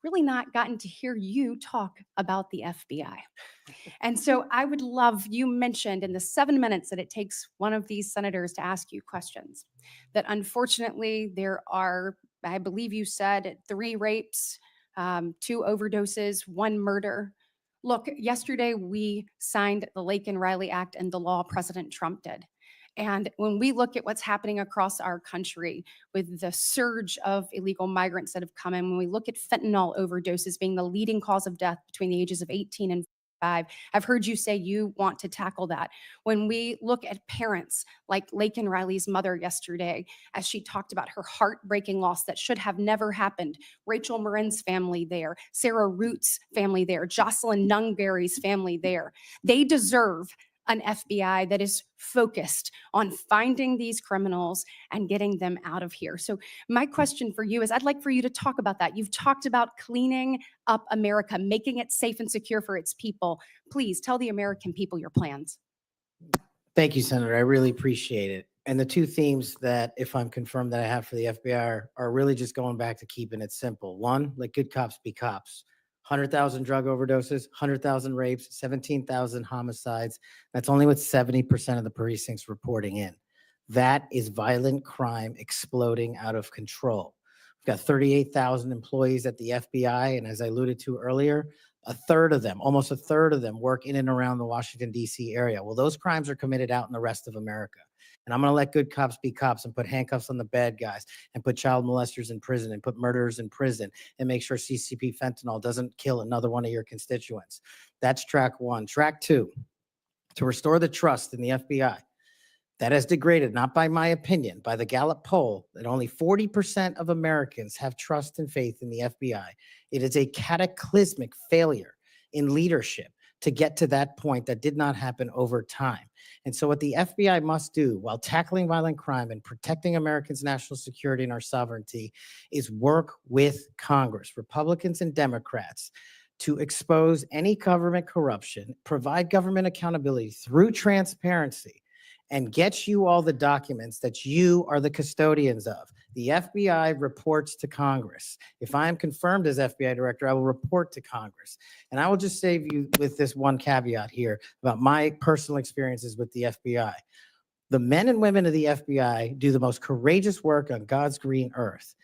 really not gotten to hear you talk about the FBI. And so I would love, you mentioned in the 7 minutes that it takes one of these senators to ask you questions, that unfortunately there are, I believe you said 3 rapes, 2 overdoses, 1 murder. Look, yesterday we signed the Lake and Riley Act and the law President Trump did. And when we look at what's happening across our country with the surge of illegal migrants that have come in, when we look at fentanyl overdoses being the leading cause of death between the ages of 18 and 5, I've heard you say you want to tackle that. When we look at parents like Lake and Riley's mother yesterday, as she talked about her heartbreaking loss that should have never happened, Rachel Marin's family there, Sarah Root's family there, Jocelyn Nungberry's family there, they deserve an FBI that is focused on finding these criminals and getting them out of here. So my question for you is, I'd like for you to talk about that. You've talked about cleaning up America, making it safe and secure for its people. Please tell the American people your plans. Thank you, Senator. I really appreciate it. And the 2 themes that, if I'm confirmed, that I have for the FBI are really just going back to keeping it simple. 1, let good cops be cops. 100,000 drug overdoses, 100,000 rapes, 17,000 homicides. That's only with 70% of the precincts reporting in. That is violent crime exploding out of control. We've got 38,000 employees at the FBI, and as I alluded to earlier, almost a third of them work in and around the Washington, D.C. area. Well, those crimes are committed out in the rest of America. And I'm going to let good cops be cops and put handcuffs on the bad guys and put child molesters in prison and put murderers in prison and make sure CCP fentanyl doesn't kill another one of your constituents. That's track 1. Track 2, to restore the trust in the FBI. That has degraded, not by my opinion, by the Gallup poll, that only 40% of Americans have trust and faith in the FBI. It is a cataclysmic failure in leadership to get to that point that did not happen over time. And so what the FBI must do while tackling violent crime and protecting Americans' national security and our sovereignty is work with Congress, Republicans and Democrats, to expose any government corruption, provide government accountability through transparency, and get you all the documents that you are the custodians of. The FBI reports to Congress. If I am confirmed as FBI director, I will report to Congress. And I will just save you with this one caveat here about my personal experiences with the FBI. The men and women of the FBI do the most courageous work on God's green earth.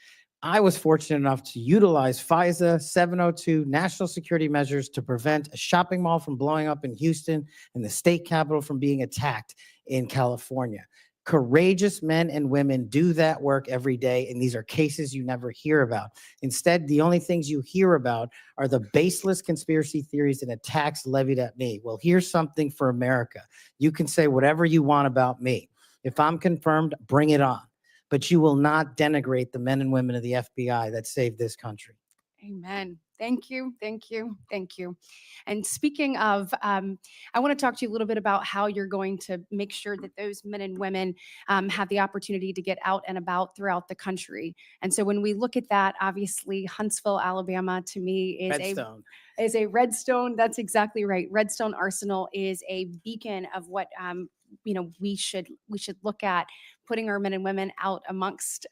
I was fortunate enough to utilize FISA 702 national security measures to prevent a shopping mall from blowing up in Houston and the state capitol from being attacked in California. Courageous men and women do that work every day, and these are cases you never hear about. Instead, the only things you hear about are the baseless conspiracy theories and attacks levied at me. Well, here's something for America. You can say whatever you want about me. If I'm confirmed, bring it on. But you will not denigrate the men and women of the FBI that saved this country. Amen. Thank you. Thank you. Thank you. And speaking of, I want to talk to you a little bit about how you're going to make sure that those men and women have the opportunity to get out and about throughout the country. And so when we look at that, obviously Huntsville, Alabama, to me is a Redstone. That's exactly right. Redstone Arsenal is a beacon of what we should look at, putting our men and women out amongst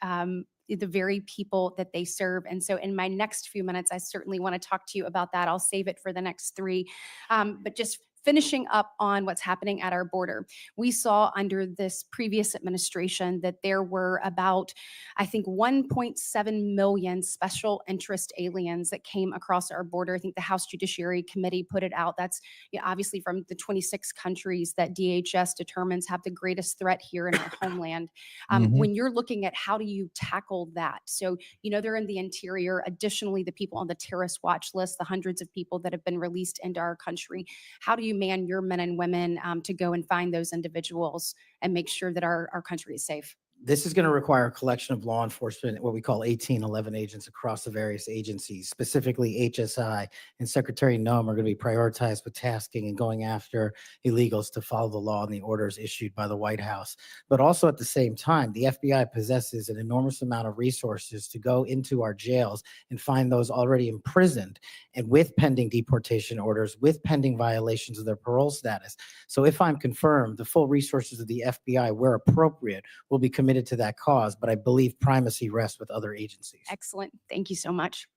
the very people that they serve. And so in my next few minutes, I certainly want to talk to you about that. I'll save it for the next 3. But just finishing up on what's happening at our border. We saw under this previous administration that there were about, I think, 1.7 million special interest aliens that came across our border. I think the House Judiciary Committee put it out. That's obviously from the 26 countries that DHS determines have the greatest threat here in our homeland. When you're looking at how do you tackle that? So, they're in the interior. Additionally, the people on the terrorist watch list, the hundreds of people that have been released into our country. How do you man your men and women to go and find those individuals and make sure that our country is safe? This is going to require a collection of law enforcement, what we call 1811 agents across the various agencies, specifically HSI and Secretary Noem are going to be prioritized with tasking and going after illegals to follow the law and the orders issued by the White House. But also at the same time, the FBI possesses an enormous amount of resources to go into our jails and find those already imprisoned and with pending deportation orders, with pending violations of their parole status. So if I'm confirmed, the full resources of the FBI, where appropriate, will be committed to that cause, but I believe primacy rests with other agencies. Excellent. Thank you so much.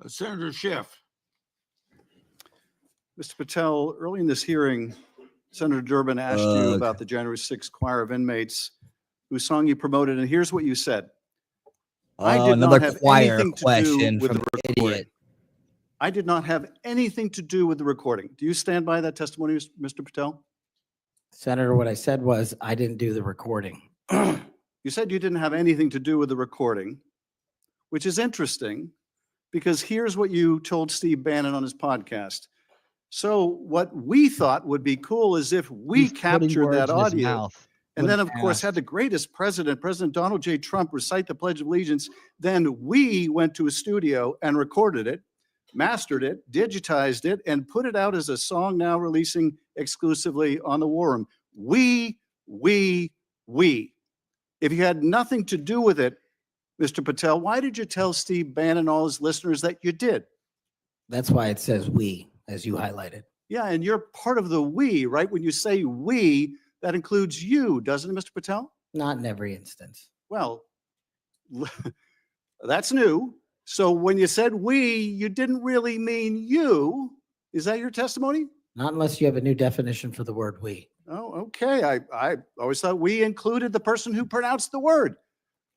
Senator Schiff. Mr. Patel, early in this hearing, Senator Durbin asked you about the January 6th choir of inmates whose song you promoted, and here's what you said. I did not have anything to do with the recording. I did not have anything to do with the recording. Do you stand by that testimony, Mr. Patel? Senator, what I said was I didn't do the recording. You said you didn't have anything to do with the recording, which is interesting because here's what you told Steve Bannon on his podcast. So what we thought would be cool is if we captured that audio and then, of course, had the greatest president, President Donald J. Trump, recite the Pledge of Allegiance, then we went to a studio and recorded it, mastered it, digitized it, and put it out as a song now releasing exclusively on the War Room. We. If you had nothing to do with it, Mr. Patel, why did you tell Steve Bannon and all his listeners that you did? That's why it says we, as you highlighted. Yeah, and you're part of the we, right? When you say we, that includes you, doesn't it, Mr. Patel? Not in every instance. Well, that's new. So when you said we, you didn't really mean you. Is that your testimony? Not unless you have a new definition for the word we. Oh, okay. I always thought we included the person who pronounced the word,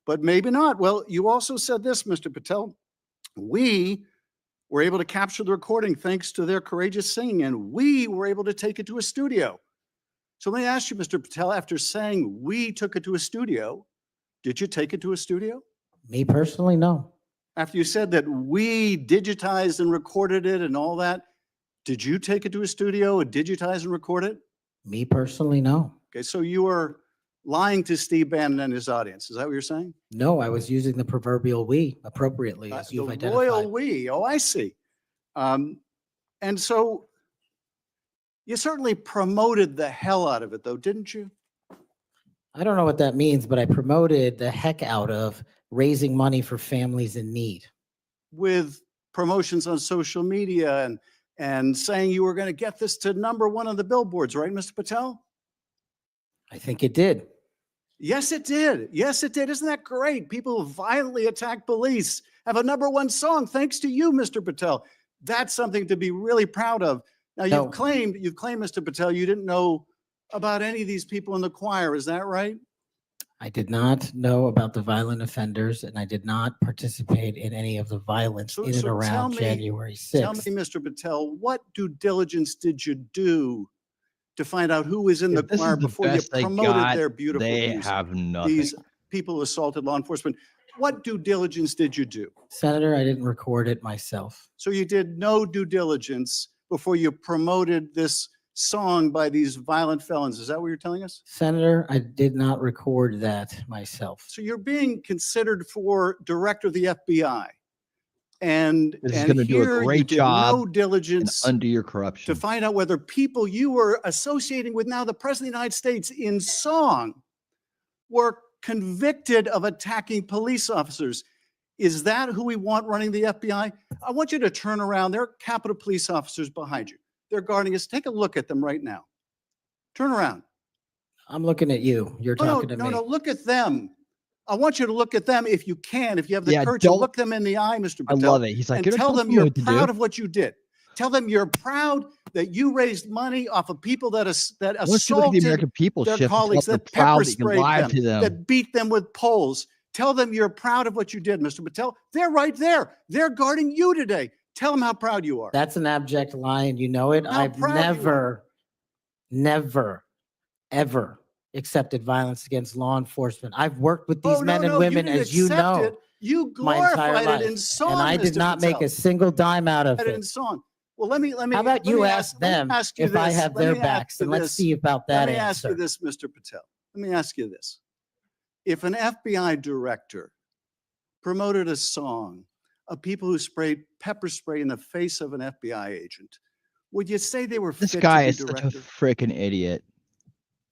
but maybe not. Well, you also said this, Mr. Patel. We were able to capture the recording thanks to their courageous singing, and we were able to take it to a studio. So let me ask you, Mr. Patel, after saying we took it to a studio, did you take it to a studio? Me personally, no. After you said that we digitized and recorded it and all that, did you take it to a studio and digitize and record it? Me personally, no. Okay, so you are lying to Steve Bannon and his audience. Is that what you're saying? No, I was using the proverbial we appropriately, as you've The identified. royal we. Oh, I see. And so you certainly promoted the hell out of it, though, didn't you? I don't know what that means, but I promoted the heck out of raising money for families in need. With promotions on social media and saying you were going to get this to #1 on the billboards, right, Mr. Patel? I think it did. Yes, it did. Yes, it did. Isn't that great? People who violently attack police have a #1 song thanks to you, Mr. Patel. That's something to be really proud of. Now, you've claimed, Mr. Patel, you didn't know about any of these people in the choir. Is that right? I did not know about the violent offenders, and I did not participate in any of the violence in and tell around me- January Tell 6th. me, Mr. Patel, what due diligence did you do to find out who was in the choir before you promoted their beautiful They music? have nothing. These people who assaulted law enforcement. What due diligence did you do? Senator, I didn't record it myself. So you did no due diligence before you promoted this song by these violent felons. Is that what you're telling us? Senator, I did not record that myself. So you're being considered for director of the FBI. And, This is and going to do here a you great did job no diligence and undo your corruption. to find out whether people you were associating with now the President of the United States in song were convicted of attacking police officers. Is that who we want running the FBI? I want you to turn around. There are Capitol Police officers behind you. They're guarding us. Take a look at them right now. Turn around. I'm looking at you. You're talking to me. No, look at them. I want you to look at them if you can, if you have the Yeah, courage to don't- look them in the eye, Mr. I Patel. love it. He's like, and "You're not tell telling them me you're what to do." proud of what you did. Tell them you're proud that you raised money off of people that Once you look at the assaulted American people their shift, colleagues, they're that proud pepper that you can sprayed lie them, to them. that beat them with poles. Tell them you're proud of what you did, Mr. Patel. They're right there. They're guarding you today. Tell them how proud you are. That's an abject lie, and you know it. How I've proud you are. never, ever accepted violence against law enforcement. I've worked with these Oh, men no, and no, women, didn't as you accept know, it. You my entire glorified it life. in song, And I did Mr. not make Patel. a single dime out of It in it. song. Well, let me. How about you ask them if I have their backs, and let's see about that Let me ask answer. you this, Mr. Patel. Let me ask you this. If an FBI director promoted a song of people who sprayed pepper spray in the face of an FBI agent, would you say they were This fit guy to be is such a director? freaking idiot.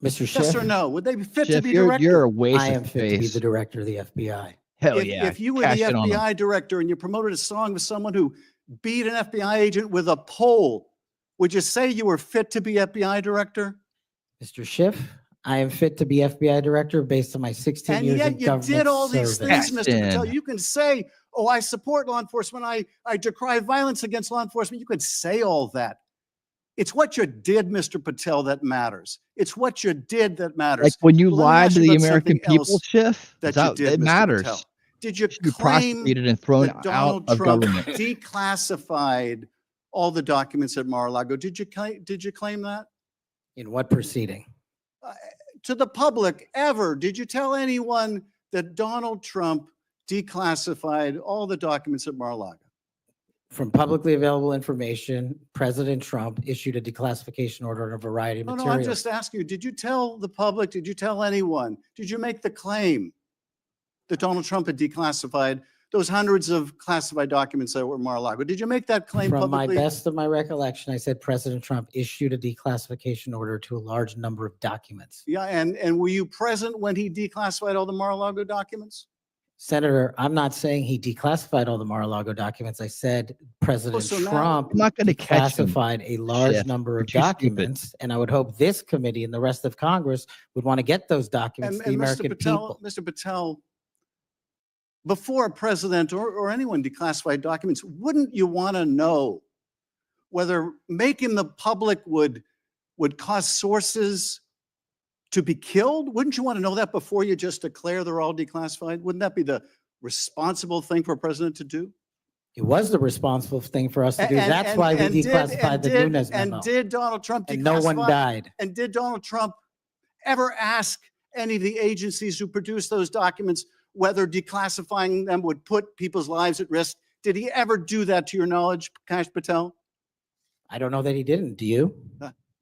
Mr. Yes or Schiff, no? Would they be fit to Schiff, be you're director? a waste I am of fit to be space. the director of the FBI. Hell yeah. If you were the Cash in on him. FBI director and you promoted a song with someone who beat an FBI agent with a pole, would you say you were fit to be FBI director? Mr. Schiff, I am fit to be FBI director based on my 16 And years yet in you government did all these service. things, Mr. Patel. You can say, oh, I support law enforcement. I decry violence against law enforcement. You could say all that. It's what you did, Mr. Patel, that matters. It's what you did that matters. Like when you Well, let me lied ask to you the about American something people, else Schiff, that you did, it Mr. matters. Patel. Did you should be claim prosecuted and thrown that out Donald of Trump government. declassified all the documents at Mar-a-Lago? Did you claim that? In what proceeding? To the public ever? Did you tell anyone that Donald Trump declassified all the documents at Mar-a-Lago? From publicly available information, President Trump issued a declassification order on a variety of No, materials. I'm just asking you, did you tell the public? Did you tell anyone? Did you make the claim that Donald Trump had declassified those hundreds of classified documents that were at Mar-a-Lago? Did you make that claim From my publicly? best of my recollection, I said President Trump issued a declassification order to a large number of documents. Yeah, and were you present when he declassified all the Mar-a-Lago documents? Senator, I'm not saying he declassified all the Mar-a-Lago documents. I said President so now- Trump I'm not gonna catch him, declassified a large Schiff. number You're of too stupid. documents, and I would hope this committee and the rest of Congress would want to get those documents to the American people. Mr. Patel, before a president or anyone declassified documents, wouldn't you want to know whether making the public would cause sources to be killed? Wouldn't you want to know that before you just declare they're all declassified? Wouldn't that be the responsible thing for a president to do? It was the responsible thing for us to do. That's why we declassified the Nunes memo. And did Donald Trump And no one declassify- died. And did Donald Trump ever ask any of the agencies who produced those documents whether declassifying them would put people's lives at risk? Did he ever do that to your knowledge, Kash Patel? I don't know that he didn't. Do you?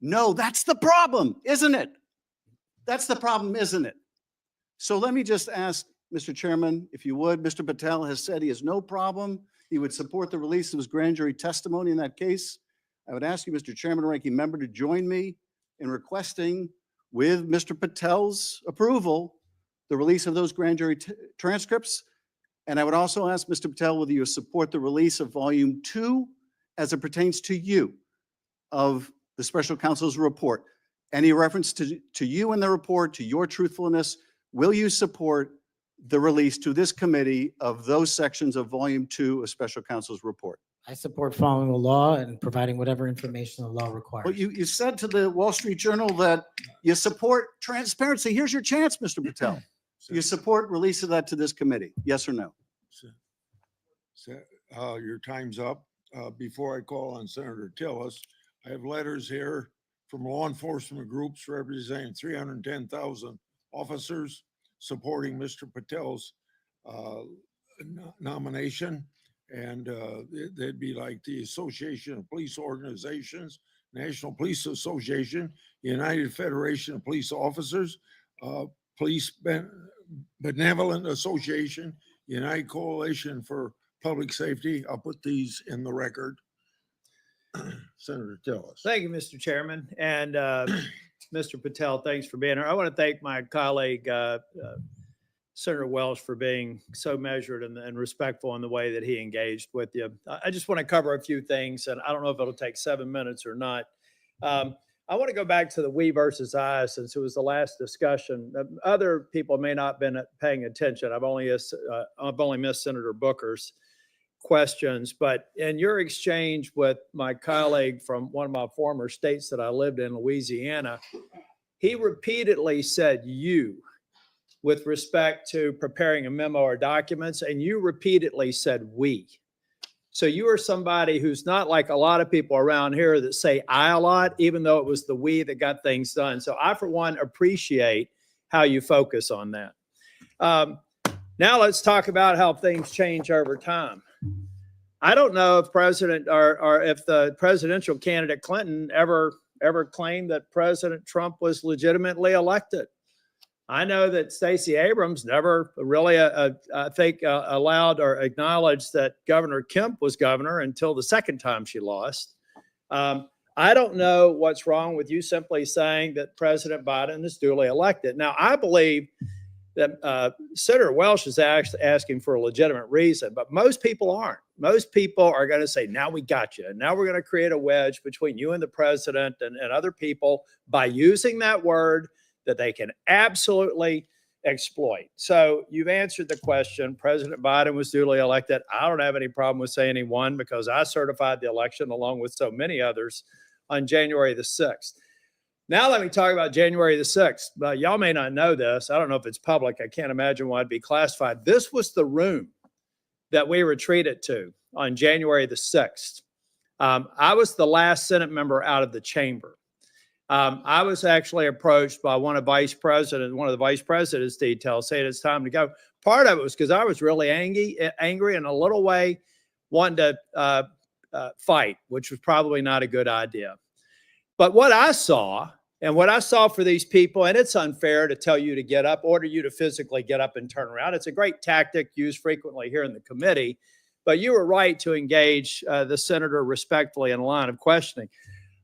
No, that's the problem, isn't it? That's the problem, isn't it? So let me just ask, Mr. Chairman, if you would, Mr. Patel has said he has no problem. He would support the release of his grand jury testimony in that case. I would ask you, Mr. Chairman, ranking member, to join me in requesting, with Mr. Patel's approval, the release of those grand jury transcripts. And I would also ask Mr. Patel whether you support the release of volume 2 as it pertains to you of the special counsel's report. Any reference to you in the report, to your truthfulness, will you support the release to this committee of those sections of volume 2 of special counsel's report? I support following the law and providing whatever information the law requires. But you said to the Wall Street Journal that you support transparency. Here's your chance, Mr. Patel. You support release of that to this committee, yes or no? Your time's up. Before I call on Senator Tillis, I have letters here from law enforcement groups representing 310,000 officers supporting Mr. Patel's nomination. And they'd be like the Association of Police Organizations, National Police Association, United Federation of Police Officers, Police Benevolent Association, United Coalition for Public Safety. I'll put these in the record. Senator Tillis. Thank you, Mr. Chairman. And Mr. Patel, thanks for being here. I want to thank my colleague, Senator Welsh, for being so measured and respectful in the way that he engaged with you. I just want to cover a few things, and I don't know if it'll take 7 minutes or not. I want to go back to the we versus I, since it was the last discussion. Other people may not have been paying attention. I've only missed Senator Booker's questions, but in your exchange with my colleague from one of my former states that I lived in, Louisiana, he repeatedly said you with respect to preparing a memo or documents, and you repeatedly said we. So you are somebody who's not like a lot of people around here that say I a lot, even though it was the we that got things done. So I, for one, appreciate how you focus on that. Now let's talk about how things change over time. I don't know if President or if the presidential candidate Clinton ever claimed that President Trump was legitimately elected. I know that Stacey Abrams never really, I think, allowed or acknowledged that Governor Kemp was governor until the second time she lost. I don't know what's wrong with you simply saying that President Biden is duly elected. Now, I believe that Senator Welch is asking for a legitimate reason, but most people aren't. Most people are going to say, now we got you. And now we're going to create a wedge between you and the president and other people by using that word that they can absolutely exploit. So you've answered the question. President Biden was duly elected. I don't have any problem with saying he won because I certified the election along with so many others on January the 6th. Now let me talk about January the 6th. Y'all may not know this. I don't know if it's public. I can't imagine why it'd be classified. This was the room that we retreated to on January the 6th. I was the last Senate member out of the chamber. I was actually approached by one of the vice president's details saying it's time to go. Part of it was because I was really angry and a little way wanted to fight, which was probably not a good idea. But what I saw for these people, and it's unfair to tell you to get up, order you to physically get up and turn around. It's a great tactic used frequently here in the committee, but you were right to engage the senator respectfully in a line of questioning.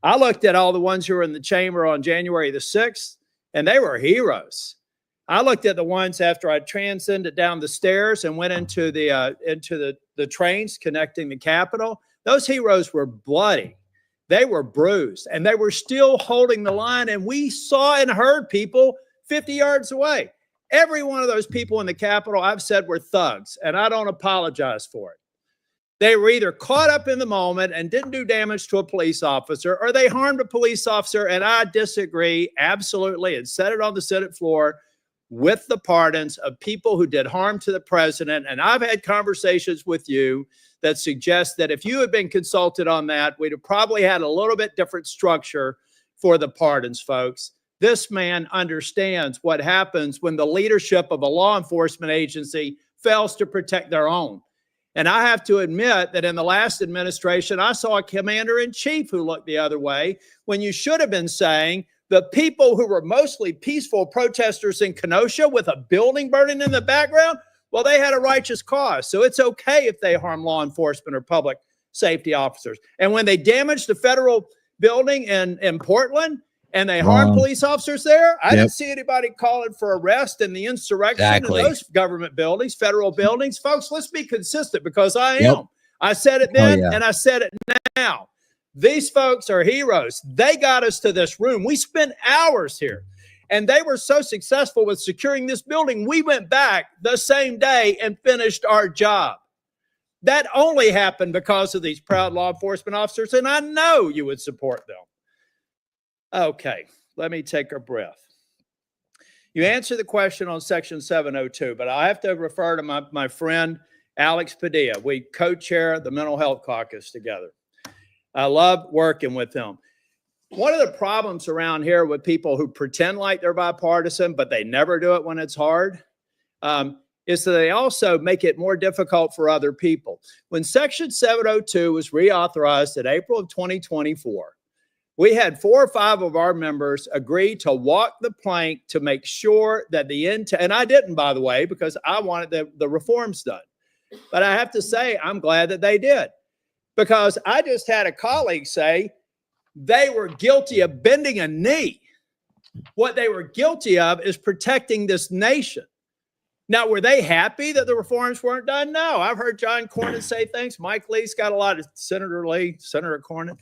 I looked at all the ones who were in the chamber on January the 6th, and they were heroes. I looked at the ones after I transcended down the stairs and went into the trains connecting the Capitol. Those heroes were bloody. They were bruised, and they were still holding the line, and we saw and heard people 50 yards away. Every one of those people in the Capitol, I've said, were thugs, and I don't apologize for it. They were either caught up in the moment and didn't do damage to a police officer, or they harmed a police officer, and I disagree absolutely and said it on the Senate floor with the pardons of people who did harm to the president. And I've had conversations with you that suggest that if you had been consulted on that, we'd have probably had a little bit different structure for the pardons, folks. This man understands what happens when the leadership of a law enforcement agency fails to protect their own. And I have to admit that in the last administration, I saw a commander-in-chief who looked the other way when you should have been saying the people who were mostly peaceful protesters in Kenosha with a building burning in the background, well, they had a righteous cause. So it's okay if they harm law enforcement or public safety officers. And when they damaged the federal building in Portland and they harmed police officers there, I didn't see anybody calling for arrest and the insurrection in those government buildings, federal buildings. Folks, let's be consistent because I am. I said it then and I said it now. These folks are heroes. They got us to this room. We spent hours here. And they were so successful with securing this building, we went back the same day and finished our job. That only happened because of these proud law enforcement officers, and I know you would support them. Okay, let me take a breath. You answered the question on Section 702, but I have to refer to my friend Alex Padilla. We co-chair the Mental Health Caucus together. I love working with him. One of the problems around here with people who pretend like they're bipartisan, but they never do it when it's hard, is that they also make it more difficult for other people. When Section 702 was reauthorized in April of 2024, we had 4 or 5 of our members agree to walk the plank to make sure that and I didn't, by the way, because I wanted the reforms done. But I have to say, I'm glad that they did, because I just had a colleague say, they were guilty of bending a knee. What they were guilty of is protecting this nation. Now, were they happy that the reforms weren't done? No. I've heard John Cornyn say things. Mike Lee's got a lot of Senator Cornyn.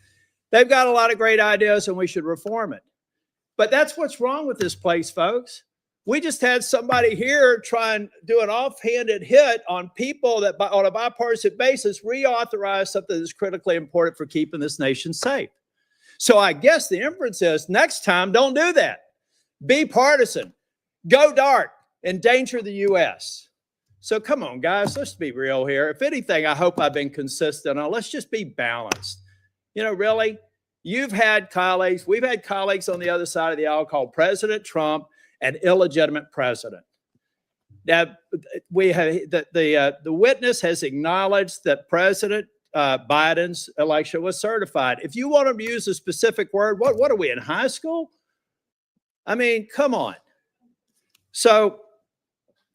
They've got a lot of great ideas and we should reform it. But that's what's wrong with this place, folks. We just had somebody here try and do an offhanded hit on people that on a bipartisan basis reauthorize something that's critically important for keeping this nation safe. So I guess the inference is next time, don't do that. Be partisan. Go dark. Endanger the U.S. So come on, guys, let's be real here. If anything, I hope I've been consistent on. Let's just be balanced. You know, really, you've had colleagues. We've had colleagues on the other side of the aisle called President Trump an illegitimate president. Now, we have the witness has acknowledged that President Biden's election was certified. If you want to use a specific word, what are we in high school? I mean, come on. So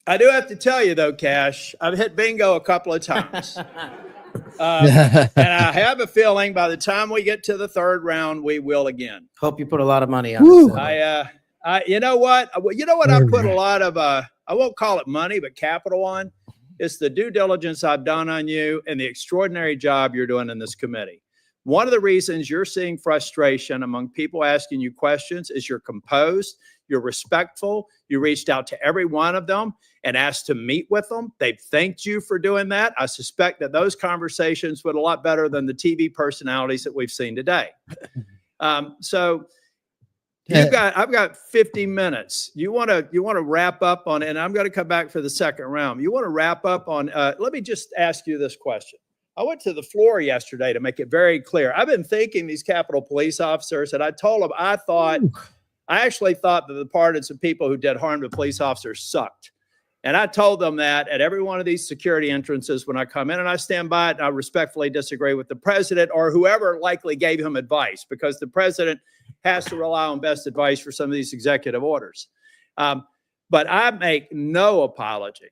I do have to tell you though, Cash, I've hit bingo a couple of times. And I have a feeling by the time we get to the third round, we will again. Hope you put a lot of money on it. You know what? I put a lot of, I won't call it money, but capital on. It's the due diligence I've done on you and the extraordinary job you're doing in this committee. One of the reasons you're seeing frustration among people asking you questions is you're composed, you're respectful, you reached out to every one of them and asked to meet with them. They've thanked you for doing that. I suspect that those conversations went a lot better than the TV personalities that we've seen today. So I've got 50 minutes. You want to wrap up on, and I'm going to come back for the second round. You want to wrap up on, let me just ask you this question. I went to the floor yesterday to make it very clear. I've been thanking these Capitol Police officers, and I told them I actually thought that the pardons of people who did harm to police officers sucked. And I told them that at every one of these security entrances when I come in, and I stand by it, and I respectfully disagree with the president or whoever likely gave him advice, because the president has to rely on best advice for some of these executive orders. But I make no apology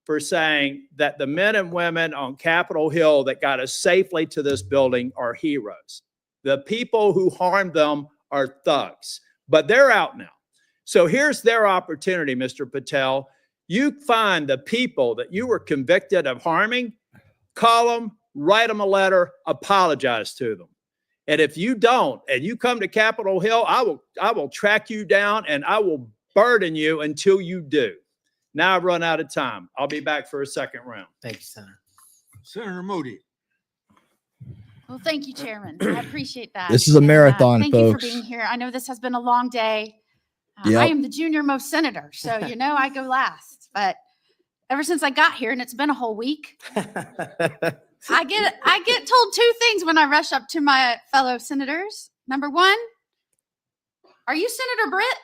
for saying that the men and women on Capitol Hill that got us safely to this building are heroes. The people who harmed them are thugs, but they're out now. So here's their opportunity, Mr. Patel. You find the people that you were convicted of harming, call them, write them a letter, apologize to them. And if you don't, and you come to Capitol Hill, I will track you down and I will burden you until you do. Now I've run out of time. I'll be back for a second round. Thank you, Senator. Senator Moody. Well, thank you, Chairman. I appreciate that. This is a marathon, thank folks. you for being here. I know this has been a long day. Yep. I am the junior most senator, so I go last. But ever since I got here, and it's been a whole week, I get told two things when I rush up to my fellow senators. Number one, are you Senator Britt?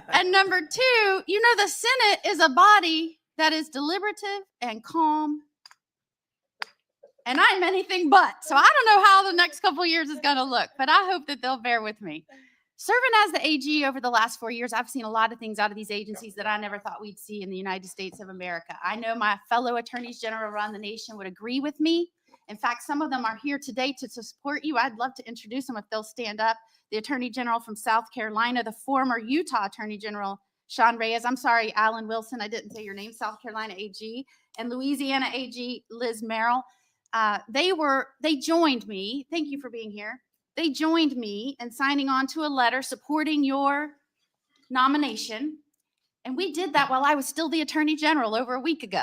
And number two, the Senate is a body that is deliberative and calm. And I'm anything but. So I don't know how the next couple of years is going to look, but I hope that they'll bear with me. Serving as the AG over the last 4 years, I've seen a lot of things out of these agencies that I never thought we'd see in the United States of America. I know my fellow attorneys general around the nation would agree with me. In fact, some of them are here today to support you. I'd love to introduce them if they'll stand up. The Attorney General from South Carolina, the former Utah Attorney General, Sean Reyes. I'm sorry, Alan Wilson, I didn't say your name, South Carolina AG, and Louisiana AG, Liz Merrill. They joined me. Thank you for being here. They joined me in signing on to a letter supporting your nomination. And we did that while I was still the Attorney General over a week ago.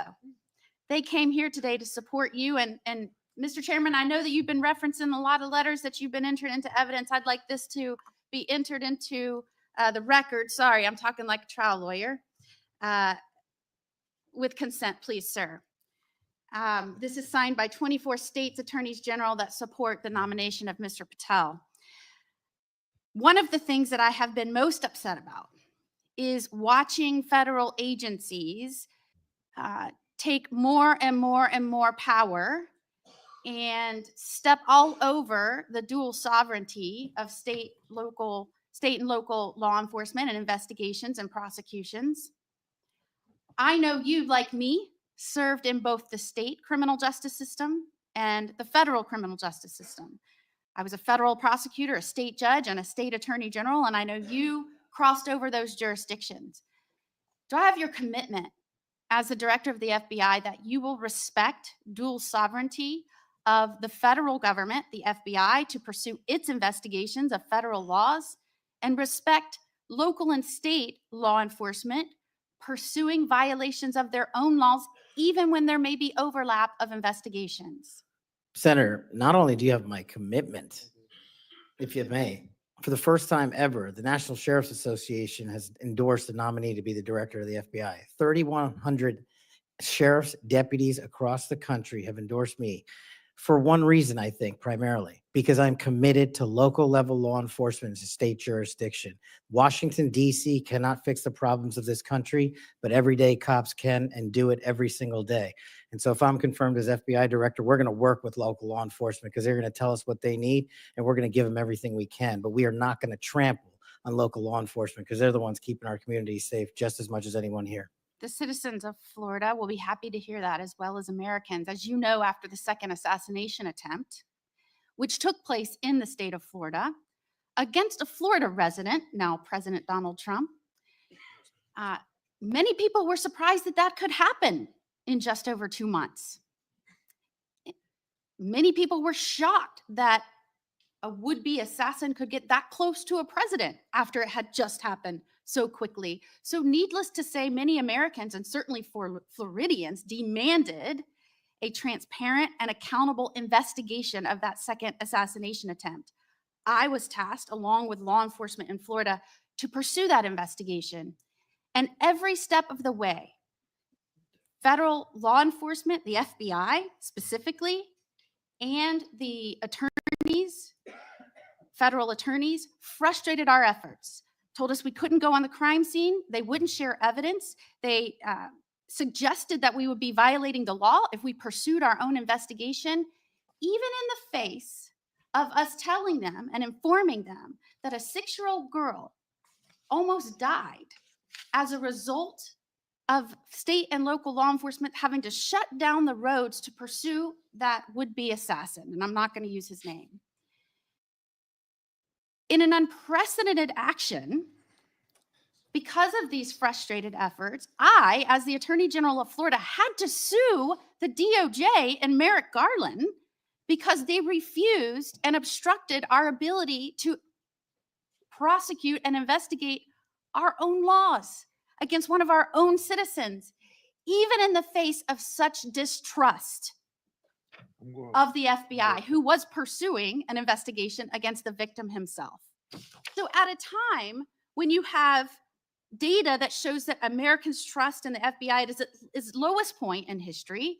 They came here today to support you. And Mr. Chairman, I know that you've been referencing a lot of letters that you've been entered into evidence. I'd like this to be entered into the record. Sorry, I'm talking like a trial lawyer. With consent, please, sir. This is signed by 24 states attorneys general that support the nomination of Mr. Patel. One of the things that I have been most upset about is watching federal agencies take more and more and more power and step all over the dual sovereignty of state and local law enforcement and investigations and prosecutions. I know you, like me, served in both the state criminal justice system and the federal criminal justice system. I was a federal prosecutor, a state judge, and a state attorney general, and I know you crossed over those jurisdictions. Do I have your commitment as the director of the FBI that you will respect dual sovereignty of the federal government, the FBI, to pursue its investigations of federal laws, and respect local and state law enforcement pursuing violations of their own laws, even when there may be overlap of investigations? Senator, not only do you have my commitment, if you may, for the first time ever, the National Sheriff's Association has endorsed the nominee to be the director of the FBI. 3,100 sheriffs, deputies across the country have endorsed me for one reason, I think, primarily, because I'm committed to local level law enforcement in state jurisdiction. Washington, D.C. cannot fix the problems of this country, but everyday cops can and do it every single day. And so if I'm confirmed as FBI director, we're going to work with local law enforcement because they're going to tell us what they need, and we're going to give them everything we can. But we are not going to trample on local law enforcement because they're the ones keeping our communities safe just as much as anyone here. The citizens of Florida will be happy to hear that, as well as Americans. As you know, after the second assassination attempt, which took place in the state of Florida against a Florida resident, now President Donald Trump, many people were surprised that that could happen in just over 2 months. Many people were shocked that a would-be assassin could get that close to a president after it had just happened so quickly. So needless to say, many Americans, and certainly Floridians, demanded a transparent and accountable investigation of that second assassination attempt. I was tasked, along with law enforcement in Florida, to pursue that investigation. And every step of the way, federal law enforcement, the FBI specifically, and the attorneys, federal attorneys, frustrated our efforts, told us we couldn't go on the crime scene. They wouldn't share evidence. They suggested that we would be violating the law if we pursued our own investigation, even in the face of us telling them and informing them that a 6-year-old girl almost died as a result of state and local law enforcement having to shut down the roads to pursue that would-be assassin. And I'm not going to use his name. In an unprecedented action, because of these frustrated efforts, I, as the Attorney General of Florida, had to sue the DOJ and Merrick Garland because they refused and obstructed our ability to prosecute and investigate our own laws against one of our own citizens, even in the face of such distrust of the FBI, who was pursuing an investigation against the victim himself. So at a time when you have data that shows that Americans' trust in the FBI is at its lowest point in history,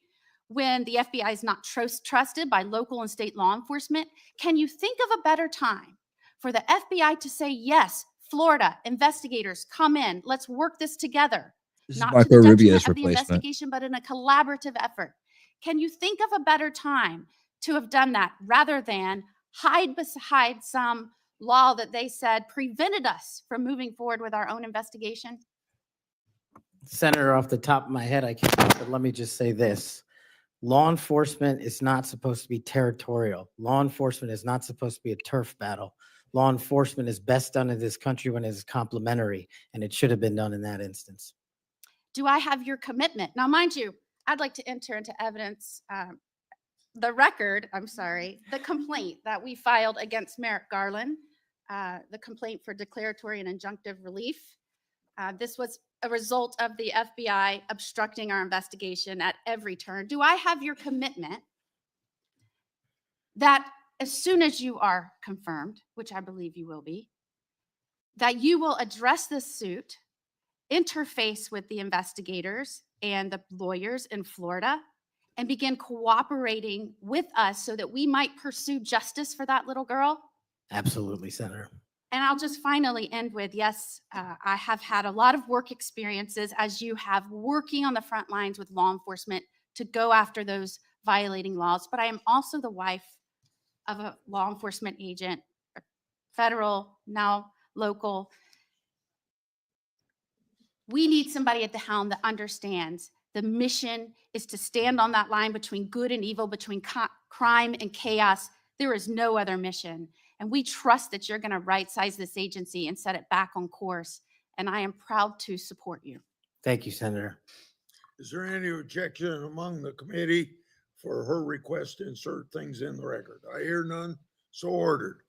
when the FBI is not trusted by local and state law enforcement, can you think of a better time for the FBI to say, yes, Florida investigators, come in, let's work this together, This is not Marco to the detriment Rubio's of the replacement. investigation, but in a collaborative effort? Can you think of a better time to have done that rather than hide behind some law that they said prevented us from moving forward with our own investigation? Senator, off the top of my head, I can't, but let me just say this. Law enforcement is not supposed to be territorial. Law enforcement is not supposed to be a turf battle. Law enforcement is best done in this country when it is complementary, and it should have been done in that instance. Do I have your commitment? Now, mind you, I'd like to enter into evidence the complaint that we filed against Merrick Garland, the complaint for declaratory and injunctive relief. This was a result of the FBI obstructing our investigation at every turn. Do I have your commitment that as soon as you are confirmed, which I believe you will be, that you will address this suit, interface with the investigators and the lawyers in Florida, and begin cooperating with us so that we might pursue justice for that little girl? Absolutely, Senator. And I'll just finally end with, yes, I have had a lot of work experiences, as you have, working on the front lines with law enforcement to go after those violating laws. But I am also the wife of a law enforcement agent, federal, now local. We need somebody at the helm that understands the mission is to stand on that line between good and evil, between crime and chaos. There is no other mission. And we trust that you're going to right-size this agency and set it back on course. And I am proud to support you. Thank you, Senator. Is there any objection among the committee for her request to insert things in the record? I hear none, so ordered.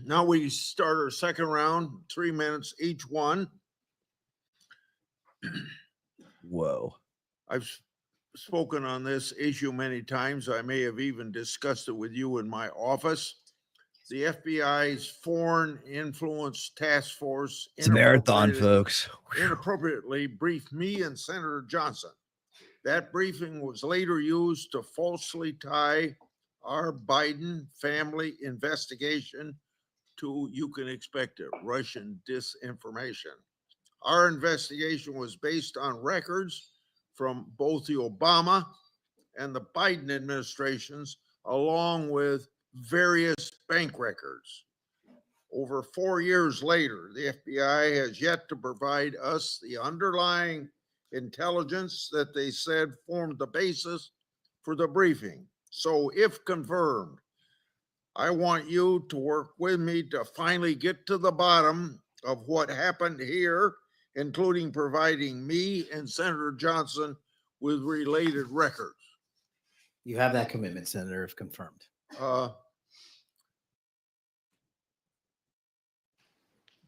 Now we start our second round, 3 minutes each one. Whoa. I've spoken on this issue many times. I may have even discussed it with you in my office. The FBI's Foreign Influence Task Force It's a marathon, folks. inappropriately briefed me and Senator Johnson. That briefing was later used to falsely tie our Biden family investigation to, you can expect it, Russian disinformation. Our investigation was based on records from both the Obama and the Biden administrations, along with various bank records. Over 4 years later, the FBI has yet to provide us the underlying intelligence that they said formed the basis for the briefing. So if confirmed, I want you to work with me to finally get to the bottom of what happened here, including providing me and Senator Johnson with related records. You have that commitment, Senator, if confirmed.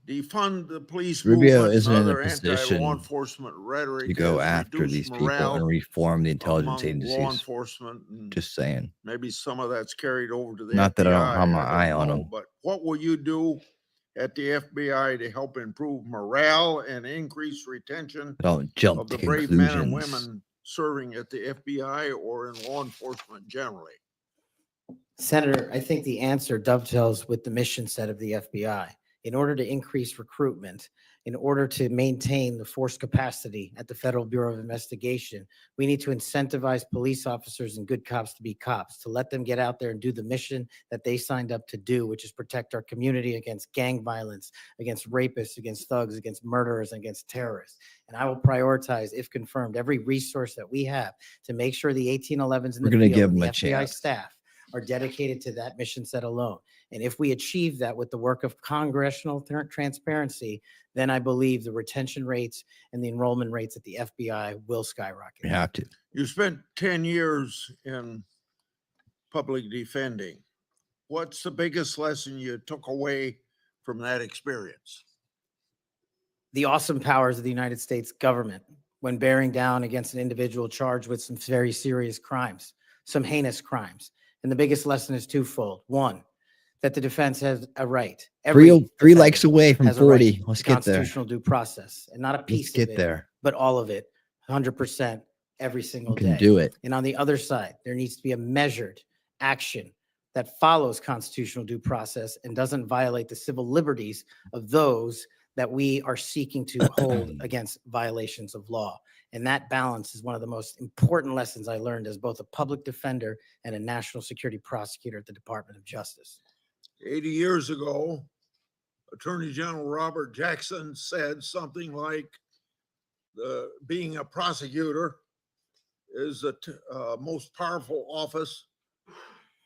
Defund the police Rubio movement and isn't in a other position anti-law enforcement rhetoric to go has after reduced these people morale and reform the intelligence among law agencies. enforcement, and Just saying. maybe some of that's carried over to the Not that I don't FBI. have my I eye don't on know, them. but what will you do at the FBI to help improve morale and increase retention Don't jump of the to brave men and conclusions. women serving at the FBI or in law enforcement generally? Senator, I think the answer dovetails with the mission set of the FBI. In order to increase recruitment, in order to maintain the force capacity at the Federal Bureau of Investigation, we need to incentivize police officers and good cops to be cops, to let them get out there and do the mission that they signed up to do, which is protect our community against gang violence, against rapists, against thugs, against murderers, and against terrorists. And I will prioritize, if confirmed, every resource that we have to make sure the 1811s in We're the gonna field give and them the a FBI chance. staff are dedicated to that mission set alone. And if we achieve that with the work of congressional transparency, then I believe the retention rates and the enrollment rates at the FBI will skyrocket. You have to. You spent 10 years in public defending. What's the biggest lesson you took away from that experience? The awesome powers of the United States government when bearing down against an individual charged with some very serious crimes, some heinous crimes. And the biggest lesson is twofold. One, that the defense has a right. Three likes away from has a right 40. to Let's get there. constitutional due process, and not a piece Let's get of it, there. but all of it, 100% every single We can day. do it. And on the other side, there needs to be a measured action that follows constitutional due process and doesn't violate the civil liberties of those that we are seeking to hold against violations of law. And that balance is one of the most important lessons I learned as both a public defender and a national security prosecutor at the Department of Justice. 80 years ago, Attorney General Robert Jackson said something like, being a prosecutor is the most powerful office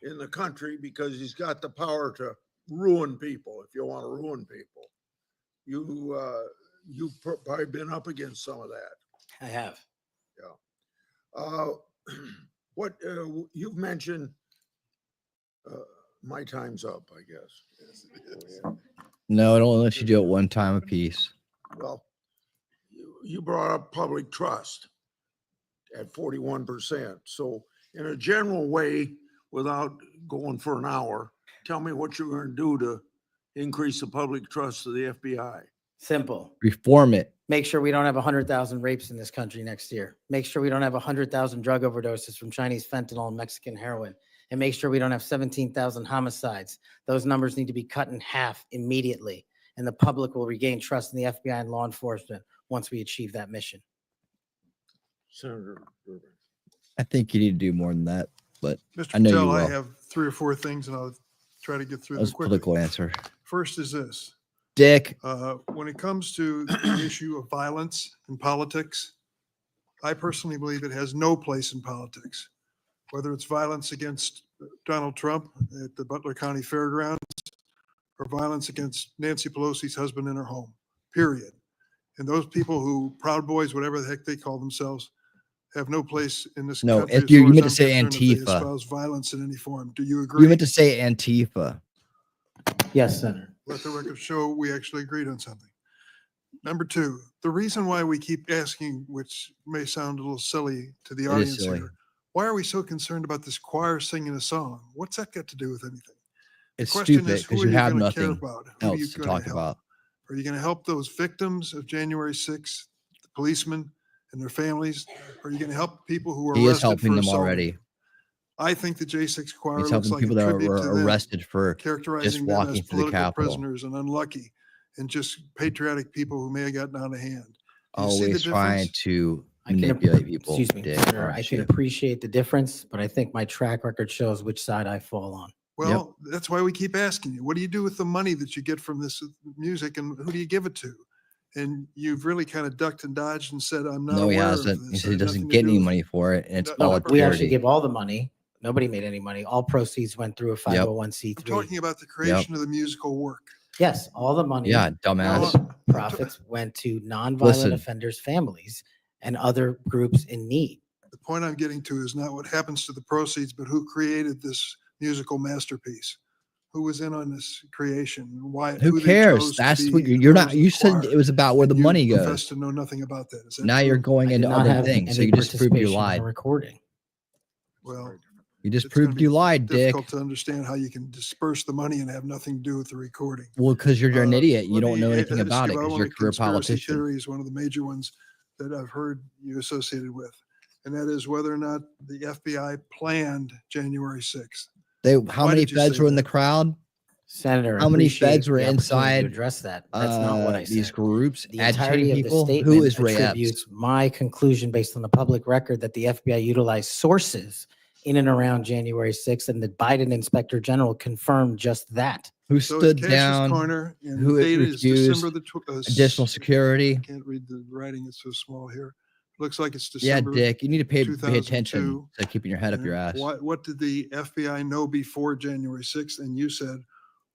in the country because he's got the power to ruin people if you want to ruin people. You've probably been up against some of that. I have. Yeah. What you've mentioned, my time's up, I guess. No, I don't unless you do it one time a piece. Well, you brought up public trust at 41%. So in a general way, without going for an hour, tell me what you're going to do to increase the public trust of the FBI. Simple. Reform it. Make sure we don't have 100,000 rapes in this country next year. Make sure we don't have 100,000 drug overdoses from Chinese fentanyl and Mexican heroin. And make sure we don't have 17,000 homicides. Those numbers need to be cut in half immediately. And the public will regain trust in the FBI and law enforcement once we achieve that mission. Senator Durbin. I think you need to do more than that, but Mr. I know you Patel, will. I have 3 or 4 things and I'll try to get through That them was a quickly. political answer. First is this. Dick. When it comes to the issue of violence in politics, I personally believe it has no place in politics. Whether it's violence against Donald Trump at the Butler County Fairgrounds or violence against Nancy Pelosi's husband in her home, period. And those people who, Proud Boys, whatever the heck they call themselves, have no place in this No, country. if as you far as meant to I'm say concerned, if they Antifa. espouse violence in any form. Do you agree? You meant to say Antifa. Yes, Senator. Let the record show we actually agreed on something. Number 2, the reason why we keep asking, which may sound a little silly to the It is audience silly. here, why are we so concerned about this choir singing a song? What's that got to do with anything? The It's question stupid is, who because are you have gonna care nothing about? Who are you else to gonna talk help? about. Are you going to help those victims of January 6th, the policemen and their families? Are you going to help people who were He is arrested helping for them assault? already. I think the J6 choir He's looks helping like people a that tribute to were them, arrested for just characterizing them as walking to the political Capitol. prisoners and unlucky and just patriotic people who may have gotten out of hand. Do you see the Always trying difference? to I can manipulate people. Excuse me, Dick, Senator, I aren't can you? appreciate the difference, but I think my track record shows which side I fall on. Well, that's why we keep asking you, what do you do with the money that you get from this music and who do you give it to? And you've really kind of ducked and dodged and said, I'm not No, he aware of hasn't. He this. said he It had doesn't nothing to get do any with money for it, and it's No, all no, a We actually charity. give all the money. Nobody made any money. All proceeds went through a 501c3. I'm talking about the creation of the musical work. Yes, all the money. Yeah, dumbass. Profits went to nonviolent Listen. offenders' families and other groups in need. The point I'm getting to is not what happens to the proceeds, but who created this musical masterpiece? Who was in on this creation? And why? Who they cares? chose to That's be what the you're not. members of You the said choir. it was about where the And you money profess goes. to know nothing about that. Is that Now you're true? going I did into not other have things, so any you just proved you participation in the lied. recording. Well, You just it's gonna proved be you lied, Dick. difficult to understand how you can disperse the money and have nothing to do with the recording. Well, because you're an idiot. You Let don't me know anything ask about you it about because one you're of a the career conspiracy politician. theories, one of the major ones that I've heard you associated with, and that is whether or not the FBI planned January 6th. How Why many did you feds say were in that? the crowd? Senator, I How many appreciate feds were the opportunity inside to address that. That's not what I said. these groups The agitating entirety of the people? Who statement is Ray Epps? attributes my conclusion based on the public record that the FBI utilized sources in and around January 6th, and the Biden Inspector General confirmed just that. Who So stood Cash's down? Corner, and Who the date is refused December the additional security? I can't read the writing; it's so small here. Looks like it's Yeah, December. Dick, you need to pay attention 2002. to keeping your head up your ass. What did the FBI know before January 6th? And you said,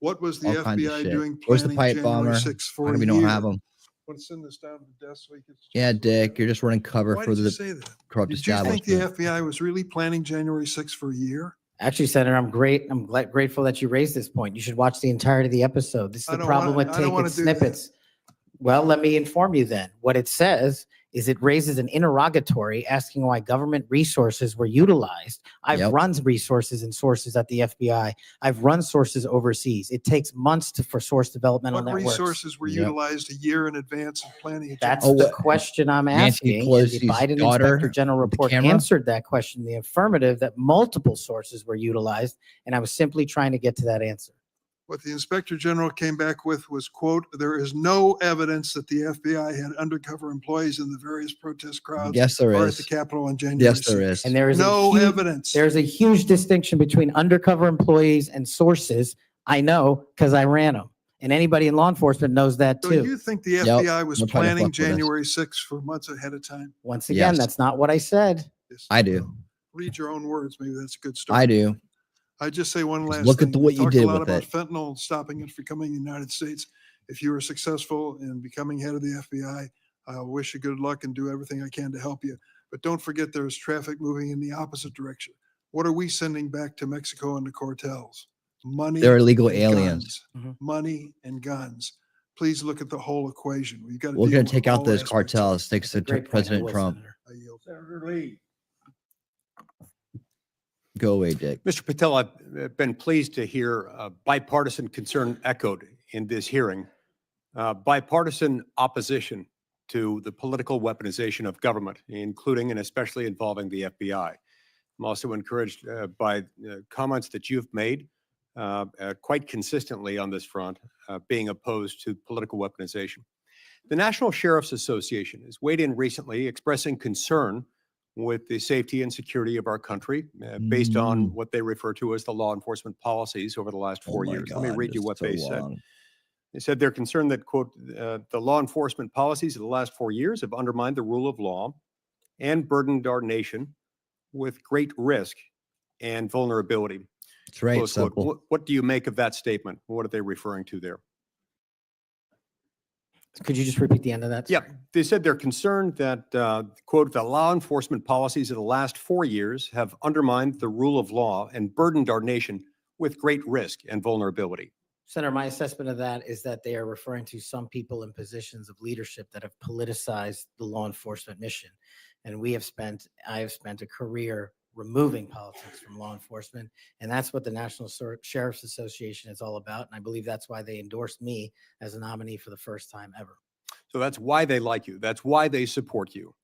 what was the All kinds of FBI shit. doing Where's the planning pipe January bomber? 6th How for come a we don't year? have them? Want to send this down to the desk so you can. Yeah, Dick, you're just running cover Why for did you the say that? corrupt Did you think the establishment. FBI was really planning January 6th for a year? Actually, Senator, I'm grateful that you raised this point. You should watch the entirety of the episode. This is I the don't problem wanna- with I don't wanna taking do that. snippets. Well, let me inform you then. What it says is it raises an interrogatory asking why government resources were utilized. I've run resources and sources at the FBI. I've run sources overseas. It takes months for source developmental What networks. resources were utilized a year in advance of planning? a That's January the 6th? question I'm Nancy asking. And the Pelosi's Biden daughter Inspector General with the report camera? answered that question in the affirmative, that multiple sources were utilized. And I was simply trying to get to that answer. What the Inspector General came back with was, quote, there is no evidence that the FBI had undercover employees in the various protest crowds. Yes, there or is. at the Capitol on January Yes, there 6th. is. And there is no a huge, evidence. There's a huge distinction between undercover employees and sources. I know because I ran them. And anybody in law enforcement knows that So too. you think the FBI was planning January 6th for months ahead of time? Once again, that's not what I said. I do. Read your own words. Maybe that's a good start. I do. I just say one last look at thing. the- We what you talked did a lot with about it. fentanyl stopping it from coming to the United States. If you were successful in becoming head of the FBI, I wish you good luck and do everything I can to help you. But don't forget there's traffic moving in the opposite direction. What are we sending back to Mexico and the cartels? Money. They're illegal and aliens. guns. Money and guns. Please look at the whole equation. We've got to We're deal going with to take all out those aspects. cartels thanks to great point. I President will, Trump. Senator. Senator Lee. Go away, Dick. Mr. Patel, I've been pleased to hear bipartisan concern echoed in this hearing. Bipartisan opposition to the political weaponization of government, including and especially involving the FBI. I'm also encouraged by comments that you've made quite consistently on this front, being opposed to political weaponization. The National Sheriff's Association has weighed in recently expressing concern with the safety and security of our country based on what they refer to as the law enforcement policies over the last 4 years. Let me read you what they said. They said they're concerned that, quote, the law enforcement policies of the last 4 years have undermined the rule of law and burdened our nation with great risk and vulnerability. That's right. Close quote. Simple. What do you make of that statement? What are they referring to there? Could you just repeat the end of that? Yeah, they said they're concerned that, quote, the law enforcement policies of the last 4 years have undermined the rule of law and burdened our nation with great risk and vulnerability. Senator, my assessment of that is that they are referring to some people in positions of leadership that have politicized the law enforcement mission. And I have spent a career removing politics from law enforcement. And that's what the National Sheriff's Association is all about. And I believe that's why they endorsed me as a nominee for the first time ever. So that's why they like you. That's why they support you.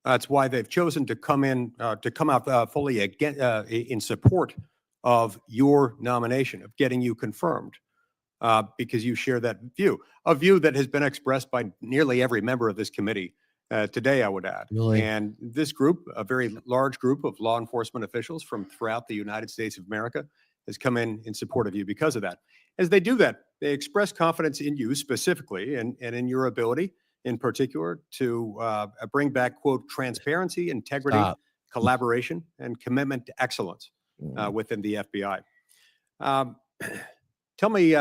That's why they've chosen to come out fully again, in support of your nomination, of getting you confirmed, because you share that view, a view that has been expressed by nearly every member of this committee today, I would add. Really? And this group, a very large group of law enforcement officials from throughout the United States of America, has come in support of you because of that. As they do that, they express confidence in you specifically and in your ability in particular to bring back, quote, transparency, integrity, Stop. collaboration, and commitment to excellence within the FBI. Tell me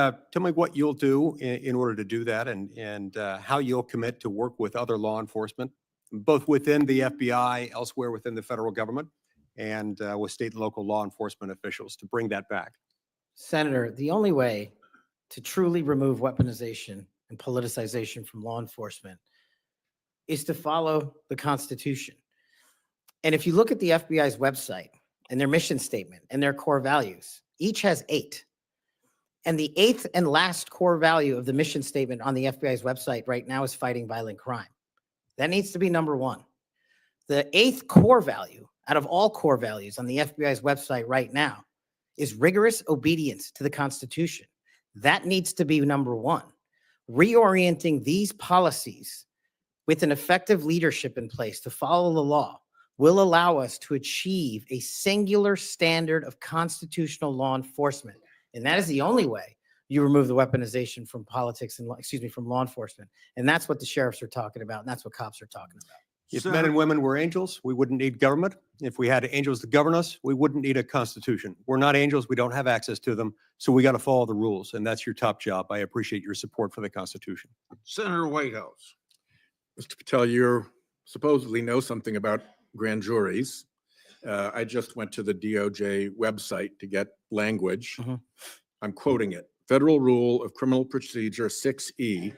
what you'll do in order to do that, and how you'll commit to work with other law enforcement, both within the FBI, elsewhere within the federal government, and with state and local law enforcement officials to bring that back. Senator, the only way to truly remove weaponization and politicization from law enforcement is to follow the Constitution. And if you look at the FBI's website and their mission statement and their core values, each has 8. And the 8th and last core value of the mission statement on the FBI's website right now is fighting violent crime. That needs to be number 1. The 8th core value out of all core values on the FBI's website right now is rigorous obedience to the Constitution. That needs to be number 1. Reorienting these policies with an effective leadership in place to follow the law will allow us to achieve a singular standard of constitutional law enforcement. And that is the only way you remove the weaponization from politics and, from law enforcement. And that's what the sheriffs are talking about. And that's what cops are talking about. If men and women were angels, we wouldn't need government. If we had angels to govern us, we wouldn't need a constitution. We're not angels. We don't have access to them. So we got to follow the rules. And that's your top job. I appreciate your support for the Constitution. Senator Whitehouse. Mr. Patel, you supposedly know something about grand juries. I just went to the DOJ website to get language. I'm quoting it. Federal Rule of Criminal Procedure 6E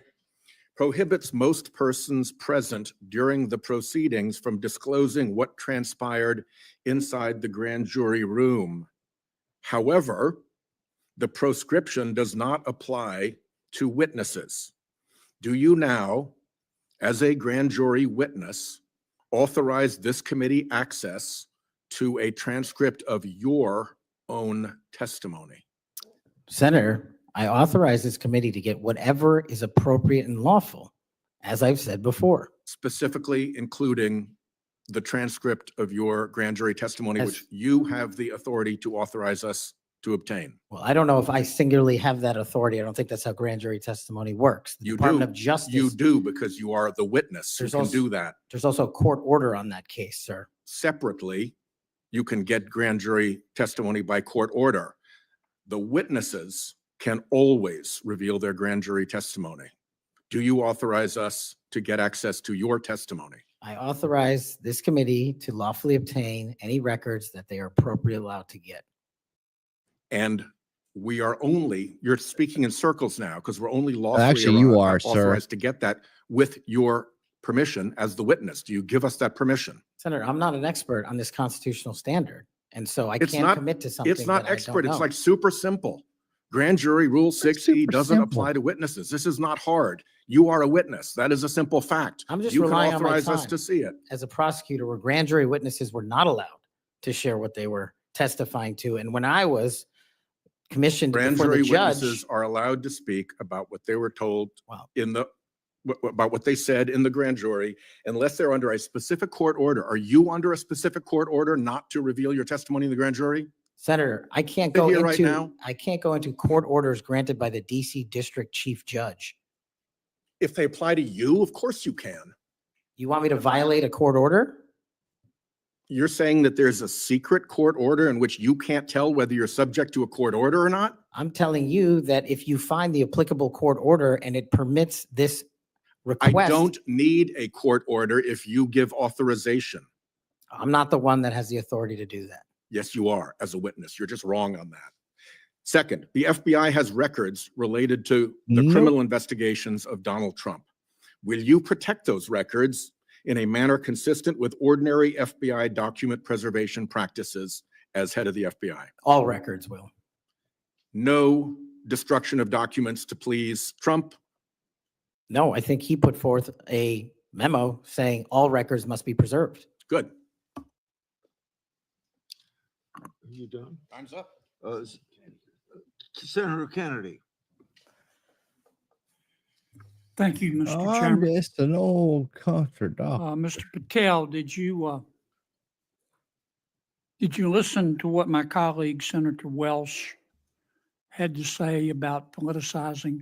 prohibits most persons present during the proceedings from disclosing what transpired inside the grand jury room. However, the proscription does not apply to witnesses. Do you now, as a grand jury witness, authorize this committee access to a transcript of your own testimony? Senator, I authorize this committee to get whatever is appropriate and lawful, as I've said before. Specifically including the transcript of your grand jury testimony, which you have the authority to authorize us to obtain. Well, I don't know if I singularly have that authority. I don't think that's how grand jury testimony works. The You Department do. of Justice. You do, because you are the witness who There's can also- do that. There's also a court order on that case, sir. Separately, you can get grand jury testimony by court order. The witnesses can always reveal their grand jury testimony. Do you authorize us to get access to your testimony? I authorize this committee to lawfully obtain any records that they are appropriately allowed to get. And we are only, you're speaking in circles now, because we're only lawfully Actually, you are, sir. authorized to get that with your permission as the witness. Do you give us that permission? Senator, I'm not an expert on this constitutional standard. And so I It's can't not- commit to something It's not that I don't expert. It's know. like super simple. Grand jury rule 6E super doesn't simple? apply to witnesses. This is not hard. You are a witness. That is a simple fact. I'm just You can relying on my authorize us time to see it. as a prosecutor where grand jury witnesses were not allowed to share what they were testifying to. And when I was commissioned Grand before the jury judge, witnesses are allowed to speak about what they were told in the, about what they said in the grand jury, unless they're under a specific court order. Are you under a specific court order not to reveal your testimony in the grand jury? Senator, I can't Sit go here right into, now. I can't go into court orders granted by the DC District Chief Judge. If they apply to you, of course you can. You want me to violate a court order? You're saying that there's a secret court order in which you can't tell whether you're subject to a court order or not? I'm telling you that if you find the applicable court order and it permits this I request. don't need a court order if you give authorization. I'm not the one that has the authority to do that. Yes, you are, as a witness. You're just wrong on that. Second, the FBI has records related to the Nope. criminal investigations of Donald Trump. Will you protect those records in a manner consistent with ordinary FBI document preservation practices as head of the FBI? All records will. No destruction of documents to please Trump? No, I think he put forth a memo saying all records must be preserved. Good. You done? Time's up. Senator Kennedy. Thank you, Mr. I'm Chairman. just an old country dog. Mr. Patel, did you Did you listen to what my colleague, Senator Welsh, had to say about politicizing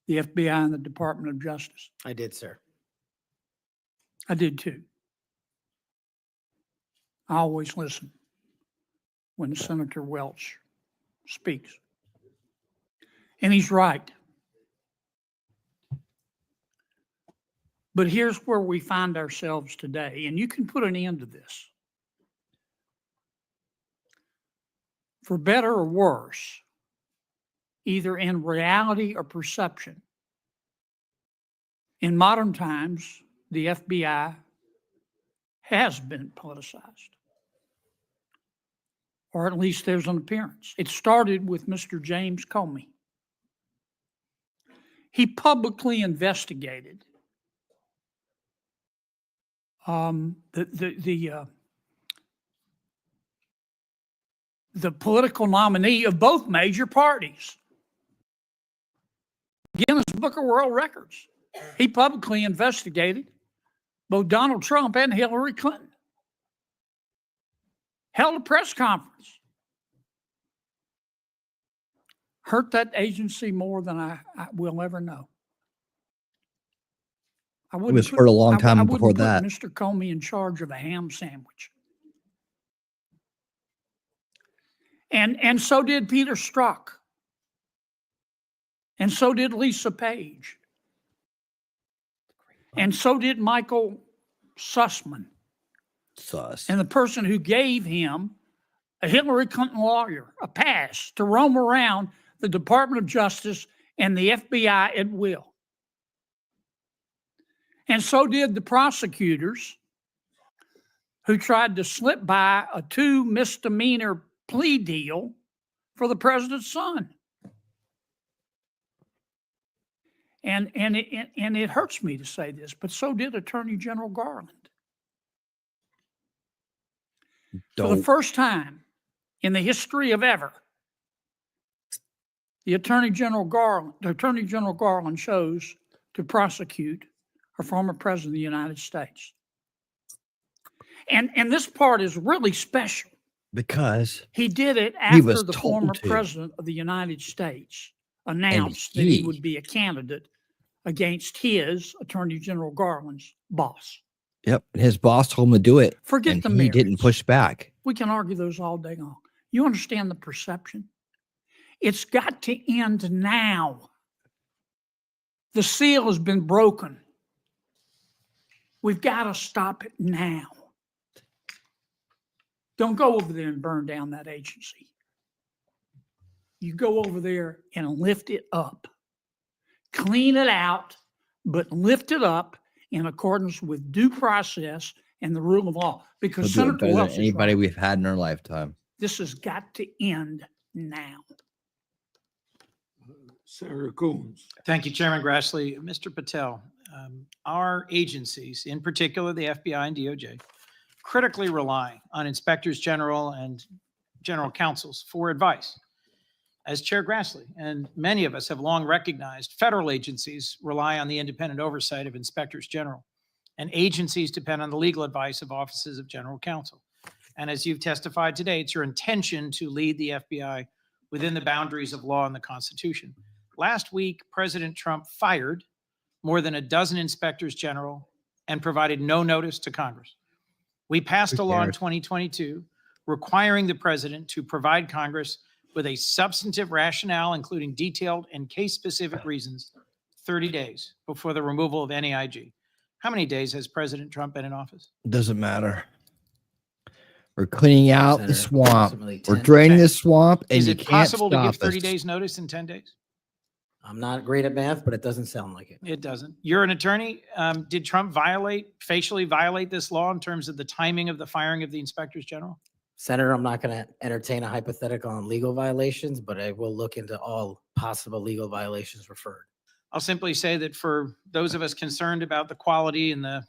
the FBI and the Department of Justice? I did, sir. I did too. I always listen when Senator Welch speaks. And he's right. But here's where we find ourselves today, and you can put an end to this. For better or worse, either in reality or perception, in modern times, the FBI has been politicized. Or at least there's an appearance. It started with Mr. James Comey. He publicly investigated the political nominee of both major parties. Guinness Book of World Records. He publicly investigated both Donald Trump and Hillary Clinton. Held a press conference. Hurt that agency more than I will ever know. It was hurt a long time before that. Mr. Comey in charge of a ham sandwich. And so did Peter Strzok. And so did Lisa Page. And so did Michael Sussman. And the person who gave him, a Hillary Clinton lawyer, a pass to roam around the Department of Justice and the FBI at will. And so did the prosecutors who tried to slip by a 2 misdemeanor plea deal for the president's son. And it hurts me to say this, but so did Attorney General Garland. For the first time in the history of ever, the Attorney General Garland chose to prosecute a former president of the United States. And this part is really special. Because he did it he after was the told former to. president of the United States announced that he would be a candidate against his Attorney General Garland's boss. Yep. His boss told him to do it. Forget and the he merits. didn't push back. We can argue those all day long. You understand the perception? It's got to end now. The seal has been broken. We've got to stop it now. Don't go over there and burn down that agency. You go over there and lift it up. Clean it out, but lift it up in accordance with due process and the rule of law. Because He'll do it Senator better Welch than is anybody right. we've had in our lifetime. This has got to end now. Senator Coons. Thank you, Chairman Grassley. Mr. Patel, our agencies, in particular the FBI and DOJ, critically rely on inspectors general and general counsels for advice. As Chair Grassley and many of us have long recognized, federal agencies rely on the independent oversight of inspectors general, and agencies depend on the legal advice of offices of general counsel. And as you've testified today, it's your intention to lead the FBI within the boundaries of law and the Constitution. Last week, President Trump fired more than a dozen inspectors general and provided no notice to Congress. We passed a law in 2022 requiring the president to provide Congress with a substantive rationale, including detailed and case-specific reasons, 30 days before the removal of NEIG. How many days has President Trump been in office? Doesn't matter. We're cleaning out the Senator, swamp. approximately We're 10. draining the swamp, and Is you it can't possible to stop give 30 us. days notice in 10 days? I'm not great at math, but it doesn't sound like it. It doesn't. You're an attorney. Did Trump facially violate this law in terms of the timing of the firing of the inspectors general? Senator, I'm not going to entertain a hypothetical on legal violations, but I will look into all possible legal violations referred. I'll simply say that for those of us concerned about the quality and the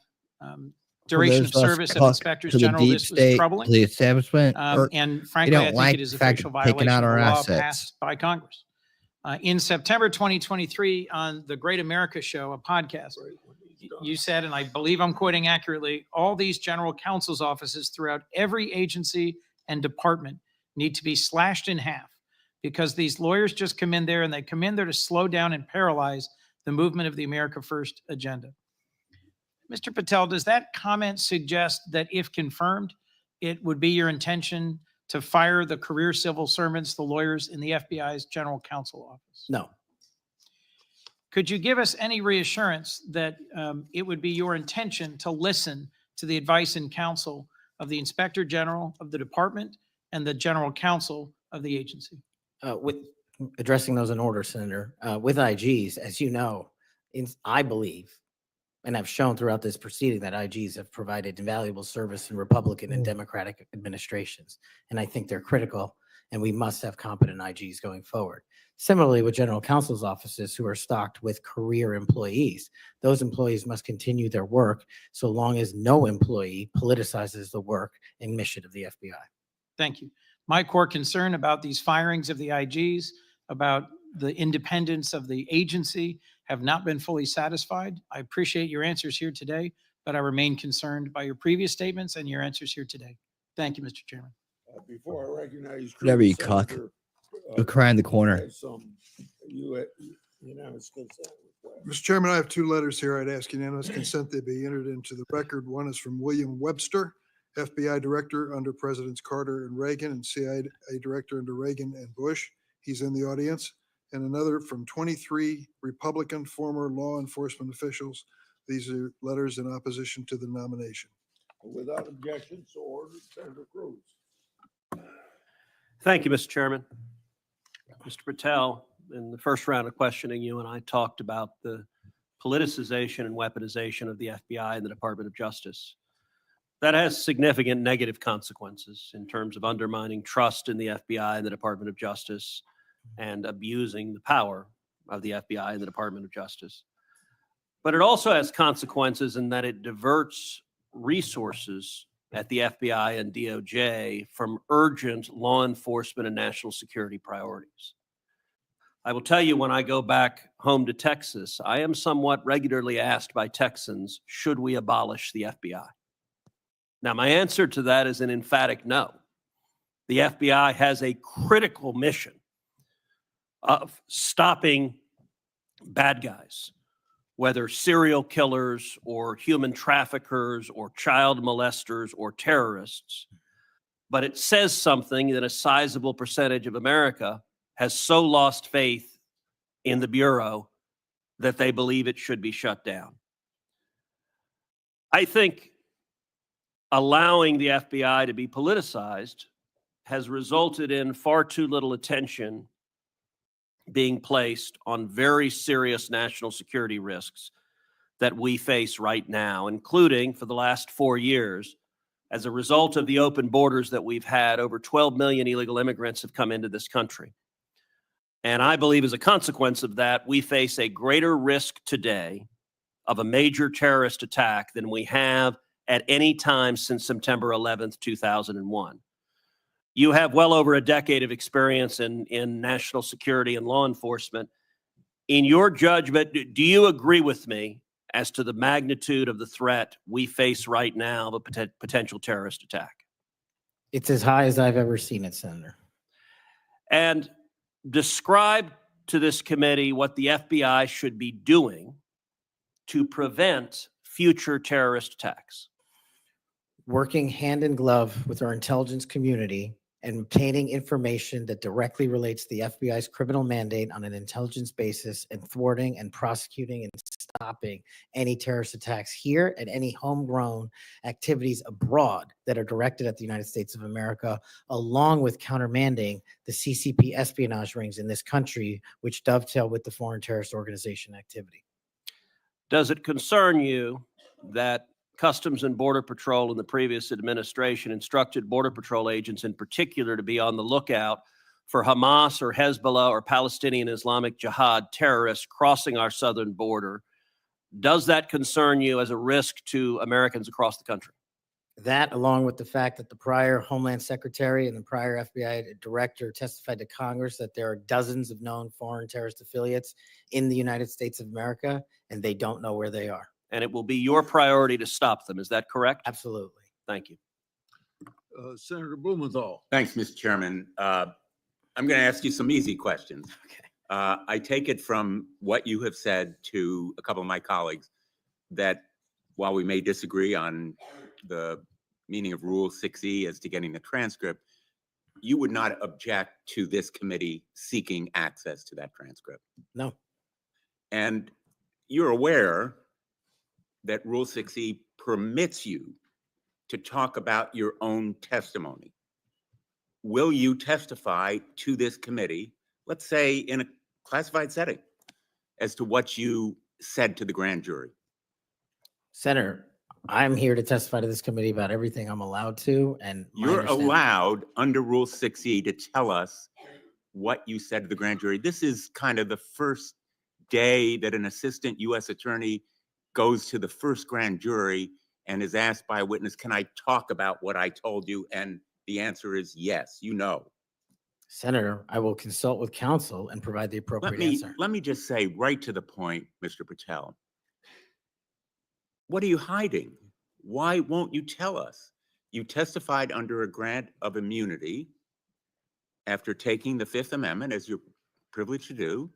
duration of service of inspectors general, this was troubling. To the establishment, And frankly, I think it is a facial violation of the law passed by Congress. In September 2023, on the Great America Show, a podcast, you said, and I believe I'm quoting accurately, all these general counsel's offices throughout every agency and department need to be slashed in half because these lawyers just come in there and they come in there to slow down and paralyze the movement of the America First agenda. Mr. Patel, does that comment suggest that if confirmed, it would be your intention to fire the career civil servants, the lawyers in the FBI's general counsel office? No. Could you give us any reassurance that it would be your intention to listen to the advice and counsel of the Inspector General of the department and the General Counsel of the agency? With addressing those in order, Senator, with IGs, as you know, I believe, and I've shown throughout this proceeding that IGs have provided invaluable service in Republican and Democratic administrations. And I think they're critical, and we must have competent IGs going forward. Similarly, with general counsel's offices who are stocked with career employees, those employees must continue their work so long as no employee politicizes the work and mission of the FBI. Thank you. My core concern about these firings of the IGs, about the independence of the agency, have not been fully satisfied. I appreciate your answers here today, but I remain concerned by your previous statements and your answers here today. Thank you, Mr. Chairman. Before I recognize. Whatever, you cuck. Go cry in the corner. Unanimous consent request. Mr. Chairman, I have two letters here. I'd ask unanimous consent they be entered into the record. One is from William Webster, FBI Director under Presidents Carter and Reagan, and CIA Director under Reagan and Bush. He's in the audience. And another from 23 Republican former law enforcement officials. These are letters in opposition to the nomination. Without objection, so ordered. Senator Cruz. Thank you, Mr. Chairman. Mr. Patel, in the first round of questioning, you and I talked about the politicization and weaponization of the FBI and the Department of Justice. That has significant negative consequences in terms of undermining trust in the FBI and the Department of Justice and abusing the power of the FBI and the Department of Justice. But it also has consequences in that it diverts resources at the FBI and DOJ from urgent law enforcement and national security priorities. I will tell you, when I go back home to Texas, I am somewhat regularly asked by Texans, should we abolish the FBI? Now, my answer to that is an emphatic no. The FBI has a critical mission of stopping bad guys, whether serial killers or human traffickers or child molesters or terrorists. But it says something that a sizable percentage of America has so lost faith in the Bureau that they believe it should be shut down. I think allowing the FBI to be politicized has resulted in far too little attention being placed on very serious national security risks that we face right now, including for the last 4 years. As a result of the open borders that we've had, over 12 million illegal immigrants have come into this country. And I believe as a consequence of that, we face a greater risk today of a major terrorist attack than we have at any time since September 11th, 2001. You have well over a decade of experience in national security and law enforcement. In your judgment, do you agree with me as to the magnitude of the threat we face right now of a potential terrorist attack? It's as high as I've ever seen it, Senator. And describe to this committee what the FBI should be doing to prevent future terrorist attacks. Working hand in glove with our intelligence community and obtaining information that directly relates to the FBI's criminal mandate on an intelligence basis, and thwarting and prosecuting and stopping any terrorist attacks here and any homegrown activities abroad that are directed at the United States of America, along with countermanding the CCP espionage rings in this country, which dovetail with the foreign terrorist organization activity. Does it concern you that Customs and Border Patrol in the previous administration instructed Border Patrol agents in particular to be on the lookout for Hamas or Hezbollah or Palestinian Islamic Jihad terrorists crossing our southern border? Does that concern you as a risk to Americans across the country? That, along with the fact that the prior Homeland Secretary and the prior FBI director testified to Congress that there are dozens of known foreign terrorist affiliates in the United States of America, and they don't know where they are. and it will be your priority to stop them. Is that correct? Absolutely. Thank you. Senator Blumenthal. Thanks, Mr. Chairman. I'm going to ask you some easy questions. Okay. I take it from what you have said to a couple of my colleagues that while we may disagree on the meaning of Rule 6E as to getting the transcript, you would not object to this committee seeking access to that transcript. No. And you're aware that Rule 6E permits you to talk about your own testimony. Will you testify to this committee, let's say in a classified setting, as to what you said to the grand jury? Senator, I'm here to testify to this committee about everything I'm allowed to, and You're allowed under Rule 6E to tell us what you said to the grand jury. This is kind of the first day that an assistant U.S. attorney goes to the first grand jury and is asked by a witness, can I talk about what I told you? And the answer is yes, you know. Senator, I will consult with counsel and provide the appropriate answer. Let me just say right to the point, Mr. Patel. What are you hiding? Why won't you tell us? You testified under a grant of immunity after taking the Fifth Amendment, as you're privileged to do.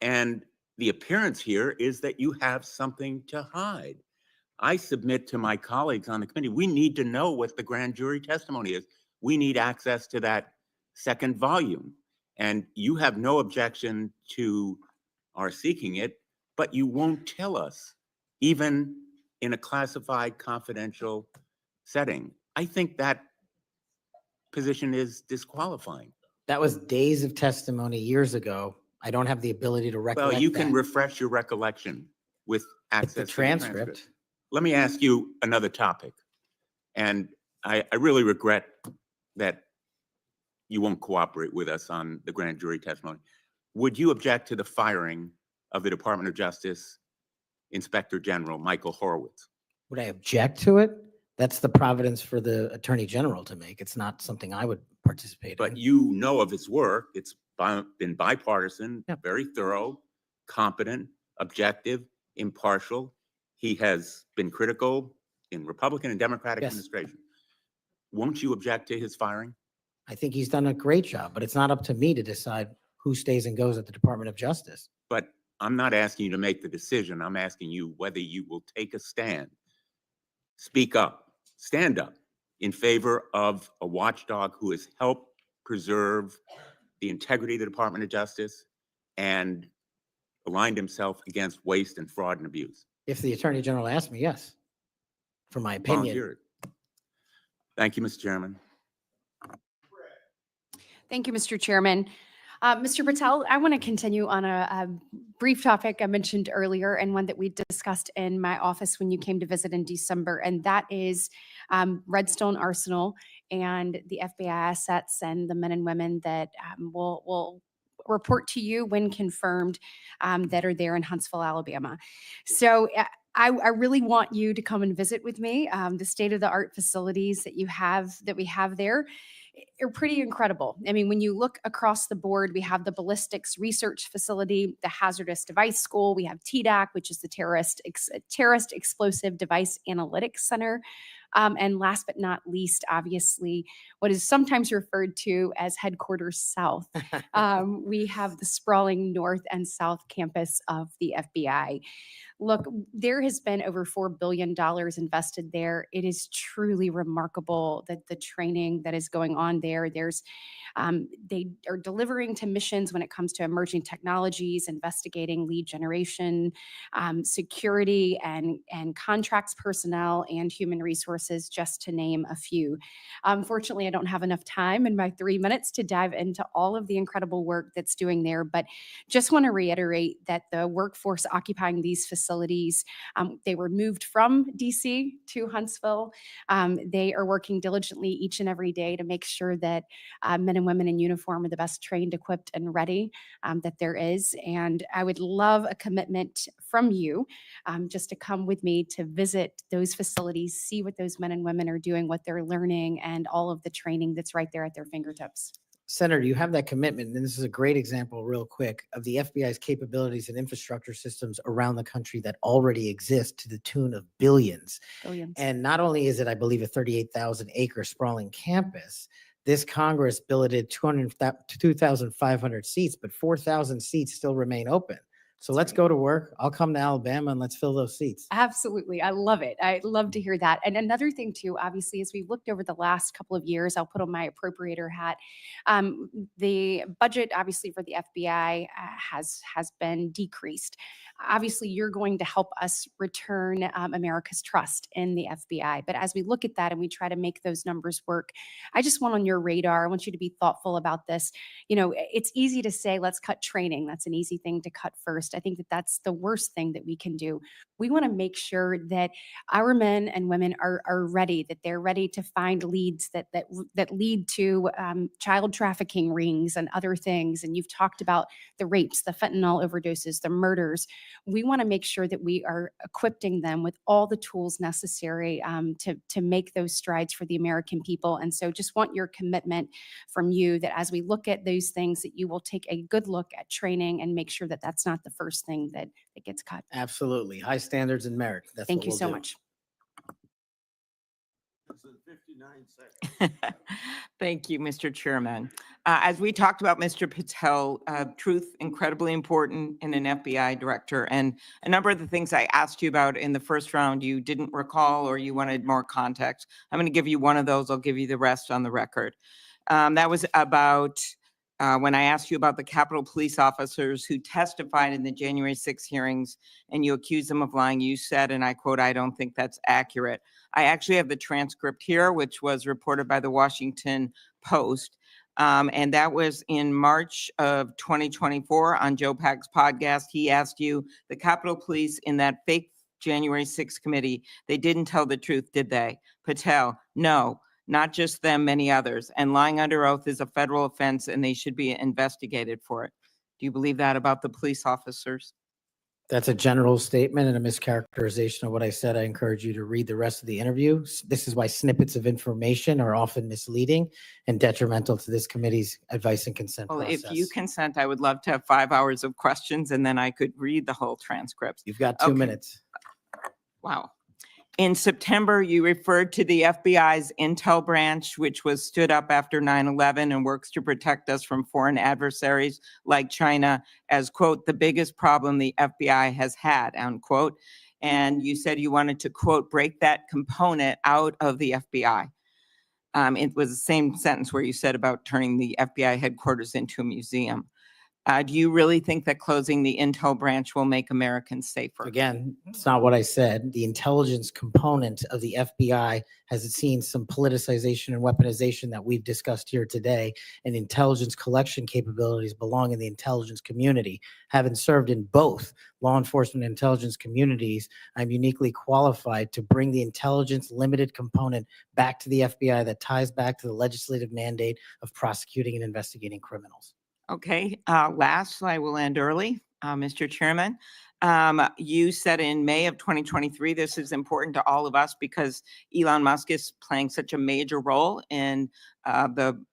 And the appearance here is that you have something to hide. I submit to my colleagues on the committee, we need to know what the grand jury testimony is. We need access to that second volume. And you have no objection to our seeking it, but you won't tell us, even in a classified confidential setting. I think that position is disqualifying. That was days of testimony years ago. I don't have the ability to recollect. Well, you can that. refresh your recollection with access The to transcript. Let me ask you another topic. And I really regret that you won't cooperate with us on the grand jury testimony. Would you object to the firing of the Department of Justice Inspector General Michael Horowitz? Would I object to it? That's the providence for the Attorney General to make. It's not something I would participate in. But you know of his work. It's been bipartisan, very thorough, competent, objective, impartial. He has been critical in Republican and Democratic administration. Won't you object to his firing? I think he's done a great job, but it's not up to me to decide who stays and goes at the Department of Justice. But I'm not asking you to make the decision. I'm asking you whether you will take a stand, speak up, stand up in favor of a watchdog who has helped preserve the integrity of the Department of Justice and aligned himself against waste and fraud and abuse. If the Attorney General asked me, yes, for my opinion. Volunteered. Thank you, Mr. Chairman. Thank you, Mr. Chairman. Mr. Patel, I want to continue on a brief topic I mentioned earlier and one that we discussed in my office when you came to visit in December, and that is Redstone Arsenal and the FBI assets and the men and women that will report to you when confirmed that are there in Huntsville, Alabama. So I really want you to come and visit with me. The state-of-the-art facilities that we have there are pretty incredible. I mean, when you look across the board, we have the ballistics research facility, the hazardous device school, we have TDAC, which is the terrorist explosive device analytics center. And last but not least, obviously, what is sometimes referred to as Headquarters South. We have the sprawling north and south campus of the FBI. Look, there has been over $4 billion invested there. It is truly remarkable that the training that is going on there. They are delivering to missions when it comes to emerging technologies, investigating lead generation, security, and contracts personnel and human resources, just to name a few. Unfortunately, I don't have enough time in my 3 minutes to dive into all of the incredible work that's doing there, but just want to reiterate that the workforce occupying these facilities, they were moved from DC to Huntsville. They are working diligently each and every day to make sure that men and women in uniform are the best trained, equipped, and ready that there is. And I would love a commitment from you just to come with me to visit those facilities, see what those men and women are doing, what they're learning, and all of the training that's right there at their fingertips. Senator, you have that commitment, and this is a great example, real quick, of the FBI's capabilities and infrastructure systems around the country that already exist to the tune of billions. Billions. And not only is it, I believe, a 38,000 acre sprawling campus, this Congress billeted 2,500 seats, but 4,000 seats still remain open. So let's go to work. I'll come to Alabama and let's fill those seats. Absolutely. I love it. I love to hear that. And another thing too, obviously, as we've looked over the last couple of years, I'll put on my appropriator hat. The budget, obviously, for the FBI has been decreased. Obviously, you're going to help us return America's trust in the FBI. But as we look at that and we try to make those numbers work, I just want on your radar, I want you to be thoughtful about this. You know, it's easy to say, let's cut training. That's an easy thing to cut first. I think that that's the worst thing that we can do. We want to make sure that our men and women are ready, that they're ready to find leads that lead to child trafficking rings and other things. And you've talked about the rapes, the fentanyl overdoses, the murders. We want to make sure that we are equipping them with all the tools necessary to make those strides for the American people. And so just want your commitment from you that as we look at those things, that you will take a good look at training and make sure that that's not the first thing that gets cut. Absolutely. High standards and merit. That's Thank what you we'll so do. much. Thank you, Mr. Chairman. As we talked about Mr. Patel, truth, incredibly important in an FBI director. And a number of the things I asked you about in the first round, you didn't recall or you wanted more context. I'm going to give you one of those. I'll give you the rest on the record. That was about when I asked you about the Capitol Police officers who testified in the January 6 hearings and you accused them of lying. You said, and I quote, "I don't think that's accurate." I actually have the transcript here, which was reported by the Washington Post. And that was in March of 2024 on Joe Pack's podcast. He asked you, the Capitol Police in that fake January 6 committee, they didn't tell the truth, did they? Patel, no, not just them, many others. And lying under oath is a federal offense and they should be investigated for it. Do you believe that about the police officers? That's a general statement and a mischaracterization of what I said. I encourage you to read the rest of the interview. This is why snippets of information are often misleading and detrimental to this committee's advice and consent Well, process. if you consent, I would love to have 5 hours of questions and then I could read the whole transcript. You've got 2 minutes. Wow. In September, you referred to the FBI's intel branch, which was stood up after 9/11 and works to protect us from foreign adversaries like China, as, quote, the biggest problem the FBI has had, unquote. And you said you wanted to, quote, break that component out of the FBI. It was the same sentence where you said about turning the FBI headquarters into a museum. Do you really think that closing the intel branch will make Americans safer? Again, it's not what I said. The intelligence component of the FBI has seen some politicization and weaponization that we've discussed here today, and intelligence collection capabilities belong in the intelligence community. Having served in both law enforcement and intelligence communities, I'm uniquely qualified to bring the intelligence limited component back to the FBI that ties back to the legislative mandate of prosecuting and investigating criminals. Okay, last, I will end early, Mr. Chairman. You said in May of 2023, this is important to all of us because Elon Musk is playing such a major role in the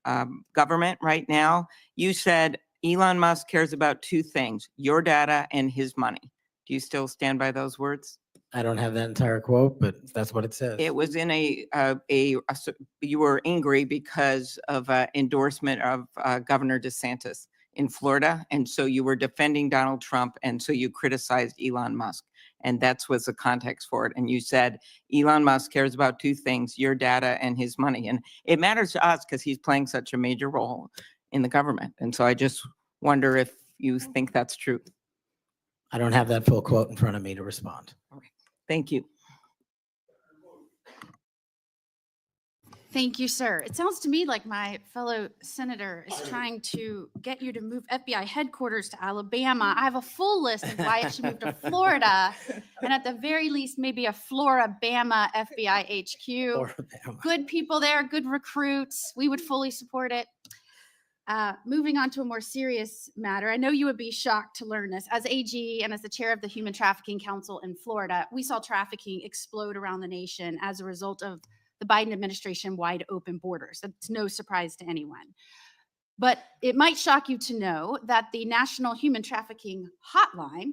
government right now. You said Elon Musk cares about 2 things, your data and his money. Do you still stand by those words? I don't have that entire quote, but that's what it says. It was in you were angry because of an endorsement of Governor DeSantis in Florida. And so you were defending Donald Trump. And so you criticized Elon Musk. And that's was the context for it. And you said, Elon Musk cares about 2 things, your data and his money. And it matters to us because he's playing such a major role in the government. And so I just wonder if you think that's true. I don't have that full quote in front of me to respond. Thank you. Thank you, sir. It sounds to me like my fellow senator is trying to get you to move FBI headquarters to Alabama. I have a full list of why it should move to Florida, and at the very least, maybe a Florabama FBI HQ. Good people there, good recruits. We would fully support it. Moving on to a more serious matter, I know you would be shocked to learn this. As AG and as the chair of the Human Trafficking Council in Florida, we saw trafficking explode around the nation as a result of the Biden administration wide open borders. That's no surprise to anyone. But it might shock you to know that the National Human Trafficking Hotline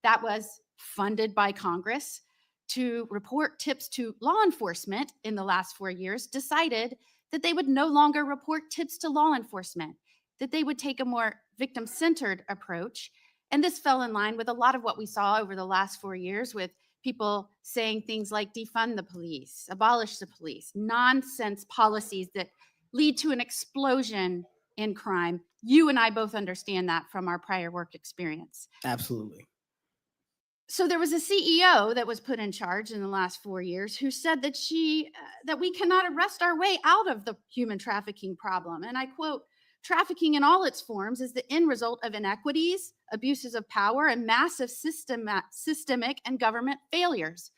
that was funded by Congress to report tips to law enforcement in the last 4 years decided that they would no longer report tips to law enforcement, that they would take a more victim-centered approach. And this fell in line with a lot of what we saw over the last 4 years with people saying things like defund the police, abolish the police, nonsense policies that lead to an explosion in crime. You and I both understand that from our prior work experience. Absolutely. So there was a CEO that was put in charge in the last 4 years who said that that we cannot arrest our way out of the human trafficking problem. And I quote, "Trafficking in all its forms is the end result of inequities, abuses of power, and massive systemic and government failures."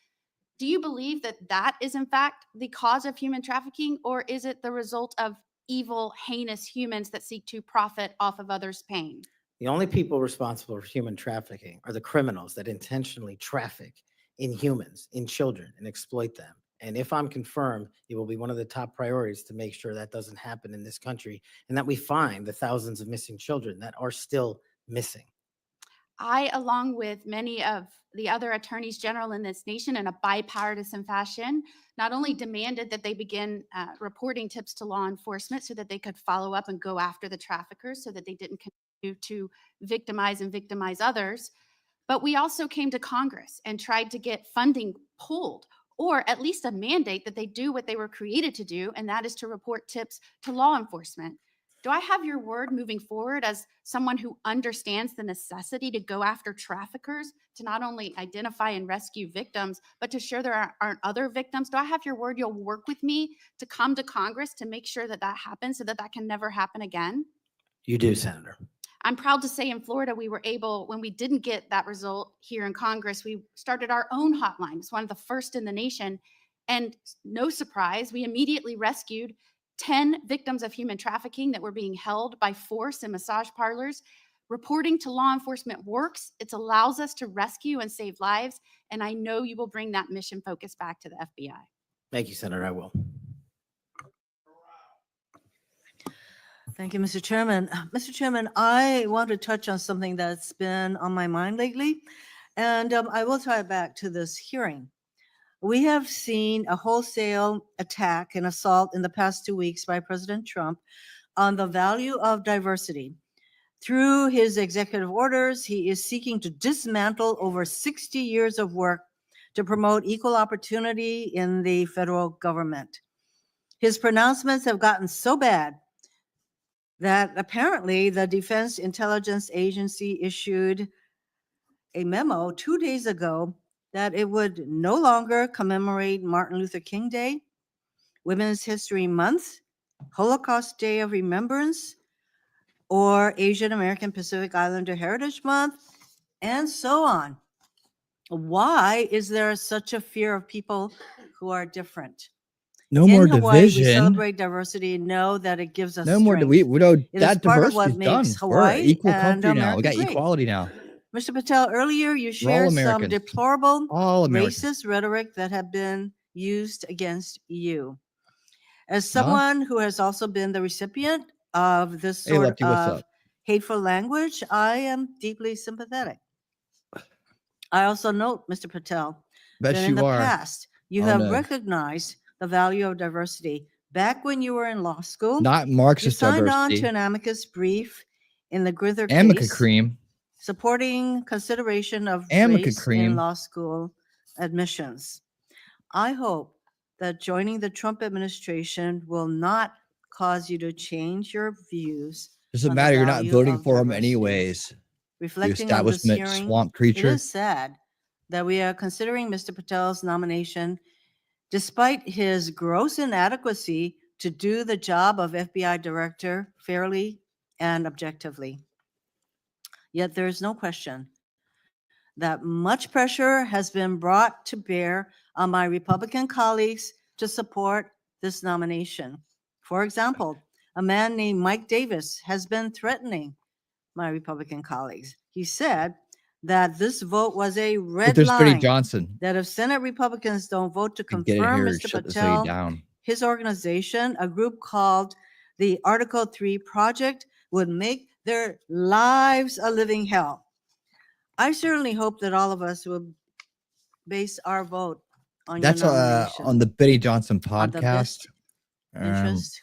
Do you believe that that is in fact the cause of human trafficking, or is it the result of evil, heinous humans that seek to profit off of others' pain? The only people responsible for human trafficking are the criminals that intentionally traffic in humans, in children, and exploit them. And if I'm confirmed, it will be one of the top priorities to make sure that doesn't happen in this country and that we find the thousands of missing children that are still missing. I, along with many of the other attorneys general in this nation, in a bipartisan fashion, not only demanded that they begin reporting tips to law enforcement so that they could follow up and go after the traffickers so that they didn't continue to victimize others, but we also came to Congress and tried to get funding pulled, or at least a mandate that they do what they were created to do, and that is to report tips to law enforcement. Do I have your word moving forward as someone who understands the necessity to go after traffickers, to not only identify and rescue victims, but to ensure there aren't other victims? Do I have your word you'll work with me to come to Congress to make sure that that happens so that that can never happen again? You do, Senator. I'm proud to say in Florida, we were able, when we didn't get that result here in Congress, we started our own hotline. It's one of the first in the nation. And no surprise, we immediately rescued 10 victims of human trafficking that were being held by force in massage parlors. Reporting to law enforcement works. It allows us to rescue and save lives. And I know you will bring that mission focus back to the FBI. Thank you, Senator. I will. Thank you, Mr. Chairman. Mr. Chairman, I want to touch on something that's been on my mind lately, and I will tie it back to this hearing. We have seen a wholesale attack and assault in the past 2 weeks by President Trump on the value of diversity. Through his executive orders, he is seeking to dismantle over 60 years of work to promote equal opportunity in the federal government. His pronouncements have gotten so bad that apparently the Defense Intelligence Agency issued a memo 2 days ago that it would no longer commemorate Martin Luther King Day, Women's History Month, Holocaust Day of Remembrance, or Asian American Pacific Islander Heritage Month, and so on. Why is there such a fear of people who are different? No In more Hawaii, we division. celebrate diversity, know that it gives us No more. strength. We know It is that part of what diversity is done. makes We're an Hawaii equal and country now. We America got great. equality now. Mr. Patel, earlier you We're all shared some Americans. deplorable All Americans. racist rhetoric that have been used against you. As Huh? someone who has also been the recipient of this Hey, sort Lefty, what's of up? hateful language, I am deeply sympathetic. I also note, Mr. Patel, Bet that in you the are. past, you Oh, have no. recognized the value of diversity. Back when you were in law school, Not you Marxist signed on diversity. to an amicus brief in the Grither Amica case, cream. supporting consideration of Amica race in cream. law school admissions. I hope that joining the Trump administration will not cause you to change your views. Doesn't on the matter. You're not value voting of for him diversity. anyways. You Reflecting on this establishment hearing, swamp it creature. is sad that we are considering Mr. Patel's nomination despite his gross inadequacy to do the job of FBI director fairly and objectively. Yet there is no question that much pressure has been brought to bear on my Republican colleagues to support this nomination. For example, a man named Mike Davis has been threatening my Republican colleagues. He said that this vote was a But red there's Freddie line, Johnson. that if Senate Republicans don't vote to Can get in confirm here and Mr. shut this lady Patel, down. his organization, a group called the Article 3 project would make their lives a living hell. I certainly hope that all of us will base our vote on your That's nomination. on the Betty Johnson on the best podcast. interest,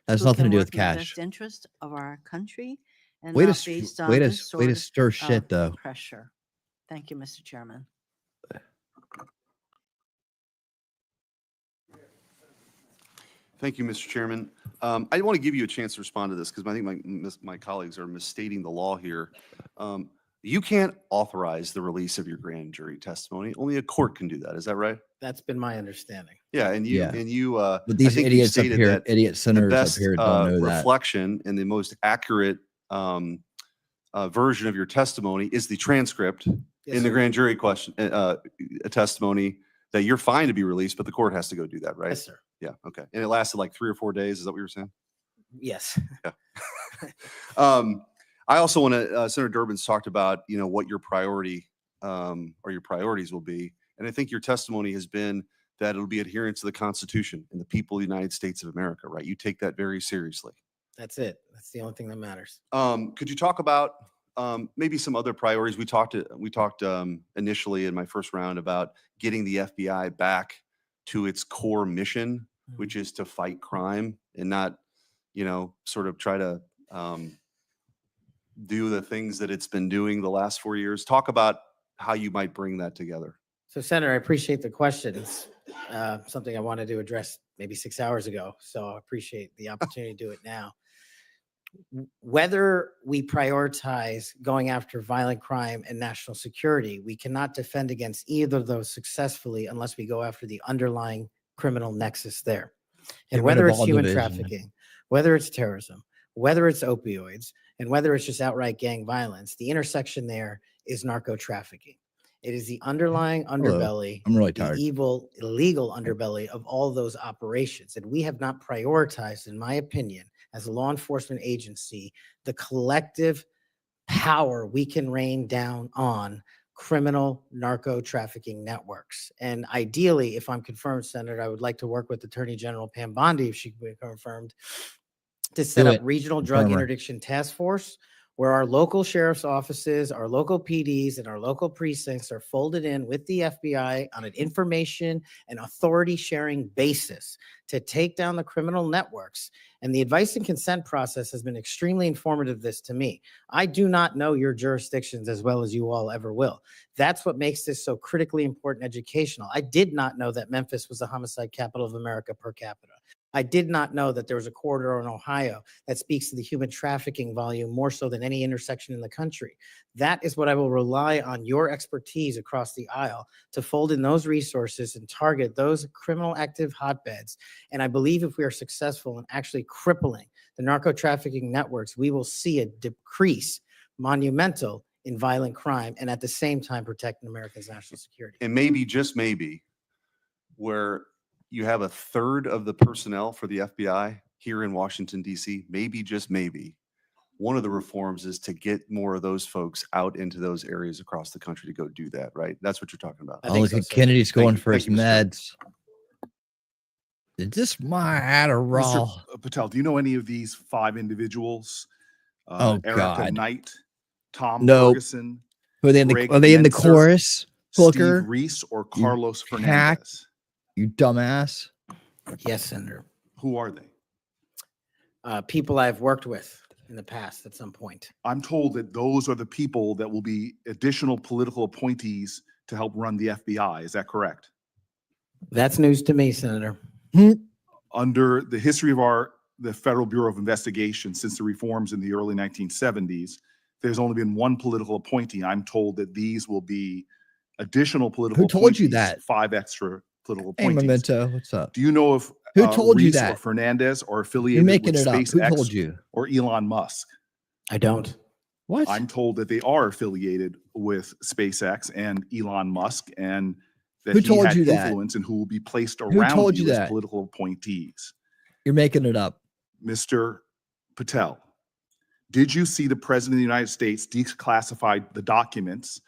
Has who nothing to can do work with in the cash. best interest of our country and Way to not s- based way on to this s- way to sort stir shit, of though. pressure. Thank you, Mr. Chairman. Thank you, Mr. Chairman. I want to give you a chance to respond to this because I think my colleagues are misstating the law here. You can't authorize the release of your grand jury testimony. Only a court can do that. Is that right? That's been my understanding. Yeah, and you Yeah. and you. But I these think you idiots up stated here, that idiot the senators up best here don't know that. reflection and the most accurate version of your testimony is the transcript Yes, in the sir. grand jury question testimony that you're fine to be released, but the court has to go do that, right? Yes, sir. Yeah. Okay. And it lasted like 3 or 4 days. Is that what you were saying? Yes. I also want to. Senator Durbin's talked about what your priority or your priorities will be, and I think your testimony has been that it'll be adherence to the Constitution and the people of the United States of America. Right? You take that very seriously. That's it. That's the only thing that matters. Could you talk about maybe some other priorities? We talked initially in my first round about getting the FBI back to its core mission, which is to fight crime and not, sort of try to do the things that it's been doing the last 4 years. Talk about how you might bring that together. So, Senator, I appreciate the question. It's something I wanted to address maybe 6 hours ago. So I appreciate the opportunity to do it now. Whether we prioritize going after violent crime and national security, we cannot defend against either of those successfully unless we go after the underlying criminal nexus there. And Get rid whether of it's all human division. trafficking, whether it's terrorism, whether it's opioids, and whether it's just outright gang violence, the intersection there is narco trafficking. It is the underlying underbelly, I'm really the tired. evil, illegal underbelly of all those operations. And we have not prioritized, in my opinion, as a law enforcement agency, the collective power we can rain down on criminal narco trafficking networks. And ideally, if I'm confirmed, Senator, I would like to work with Attorney General Pam Bondi, if she can be confirmed, to set Do up it. regional drug Confirm her. interdiction task force where our local sheriff's offices, our local PDs, and our local precincts are folded in with the FBI on an information and authority sharing basis to take down the criminal networks. And the advice and consent process has been extremely informative this to me. I do not know your jurisdictions as well as you all ever will. That's what makes this so critically important educational. I did not know that Memphis was the homicide capital of America per capita. I did not know that there was a corridor in Ohio that speaks to the human trafficking volume more so than any intersection in the country. That is what I will rely on your expertise across the aisle to fold in those resources and target those criminal active hotbeds. And I believe if we are successful in actually crippling the narco trafficking networks, we will see a decrease monumental in violent crime and at the same time protecting America's national security. And maybe, just maybe, where you have a third of the personnel for the FBI here in Washington, D.C., maybe, just maybe, one of the reforms is to get more of those folks out into those areas across the country to go do that, right? That's what you're talking about. Oh, look at Kennedy's going for his Thank you, Mr. meds. Is this my Adderall? Mr. Patel, do you know any of these 5 individuals? Oh, Erica God. Knight, Tom No. Ferguson. Are they in Greg the Menzer, chorus? Hooker? Steve Reese or You Carlos hack. Fernandez? You dumbass. Yes, Senator. Who are they? People I've worked with in the past at some point. I'm told that those are the people that will be additional political appointees to help run the FBI. Is that correct? That's news to me, Senator. Under the history of the Federal Bureau of Investigation since the reforms in the early 1970s, there's only been one political appointee. I'm told that these will be additional political Who told you appointees, that? 5 extra political Hey, appointees. Memento, what's up? Do you know if Who told you Reese that? or Fernandez are affiliated making with it up. Who SpaceX told you? or Elon Musk? I don't. What? I'm told that they are affiliated with SpaceX and Elon Musk, and that Who he told had you that? influence and who will be placed Who around told you you as that? political appointees. You're making it up. Mr. Patel, did you see the President of the United States declassify the documents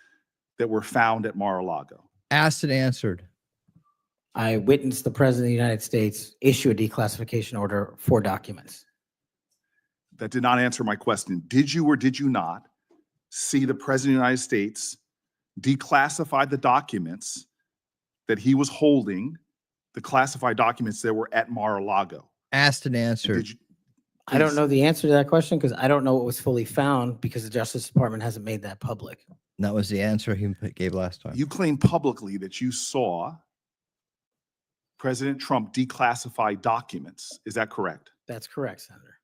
that were found at Mar-a-Lago? Asked and answered. I witnessed the President of the United States issue a declassification order for documents. That did not answer my question. Did you or did you not see the President of the United States declassify the documents that he was holding, the classified documents that were at Mar-a-Lago? Asked and answered. Did you, I don't please. know the answer to that question because I don't know what was fully found because the Justice Department hasn't made that public. That was the answer he gave last time. You claimed publicly that you saw President Trump declassify documents. Is that correct? That's correct, Senator.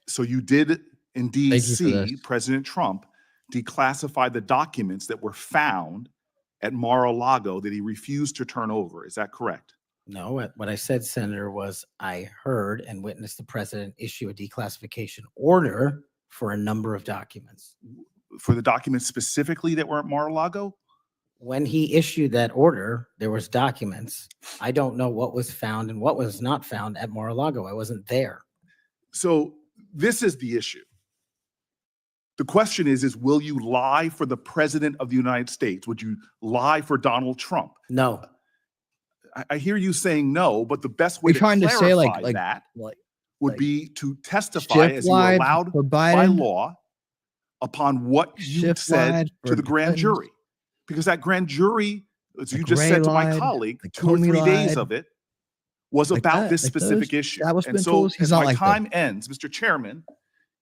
So you did indeed Thank you for see this. President Trump declassify the documents that were found at Mar-a-Lago that he refused to turn over. Is that correct? No, what I said, Senator, was I heard and witnessed the president issue a declassification order for a number of documents. For the documents specifically that were at Mar-a-Lago? When he issued that order, there was documents. I don't know what was found and what was not found at Mar-a-Lago. I wasn't there. So this is the issue. The question is will you lie for the President of the United States? Would you lie for Donald Trump? No. I hear you saying no, but the best way You're to trying to clarify say like that like would be to testify shift as you are lied allowed for by Biden? law upon what you Shift said lied to for the grand Clinton? jury. Because that grand jury, as you Like just Ray said to my lied, colleague, like 2 or Comey 3 days lied. of it was Like about that, this like specific those issue. establishment And so tools? He's as not my like them. time ends, Mr. Chairman,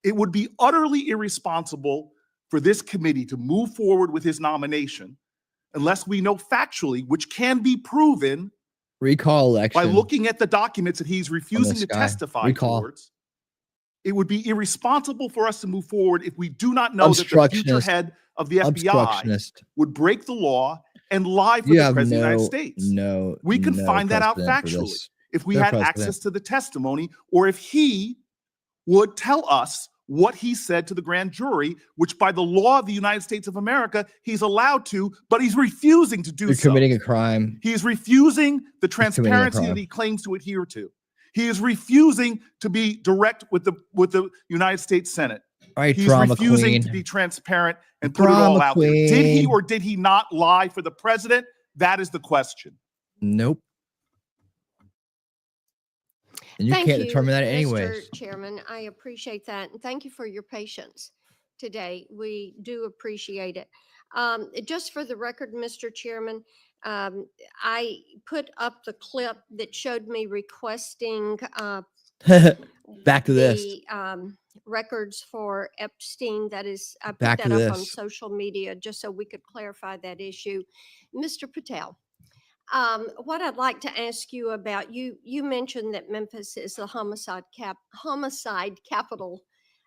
it would be utterly irresponsible for this committee to move forward with his nomination unless we know factually, which can be proven Recall election. by looking at the documents that he's refusing to guy. testify Recall. towards. It would be irresponsible for us to move forward if we do not know that the future Obstructionist. head of the FBI Obstructionist. would break the law and lie for You the have President of the no, United States. no. We can no find that out precedent for factually this. if we No had precedent. access to the testimony or if he would tell us what he said to the grand jury, which by the law of the United States of America, he's allowed to, but he's refusing to do You're so. committing a crime. He is refusing the committing a transparency crime. that he claims to adhere to. He is refusing to be direct with the United States Senate. All right, He's drama refusing queen. to be transparent and put it all Drama out there. Did he queen. or did he not lie for the president? That is the question. Nope. And you Thank can't determine that anyways. Mr. Chairman, I appreciate that. And thank you for your patience today. We do appreciate it. Just for the record, Mr. Chairman, I put up the clip that showed me requesting Back to this. the records for Epstein. That is, I put Back that to up on this. social media just so we could clarify that issue. Mr. Patel, what I'd like to ask you about, you mentioned that Memphis is the homicide capital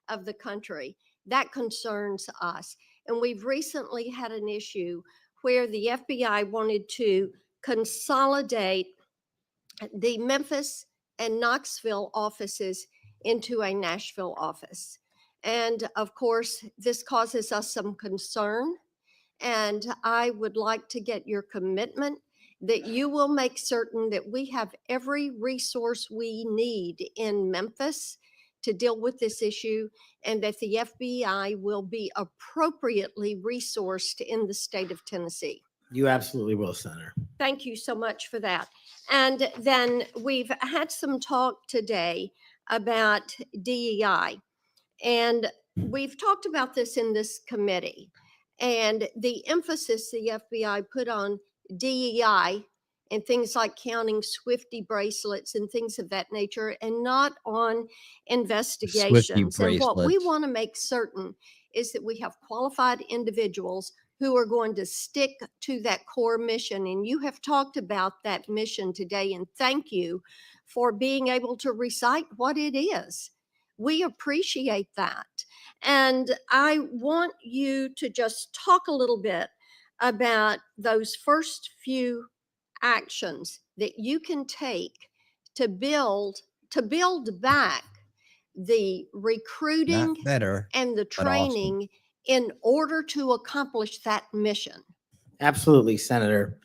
of the country. That concerns us. And we've recently had an issue where the FBI wanted to consolidate the Memphis and Knoxville offices into a Nashville office. And of course, this causes us some concern. And I would like to get your commitment that you will make certain that we have every resource we need in Memphis to deal with this issue and that the FBI will be appropriately resourced in the state of Tennessee. You absolutely will, Senator. Thank you so much for that. And then we've had some talk today about DEI. And we've talked about this in this committee. And the emphasis the FBI put on DEI and things like counting Swifty bracelets and things of that nature, and not on investigations. And what we bracelets. want to make certain is that we have qualified individuals who are going to stick to that core mission. And you have talked about that mission today, and thank you for being able to recite what it is. We appreciate that. And I want you to just talk a little bit about those first few actions that you can take to build back the recruiting Not better, and the but awesome. training in order to accomplish that mission. Absolutely, Senator.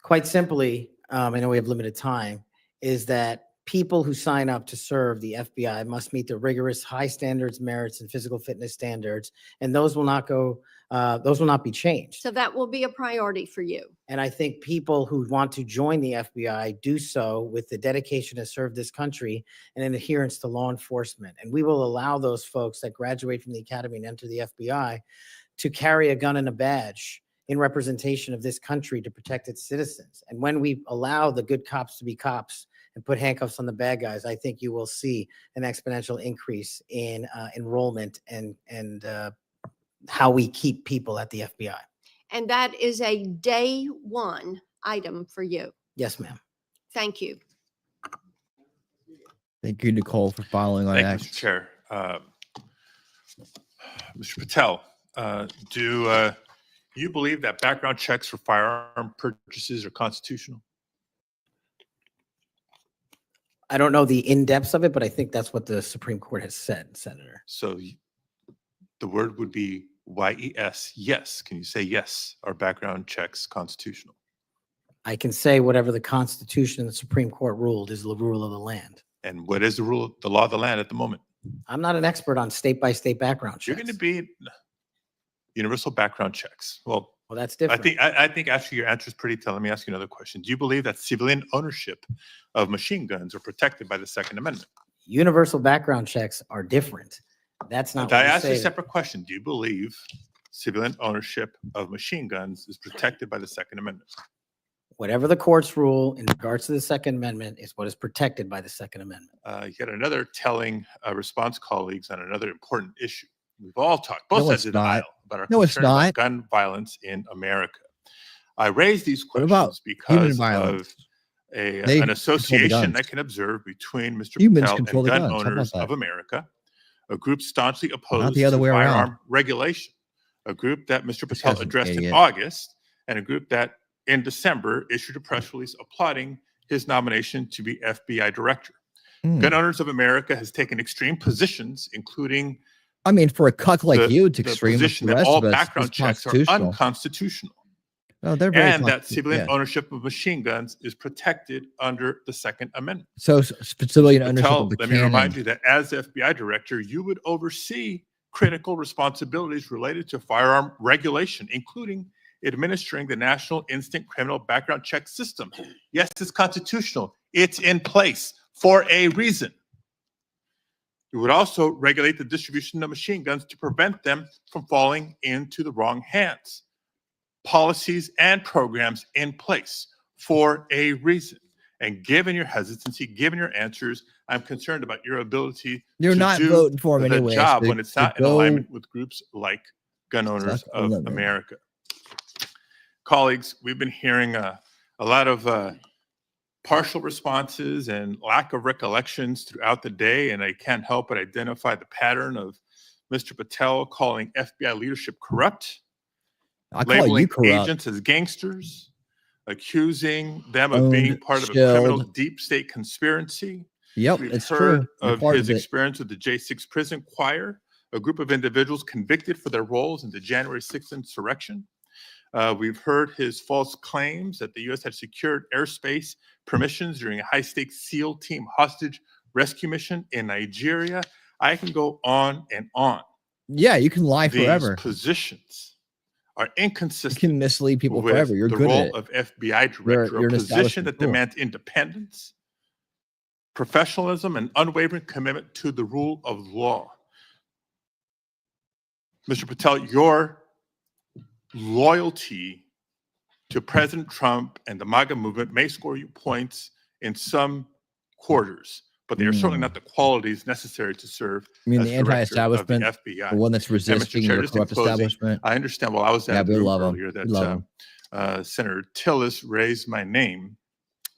Quite simply, I know we have limited time, is that people who sign up to serve the FBI must meet the rigorous high standards, merits, and physical fitness standards, and those will not be changed. So that will be a priority for you. And I think people who want to join the FBI do so with the dedication to serve this country and an adherence to law enforcement. And we will allow those folks that graduate from the academy and enter the FBI to carry a gun and a badge in representation of this country to protect its citizens. And when we allow the good cops to be cops and put handcuffs on the bad guys, I think you will see an exponential increase in enrollment and how we keep people at the FBI. And that is a day one item for you. Yes, ma'am. Thank you. Thank you, Nicole, for following on Thank that. you, Mr. Chair. Mr. Patel, do you believe that background checks for firearm purchases are constitutional? I don't know the in-depths of it, but I think that's what the Supreme Court has said, Senator. So the word would be YES, yes. Can you say yes? Are background checks constitutional? I can say whatever the Constitution and the Supreme Court ruled is the rule of the land. And what is the rule, the law of the land at the moment? I'm not an expert on state-by-state background checks. You're going to be universal background checks. Well, that's different. I think actually your answer is pretty telling. Let me ask you another question. Do you believe that civilian ownership of machine guns are protected by the Second Amendment? Universal background checks are different. That's not. I what we asked you a say. separate question. Do you believe civilian ownership of machine guns is protected by the Second Amendment? Whatever the courts rule in regards to the Second Amendment is what is protected by the Second Amendment. Yet another telling response, colleagues, on another important issue. We've all talked, both No, sides it's of the not. aisle, about our No, it's concern about not. gun violence in America. I raise these What about questions human because violence? of They an control the association guns. that can observe between Mr. Humans Patel control and the Gun guns. How about Owners that? of America, a group staunchly opposed the other to way around. firearm regulation, a group that Mr. This Patel guy's an addressed in idiot. August, and a group that in December issued a press release applauding his nomination to be FBI director. Hmm. Gun Owners of America has taken extreme positions, including I mean, for a cuck like you, it's the extreme. But position the that rest all of us, background it's checks are constitutional. unconstitutional, No, they're very and that constitu- civilian yeah. ownership of machine guns is protected under the Second Amendment. So civilian Mr. ownership Patel, of the let me remind cannon. you that as FBI director, you would oversee critical responsibilities related to firearm regulation, including administering the National Instant Criminal Background Check System. Yes, it's constitutional. It's in place for a reason. You would also regulate the distribution of machine guns to prevent them from falling into the wrong hands. Policies and programs in place for a reason. And given your hesitancy, given your answers, I'm concerned about your ability You're to not do voting for him the anyway. job so when it's to not in go- alignment with groups like Gun Owners Suck a of lemon. America. Colleagues, we've been hearing a lot of partial responses and lack of recollections throughout the day, and I can't help but identify the pattern of Mr. Patel calling FBI leadership corrupt, I call you labeling corrupt. agents as gangsters, accusing them of being Owned, part of a criminal shelled. deep state conspiracy. Yep, We've it's heard true. You're of part his of it. experience with the J6 prison choir, a group of individuals convicted for their roles in the January 6th insurrection. We've heard his false claims that the U.S. had secured airspace permissions during a high-stakes SEAL team hostage rescue mission in Nigeria. I can go on and on. Yeah, you can lie These forever. positions are You inconsistent can mislead people with forever. You're the good at role it. of FBI You're director, an a position establishment that tool. demands independence, professionalism, and unwavering commitment to the rule of law. Mr. Patel, your loyalty to President Trump and the MAGA movement may score you points in some quarters, but they are certainly not the qualities necessary to serve I mean, as the director of anti-establishment, FBI. the one that's And Mr. resisting Chair, the just in corrupt closing, establishment. I understand, well, I was Yeah, at we the room love 'em. earlier We love 'em. that Senator Tillis raised my name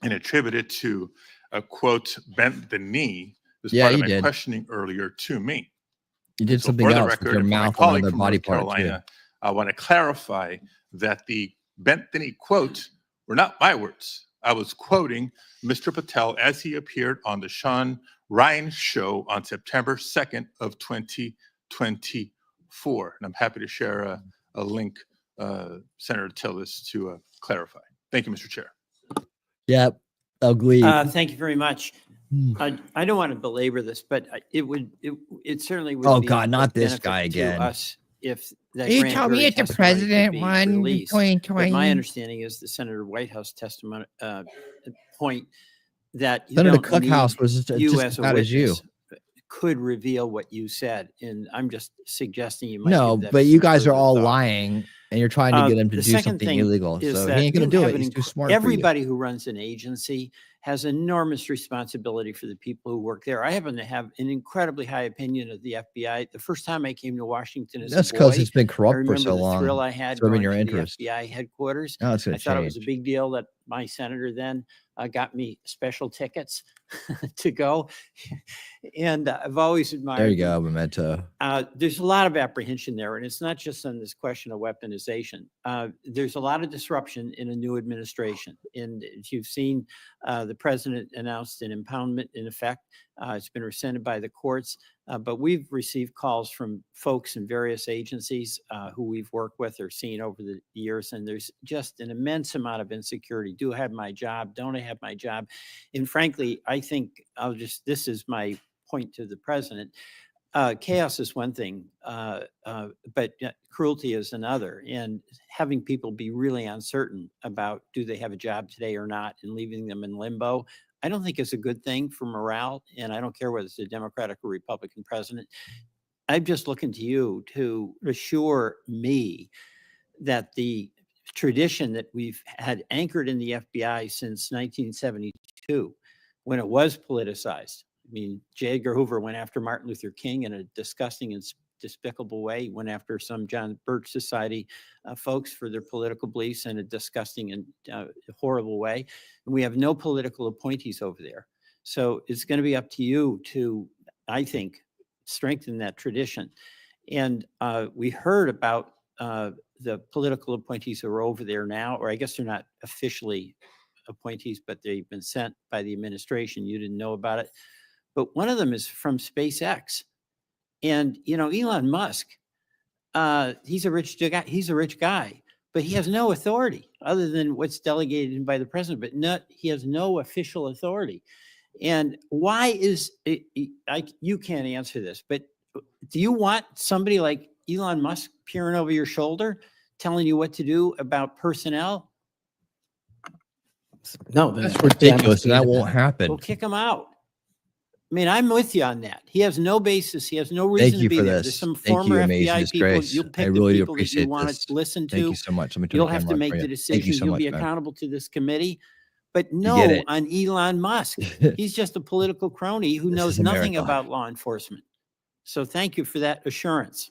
and attributed to a quote, bent the knee as Yeah, part of you my did. questioning earlier to me. You did So something for the else with record, your and for my mouth and colleague another from body North part too. Carolina, I want to clarify that the bent the knee quote were not my words. I was quoting Mr. Patel as he appeared on the Sean Ryan show on September 2nd of 2024. And I'm happy to share a link, Senator Tillis, to clarify. Thank you, Mr. Chair. Yep. Ugly. Thank you very much. I don't want to belabor this, but it certainly would Oh be God, not of this guy benefit again. to us if that You grand told me jury that the testimony could president be won in released. But my 2020. understanding is the Senator White House testimony point that you Senator don't need Cookhouse was just you as as a bad as you. witness could reveal what you said, and I'm just suggesting you might No, give that but some you guys are further all thought. lying, and you're trying to get him to The do second something thing illegal. is So that he ain't gonna you do have it. an He's too inc- smart for you. Everybody who runs an agency has enormous responsibility for the people who work there. I happen to have an incredibly high opinion of the FBI. The first time I came to Washington as That's a because boy, it's been I corrupt for remember so the thrill long, I had serving going your to interest. the FBI headquarters. Now it's gonna I thought it was a change. big deal that my senator then got me special tickets to go. And I've always admired There you them. go, Memento. There's a lot of apprehension there, and it's not just on this question of weaponization. There's a lot of disruption in a new administration. And if you've seen, the president announced an impoundment in effect. It's been rescinded by the courts, but we've received calls from folks in various agencies who we've worked with or seen over the years, and there's just an immense amount of insecurity. Do I have my job? Don't I have my job? And frankly, I think this is my point to the president. Chaos is one thing, but cruelty is another. And having people be really uncertain about do they have a job today or not, and leaving them in limbo, I don't think is a good thing for morale. And I don't care whether it's a Democratic or Republican president. I'm just looking to you to assure me that the tradition that we've had anchored in the FBI since 1972, when it was politicized. I mean, J. Edgar Hoover went after Martin Luther King in a disgusting and despicable way. He went after some John Birch Society folks for their political beliefs in a disgusting and horrible way. And we have no political appointees over there. So it's going to be up to you to, I think, strengthen that tradition. And we heard about the political appointees who are over there now, or I guess they're not officially appointees, but they've been sent by the administration. You didn't know about it. But one of them is from SpaceX. And, you know, Elon Musk, he's a rich guy, but he has no authority other than what's delegated by the president, but he has no official authority. And why is it, you can't answer this, but do you want somebody like Elon Musk peering over your shoulder, telling you what to do about personnel? No, That's ridiculous. And that won't happen. Well, kick him out. I mean, I'm with you on that. He has no basis. He has no Thank reason you to be for there. this. There's some Thank you, former Amazing FBI people. Disgrace. You'll I pick the really do people that you appreciate want this. to listen Thank to. you so much. Let me turn You'll the have to camera on make for the you. Thank you decision. so You'll much, be man. accountable to this committee. But get no it. on Elon Musk. He's just a political crony who This knows is nothing America. about law enforcement. So thank you for that assurance.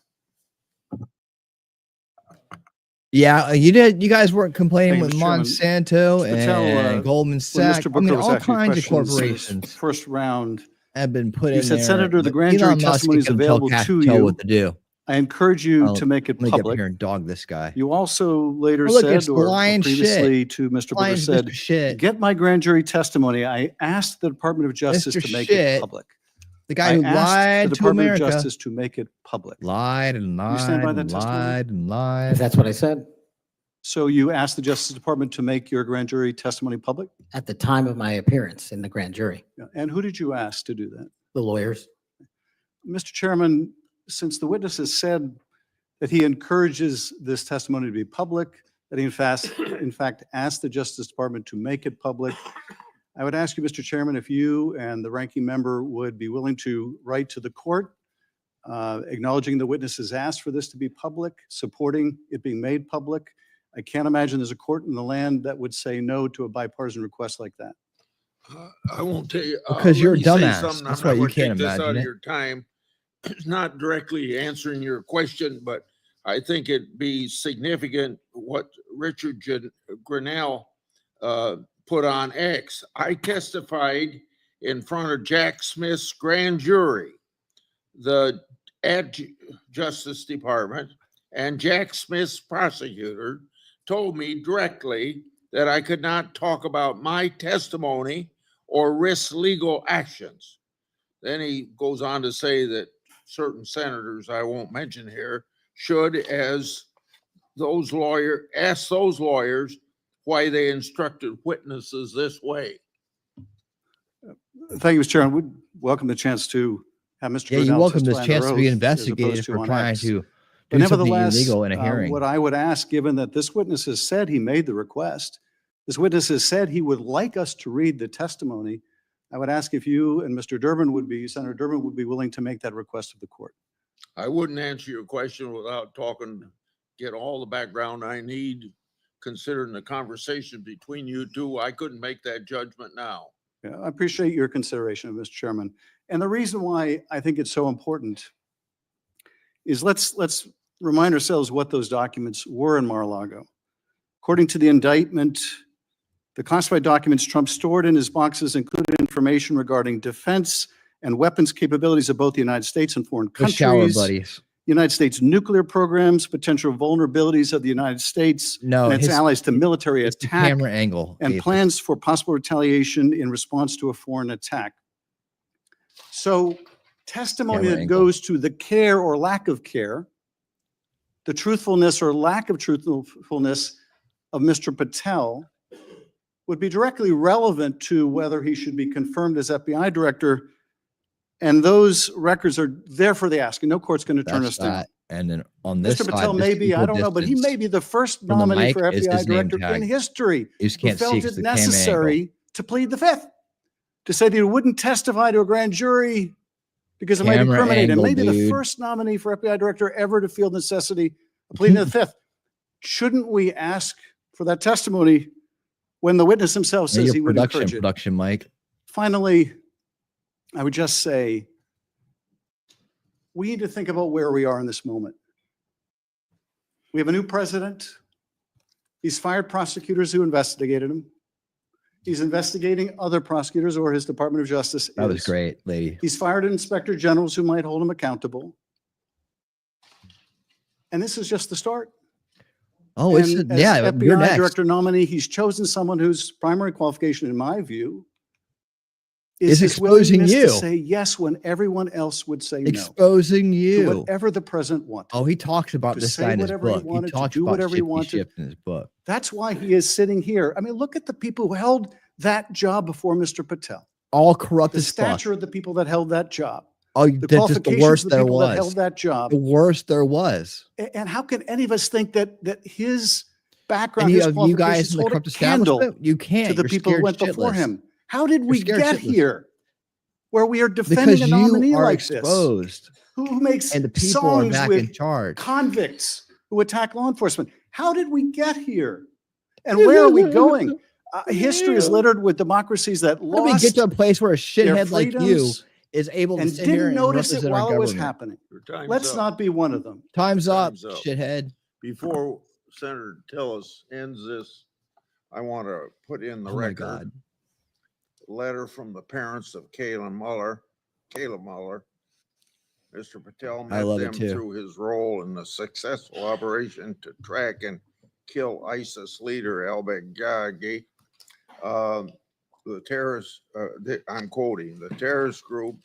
Yeah, you did. You guys weren't complaining Thank you, with Mr. Chairman. Monsanto Mr. Patel, and Goldman when Sachs. Mr. I Booker mean, was all asking kinds of questions in this corporations first round, have been put you in said, there. Senator, the but grand jury Elon Musk testimony is can tell available Kash to Patel you. what to do. I encourage you Oh, to make it let me get up public. here and dog this guy. You also later Oh, look, it's said, the or lion previously shit. to Mr. Booker Lion's said, Mr. Shit. get my grand jury testimony. I asked the Department of Justice Mr. to make Shit, it public. the guy I who asked lied the to Department America. of Justice to make it public. Lied and You stand by lied that and testimony? lied and lied. That's what I said. So you asked the Justice Department to make your grand jury testimony public? At the time of my appearance in the grand jury. Yeah. And who did you ask to do that? The lawyers. Mr. Chairman, since the witness has said that he encourages this testimony to be public, that he in fact asked the Justice Department to make it public, I would ask you, Mr. Chairman, if you and the ranking member would be willing to write to the court, acknowledging the witness has asked for this to be public, supporting it being made public. I can't imagine there's a court in the land that would say no to a bipartisan request like that. I won't tell you. Because you're a let me say dumbass. something. That's I'm why not you gonna can't take this out imagine of it. your time. It's not directly answering your question, but I think it'd be significant what Richard Grinnell put on X. I testified in front of Jack Smith's grand jury, at Justice Department, and Jack Smith's prosecutor told me directly that I could not talk about my testimony or risk legal actions. Then he goes on to say that certain senators, I won't mention here, should, as ask those lawyers why they instructed witnesses this way. Thank you, Mr. Chairman. We welcome the chance to have Mr. Yeah, you Goodell welcome this testify under chance to be oath as investigated opposed to for on trying X. to But do something nevertheless, illegal in a hearing. what I would ask, given that this witness has said he made the request, this witness has said he would like us to read the testimony, I would ask if you and Mr. Durbin would be, Senator Durbin would be willing to make that request of the court. I wouldn't answer your question without talking, get all the background I need, considering the conversation between you two. I couldn't make that judgment now. Yeah, I appreciate your consideration, Mr. Chairman. And the reason why I think it's so important is let's remind ourselves what those documents were in Mar-a-Lago. According to the indictment, the classified documents Trump stored in his boxes included information regarding defense and weapons capabilities of both the United States and foreign The shower countries, buddies. United States nuclear programs, potential vulnerabilities of the United States No, and its allies to military it's the attack, camera angle. and Abe. plans for possible retaliation in response to a foreign attack. So testimony Camera that angle. goes to the care or lack of care, the truthfulness or lack of truthfulness of Mr. Patel would be directly relevant to whether he should be confirmed as FBI director. And those records are there for the asking. No court's going to turn us That's down. that. And then on this Mr. side, Patel this may be, I equal don't know, but he distance may be the first from the nominee mic for is FBI his name director in tag. history You just who can't see felt 'cause it the camera angle. necessary to plead the fifth, to say that he wouldn't testify to a grand jury because it might Camera incriminate him. angle, Maybe the dude. first nominee for FBI director ever to feel the necessity of pleading the fifth. Shouldn't we ask for that testimony when the witness himself Yeah, says your he would encourage it? production, Mike. Finally, I would just say, we need to think about where we are in this moment. We have a new president. He's fired prosecutors who investigated him. He's investigating other prosecutors, or his Department of Justice That was is. great, lady. He's fired inspector generals who might hold him accountable. And this is just the start. Oh, it's And as yeah. You're FBI next. director nominee, he's chosen someone whose primary qualification, in my view, Is his exposing willingness you. to say yes when everyone else would say no. Exposing To you. whatever the president wanted. Oh, he talks about to this say guy in his whatever he book. He wanted, to talks do about whatever he shifty wanted. shift in his book. That's why he is sitting here. I mean, look at the people who held that job before Mr. Patel. All corrupt The as fuck. stature of the people that held that job. Oh, The that's just the qualifications worst of the there people that held was. that job. The worst there was. And how can any of us think that his background, And his you guys qualifications in the hold a corrupt candle establishment, you can't. to the You're people who scared went before shitless. him? How did we scared get shitless. here where we are defending Because a you nominee are like this? exposed. Who makes And the people are songs back with in charge. convicts who attack law enforcement? How did we get here? And where are we going? History is littered with democracies that How do we lost get to a place where a their shithead like you freedoms is able to and sit here didn't and notice it represent our while it was government? happening? Your time's Let's up. not be one of them. Time's up, Time's up. shithead. Before Senator Tillis ends this, I want to put in the Oh my record God. a letter from the parents of Kayla Mueller. Mr. Patel I met love it them too. through his role in the successful operation to track and kill ISIS leader al-Baghdadi. The terrorist, I'm quoting, the terrorist group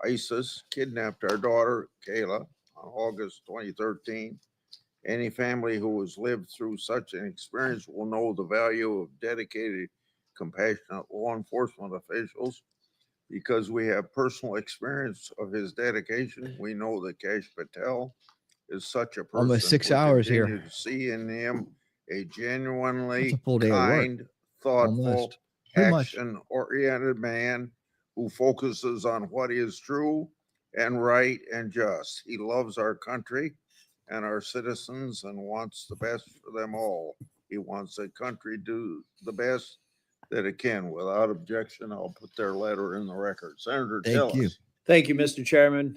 ISIS kidnapped our daughter Kayla on August 2013. Any family who has lived through such an experience will know the value of dedicated, compassionate law enforcement officials. Because we have personal experience of his dedication, we know that Kash Patel is such a person. Almost 6 we hours continue here. to see in him a genuinely That's a full day of work. kind, thoughtful, Almost. Too much. action-oriented man who focuses on what is true and right and just. He loves our country and our citizens and wants the best for them all. He wants the country to do the best that it can. Without objection, I'll put their letter in the record. Senator Thank you. Tillis. Thank you, Mr. Chairman.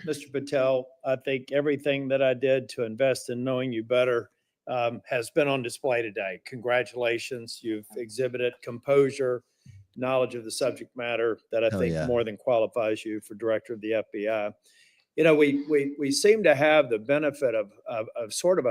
Mr. Patel, I think everything that I did to invest in knowing you better has been on display today. Congratulations. You've exhibited composure, knowledge of the subject matter that I Hell think yeah. more than qualifies you for director of the FBI. You know, we seem to have the benefit of sort of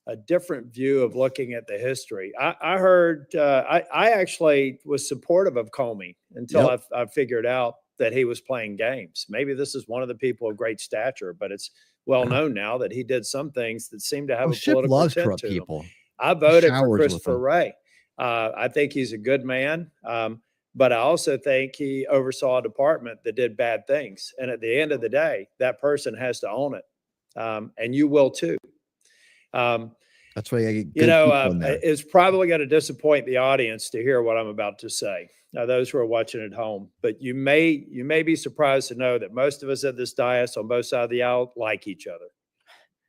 a different view of looking at the history. I heard, I actually was supportive of Comey until Yep. I figured out that he was playing games. Maybe this is one of the people of great stature, but it's well known now that he did some things that seem to have Oh, a Ship political loves tint corrupt to them. people. I voted showers for with Christopher them. Wray. I think he's a good man. but I also think he oversaw a department that did bad things. And at the end of the day, that person has to own it. And you will too. That's why I get You good know, people in there. it's probably going to disappoint the audience to hear what I'm about to say. Now, those who are watching at home, but you may be surprised to know that most of us at this dais on both sides of the aisle like each other.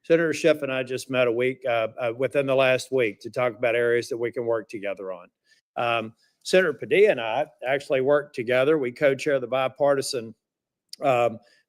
Senator Schiff and I just met within the last week to talk about areas that we can work together on. Senator Padilla and I actually worked together. We co-chair the bipartisan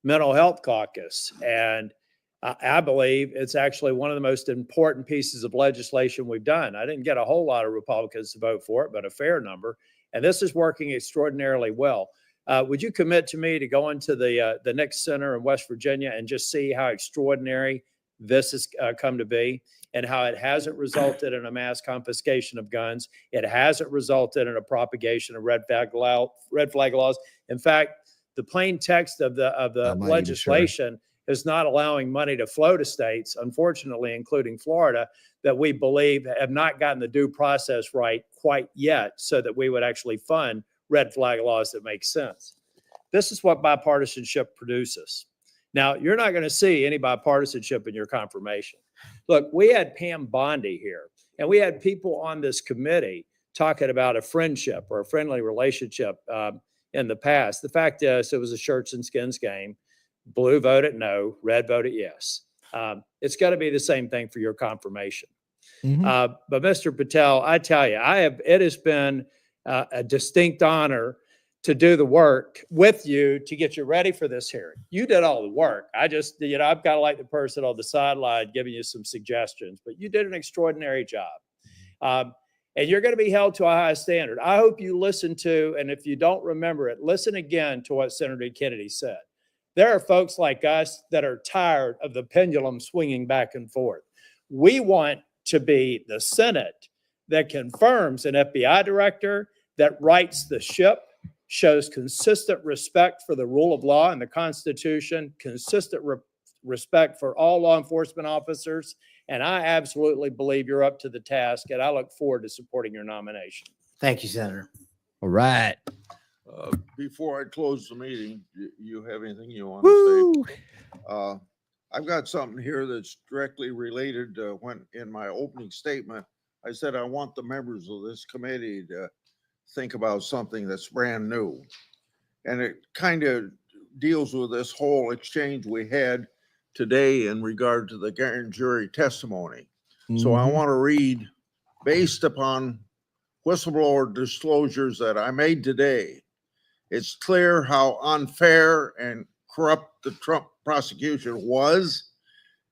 mental health caucus, and I believe it's actually one of the most important pieces of legislation we've done. I didn't get a whole lot of Republicans to vote for it, but a fair number. And this is working extraordinarily well. Would you commit to me to go into the Nix Center in West Virginia and just see how extraordinary this has come to be, and how it hasn't resulted in a mass confiscation of guns? It hasn't resulted in a propagation of red flag laws. In fact, the plain text of the legislation is not allowing money to flow to states, unfortunately, including Florida, that we believe have not gotten the due process right quite yet, so that we would actually fund red flag laws that make sense. This is what bipartisanship produces. Now, you're not going to see any bipartisanship in your confirmation. Look, we had Pam Bondi here, and we had people on this committee talking about a friendship or a friendly relationship in the past. The fact is, it was a shirts and skins game. Blue voted no, red voted yes. It's got to be the same thing for your confirmation. But Mr. Patel, I tell you, it has been a distinct honor to do the work with you to get you ready for this hearing. You did all the work. I've got to like the person on the sideline giving you some suggestions, but you did an extraordinary job. And you're going to be held to a high standard. I hope you listen to, and if you don't remember it, listen again to what Senator Kennedy said. There are folks like us that are tired of the pendulum swinging back and forth. We want to be the Senate that confirms an FBI director, that rights the ship, shows consistent respect for the rule of law and the Constitution, consistent respect for all law enforcement officers. And I absolutely believe you're up to the task, and I look forward to supporting your nomination. Thank you, Senator. All right. Before I close the meeting, you have anything you want to say? I've got something here that's directly related. When in my opening statement, I said I want the members of this committee to think about something that's brand new. And it kind of deals with this whole exchange we had today in regard to the grand jury testimony. So I want to read, based upon whistleblower disclosures that I made today, it's clear how unfair and corrupt the Trump prosecution was,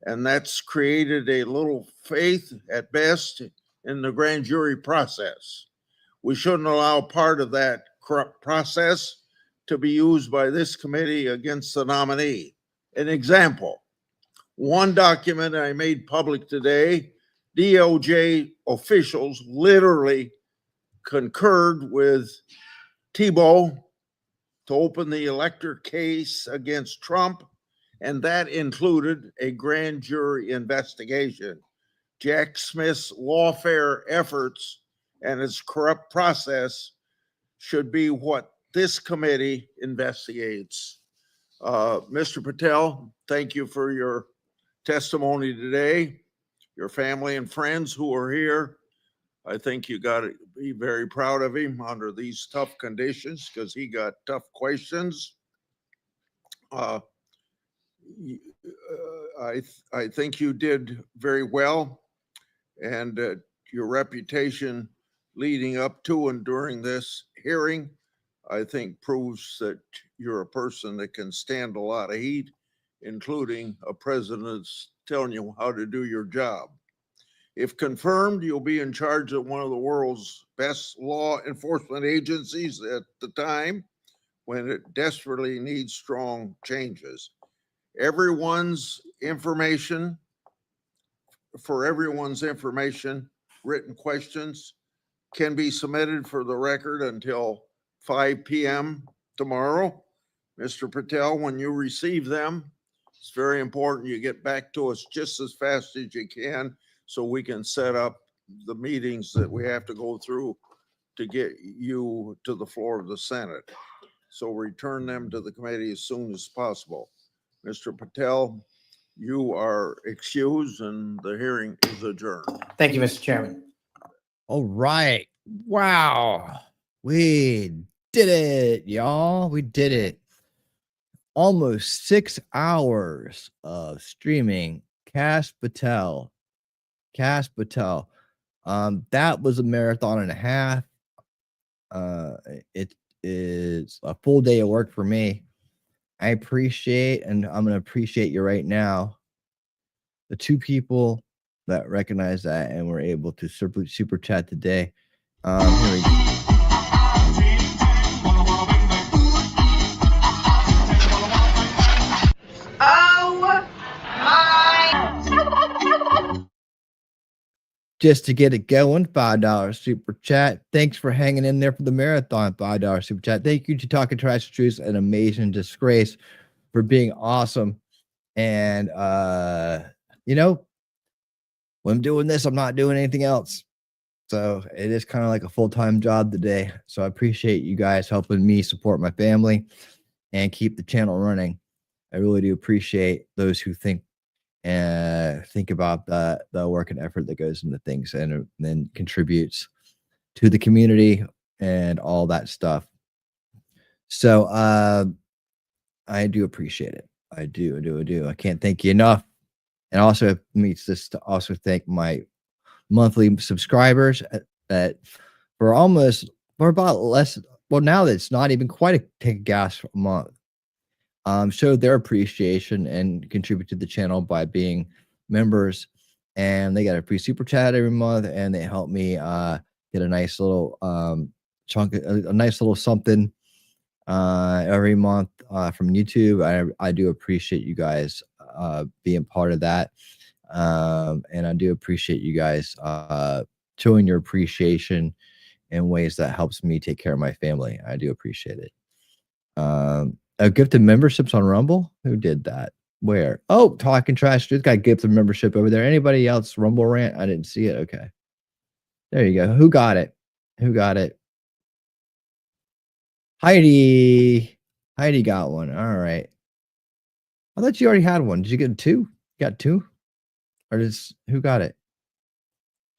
and that's created a little faith at best in the grand jury process. We shouldn't allow part of that corrupt process to be used by this committee against the nominee. An example, one document I made public today, DOJ officials literally concurred with Thibault to open the elector case against Trump, and that included a grand jury investigation. Jack Smith's lawfare efforts and its corrupt process should be what this committee investigates. Mr. Patel, thank you for your testimony today. Your family and friends who are here, I think you got to be very proud of him under these tough conditions, because he got tough questions. I think you did very well, and your reputation leading up to and during this hearing, I think, proves that you're a person that can stand a lot of heat, including a president that's telling you how to do your job. If confirmed, you'll be in charge of one of the world's best law enforcement agencies at the time when it desperately needs strong changes. Everyone's information, written questions can be submitted for the record until 5 p.m. tomorrow. Mr. Patel, when you receive them, it's very important you get back to us just as fast as you can, so we can set up the meetings that we have to go through to get you to the floor of the Senate. So return them to the committee as soon as possible. Mr. Patel, you are excused and the hearing is adjourned. Thank you, Mr. Chairman. All right. Wow. We did it, y'all. We did it. Almost 6 hours of streaming. Kash Patel. Kash Patel. That was a marathon and a half. It is a full day of work for me. I appreciate, and I'm going to appreciate you right now, the two people that recognize that and were able to super chat today. Here we go. Just to get it going, $5 super chat. Thanks for hanging in there for the marathon. $5 super chat. Thank you to Talking Trash Truth, an amazing disgrace, for being awesome. And you know, when I'm doing this, I'm not doing anything else. So it is kind of like a full-time job today. So I appreciate you guys helping me support my family and keep the channel running. I really do appreciate those who think about the work and effort that goes into things and then contributes to the community and all that stuff. So I do appreciate it. I do. I can't thank you enough. And also it means just to also thank my monthly subscribers that for about less, well, now that it's not even quite a take a gas a month, showed their appreciation and contribute to the channel by being members, and they got a free super chat every month, and they help me get a nice little chunk, a nice little something every month from YouTube. I do appreciate you guys being part of that, and I do appreciate you guys showing your appreciation in ways that helps me take care of my family. I do appreciate it. A gift of memberships on Rumble? Who did that? Where? Oh, Talking Trash Truth got gift of membership over there. Anybody else? Rumble rant? I didn't see it. Okay. There you go. Who got it? Who got it? Heidi. Heidi got one. All right. I thought you already had one. Did you get two? You got two? Or who got it?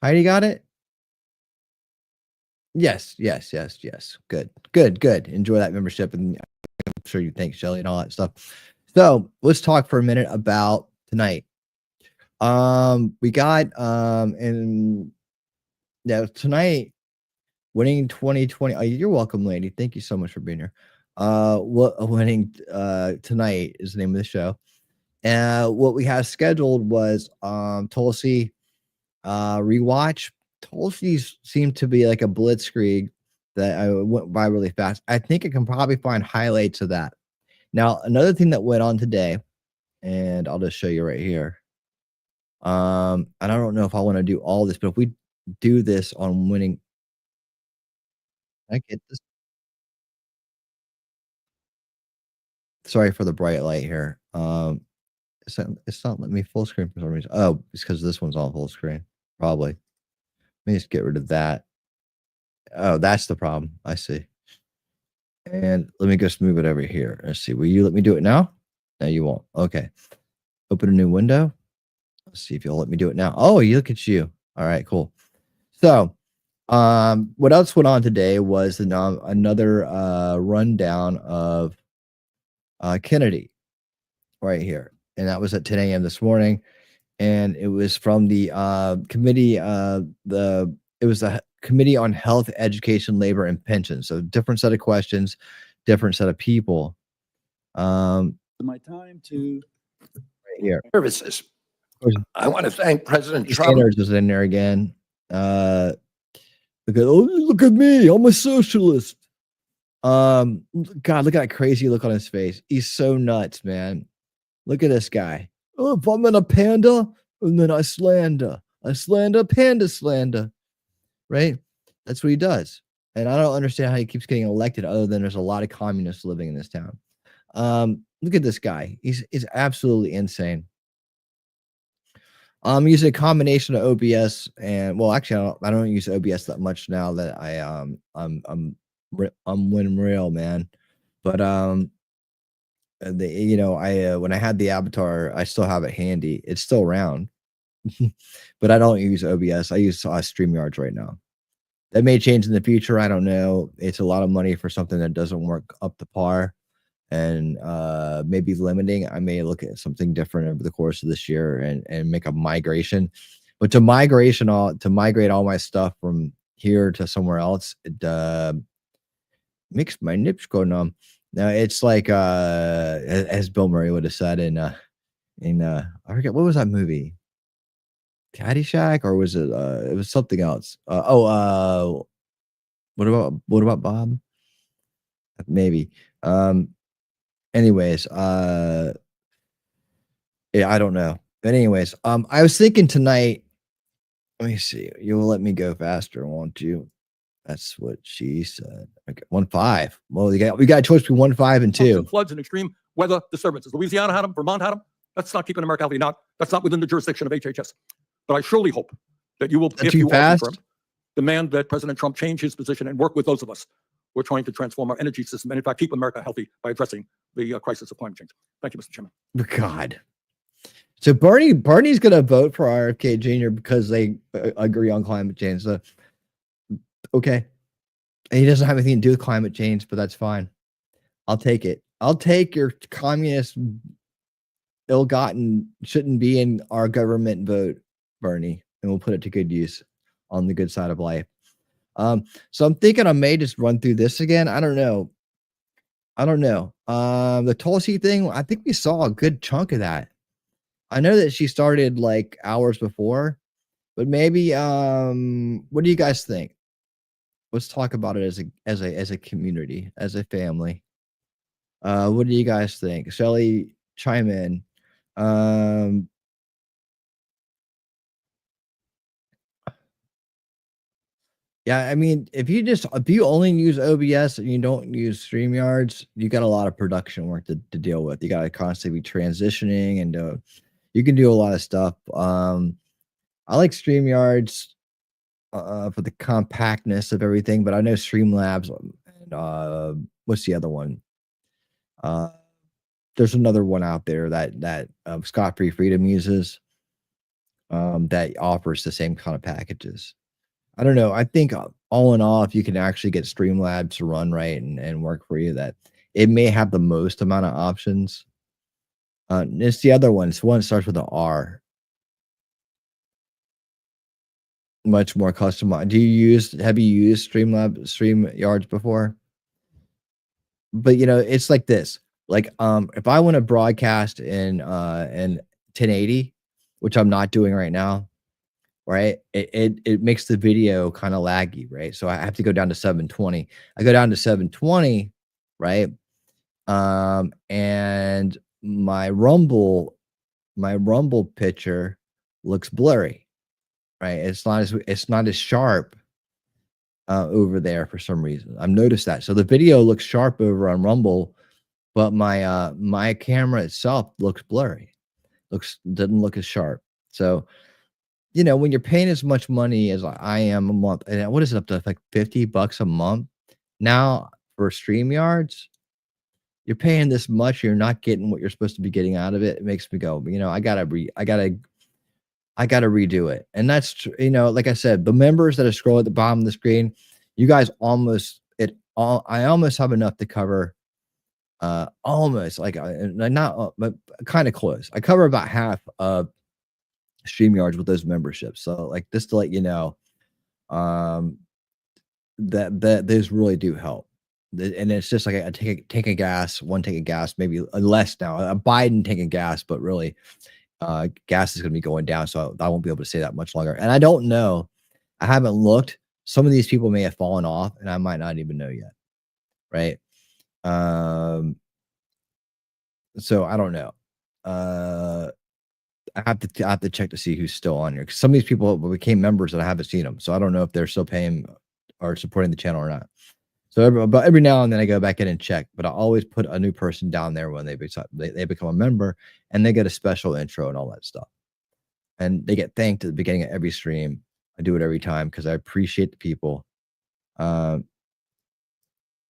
Heidi got it? Yes. Good. Enjoy that membership, and I'm sure you thank Shelly and all that stuff. So let's talk for a minute about tonight. We got tonight, winning 2020. Oh, you're welcome, lady. Thank you so much for being here. Winning tonight is the name of the show. What we have scheduled was Tulsi rewatch. Tulsi's seemed to be like a blitzkrieg that I went by really fast. I think I can probably find highlights of that. Now, another thing that went on today, and I'll just show you right here. And I don't know if I want to do all this, but if we do this on winning, I get this. Sorry for the bright light here. It's not letting me full screen for some reason. Oh, it's because this one's on full screen. Probably. Let me just get rid of that. Oh, that's the problem. I see. And let me just move it over here. Let's see. Will you let me do it now? No, you won't. Okay. Open a new window. Let's see if you'll let me do it now. Oh, you look at you. All right, cool. So, what else went on today was another rundown of Kennedy right here. And that was at 10 a.m. this morning. And it was from the committee, it was a Committee on Health, Education, Labor, and Pensions. So different set of questions, different set of people. My time to right here. services. I want to thank President Trump. Sanders is in there again. Look at me, I'm a socialist. God, look at that crazy look on his face. He's so nuts, man. Look at this guy. Oh, if I'm in a panda, and then I slander, panda slander. Right? That's what he does. And I don't understand how he keeps getting elected, other than there's a lot of communists living in this town. Look at this guy. He's absolutely insane. I'm using a combination of OBS and well, actually, I don't use OBS that much now that I'm Winreal, man. But when I had the avatar, I still have it handy. It's still around, but I don't use OBS. I use StreamYards right now. That may change in the future. I don't know. It's a lot of money for something that doesn't work up to par, and maybe limiting. I may look at something different over the course of this year and make a migration. But to migrate all my stuff from here to somewhere else, it makes my nips go numb. Now it's like as Bill Murray would have said in I forget what was that movie, Caddyshack, or was it was something else. What about Bob? Maybe. Anyways, yeah, I don't know. But anyways, I was thinking tonight. Let me see. You will let me go faster, won't you? That's what she said. Okay, 1-5. Well, we got a choice between 1-5 and 2. Floods and extreme weather disturbances. Louisiana had them. Vermont had them. That's not keeping America healthy. That's not within the jurisdiction of HHS. But I surely hope that you will, if you are confirmed, demand that President Trump change his position and work with those of us who are trying to transform our energy system and, in fact, keep America healthy by addressing the crisis of climate change. Thank you, Mr. Chairman. God. So Bernie's going to vote for RFK Jr. because they agree on climate change. So, okay. And he doesn't have anything to do with climate change, but that's fine. I'll take it. I'll take your communist, ill-gotten, shouldn't be in our government vote, Bernie, and we'll put it to good use on the good side of life. So I'm thinking I may just run through this again. I don't know. The Tulsi thing, I think we saw a good chunk of that. I know that she started like hours before, but maybe what do you guys think? Let's talk about it as a community, as a family. What do you guys think? Shelly, chime in. Yeah, I mean, if you only use OBS and you don't use StreamYards, you got a lot of production work to deal with. You got to constantly be transitioning, and you can do a lot of stuff. I like StreamYards for the compactness of everything, but I know Streamlabs and what's the other one? There's another one out there that Scott Free Freedom uses that offers the same kind of packages. I don't know. I think all in all, if you can actually get Streamlabs to run right and work for you, that it may have the most amount of options. It's the other one. It's one that starts with an R. Much more customized. Have you used StreamYards before? But it's like this. Like if I want to broadcast in 1080, which I'm not doing right now, right? It makes the video kind of laggy, right? So I have to go down to 720. I go down to 720, right? And my Rumble picture looks blurry, right? It's not as sharp over there for some reason. I've noticed that. So the video looks sharp over on Rumble, but my camera itself looks blurry. Doesn't look as sharp. So when you're paying as much money as I am a month, and what is it, up to like $50 a month now for StreamYards? You're paying this much, you're not getting what you're supposed to be getting out of it. It makes me go, I gotta redo it. And that's like I said, the members that are scrolling at the bottom of the screen, you guys I almost have enough to cover almost like not but kind of close. I cover about half of StreamYards with those memberships. So like just to let you know, that those really do help. And it's just like I take a gas, maybe less now. A Biden taking gas, but really gas is going to be going down. So I won't be able to say that much longer. And I don't know. I haven't looked. Some of these people may have fallen off and I might not even know yet. Right. So I don't know. I have to check to see who's still on here, because some of these people became members and I haven't seen them. So I don't know if they're still paying or supporting the channel or not. So every now and then I go back in and check, but I always put a new person down there when they become a member, and they get a special intro and all that stuff. and they get thanked at the beginning of every stream. I do it every time because I appreciate the people.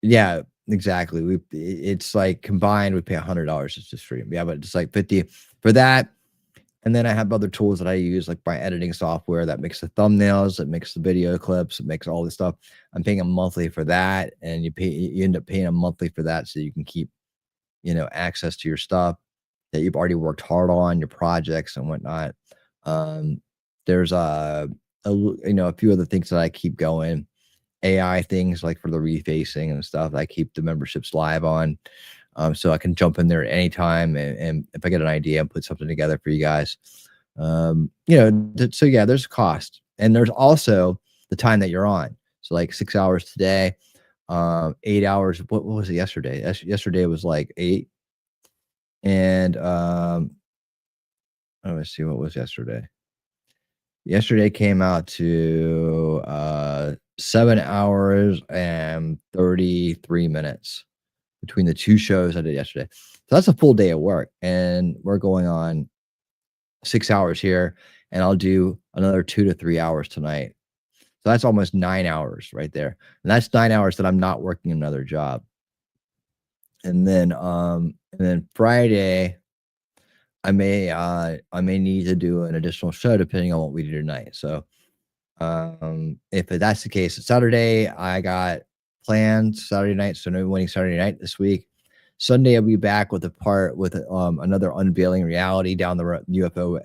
Yeah, exactly. It's like combined, we pay $100 just to stream. Yeah, but it's like 50 for that. And then I have other tools that I use, like my editing software that makes the thumbnails, that makes the video clips, it makes all this stuff. I'm paying them monthly for that, and you end up paying them monthly for that so you can keep, access to your stuff that you've already worked hard on, your projects and whatnot. There's a few other things that I keep going. AI things like for the refacing and stuff. I keep the memberships live on, so I can jump in there at any time and if I get an idea and put something together for you guys. So yeah, there's a cost, and there's also the time that you're on. So like 6 hours today, 8 hours. What was it yesterday? Yesterday was like 8, and let me see what was yesterday. Yesterday came out to 7 hours and 33 minutes between the two shows I did yesterday. So that's a full day of work, and we're going on 6 hours here, and I'll do another 2 to 3 hours tonight. So that's almost 9 hours right there. And that's 9 hours that I'm not working another job. And then Friday, I may need to do an additional show depending on what we do tonight. So if that's the case, Saturday I got plans Saturday night, so no winning Saturday night this week. Sunday I'll be back with another unveiling reality down the UFO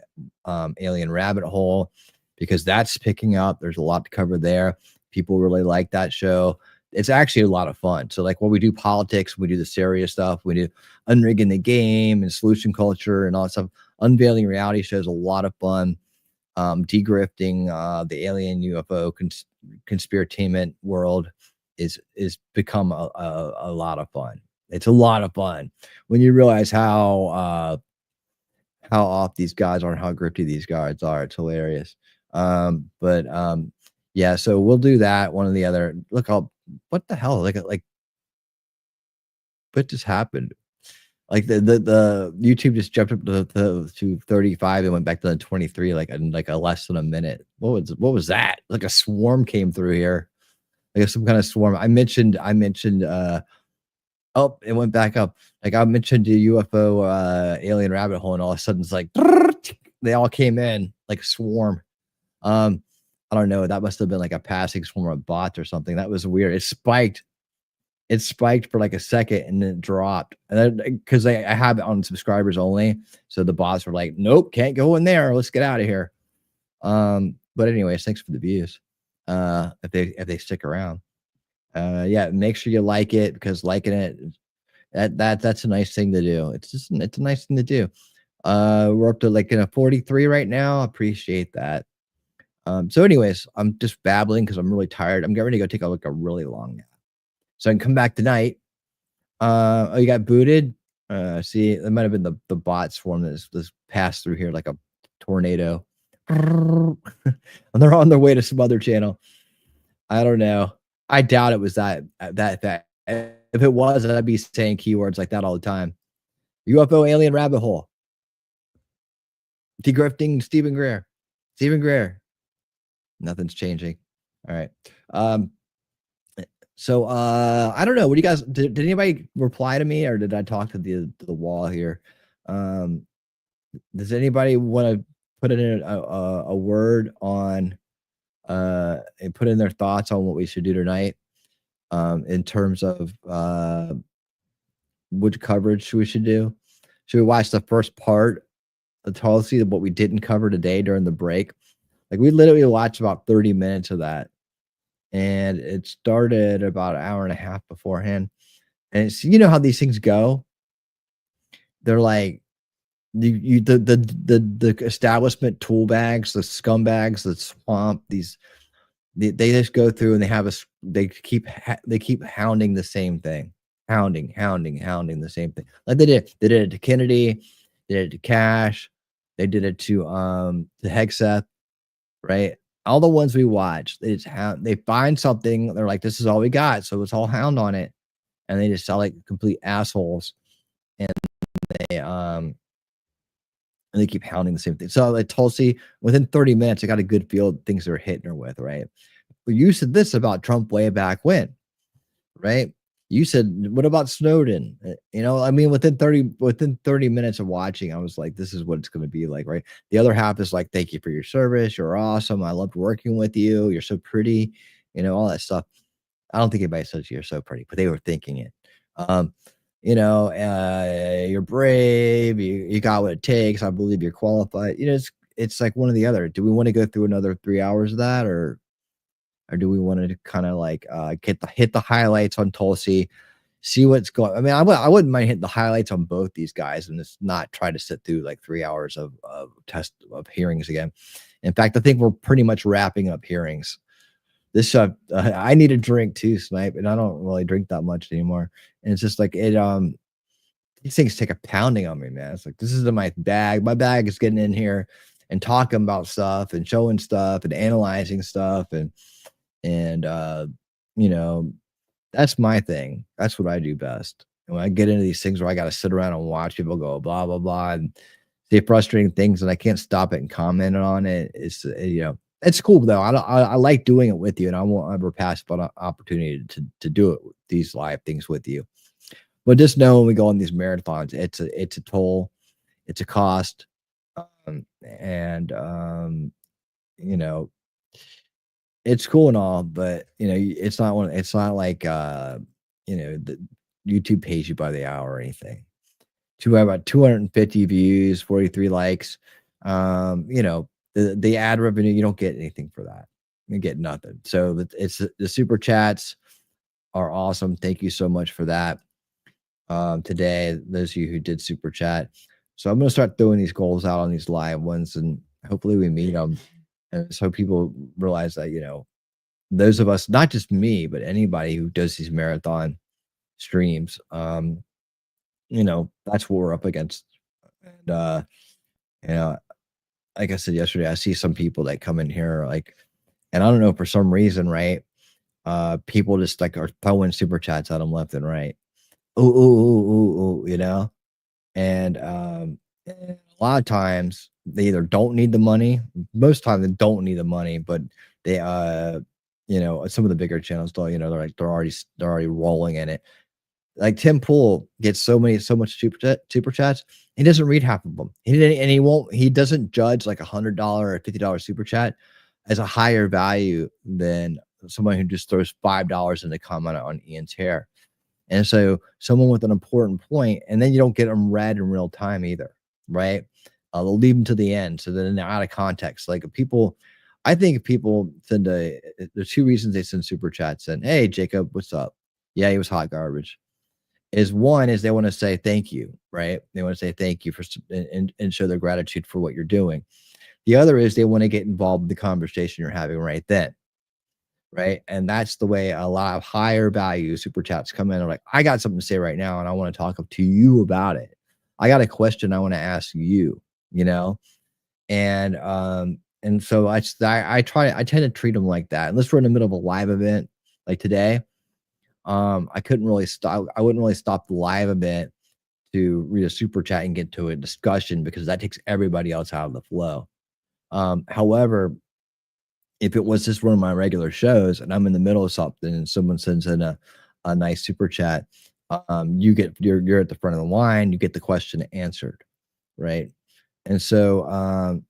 alien rabbit hole, because that's picking up. There's a lot to cover there. People really like that show. It's actually a lot of fun. So like when we do politics, we do the serious stuff, we do unrigging the game and solution culture and all that stuff. Unveiling reality shows a lot of fun. Degrifting the alien UFO conspiratainment world is become a lot of fun. It's a lot of fun when you realize how off these guys are and how grifty these guys are. It's hilarious. Yeah, so we'll do that one or the other. Look, what the hell? Like what just happened? Like the YouTube just jumped up to 35 and went back to 23 like a less than a minute. What was that? Like a swarm came through here. Like some kind of swarm. I mentioned oh, it went back up. Like I mentioned the UFO alien rabbit hole, and all of a sudden it's like they all came in like a swarm. I don't know. That must have been like a passing swarm of bots or something. That was weird. It spiked for like a second and then it dropped. And then because I have it on subscribers only, so the bots were like, "Nope, can't go in there. Let's get out of here." But anyways, thanks for the views. If they stick around, yeah, make sure you like it, because liking it, that's a nice thing to do. It's a nice thing to do. We're up to like 43 right now. Appreciate that. So anyways, I'm just babbling because I'm really tired. I'm getting ready to go take a really long nap, so I can come back tonight. Oh, you got booted? See, it might have been the bot swarm that's passed through here like a tornado. And they're on their way to some other channel. I don't know. I doubt it was that. If it was, I'd be saying keywords like that all the time. UFO alien rabbit hole. Degrifting Stephen Greer. Nothing's changing. All right. So I don't know. What do you guys did anybody reply to me, or did I talk to the wall here? Does anybody want to put in a word on and put in their thoughts on what we should do tonight in terms of which coverage we should do? Should we watch the first part of Tulsi, what we didn't cover today during the break? Like we literally watched about 30 minutes of that. And it started about an hour and a half beforehand. And it's, you know how these things go. They're like the establishment tool bags, the scumbags, the swamp. They just go through and they keep hounding the same thing, hounding the same thing. Like they did it to Kennedy, they did it to Cash, they did it to Hegseth, right? All the ones we watch, they find something, they're like, this is all we got, so let's all hound on it, and they just sound like complete assholes, and and they keep hounding the same thing. So like Tulsi, within 30 minutes, I got a good feel of things they're hitting her with, right? But you said this about Trump way back when, right? You said, what about Snowden? You know, I mean, within 30 minutes of watching, I was like, this is what it's going to be like, right? The other half is like, thank you for your service. You're awesome. I loved working with you. You're so pretty, you know, all that stuff. I don't think anybody says you're so pretty, but they were thinking it. You know, you're brave. You got what it takes. I believe you're qualified. You know, it's like one or the other. Do we want to go through another 3 hours of that, or do we want to kind of like hit the highlights on Tulsi, see what's going? I mean, I wouldn't mind hitting the highlights on both these guys and just not try to sit through like 3 hours of hearings again. In fact, I think we're pretty much wrapping up hearings. This I need a drink too, Snipe, and I don't really drink that much anymore. And it's just like these things take a pounding on me, man. It's like, this is in my bag. My bag is getting in here and talking about stuff and showing stuff and analyzing stuff and you know, that's my thing. That's what I do best. And when I get into these things where I got to sit around and watch people go blah blah blah and say frustrating things and I can't stop it and comment on it, it's you know, it's cool though. I like doing it with you, and I won't ever pass up an opportunity to do it, these live things with you. But just know when we go on these marathons, it's a toll, it's a cost, and you know, it's cool and all, but you know, it's not like you know, the YouTube pays you by the hour or anything. To have about 250 views, 43 likes, you know, the ad revenue, you don't get anything for that. You get nothing. So it's the super chats are awesome. Thank you so much for that. Today, those of you who did super chat. So I'm going to start throwing these goals out on these live ones, and hopefully we meet them. And so people realize that, you know, those of us, not just me, but anybody who does these marathon streams, you know, that's what we're up against. And, you know, like I said yesterday, I see some people that come in here like, and I don't know, for some reason, right? People just like are throwing super chats at them left and right. Ooh, you know? And a lot of times they either don't need the money. Most times they don't need the money, but they you know, some of the bigger channels don't, you know, they're already rolling in it. Like Tim Pool gets so much super chats. He doesn't read half of them. He doesn't judge like $100 or $50 super chat as a higher value than someone who just throws $5 in the comment on Ian's hair. And so someone with an important point, and then you don't get them read in real time either, right? They'll leave them to the end, so then they're out of context. Like people, I think people send there's two reasons they send super chats. And hey, Jacob, what's up? Yeah, he was hot garbage. Is one is they want to say thank you, right? They want to say thank you for and show their gratitude for what you're doing. The other is they want to get involved in the conversation you're having right then, right? And that's the way a lot of higher value super chats come in. They're like, I got something to say right now, and I want to talk to you about it. I got a question I want to ask you, you know? And so I tend to treat them like that. Unless we're in the middle of a live event like today, I wouldn't really stop the live event to read a super chat and get to a discussion, because that takes everybody else out of the flow. However, if it was just one of my regular shows and I'm in the middle of something and someone sends in a nice super chat, you're at the front of the line, you get the question answered, right? And so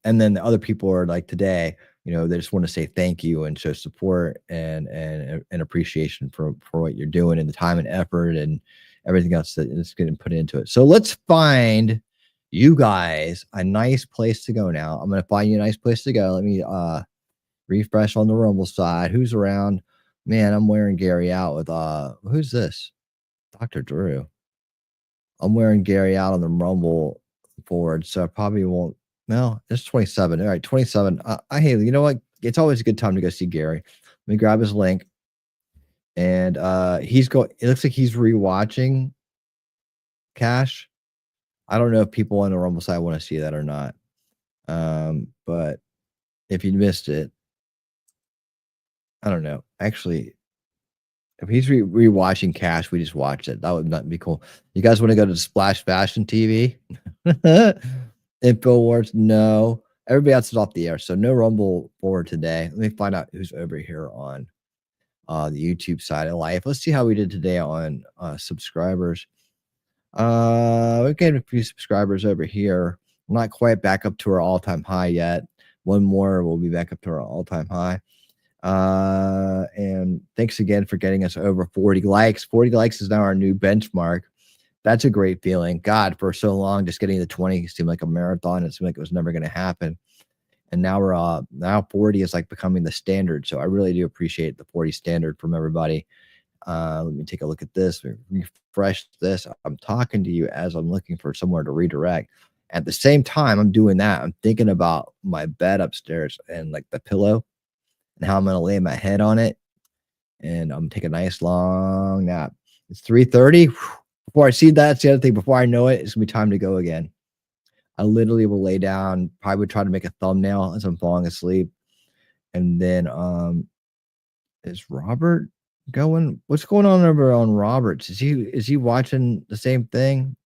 and then the other people are like today, you know, they just want to say thank you and show support and appreciation for what you're doing and the time and effort and everything else that is getting put into it. So let's find you guys a nice place to go now. I'm going to find you a nice place to go. Let me refresh on the Rumble side. Who's around? Man, I'm wearing Gary out with who's this? Dr. Drew. I'm wearing Gary out on the Rumble forward, so I probably won't. No, it's 27. All right, 27. Hey, you know what? It's always a good time to go see Gary. Let me grab his link. And it looks like he's rewatching Cash. I don't know if people on the Rumble side want to see that or not. But if you missed it, I don't know. Actually, if he's rewatching Cash, we just watched it. That would not be cool. You guys want to go to Splash Fashion TV? InfoWars, no. Everybody else is off the air, so no Rumble for today. Let me find out who's over here on the YouTube side of life. Let's see how we did today on subscribers. We're getting a few subscribers over here. We're not quite back up to our all-time high yet. One more, we'll be back up to our all-time high. And thanks again for getting us over 40 likes. 40 likes is now our new benchmark. That's a great feeling. God, for so long, just getting to 20 seemed like a marathon. It seemed like it was never going to happen. And now we're now 40 is like becoming the standard. So I really do appreciate the 40 standard from everybody. Let me take a look at this. Refresh this. I'm talking to you as I'm looking for somewhere to redirect. At the same time, I'm doing that. I'm thinking about my bed upstairs and like the pillow and how I'm going to lay my head on it. And I'm taking a nice long nap. It's 3:30. Before I see that, that's the other thing. Before I know it, it's going to be time to go again. I literally will lay down, probably would try to make a thumbnail as I'm falling asleep. And then is Robert going? What's going on over on Roberts? Is he watching the same thing?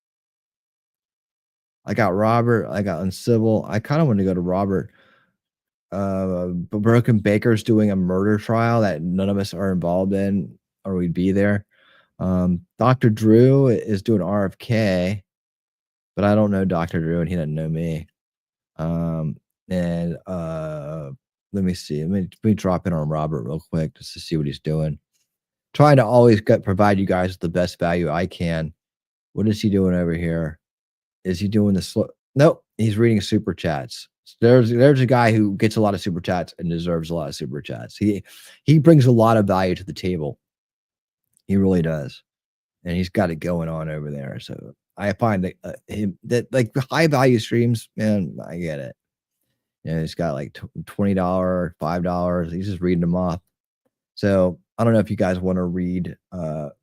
I got Robert, I got Uncivil. I kind of want to go to Robert. But Broken Baker's doing a murder trial that none of us are involved in, or we'd be there. Dr. Drew is doing RFK, but I don't know Dr. Drew and he doesn't know me. Let me see. Let me drop in on Robert real quick just to see what he's doing. Trying to always provide you guys with the best value I can. What is he doing over here? Is he doing the slow? Nope, he's reading super chats. There's a guy who gets a lot of super chats and deserves a lot of super chats. He brings a lot of value to the table. He really does, and he's got it going on over there. So I find that that like the high value streams, man, I get it. You know, he's got like $20, $5. He's just reading them off. So I don't know if you guys want to read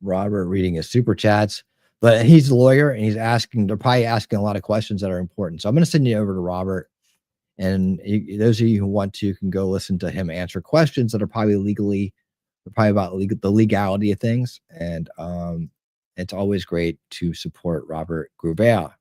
Robert reading his super chats, but he's a lawyer and they're probably asking a lot of questions that are important. So I'm going to send you over to Robert. And those of you who want to can go listen to him answer questions that are probably about the legality of things. And it's always great to support Robert Grouvea.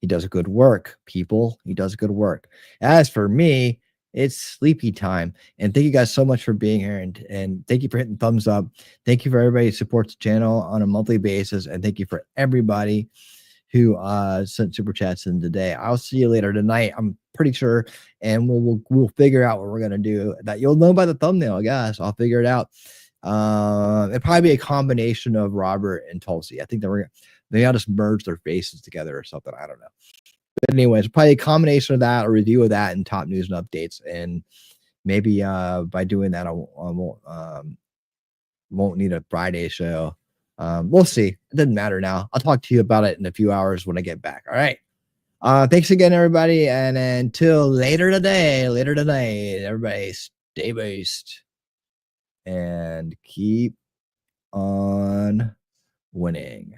He does good work, people. He does good work. As for me, it's sleepy time. And thank you guys so much for being here. And thank you for hitting thumbs up. Thank you for everybody who supports the channel on a monthly basis. And thank you for everybody who sent super chats in today. I'll see you later tonight, I'm pretty sure. And we'll figure out what we're going to do. That you'll know by the thumbnail, I guess. I'll figure it out. It'll probably be a combination of Robert and Tulsi. I think maybe I'll just merge their faces together or something. I don't know. But anyways, probably a combination of that, a review of that, and top news and updates. And maybe by doing that, I won't need a Friday show. We'll see. It doesn't matter now. I'll talk to you about it in a few hours when I get back. All right. Thanks again, everybody. And until later today, everybody stay based and keep on winning.